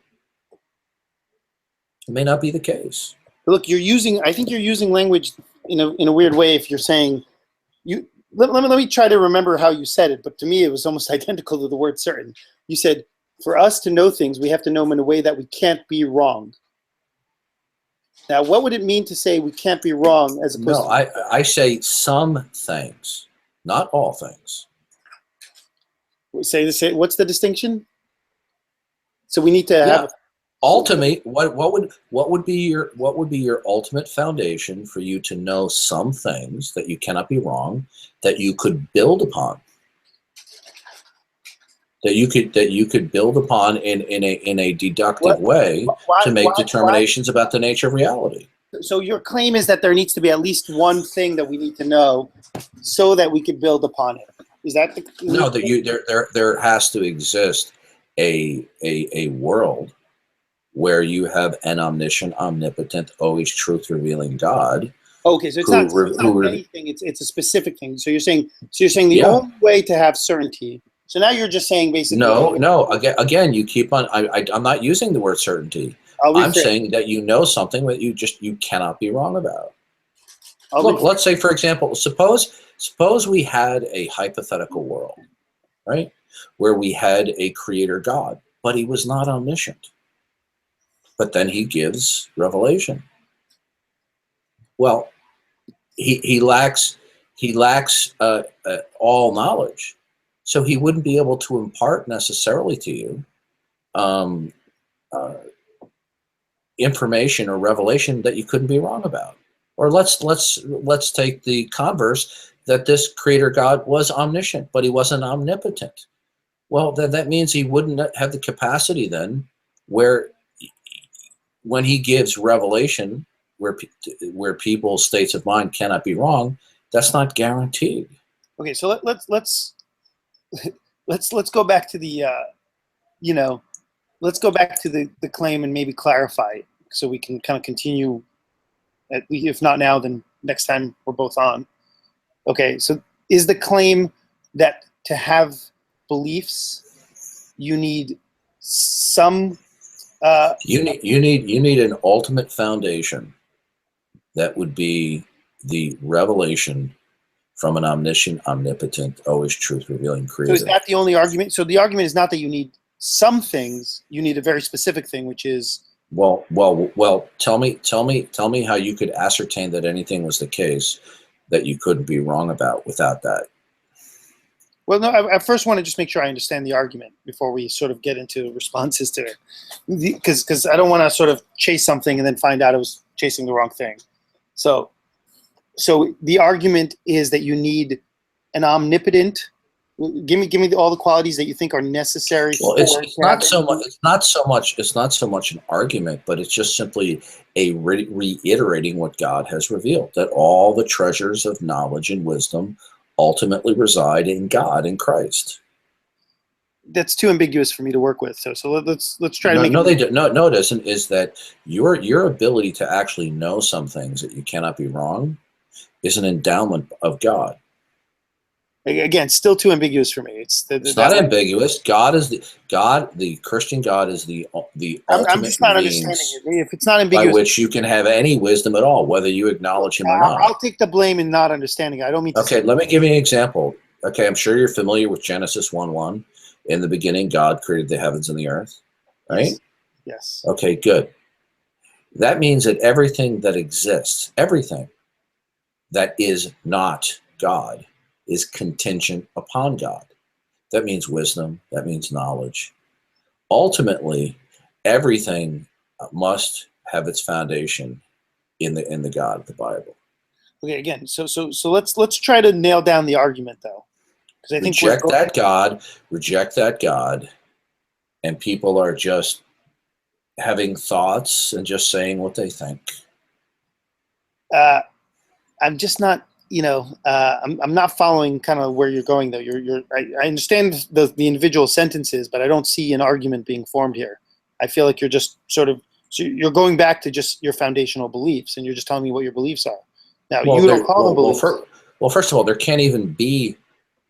may not be the case. Look, I think you're using language in a weird way if you're saying, let me try to remember how you said it, but to me it was almost identical to the word certain. You said, for us to know things, we have to know them in a way that we can't be wrong. Now, what would it mean to say we can't be wrong as opposed to... I say some things, not all things. Say what's the distinction? So we need to have ultimate. What would be your ultimate foundation for you to know some things that you cannot be wrong, that you could build upon, that you could build upon in a deductive way to make determinations about the nature of reality. So your claim is that there needs to be at least one thing that we need to know so that we could build upon it. Is that the... No, there has to exist a world where you have an omniscient, omnipotent, always truth revealing God. Okay, so it's not anything. It's a specific thing. So you're saying the only way to have certainty. So now you're just saying basically. No. Again, you keep on. I'm not using the word certainty. I'm saying that you know something that you cannot be wrong about. Look, let's say, for example, suppose we had a hypothetical world, right, where we had a creator God, but he was not omniscient. But then he gives revelation. Well, he lacks all knowledge, so he wouldn't be able to impart necessarily to you information or revelation that you couldn't be wrong about. Or let's take the converse, that this creator God was omniscient, but he wasn't omnipotent. Well, then that means he wouldn't have the capacity then where when he gives revelation where people's states of mind cannot be wrong, that's not guaranteed. Okay, so let's go back to the let's go back to the claim and maybe clarify it so we can kind of continue. If not now, then next time we're both on. Okay, so is the claim that to have beliefs, you need some... You need an ultimate foundation that would be the revelation from an omniscient, omnipotent, always truth-revealing creator. So is that the only argument? So the argument is not that you need some things, you need a very specific thing, which is... Well. Tell me how you could ascertain that anything was the case that you couldn't be wrong about without that. Well, no. I first want to just make sure I understand the argument before we sort of get into responses to it, because I don't want to sort of chase something and then find out I was chasing the wrong thing. So the argument is that you need an omnipotent. Give me all the qualities that you think are necessary. Well, it's not so much an argument, but it's just simply a reiterating what God has revealed, that all the treasures of knowledge and wisdom ultimately reside in God and Christ. That's too ambiguous for me to work with. So let's try to make. No, it isn't. Is that your ability to actually know some things that you cannot be wrong is an endowment of God. Again, still too ambiguous for me. It's not ambiguous. God is the Christian God is the ultimate I'm just not means understanding it. If it's not ambiguous, by which you can have any wisdom at all, whether you acknowledge him or not. I'll take the blame in not understanding. I don't mean to Okay, let me give you an example. Okay, I'm sure you're familiar with Genesis 1:1. In the beginning, God created the heavens and the earth, right? Yes. Okay, good. That means that everything that exists, everything that is not God, is contingent upon God. That means wisdom. That means knowledge. Ultimately, everything must have its foundation in the God of the Bible. Okay, again, so let's try to nail down the argument though, because I think reject that God, and people are just having thoughts and just saying what they think. I'm just not. I'm not following kind of where you're going though. I understand the individual sentences, but I don't see an argument being formed here. I feel like you're just you're going back to just your foundational beliefs, and you're just telling me what your beliefs are. Now you don't call them beliefs. First of all, there can't even be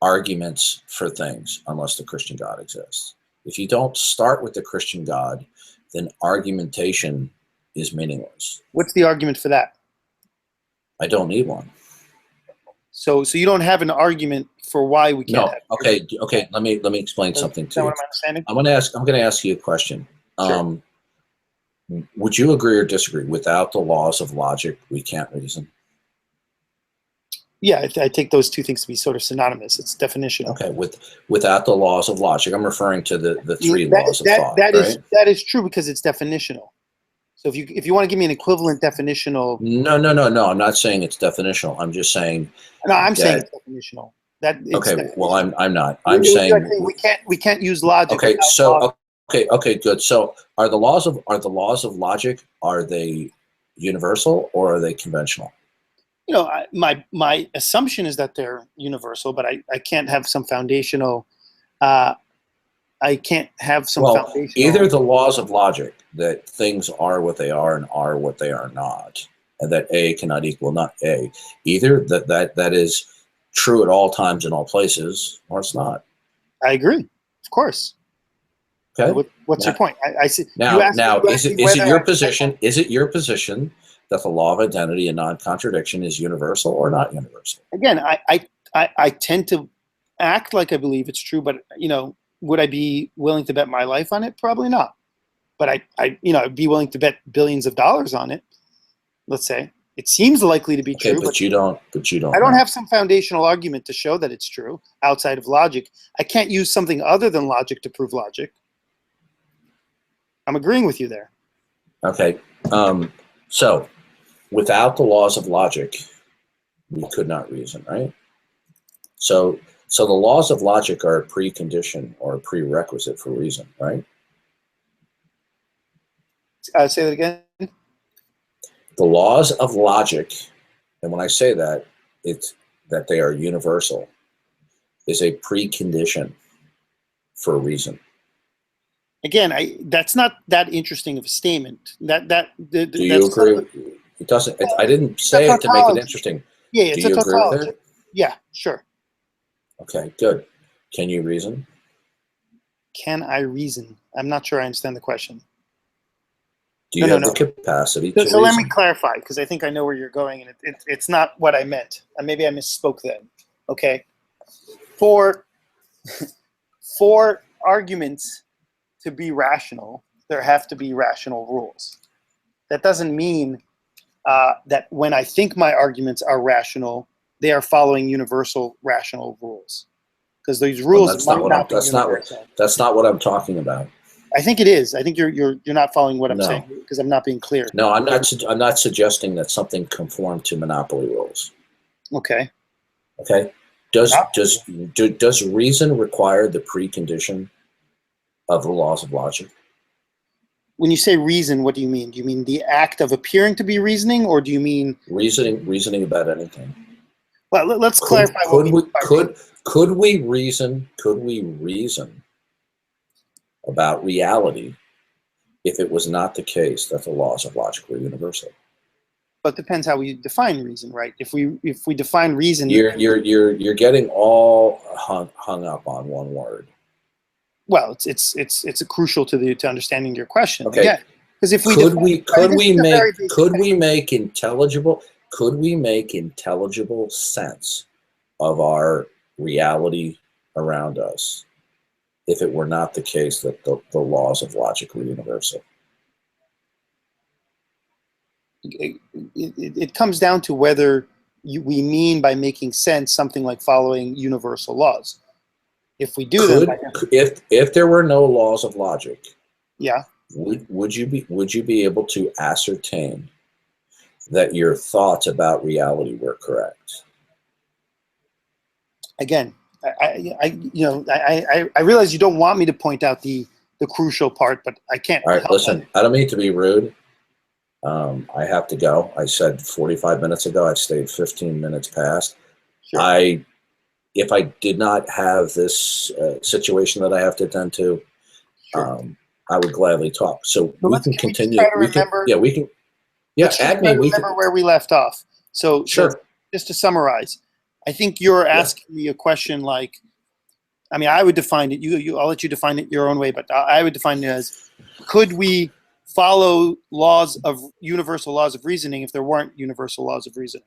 arguments for things unless the Christian God exists. If you don't start with the Christian God, then argumentation is meaningless. What's the argument for that? I don't need one. So you don't have an argument for why we can't. Okay. Let me explain something to you. What I'm understanding? I'm going to ask you a question. Sure. Would you agree or disagree? Without the laws of logic, we can't reason. Yeah, I take those two things to be sort of synonymous. It's definitional. Okay, without the laws of logic, I'm referring to the three laws of thought. That is true because it's definitional. So if you want to give me an equivalent definitional. No. I'm not saying it's definitional. I'm just saying. No, I'm saying it's definitional. Well, I'm not. I'm saying we can't use logic. Okay, so okay, good. So are the laws of logic, are they universal or are they conventional? My assumption is that they're universal, but I can't have some foundational. Foundational. Either the laws of logic that things are what they are and are what they are not, and that A cannot equal not A. Either that is true at all times in all places, or it's not. I agree, of course. Okay. What's your point? I see. Now, is it your position? Is it your position that the law of identity and non-contradiction is universal or not universal? Again, I tend to act like I believe it's true, but would I be willing to bet my life on it? Probably not. But I'd be willing to bet billions of dollars on it. Let's say it seems likely to be true. But you don't. I don't have some foundational argument to show that it's true outside of logic. I can't use something other than logic to prove logic. I'm agreeing with you there. Okay. So without the laws of logic, we could not reason, right? So the laws of logic are a precondition or a prerequisite for reason, right? Say that again. The laws of logic, and when I say that, it's that they are universal, is a precondition for reason. Again, that's not that interesting of a statement. Do you agree? It doesn't. I didn't say it to make it interesting. Yeah, it's a tautology. Yeah, sure. Okay, good. Can you reason? Can I reason? I'm not sure I understand the question. Do you have the capacity to reason? So let me clarify, because I think I know where you're going, and it's not what I meant. Maybe I misspoke then. Okay. For arguments to be rational, there have to be rational rules. That doesn't mean that when I think my arguments are rational, they are following universal rational rules. Because these rules might not be universal. That's not what I'm talking about. I think it is. I think you're not following what I'm saying because I'm not being clear. No, I'm not suggesting that something conform to monopoly rules. Okay. Okay. Does reason require the precondition of the laws of logic? When you say reason, what do you mean? Do you mean the act of appearing to be reasoning, or do you mean reasoning about anything? Well, let's clarify. Could we reason about reality if it was not the case that the laws of logic were universal? But it depends how we define reason, right? If we define reason, You're getting all hung up on one word. well, it's a crucial to understanding your question. Okay. Again, because if we could we make intelligible sense of our reality around us if it were not the case that the laws of logic were universal? It comes down to whether we mean by making sense something like following universal laws. If we do them, if there were no laws of logic, yeah, would you be able to ascertain that your thoughts about reality were correct? Again, I realize you don't want me to point out the crucial part, but I can't. All right, listen, I don't mean to be rude. I have to go. I said 45 minutes ago. I've stayed 15 minutes past. Sure. If I did not have this situation that I have to attend to, sure. I would gladly talk. So we can continue. We can. Yeah, remember where we left off. So sure. Just to summarize, I think you're asking me a question like, I mean, I would define it. I'll let you define it your own way, but I would define it as, could we follow universal laws of reasoning if there weren't universal laws of reasoning?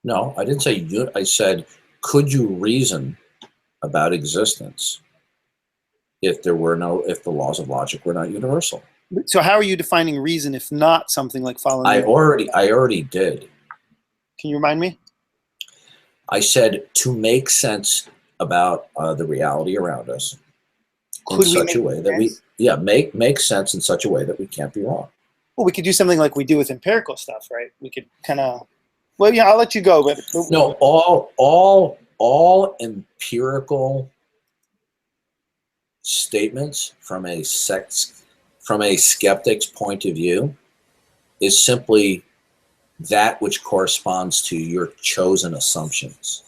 No, I didn't say you. I said, could you reason about existence if the laws of logic were not universal? So how are you defining reason if not something like following? I already did. Can you remind me? I said to make sense about the reality around us in such a way that make sense in such a way that we can't be wrong. Well, we could do something like we do with empirical stuff, right? We could kind of. Well, yeah, I'll let you go, but no, all empirical statements from a skeptic's point of view is simply that which corresponds to your chosen assumptions.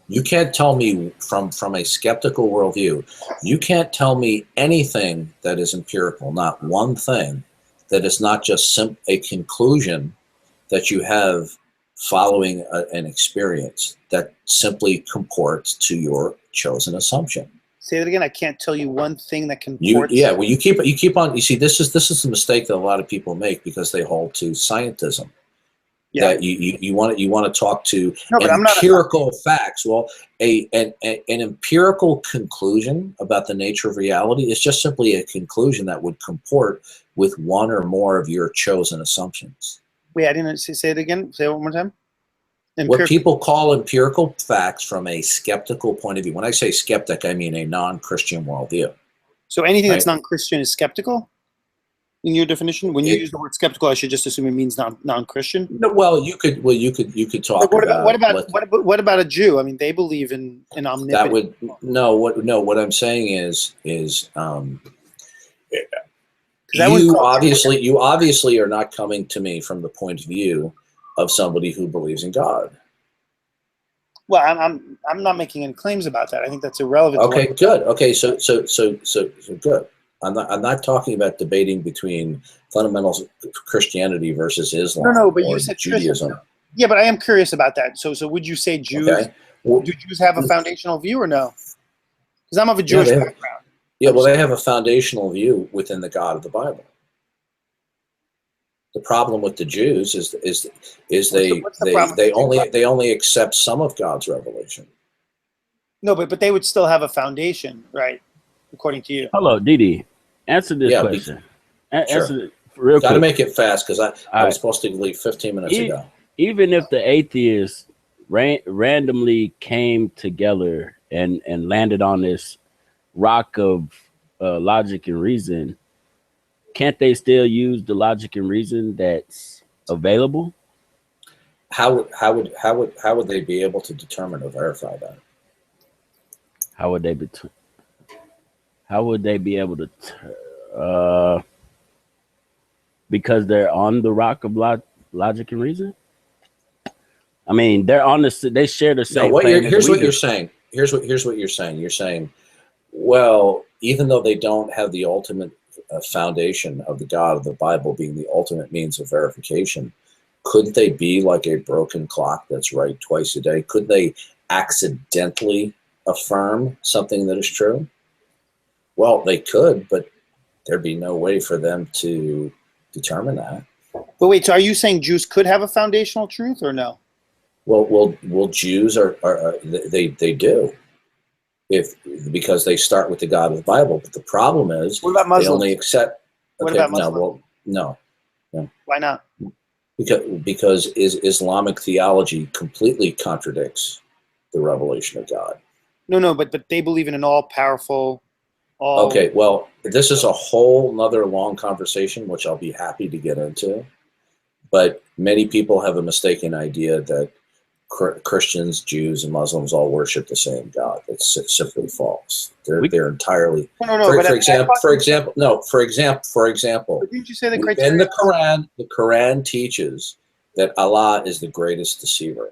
You can't tell me from a skeptical worldview, you can't tell me anything that is empirical, not one thing that is not just a conclusion that you have following an experience that simply comports to your chosen assumption. Say that again. I can't tell you one thing that comports. You keep on. You see, this is the mistake that a lot of people make because they hold to scientism. Yeah. That you want to talk to empirical facts. Well, an empirical conclusion about the nature of reality is just simply a conclusion that would comport with one or more of your chosen assumptions. Wait, I didn't say it again. Say it one more time. What people call empirical facts from a skeptical point of view. When I say skeptic, I mean a non-Christian worldview. So anything that's non-Christian is skeptical? In your definition, when you use the word skeptical, I should just assume it means non-Christian. No, well, you could talk about. What about a Jew? I mean, they believe in omnipotence. That would What I'm saying is you obviously are not coming to me from the point of view of somebody who believes in God. Well, I'm not making any claims about that. I think that's irrelevant. Okay, good. Okay, so good. I'm not talking about debating between fundamental Christianity versus Islam. No, but you said Judaism. Yeah, but I am curious about that. So would you say Jews? Okay. Do Jews have a foundational view or no? Because I'm of a Jewish background. Yeah, well, they have a foundational view within the God of the Bible. The problem with the Jews is they only accept some of God's revelation. No, but they would still have a foundation, right? According to you. Hello, Didi. Answer this question. Answer real quick. Got to make it fast because I was supposed to leave 15 minutes ago. Even if the atheists randomly came together and landed on this rock of logic and reason, can't they still use the logic and reason that's available? How would they be able to determine or verify that? How would they be able to? Because they're on the rock of logic and reason. I mean, they're on the. They share the same. Here's what you're saying. Here's what you're saying. You're saying, well, even though they don't have the ultimate foundation of the God of the Bible being the ultimate means of verification, couldn't they be like a broken clock that's right twice a day? Couldn't they accidentally affirm something that is true? Well, they could, but there'd be no way for them to determine that. But wait, so are you saying Jews could have a foundational truth or no? Well, Jews they do, because they start with the God of the Bible. But the problem is, what about Muslims? They only accept. What about Muslims? No. Why not? Because Islamic theology completely contradicts the revelation of God. No, but they believe in an all-powerful. Okay, well, this is a whole nother long conversation, which I'll be happy to get into. But many people have a mistaken idea that Christians, Jews, and Muslims all worship the same God. It's simply false. They're entirely. No. For example. But didn't you say the criteria? In the Quran teaches that Allah is the greatest deceiver.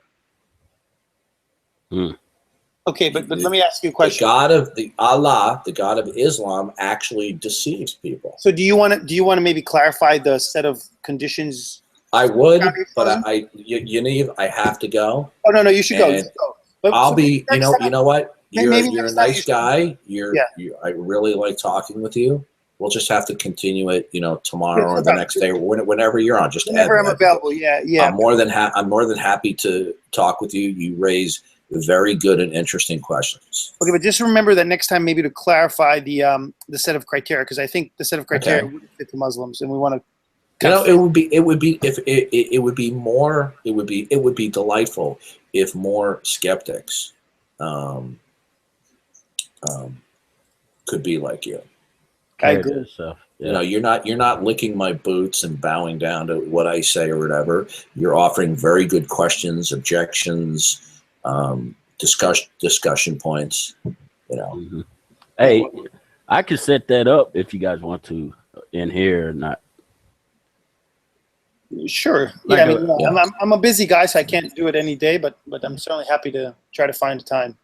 Okay, but let me ask you a question. The God of Islam, actually deceives people. So do you want to maybe clarify the set of conditions? I would, but Yaniv, I have to go. Oh no, you should go. But I'll be. You know what? You're a nice guy. I really like talking with you. We'll just have to continue it, tomorrow or the next day, or whenever you're on. Just whenever I'm available. Yeah. I'm more than happy to talk with you. You raise very good and interesting questions. Okay, but just remember that next time, maybe to clarify the set of criteria, because I think the set of criteria would fit the Muslims, and we want to. It would be delightful if more skeptics could be like you. I agree. You're not licking my boots and bowing down to what I say or whatever. You're offering very good questions, objections, discussion points. Hey, I could set that up if you guys want to in here or not. Sure. Yeah, I'm a busy guy, so I can't do it any day, but I'm certainly happy to try to find a time.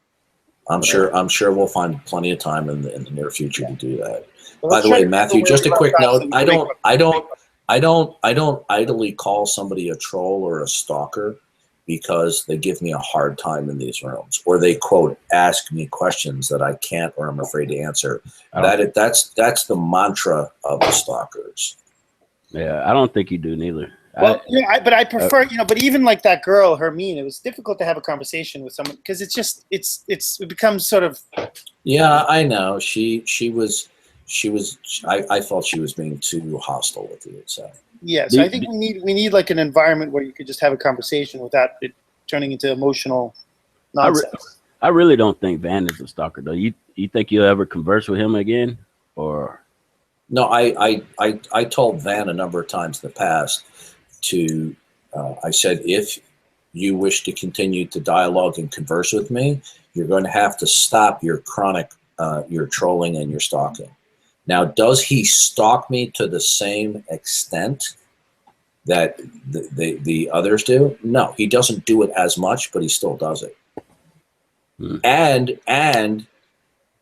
I'm sure we'll find plenty of time in the near future to do that. By the way, Matthew, just a quick note. I don't idly call somebody a troll or a stalker because they give me a hard time in these rooms, or they quote ask me questions that I can't or I'm afraid to answer. That's the mantra of the stalkers. Yeah, I don't think you do neither. Well, but I prefer, but even like that girl, Hermine, it was difficult to have a conversation with someone because it becomes sort of. Yeah, I know. I felt she was being too hostile with you. So. Yeah, so I think we need like an environment where you could just have a conversation without it turning into emotional nonsense. I really don't think Van is a stalker, though. You think you'll ever converse with him again, or? No, I told Van a number of times in the past I said, if you wish to continue to dialogue and converse with me, you're going to have to stop your chronic, your trolling and your stalking. Now, does he stalk me to the same extent that the others do? No, he doesn't do it as much, but he still does it. And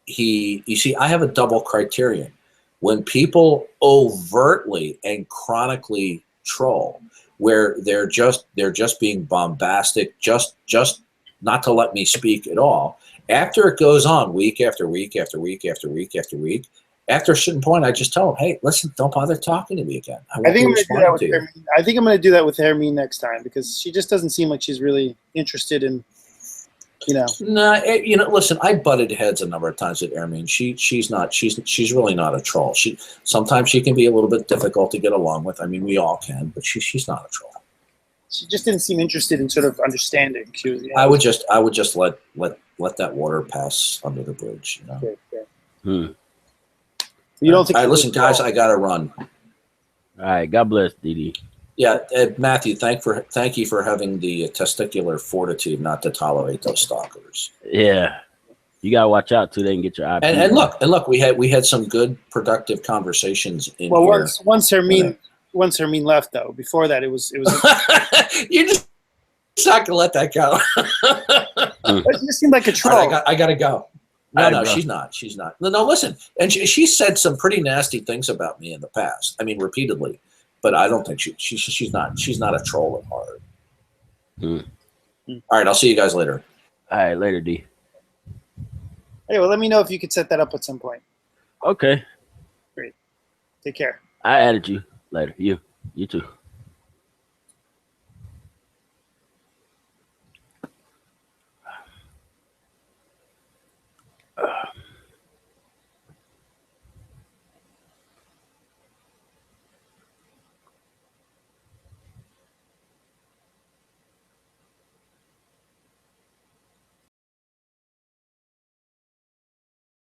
you see, I have a double criterion. When people overtly and chronically troll, where they're just being bombastic, just not to let me speak at all. After it goes on week after week after week after week after week, after a certain point, I just tell them, "Hey, listen, don't bother talking to me again." I think I'm going to do that with Hermine next time because she just doesn't seem like she's really interested in. Listen, I butted heads a number of times with Hermine. She's really not a troll. Sometimes she can be a little bit difficult to get along with. I mean, we all can, but she's not a troll. She just didn't seem interested in sort of understanding. She was, I would just let that water pass under the bridge. Okay. You don't think? All right, listen, guys, I gotta run. All right, God bless, Didi. Yeah, Matthew, thank you for having the testicular fortitude not to tolerate those stalkers. Yeah, you gotta watch out too. They can get your IP. And look, we had some good, productive conversations in here. Well, once Hermine left, though. Before that, it was. You're just not gonna let that go. It just seemed like a troll. Right, I gotta go. No, All right, no, bro. she's not. She's not. No, listen. And she said some pretty nasty things about me in the past. I mean, repeatedly. But I don't think she's not. She's not a troll at heart. All right, I'll see you guys later. All right, later, D. Hey, well, let me know if you could set that up at some point. Okay. Great. Take care. I added you later. You too.